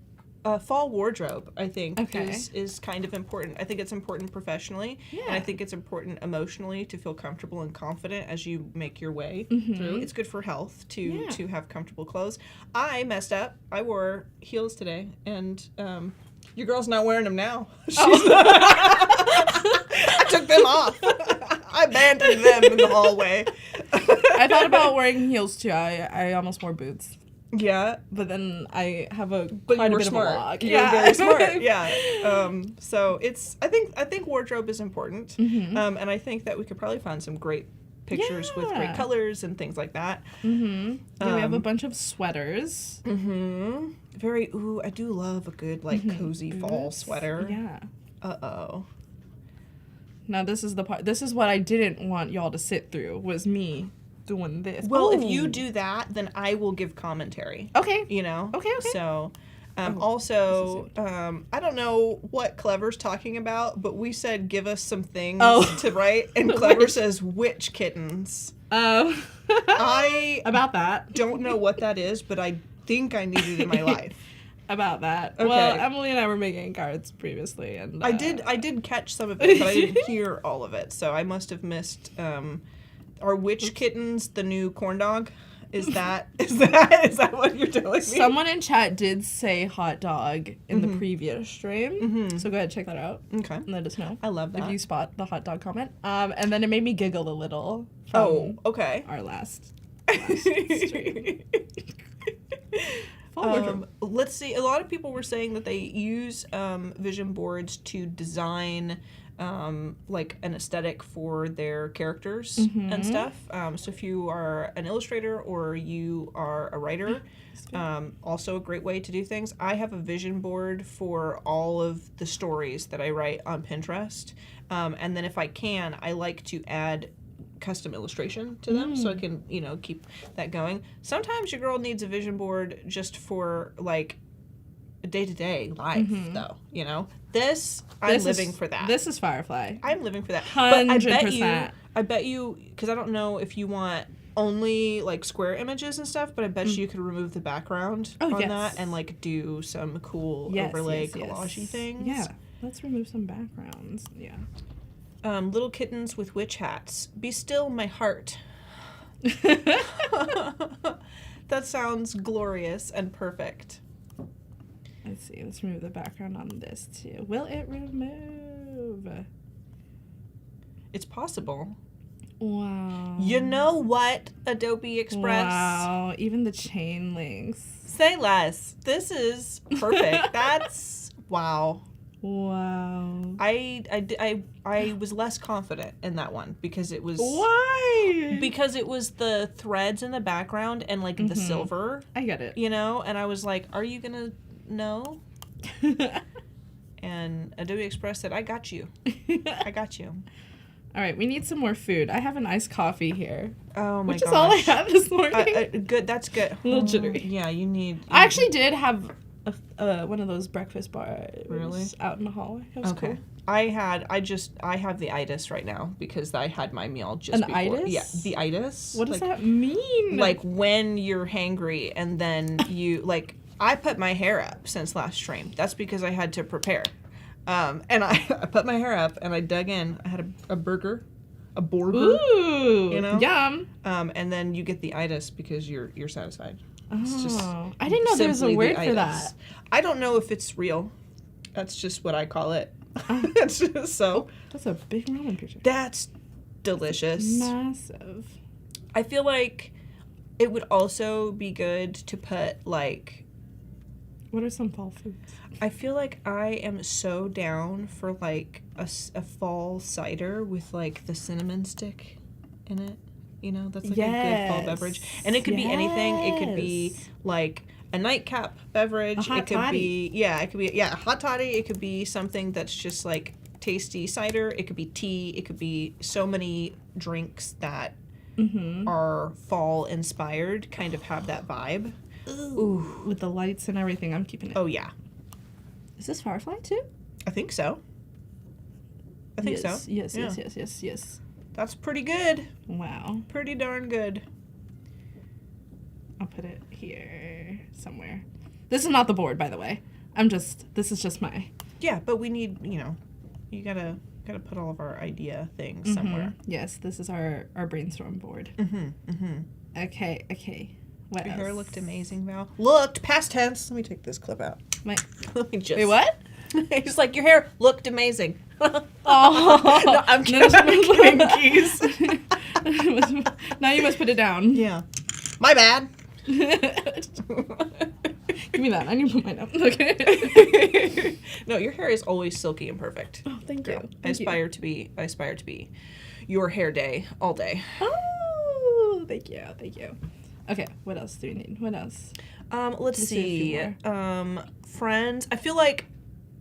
fall wardrobe, I think, is kind of important. I think it's important professionally, and I think it's important emotionally to feel comfortable and confident as you make your way through. It's good for health to have comfortable clothes. I messed up. I wore heels today, and your girl's not wearing them now. I took them off. I abandoned them in the hallway. I thought about wearing heels too. I almost wore boots. Yeah, but then I have quite a bit smart. Of a log. You're very smart. Yeah. So it's I think wardrobe is important, and I think that we could probably find some great pictures with great colors and things like that. We have a bunch of sweaters. I do love a good cozy fall sweater. Yeah. Uh-oh. Now this is the part. This is what I didn't want y'all to sit through, was me doing this. Well, if you do that, then I will give commentary. Okay. You know? Okay. So, also, I don't know what Clever's talking about, but we said give us some things to write, and Clever says witch kittens. Oh. I about that. Don't know what that is, but I think I need it in my life. About that. Okay. Well, Emily and I were making cards previously, and I did catch some of it, but I didn't hear all of it, so I must have missed. Are witch kittens the new corn dog Is that what you're telling me? Someone in chat did say hot dog in the previous stream, so go ahead and check that out. Okay. And let us know. I love that. If you spot the hot dog comment. And then it made me giggle a little. Oh, okay. Our last stream. Let's see. A lot of people were saying that they use vision boards to design like an aesthetic for their characters and stuff. So if you are an illustrator or you are a writer, also a great way to do things. I have a vision board for all of the stories that I write on Pinterest. And then if I can, I like to add custom illustration to them so I can, keep that going. Sometimes your girl needs a vision board just for like day-to-day life though, I'm living for that. This is Firefly. I'm living for that. 100%. I bet you, because I don't know if you want only like square images and stuff, but I bet you could remove the background on that and like do some cool overlay collagey things. Yeah, let's remove some backgrounds. Yeah. Little kittens with witch hats. Be still, my heart. That sounds glorious and perfect. Let's see. Let's remove the background on this too. Will it remove? It's possible. Wow. You know what, Adobe Express? Wow. Even the chain links. Say less. This is perfect. That's wow. Wow. I was less confident in that one because it was Why? Because it was the threads in the background and like the silver. I get it. And I was like, are you gonna know? And Adobe Express said, I got you. I got you. All right, we need some more food. I have an iced coffee here. Oh my gosh. Which is all I had this morning. Good, that's good. A little jittery. Yeah, you need. I actually did have one of those breakfast bars Really? out in the hallway. It was cool. I have the itis right now because I had my meal just An before. itis? Yeah, the itis. What does that mean? Like when you're hangry and then you like. I put my hair up since last stream. That's because I had to prepare. And I put my hair up and I dug in. I had a burger, a burger. Ooh, yum. And then you get the itis because you're satisfied. It's just I didn't know there was a word for that. I don't know if it's real. That's just what I call it. It's just so. That's a big ramen picture. That's delicious. Massive. I feel like it would also be good to put like. What are some fall foods? I feel like I am so down for like a fall cider with like the cinnamon stick in it. That's like a good fall beverage. And it could be anything. It could be like a nightcap beverage. A hot toddy. It could be a hot toddy. It could be something that's just like tasty cider. It could be tea. It could be so many drinks that are fall inspired, kind of have that vibe. Ooh. With the lights and everything, I'm keeping it. Oh, yeah. Is this Firefly, too? I think so. Yes. That's pretty good. Wow. Pretty darn good. I'll put it here somewhere. This is not the board, by the way. This is just my... Yeah, but we need, you gotta put all of our idea things somewhere. Yes, this is our brainstorm board. Okay. What Your else? hair looked amazing, Val. Looked, past tense. Let me take this clip out. Let me just. Wait, what? He's like, your hair looked amazing. Oh. No, I'm kidding. Keys. Now you must put it down. Yeah. My bad. Give me that. I need to put mine up. Okay. No, your hair is always silky and perfect. Oh, thank you. I aspire to be your hair day all day. Oh, thank you. Okay, what else do we need? What else? Let's see. Friends. I feel like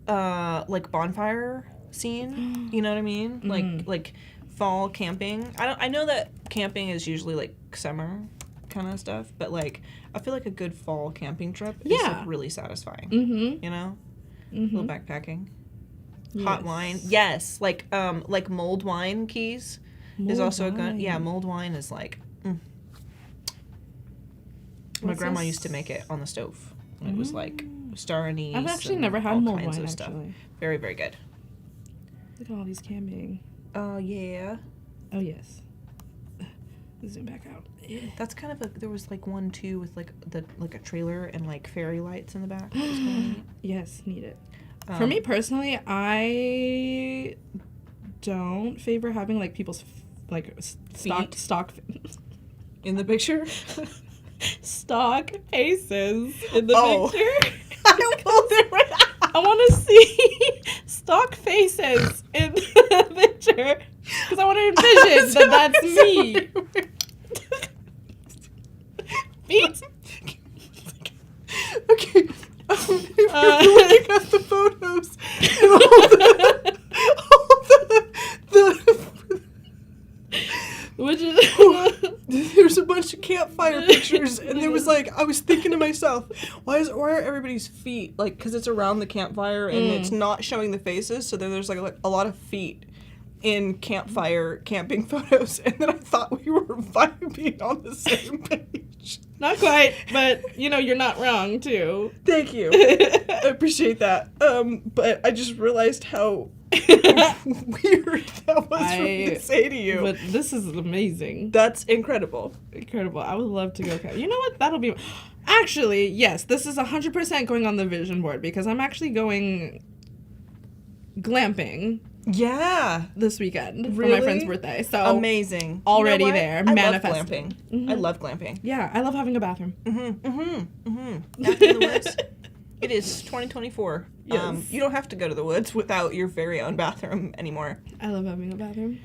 bonfire scene. You know what I mean? Like fall camping. I know that camping is usually like summer kind of stuff, but like I feel like a good fall camping trip is like really satisfying. Little backpacking. Yes. Hot wine. Yes, like mulled wine keys is also a good. Yeah, mulled wine is like. My grandma used to make it on the stove. It was like star anise. I've actually never had mulled wine, stuff. actually. Very, very good. Look at all these camping. Oh, yeah. Oh, yes. zoom back out. That's kind of a, there was like one too with like a trailer and like fairy lights in the back. Yes, need it. For me personally, I don't favor having like people's like stock In the picture? stock faces in the picture. I I want to see stock faces in the picture because I want to envision that that's me. Feet. Okay. Looking at the photos and Which is there's a bunch of campfire pictures, and there was like, I was thinking to myself, why are everybody's feet, like, because it's around the campfire and it's not showing the faces, so there's like a lot of feet in campfire camping photos, and then I thought we were vibing on the same page. not quite, but you know you're not wrong too. Thank you. I appreciate that. But I just realized how weird that was for me to say to you. But this is amazing. That's incredible. Incredible. I would love to go. You know what? That'll be. Actually, yes, this is 100% going on the vision board because I'm actually going glamping. Yeah. This weekend Really? for my friend's birthday. So amazing. Already You know what? there. I Manifesting. love glamping. I love glamping. Yeah, I love having a bathroom. Back in the woods. It is 2024. Yes. You don't have to go to the woods without your very own bathroom anymore. I love having a bathroom.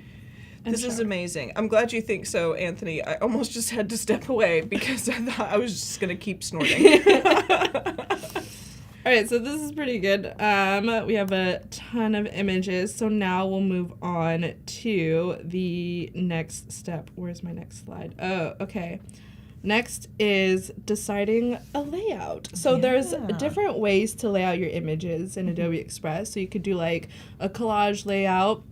This is amazing. I'm glad you think so, Anthony. I almost just had to step away because I thought I was just going to keep snorting. All right, so this is pretty good. We have a ton of images, so now we'll move on to the next step. Where's my next slide? Oh, okay. Next is deciding a layout. So there's different ways to lay out your images in Adobe Express. So you could do like a collage layout.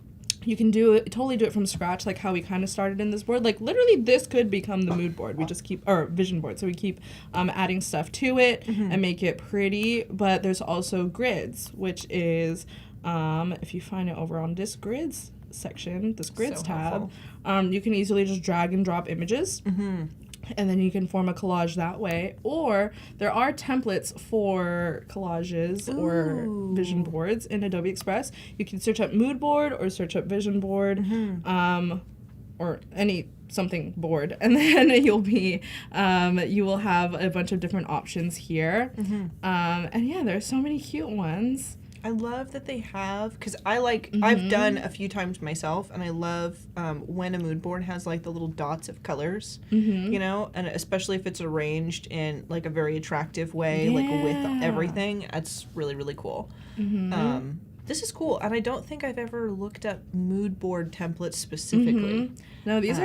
You can totally do it from scratch, like how we kind of started in this board. Like literally this could become the mood board. We just keep, or vision board. So we keep adding stuff to it and make it pretty. But there's also grids, which is, if you find it over on this grids section, this grids tab, you can easily just drag and drop images. And then you can form a collage that way. Or there are templates for collages or vision boards in Adobe Express. You can search up mood board or search up vision board, or any something board, and then you'll be you will have a bunch of different options here. And yeah, there's so many cute ones. I love that they have, because I've done a few times myself, and I love when a mood board has like the little dots of colors, you know, and especially if it's arranged in like a very attractive way, like with everything. That's really, really cool. This is cool, and I don't think I've ever looked up mood board templates specifically. No, these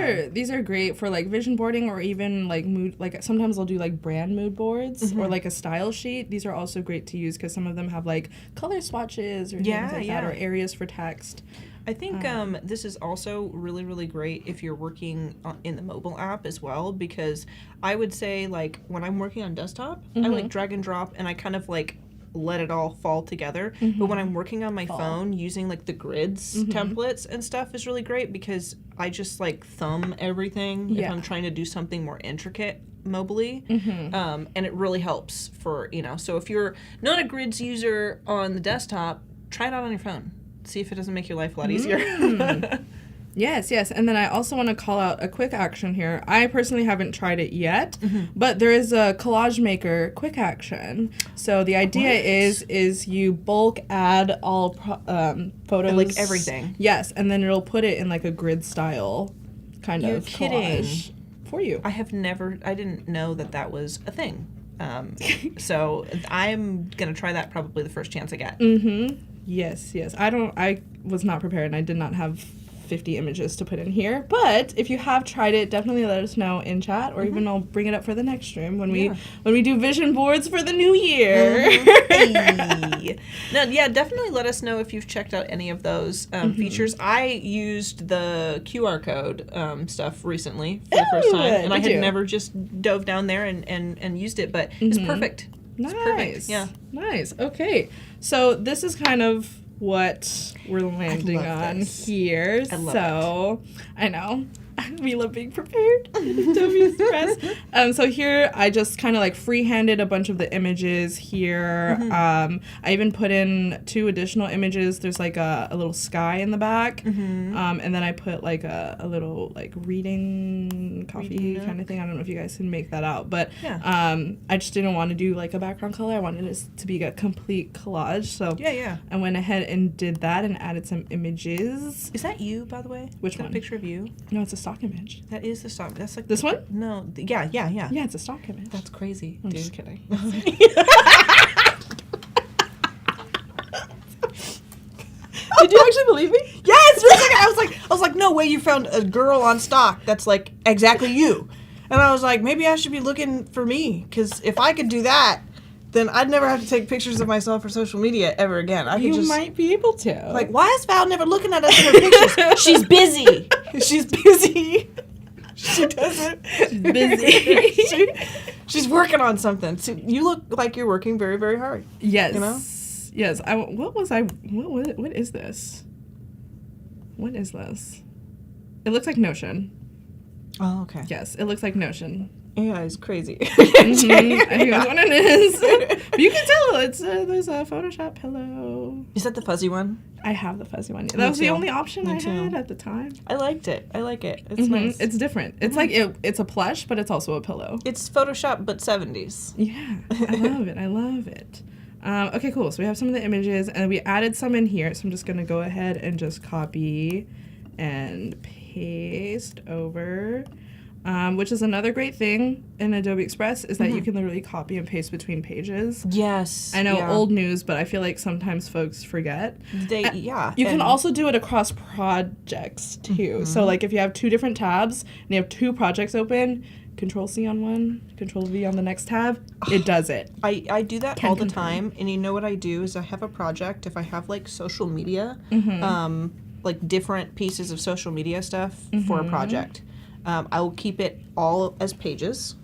are great for like vision boarding, or even like mood. Like sometimes I'll do like brand mood boards or like a style sheet. These are also great to use because some of them have like color swatches or things like that, or areas for text. I think this is also really, really great if you're working in the mobile app as well, because I would say like when I'm working on desktop, I like drag and drop, and I kind of like let it all fall together. But when I'm working on my phone, using like the grids templates and stuff is really great, because I just like thumb everything if I'm trying to do something more intricate mobily. And it really helps for, you know, so if you're not a grids user on the desktop, try it out on your phone. See if it doesn't make your life a lot easier. Yes. And then I also want to call out a quick action here. I personally haven't tried it yet, but there is a collage maker quick action. So the idea is you bulk add all photos. Like everything. Yes, and then it'll put it in like a grid style kind of collage for you. I didn't know that was a thing. So I'm going to try that probably the first chance I get. Yes. I was not prepared, and I did not have 50 images to put in here, but if you have tried it, definitely let us know in chat, or even I'll bring it up for the next stream when we do vision boards for the new year. No, yeah, definitely let us know if you've checked out any of those features. I used the QR code stuff recently for the first time, and I had never just dove down there and used it, but it's perfect. Nice. It's perfect. Yeah. Nice. Okay, so this is kind of what we're landing on here. I know. We love being prepared in Adobe Express. So here I just kind of like freehanded a bunch of the images here. I even put in 2 additional images. There's like a little sky in the back. And then I put like a little like reading coffee kind of thing. I don't know if you guys can make that out. But I just didn't want to do like a background color. I wanted it to be a complete collage. So I went ahead and did that and added some images. Is that you, by the way? Which one? A picture of you? No, it's a stock image. That is the stock. That's like this one? No. Yeah. Yeah, it's a stock image. That's crazy. I'm dude. just kidding. Did you actually believe me? Yes. For a second, I was like, no way, you found a girl on stock that's like exactly you. And I was like, maybe I should be looking for me, because if I could do that, then I'd never have to take pictures of myself for social media ever again. I could You just might be able to. like, why is Val never looking at us in her pictures? She's busy. She's busy. She doesn't. She's busy. She's working on something. So you look like you're working very, very hard. Yes. You know? Yes. What is this? What is this? It looks like Notion. Oh, okay. Yes, it looks like Notion. Yeah, it's crazy. I think that's what it is. But you can tell it's there's a Photoshop pillow. Is that the fuzzy one? I have the fuzzy one. That was the only option I had at the time. I liked it. I like it. It's nice. It's different. It's like it's a plush, but it's also a pillow. It's Photoshop, but 70s. Yeah, I love it. I love it. Okay, cool. So we have some of the images, and we added some in here. So I'm just gonna go ahead and just copy and paste over. Which is another great thing in Adobe Express is that you can literally copy and paste between pages. Yes. I know old news, but I feel like sometimes folks forget. You can also do it across projects too. So like if you have 2 different tabs and you have 2 projects open, Control-C on one, Control-V on the next tab, it does it. I do that all the time, and you know what I do is I have a project, if I have like social media, like different pieces of social media stuff for a project. I will keep it all as pages.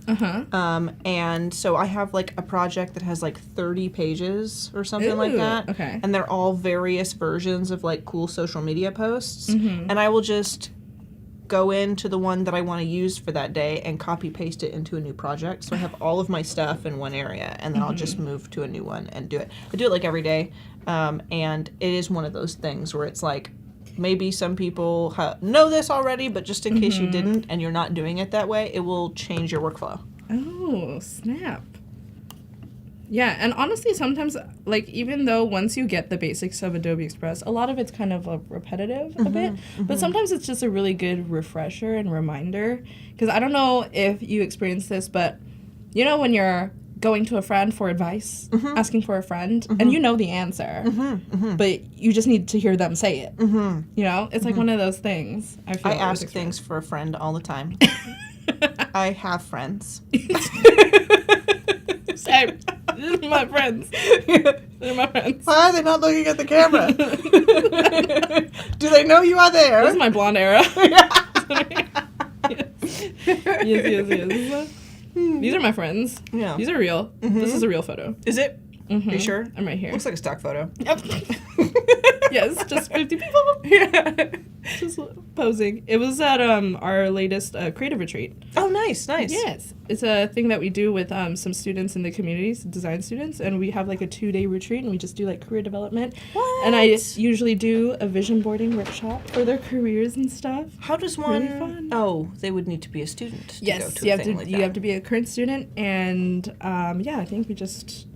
And so I have like a project that has like 30 pages or something like that. Okay. And they're all various versions of like cool social media posts. And I will just go into the one that I want to use for that day and copy paste it into a new project. So I have all of my stuff in one area, and then I'll just move to a new one and do it. I do it like every day. And it is one of those things where it's like, maybe some people know this already, but just in case you didn't and you're not doing it that way, it will change your workflow. Oh, snap. Yeah, and honestly, sometimes, like, even though once you get the basics of Adobe Express, a lot of it's kind of repetitive a bit, but sometimes it's just a really good refresher and reminder. Because I don't know if you experience this, but, you know, when you're going to a friend for advice, asking for a friend, and you know the answer, but you just need to hear them say it. You know, it's like one of those things. I ask things for a friend all the time. I have friends. Same. They're my friends. They're my friends. Why are they not looking at the camera? Do they know you are there? This is my blonde era. Yes. These are my friends. Yeah. These are real. This is a real photo. Is it? Are you sure? I'm right here. Looks like a stock photo. Yep. Yes, just 50 people. Yeah. Just posing. It was at our latest creative retreat. Oh, nice. Yes. It's a thing that we do with some students in the communities, design students, and we have like a 2-day retreat, and we just do like career development. What? And I usually do a vision boarding workshop for their careers and stuff. How does one? Really fun. Oh, they would need to be a student to yes, go to you a have thing to. like You that. have to be a current student, and I think we just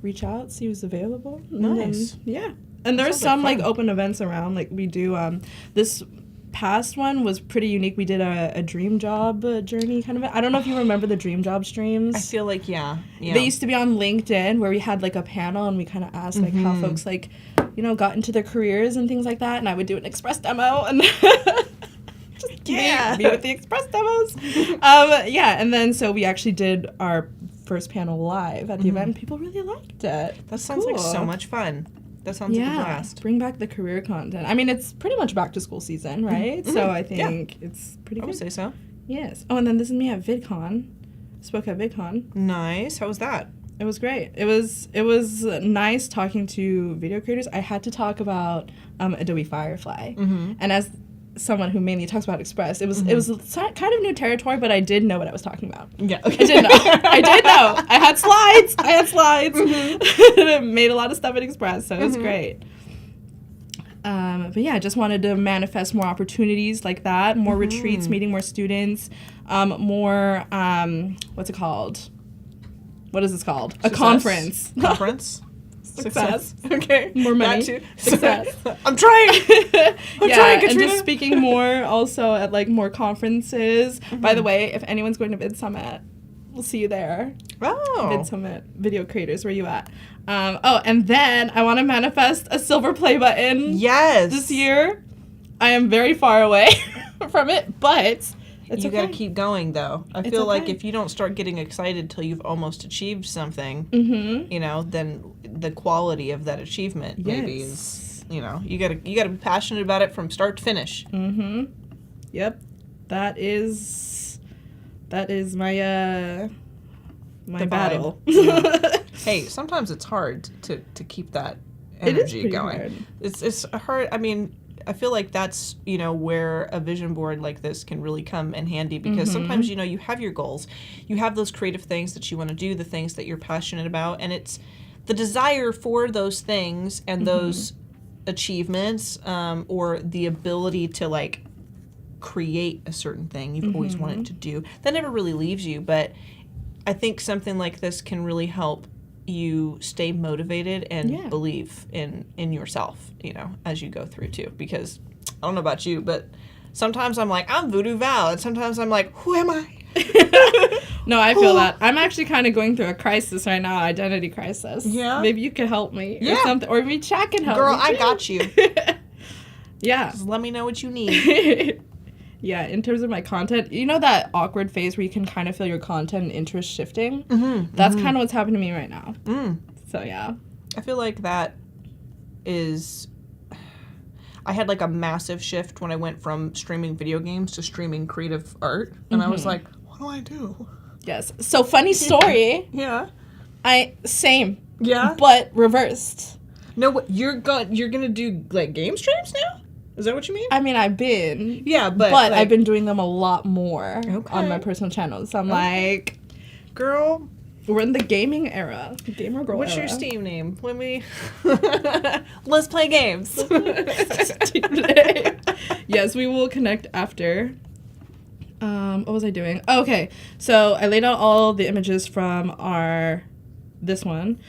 reach out, see who's available. Nice. And then, and there's some like open events around. Like we do this past one was pretty unique. We did a dream job journey kind of. I don't know if you remember the dream job streams. I feel like yeah. They used to be on LinkedIn where we had like a panel and we kind of asked like how folks like, you know, got into their careers and things like that. And I would do an Express demo and just me with the Express demos. And then so we actually did our first panel live at the event. And people really liked it. That sounds like so much fun. That sounds like a blast. Bring back the career content. I mean, it's pretty much back to school season, right? So I think it's pretty good. I would say so. Yes. Oh, and then this is me at VidCon. Spoke at VidCon. Nice. How was that? It was great. It was nice talking to video creators. I had to talk about Adobe Firefly. And as someone who mainly talks about Express, it was kind of new territory, but I did know what I was talking about. Yeah. Okay. I did know. I had slides. Made a lot of stuff at Express, so it was great. But yeah, I just wanted to manifest more opportunities like that, more retreats, meeting more students, more, what's it called? What is this called? Success. A conference. Conference. Success. Okay. More money. That too. Success. I'm trying. I'm trying, Katrina. And just speaking more also at like more conferences. By the way, if anyone's going to Vid Summit, we'll see you there. Oh. Vid Summit video creators, where you at? And then I want to manifest a silver play button. Yes. This year. I am very far away from it, but you got to keep going, though. I feel like okay. if you don't start getting excited till you've almost achieved something, you know, then the quality of that achievement maybe is, you know, you got to be passionate about it from start to finish. Yep. That is my my battle. Hey, sometimes it's hard to keep that energy going. Hard. It's hard. I mean, I feel like that's, you know, where a vision board like this can really come in handy, because sometimes, you know, you have your goals, you have those creative things that you want to do, the things that you're passionate about, and it's the desire for those things and those achievements, or the ability to like create a certain thing you've always wanted to do that never really leaves you. But I think something like this can really help you stay motivated and believe in yourself, you know, as you go through too. Because I don't know about you, but sometimes I'm like, I'm VooDoo Val, and sometimes I'm like, who am I? No, I feel that. I'm actually kind of going through a crisis right now, identity crisis. Yeah? Maybe you could help me Yeah. or something, or maybe chat can help Girl, me I too. got you. Yeah. Just let me know what you need. Yeah, in terms of my content, you know that awkward phase where you can kind of feel your content and interest shifting? That's kind of what's happening to me right now. So, yeah. I feel like that is... I had like a massive shift when I went from streaming video games to streaming creative art. And I was like, what do I do? Yes. So, funny story. Yeah. Same. Yeah? But reversed. No, what, you're gonna do like game streams now? Is that what you mean? I mean, I've been. Yeah, but like, I've been doing them a lot more on my Okay. personal channels. So I'm like, girl, we're in the gaming era. Gamer girl what's era. your Steam name? Let me... Let's play games. Yes, we will connect after. What was I doing? Oh, okay, so I laid out all the images from this one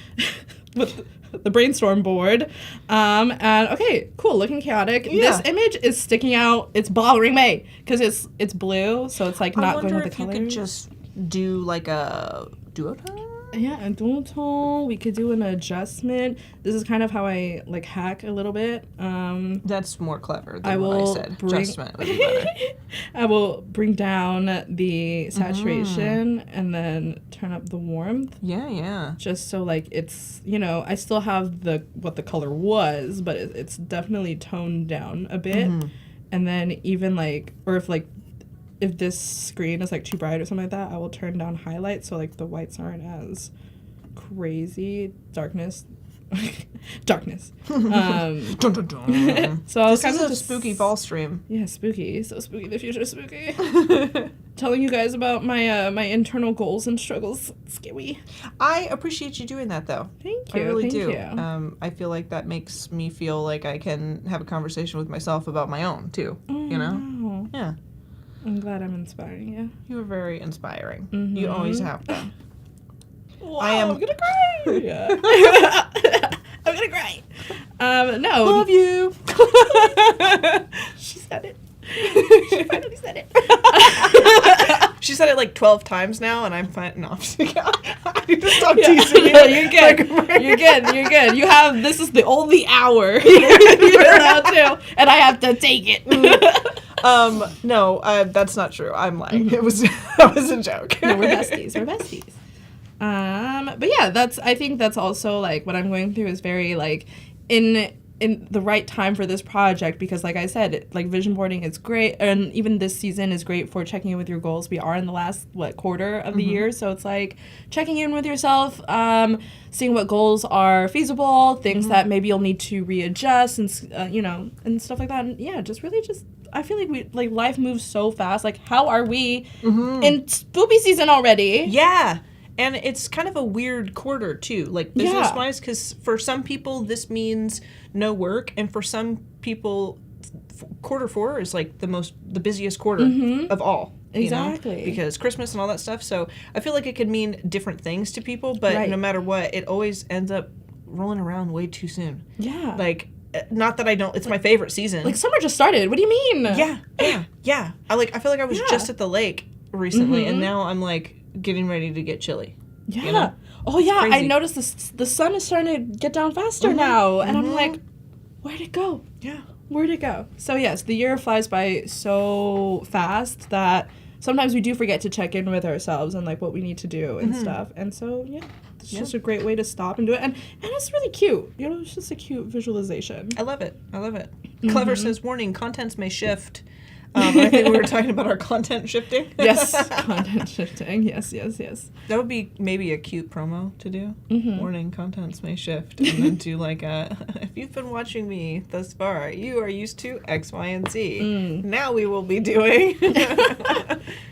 with the brainstorm board. And okay, cool, looking chaotic. Yeah. This image is sticking out. It's bothering me because it's blue, so it's like I not going wonder with the if you color. could just do like a duotone? Yeah, a dual tone. We could do an adjustment. This is kind of how I like hack a little bit. That's more clever I than what I will said. bring- Adjustment would be better. I will bring down the saturation and then turn up the warmth, Yeah. just so like it's, you know, I still have what the color was, but it's definitely toned down a bit. And then even like, or if this screen is like too bright or something like that, I will turn down highlights so like the whites aren't as crazy. Darkness. Dun, dun, dun. So I was This kind is of a just spooky fall stream. Yeah, spooky. So spooky. The future is spooky. Telling you guys about my my internal goals and struggles. Scary. I appreciate you doing that, though. Thank you. I really thank do. You. I feel like that makes me feel like I can have a conversation with myself about my own, too. You know? Wow. Yeah. I'm glad I'm inspiring you. You are very inspiring. You always have been. Wow, I am- I'm gonna cry. Yeah. I'm gonna cry. No. Love you. She said it. She finally said it. She said it like 12 times now, and I'm fine. No, I'm just kidding. I need to stop teasing you. You're good. You're good. You're good. You have, this is the only hour. You're allowed to, and I have to take it. No, that's not true. I'm lying. It was that was a joke. No, we're besties. We're besties. But yeah, I think that's also like what I'm going through is very like in the right time for this project, because like I said, like vision boarding is great, and even this season is great for checking in with your goals. We are in the last quarter of the year, so it's like checking in with yourself, seeing what goals are feasible, things that maybe you'll need to readjust, and you know, and stuff like that. And yeah, just really just I feel like life moves so fast. Like, how are we in spooky season already? Yeah. And it's kind of a weird quarter, too, like business-wise, because for some people, this means no work. And for some people, quarter 4 is like the busiest quarter of all. Exactly. Because Christmas and all that stuff. So I feel like it could mean different things to people, but no matter what, it always ends up rolling around way too soon. Yeah. Like, not that I don't, it's my favorite season. Like, summer just started. What do you mean? Yeah. I feel like I was just at the lake recently, and now I'm like getting ready to get chilly. Yeah. You know? Oh, yeah. Crazy. I noticed the sun is starting to get down faster now. And I'm like, where'd it go? Yeah. Where'd it go? So, yes, the year flies by so fast that sometimes we do forget to check in with ourselves and, like, what we need to do and stuff. And so, it's just a great way to stop and do it. And it's really cute. You know, it's just a cute visualization. I love it. Clever says, warning, contents may shift. I think we were talking about our content shifting. Yes, content shifting. Yes. That would be maybe a cute promo to do. Warning, contents may shift. And then do like if you've been watching me thus far, you are used to X, Y, and Z. Now we will be doing.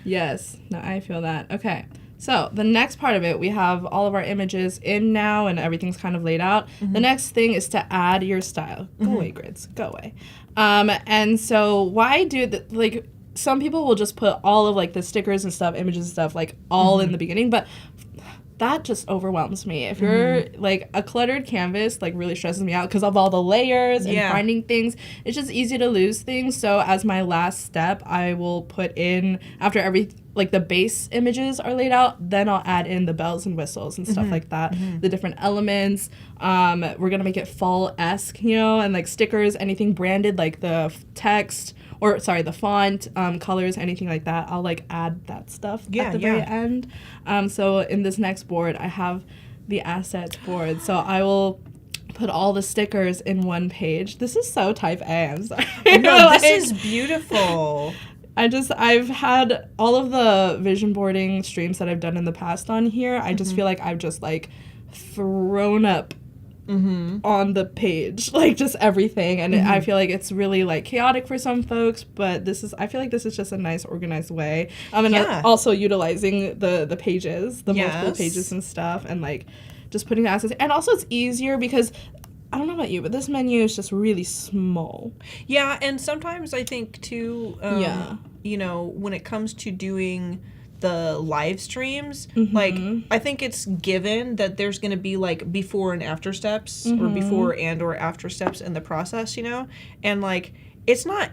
Yes. No, I feel that. Okay. So the next part of it, we have all of our images in now and everything's kind of laid out. The next thing is to add your style. Go away, grids. Go away. And so why do like some people will just put all of like the stickers and stuff, images and stuff, like all in the beginning, but that just overwhelms me. If you're like a cluttered canvas, like really stresses me out because of all the layers and finding things. It's just easy to lose things. So as my last step, I will put in after like the base images are laid out, then I'll add in the bells and whistles and stuff like that, the different elements. We're gonna make it fall-esque, you know, and like stickers, anything branded, like the text, or sorry, the font, colors, anything like that. I'll like add that stuff at the very end. So in this next board, I have the assets board. So I will put all the stickers in one page. This is so type A, I'm sorry. No, this is beautiful. I've had all of the vision boarding streams that I've done in the past on here. I just feel like I've just like thrown up on the page, like just everything. And I feel like it's really like chaotic for some folks, but I feel like this is just a nice organized way. And also utilizing the pages, the multiple pages and stuff, and like just putting the assets. And also it's easier because I don't know about you, but this menu is just really small. Yeah, and sometimes I think too, you know, when it comes to doing the live streams, like I think it's given that there's going to be like before and after steps or before and or after steps in the process, you know? And like it's not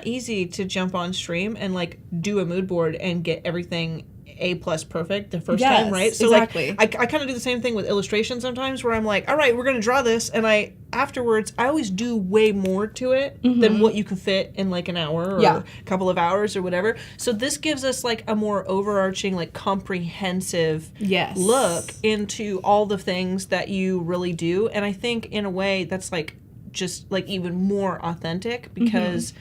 easy to jump on stream and like do a mood board and get everything A+ perfect the first time, right? So exactly. like I kind of do the same thing with illustration sometimes where I'm like, all right, we're going to draw this, and I always do way more to it than what you can fit in like an hour or a couple of hours or whatever. So this gives us like a more overarching, like comprehensive look into all the things that you really do. And I think in a way that's like just like even more authentic because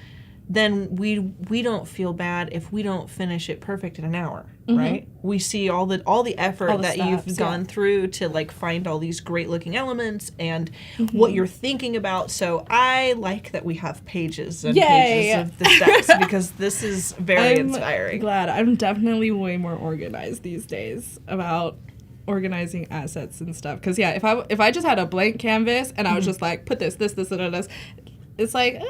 then we don't feel bad if we don't finish it perfect in an hour, right? We see all the effort that you've gone through to like find all these great looking elements and what you're thinking about. So I like that we have pages and pages of the steps because this is very inspiring. Glad. I'm definitely way more organized these days about organizing assets and stuff. Because if I just had a blank canvas and I was just like put this, it's like.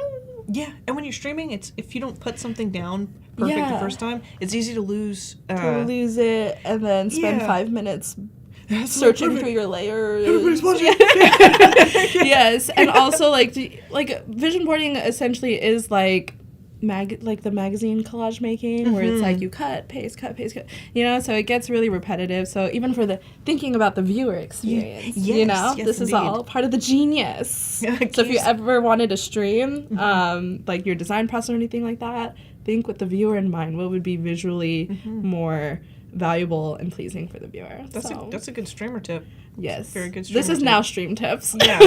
Yeah, and when you're streaming, it's if you don't put something down perfect the first time, it's easy to lose. Lose it and then spend 5 minutes searching through your layers. Everybody's watching. Yes, and also like vision boarding essentially is like the magazine collage making where it's like you cut, paste, you know, so it gets really repetitive. So even for the thinking about the viewer experience, you know, this is all part of the genius. So if you ever wanted to stream like your design process or anything like that, think with the viewer in mind, what would be visually more valuable and pleasing for the viewer. That's a good streamer tip. Yes. Very good streamer This is tip. now stream tips. Yeah.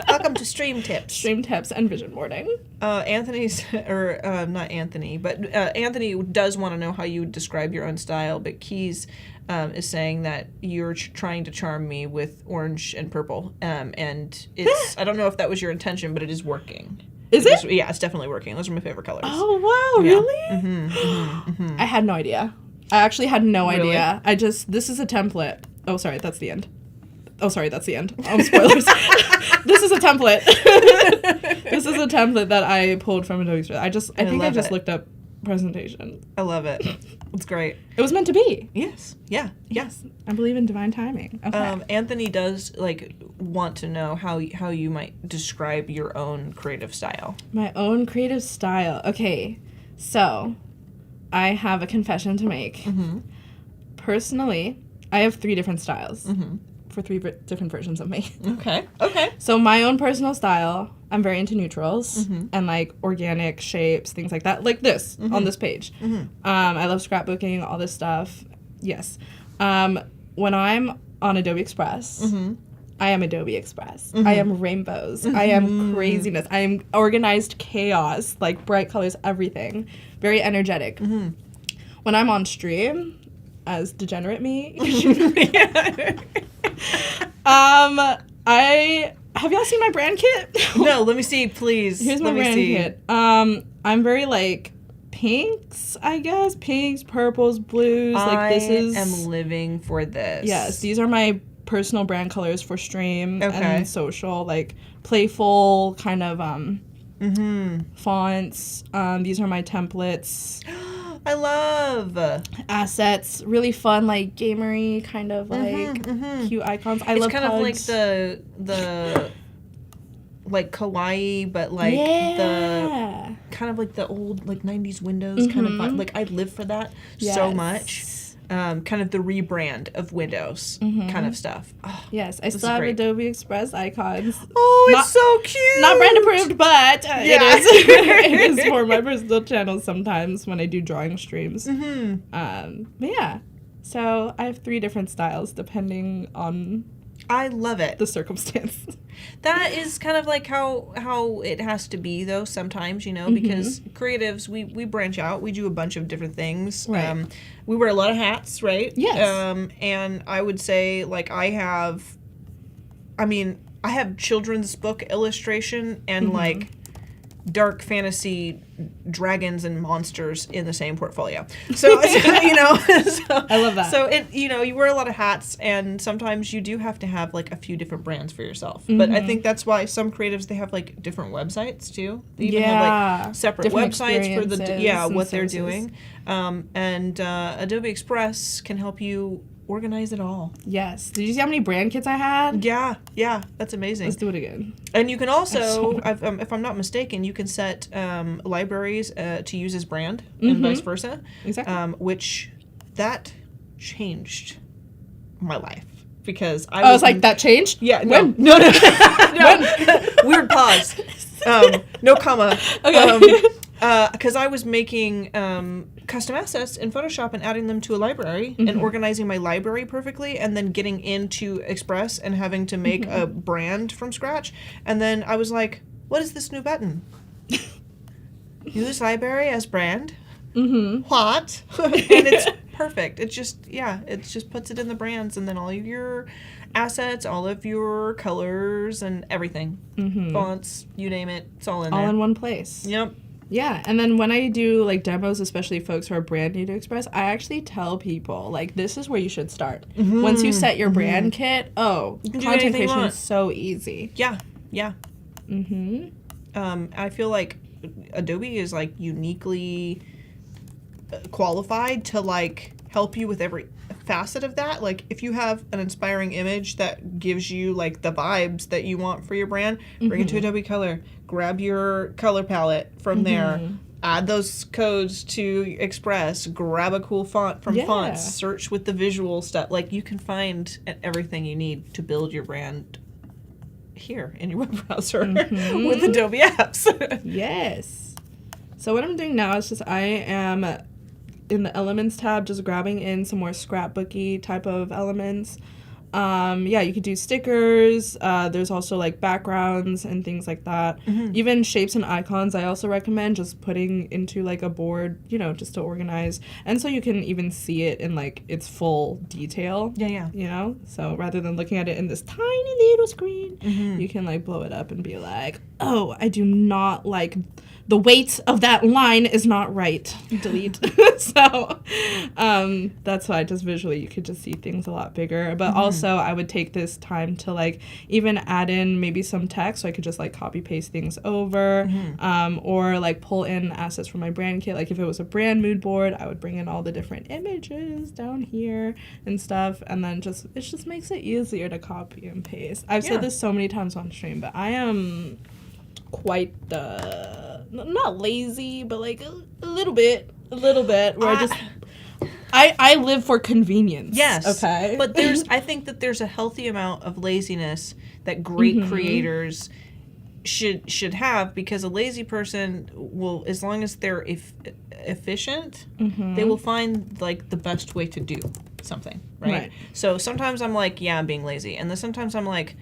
Welcome to Stream Tips. Stream tips and vision boarding. Anthony's, or not Anthony, but Anthony does want to know how you would describe your own style, but Keys is saying that you're trying to charm me with orange and purple. And it's, I don't know if that was your intention, but it is working. Is it? Yeah, it's definitely working. Those are my favorite colors. Oh, wow, really? I had no idea. I actually had no idea. This is a template. Oh, sorry, that's the end. Oh, sorry, that's the end. Oh, spoilers. This is a template. This is a template that I pulled from Adobe Express. I think I just looked up presentation. I love it. It's great. It was meant to be. Yes. Yeah. Yes. I believe in divine timing. Okay. Anthony does want to know how you might describe your own creative style. My own creative style. Okay. So, I have a confession to make. Mm-hmm. Personally, I have 3 different styles. Mm-hmm. For 3 different versions of me. Okay. So my own personal style, I'm very into neutrals and organic shapes, things like that, like this on this page. Mm-hmm. I love scrapbooking, all this stuff. Yes. When I'm on Adobe Express, I am Adobe Express. I am rainbows. I am craziness. I am organized chaos, like bright colors, everything. Very energetic. When I'm on stream, as degenerate me, have y'all seen my brand kit? No, let me see, please. Here's my brand kit. I'm very pinks, I guess. Pinks, purples, blues. I am living for this. Yes, these are my personal brand colors for stream and social, playful kind of fonts. These are my templates. I love assets, really fun, gamery kind of cute icons. I love kind hugs. of the kawaii, but the kind of the old 90s Windows kind of vibe. I live for that so much. Kind of the rebrand of Windows kind of stuff. Oh, yes, I still have Adobe Express icons. Oh, it's so cute. Not brand approved, but it is for my personal channel sometimes when I do drawing streams. But yeah, so I have 3 different styles depending on. I love it. The circumstance. That is kind of how it has to be, though, sometimes, because creatives, we branch out. We do a bunch of different things. Right. We wear a lot of hats, right? Yes. And I would say, I have children's book illustration and, dark fantasy dragons and monsters in the same portfolio. So, I love that. So, you wear a lot of hats, and sometimes you do have to have, a few different brands for yourself. But I think that's why some creatives, they have, different websites, too. They even have, separate different websites for what they're services. doing. And Adobe Express can help you organize it all. Yes. Did you see how many brand kits I had? Yeah, that's amazing. Let's do it again. And you can also, if I'm not mistaken, you can set libraries to use as brand and vice versa. Exactly. Which that changed my life because I was like, that changed? Yeah. When? No. Weird pause. No comma. Okay. Because I was making custom assets in Photoshop and adding them to a library and organizing my library perfectly and then getting into Express and having to make a brand from scratch. And then I was like, what is this new button? Use library as brand? What? And it's perfect. It just puts it in the brands and then all of your assets, all of your colors and everything. Fonts, you name it, it's all in there. All in one place. Yep. Yeah, and then when I do demos, especially folks who are brand new to Express, I actually tell people this is where you should start. Once you set your brand kit, content creation is so easy. Yeah. I feel like Adobe is uniquely qualified to help you with every facet of that. If you have an inspiring image that gives you the vibes that you want for your brand, bring it to Adobe Color. Grab your color palette from there. Add those codes to Express. Grab a cool font from Fonts. Search with the visual stuff. You can find everything you need to build your brand here in your web browser with Adobe apps. Yes. So what I'm doing now is I am in the Elements tab, just grabbing in some more scrapbooky type of elements. Yeah, you could do stickers. There's also like backgrounds and things like that. Even shapes and icons I also recommend just putting into like a board, you know, just to organize. And so you can even see it in like its full detail. Yeah. You know? So rather than looking at it in this tiny little screen, you can like blow it up and be like, oh, I do not like the weight of that line is not right. Delete. So that's why just visually you could just see things a lot bigger. But also I would take this time to like even add in maybe some text so I could just like copy paste things over or like pull in assets from my brand kit. Like if it was a brand mood board, I would bring in all the different images down here and stuff. And then it just makes it easier to copy and paste. I've said this so many times on stream, but I am quite not lazy, but like a little bit where I live for convenience. Yes. Okay. But I think that there's a healthy amount of laziness that great creators should have, because a lazy person will, as long as they're efficient, they will find like the best way to do something, right? So sometimes I'm like, yeah, I'm being lazy, and then sometimes I'm like,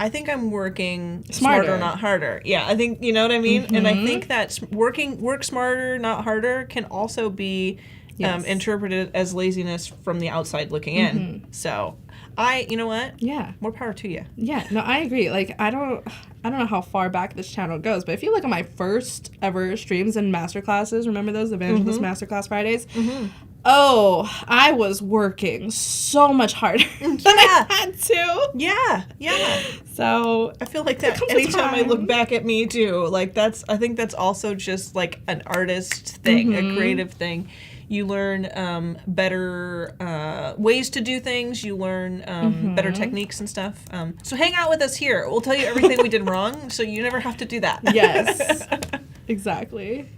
I think I'm working smarter, not harder. Yeah, I think, you know what I mean? And I think that work smarter, not harder can also be interpreted as laziness from the outside looking in. So you know what? Yeah. More power to you. Yeah, no, I agree. Like, I don't know how far back this channel goes, but if you look at my first ever streams and masterclasses, remember those Evangelist Masterclass Fridays? Oh, I was working so much harder than I had to. Yeah. So I feel like that anytime I look back at me too, like I think that's also just like an artist thing, a creative thing. You learn better ways to do things. You learn better techniques and stuff. So hang out with us here. We'll tell you everything we did wrong, so you never have to do that. Yes, exactly.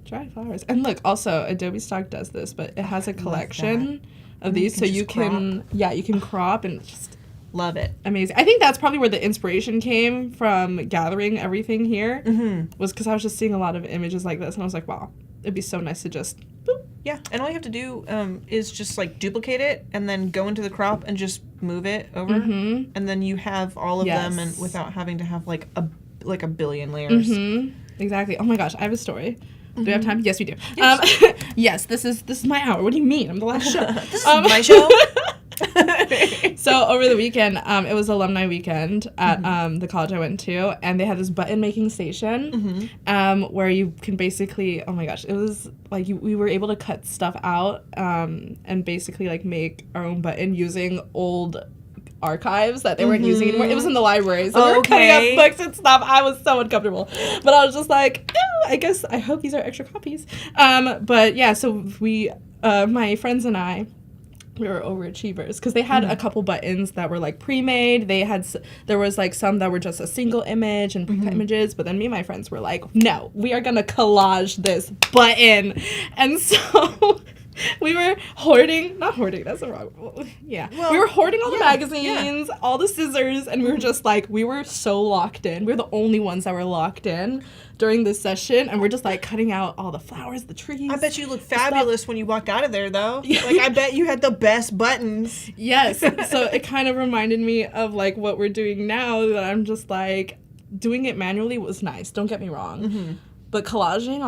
Dry flowers. And look, also Adobe Stock does this, but it has a collection of these, so you can crop and just love it. Amazing. I think that's probably where the inspiration came from gathering everything here, was because I was just seeing a lot of images like this, and I was like, wow, it'd be so nice to just boop. Yeah, and all you have to do is just like duplicate it and then go into the crop and just move it over, and then you have all of them, and without having to have like a billion layers. Exactly. Oh my gosh, I have a story. Do we have time? Yes, we do. Yes. Yes, this is my hour. What do you mean? I'm the last show. This is my show. So over the weekend, it was alumni weekend at the college I went to, and they had this button making station where you can basically, oh my gosh, it was like we were able to cut stuff out and basically like make our own button using old archives that they weren't using anymore. It was in the library, so we were cutting up books and stuff. I was so uncomfortable, but I was just like, I hope these are extra copies. But yeah, so we, my friends and I, we were overachievers because they had a couple buttons that were like pre-made. There was like some that were just a single image and pre-cut images, but then me and my friends were like, no, we are gonna collage this button. And so we were not hoarding, that's the wrong, yeah. Well, we were hoarding all the magazines, all the scissors, and we were just like, we were so locked in. We were the only ones that were locked in during this session, and we're just like cutting out all the flowers, the trees. I bet you looked fabulous when you walked out of there, though. Like, I bet you had the best buttons. Yes, so it kind of reminded me of like what we're doing now, that I'm just like, doing it manually was nice, don't get me wrong. But collaging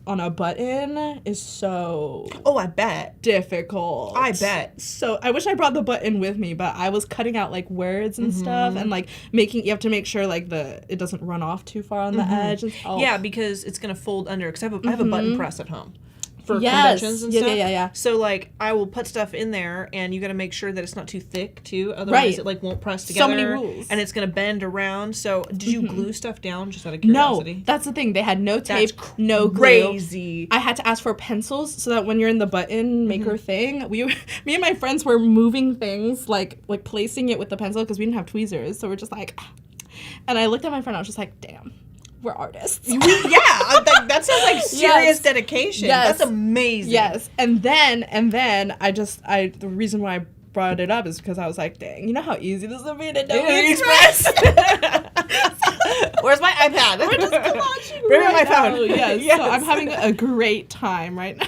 on a button is so I bet difficult. I bet. So I wish I brought the button with me, but I was cutting out like words and stuff, and like you have to make sure like it doesn't run off too far on the edge. And yeah, because it's gonna fold under. Because I have a button press at home for conventions and stuff. Yeah. So like I will put stuff in there, and you got to make sure that it's not too thick too, otherwise it like won't press together. So many rules, and it's gonna bend around. So did you glue stuff down just out of curiosity? No, that's the thing. They had no tape, no glue. Crazy. I had to ask for pencils so that when you're in the button maker thing, me and my friends were moving things like placing it with the pencil because we didn't have tweezers. So we're just like, and I looked at my friend. I was just like, damn. We're artists. That sounds like serious dedication. Yes. That's amazing. Yes, and then the reason why I brought it up is because I was like, dang, you know how easy this would be to Adobe Express. Where's my iPad? We're just collaging. Bring me my phone. Yes. So I'm having a great time right now.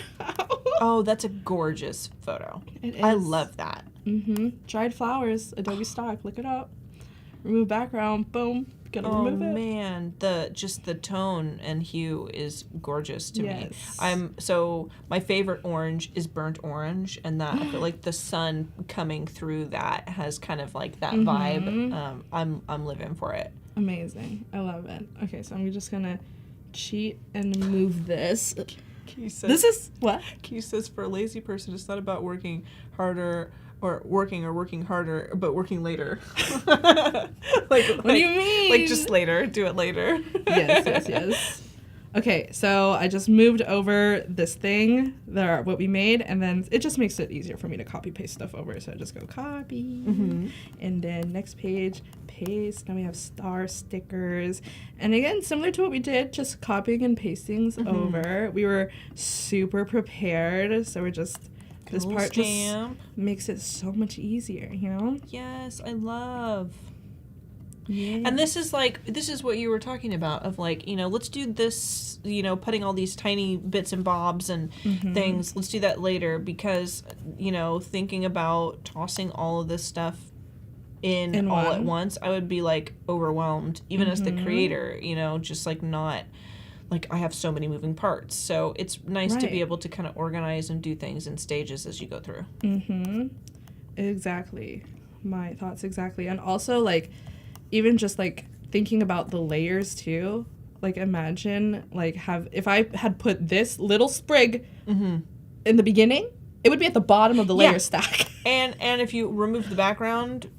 Oh, that's a gorgeous photo. It is. I love that. Dried flowers, Adobe Stock. Look it up. Remove background. Boom. Gonna remove it. Oh man, the tone and hue is gorgeous to me. So my favorite orange is burnt orange, and that I feel like the sun coming through that has kind of like that vibe. I'm living for it. Amazing. I love it. Okay, so I'm just gonna cheat and move this. Keith says, this is what? Keith says, for a lazy person, it's not about working harder or working harder, but working later. What do you mean? Like just later. Do it later. Yes. Okay, so I just moved over this thing, what we made, and then it just makes it easier for me to copy paste stuff over. So I just go copy, and then next page, paste. Now we have star stickers. And again, similar to what we did, just copying and pasting over. We were super prepared, so we're just... This part just makes it so much easier, you know? Yes, I love. Yeah. And this is what you were talking about of like, you know, let's do this, you know, putting all these tiny bits and bobs and things. Let's do that later because, you know, thinking about tossing all of this stuff in all at once, I would be like overwhelmed, even as the creator, you know, just like not... Like, I have so many moving parts. So it's nice to be able to kind of organize and do things in stages as you go through. Exactly. My thoughts exactly. And also, like, even just, like, thinking about the layers, too. Like, imagine, like, if I had put this little sprig in the beginning, it would be at the bottom of the layer stack. And if you remove the background...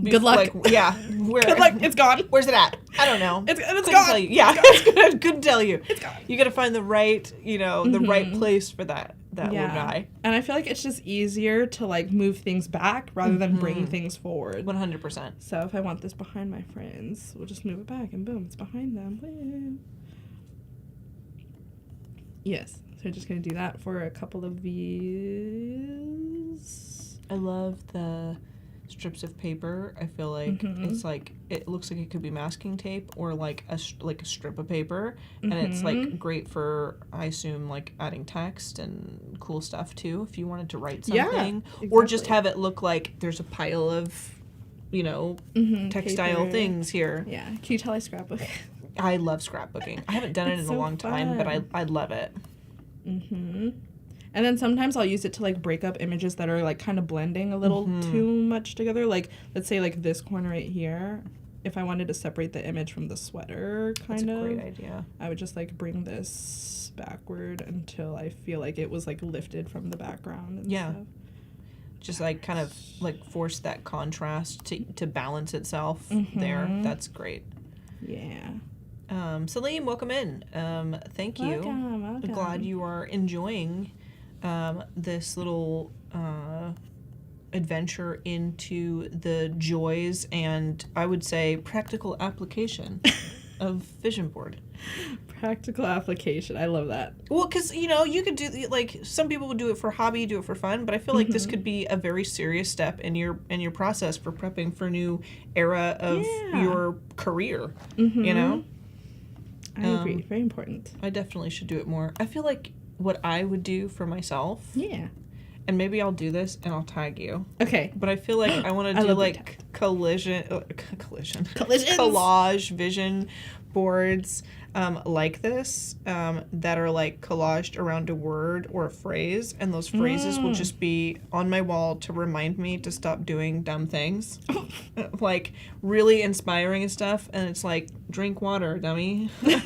Good luck. Like, good luck. It's gone. Where's it at? I don't know. It's gone. Tell you. Yeah, it's couldn't tell you. It's gone. You got to find the right, you know, the right place for that little guy. And I feel like it's just easier to like move things back rather than bringing things forward. 100%. So if I want this behind my friends, we'll just move it back and boom, it's behind them. Woo. Yes. So we're just gonna do that for a couple of these. I love the strips of paper. I feel like it's like it looks like it could be masking tape or like a strip of paper, and it's like great for, I assume, like adding text and cool stuff too if you wanted to write something, or just have it look like there's a pile of, you know, textile paper. Things here. Yeah. Can you tell I scrapbook? I love scrapbooking. I haven't done it in a long time, but I love it. And then sometimes I'll use it to like break up images that are like kind of blending a little too much together. Like let's say like this corner right here. If I wanted to separate the image from the sweater, That's a great idea. I would just like bring this backward until I feel like it was like lifted from the background and stuff. Just like kind of like force that contrast to balance itself there. That's great. Yeah. Salim, welcome in. Thank you. Welcome. I'm glad you are enjoying this little adventure into the joys and I would say practical application of vision board. Practical application. I love that. Well, because, you know, you could do, like, some people would do it for hobby, do it for fun, but I feel like this could be a very serious step in your process for prepping for a new era of your career, you know? I agree. Very important. I definitely should do it more. I feel like what I would do for myself. Yeah. And maybe I'll do this and I'll tag you. Okay. But I feel like I want to do like collage vision boards like this that are like collaged around a word or a phrase, and those phrases will just be on my wall to remind me to stop doing dumb things. Like really inspiring and stuff, and it's like, drink water, dummy. Because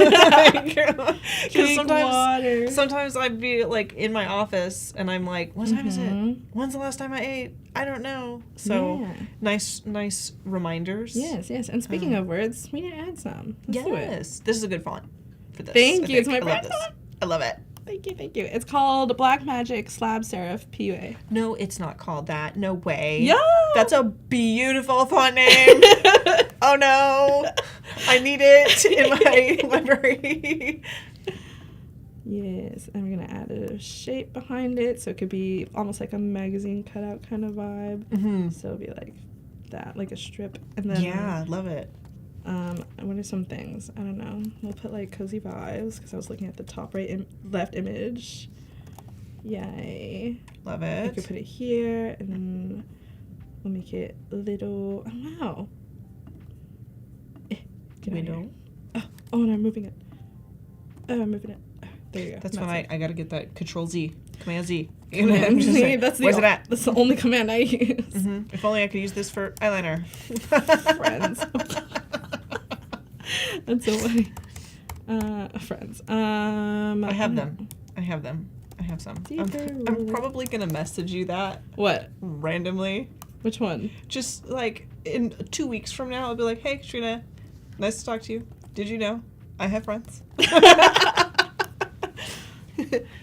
sometimes I'd be like in my office and I'm like, what time is it? When's the last time I ate? I don't know. So nice reminders. Yes. And speaking of words, we need to add some. Let's do it. This is a good font for this. Thank you. It's my favorite font. I love it. Thank you. It's called Black Magic Slab Serif PUA. No, it's not called that. No way. Yeah. That's a beautiful font name. Oh no. I need it in my library. Yes, and we're going to add a shape behind it, so it could be almost like a magazine cutout kind of vibe. So it'll be like that, like a strip. And then yeah, love it. What are some things? I don't know. We'll put like cozy vibes, because I was looking at the top left image. Yay. Love it. You could put it here, and then We'll make it a little. Oh wow. Get We out of here. don't. Oh, and I'm moving it. Oh, I'm moving it. There you go. That's when it. I gotta get that Control Z, Command Z. Command I'm just Z, saying, that's where's it at? That's the only command I use. If only I could use this for eyeliner. Friends. That's so funny. Friends. I have them. I have some. I'm probably gonna message you that What? randomly. Which one? Just like in 2 weeks from now, I'll be like, "Hey, Katrina, nice to talk to you. Did you know I have friends? I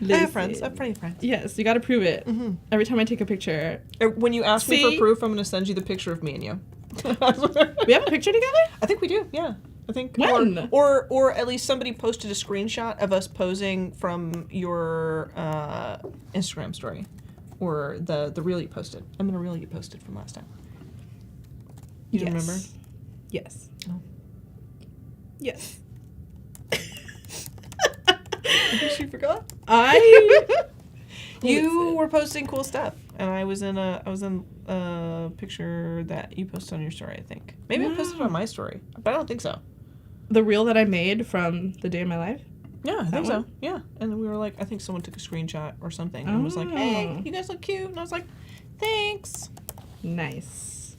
have friends. I have plenty of friends." Yes, you got to prove it. Every time I take a picture. When you ask me for proof, I'm gonna send you the picture of me and you. We have a picture together? I think we do. Yeah. I think When? or at least somebody posted a screenshot of us posing from your Instagram story, or the reel you posted. I'm gonna reel you posted from last time. You don't remember? Yes. Oh. Yes. I guess you forgot. You were posting cool stuff, and I was in a picture that you posted on your story. I think maybe I posted it on my story, but I don't think so. The reel that I made from the day of my life? Yeah, I think one? so. Yeah, and we were like, I think someone took a screenshot or something and was like, "Hey, you guys look cute," and I was like, "Thanks." Nice.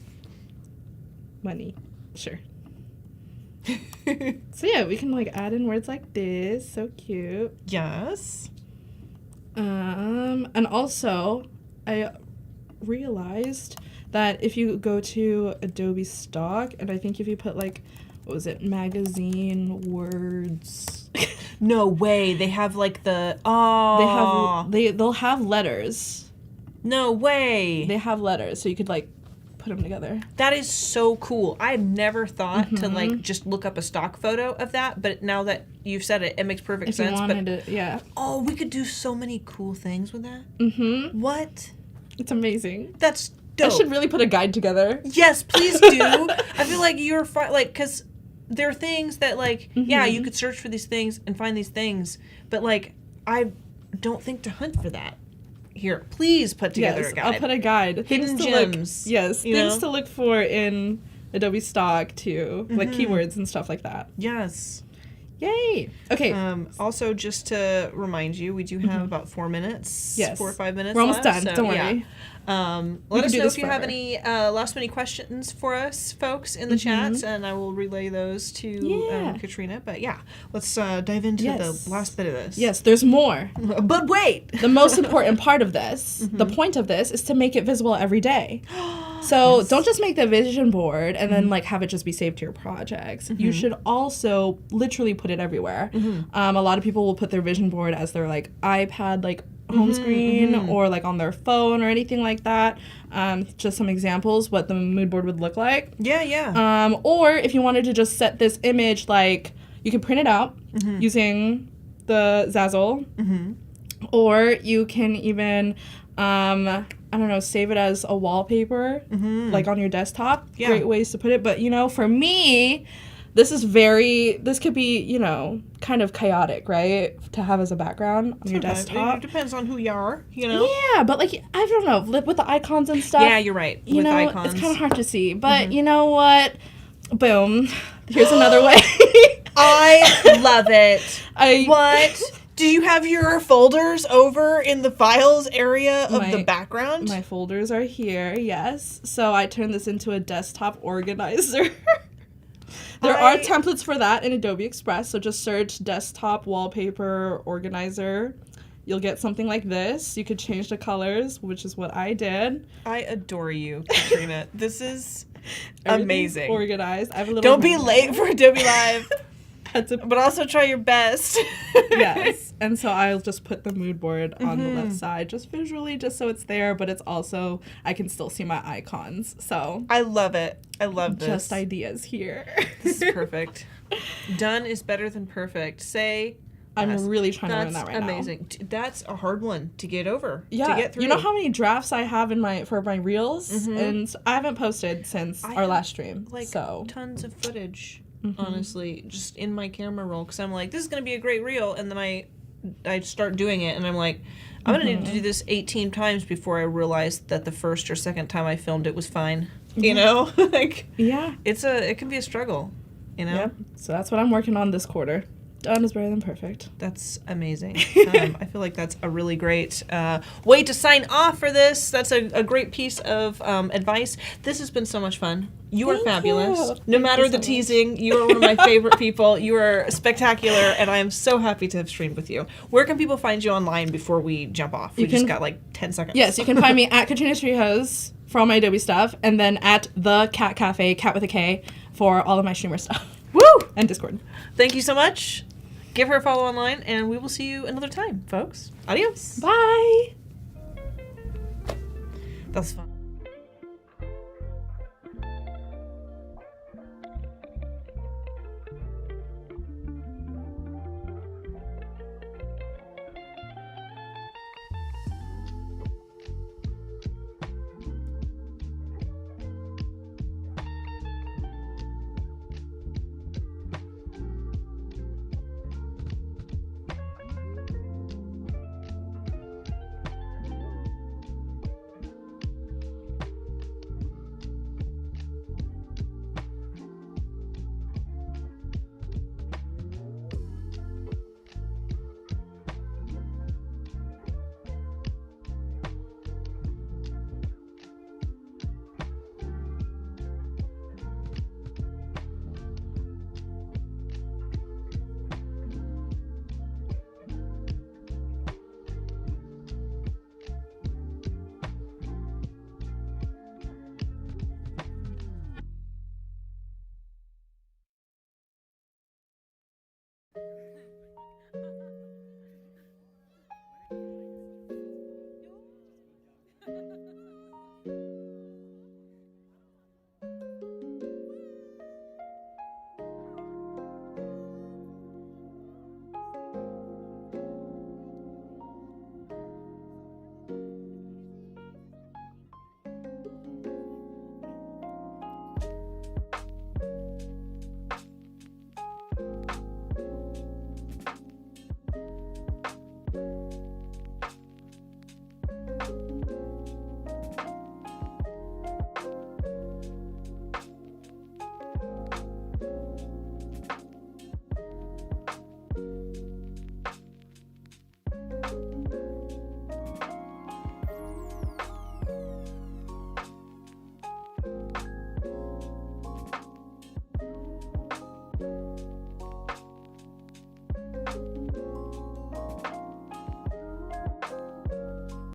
Money. Sure. So yeah, we can like add in words like this. So cute. Yes. And also, I realized that if you go to Adobe Stock, and I think if you put like, what was it, magazine words. No way. They have like the They'll have letters. No way. They have letters, so you could like put them together. That is so cool. I had never thought to like just look up a stock photo of that, but now that you've said it, it makes perfect If sense. you wanted to, yeah. Oh, we could do so many cool things with that. What? It's amazing. That's dope. I should really put a guide together. Yes, please do. I feel like you're like, because there are things that like, yeah, you could search for these things and find these things, but like, I don't think to hunt for that. Here, please put together a guide. I'll put a guide. Hidden Things to gems. Yes, you things know? to look for in Adobe Stock too, like keywords and stuff like that. Yes. Yay! Okay. Also, just to remind you, we do have about 4 minutes. Yes. 4 or 5 minutes. We're almost left, done. so, Don't yeah. worry. Let us do know this if you have forever. any last minute questions for us, folks, in the chat, and I will relay those to Katrina. But yeah, let's dive into the last bit of this. Yes, there's more. But wait! The most important part of this, the point of this, is to make it visible every day. So don't just make the vision board and then like have it just be saved to your projects. You should also literally put it everywhere. A lot of people will put their vision board as their like iPad like home screen or like on their phone or anything like that. Just some examples what the mood board would look like. Yeah. Or if you wanted to just set this image, like you can print it out using the Zazzle, or you can even I don't know, save it as a wallpaper like on your desktop. Great ways to put it. But you know, for me, this could be, you know, kind of chaotic, right? To have as a background on your desktop. It depends on who you are, you know? Yeah, but like, I don't know, with the icons and stuff. Yeah, you're right. You with know, icons. it's kind of hard to see. But you know what? Boom. Here's another way. I love it. What? Do you have your folders over in the files area of the background? My folders are here, yes. So I turned this into a desktop organizer. There are templates for that in Adobe Express, so just search desktop wallpaper organizer. You'll get something like this. You could change the colors, which is what I did. I adore you, Katrina. This is amazing. Organized. I have a little. Don't be late for Adobe Live, That's but also try your best. Yes. And so I'll just put the mood board on the left side, just visually, just so it's there, but it's also, I can still see my icons. So I love it. I love this. Just ideas here. This is perfect. Done is better than perfect. I'm really trying to learn that right now. That's amazing. That's a hard one to get over. Yeah. To get through. You know how many drafts I have for my reels? And I haven't posted since our last stream. Tons of footage. Honestly, just in my camera roll, because I'm like, this is gonna be a great reel, and then I start doing it, and I'm like, I'm gonna need to do this 18 times before I realized that the first or second time I filmed it was fine. You know, like it can be a struggle. You know. Yep. So that's what I'm working on this quarter. Done is better than perfect. That's amazing. I feel like that's a really great way to sign off for this. That's a great piece of advice. This has been so much fun. You are fabulous. No matter the teasing, you are one of my favorite people. You are spectacular, and I am so happy to have streamed with you. Where can people find you online before we jump off? We just got like 10 seconds. Yes, you can find me at Katrina Torrijos for all my Adobe stuff, and then at the Cat Cafe, cat with a K, for all of my streamer stuff. Woo! And Discord. Thank you so much. Give her a follow online, and we will see you another time, folks. Adios. Bye. That was fun.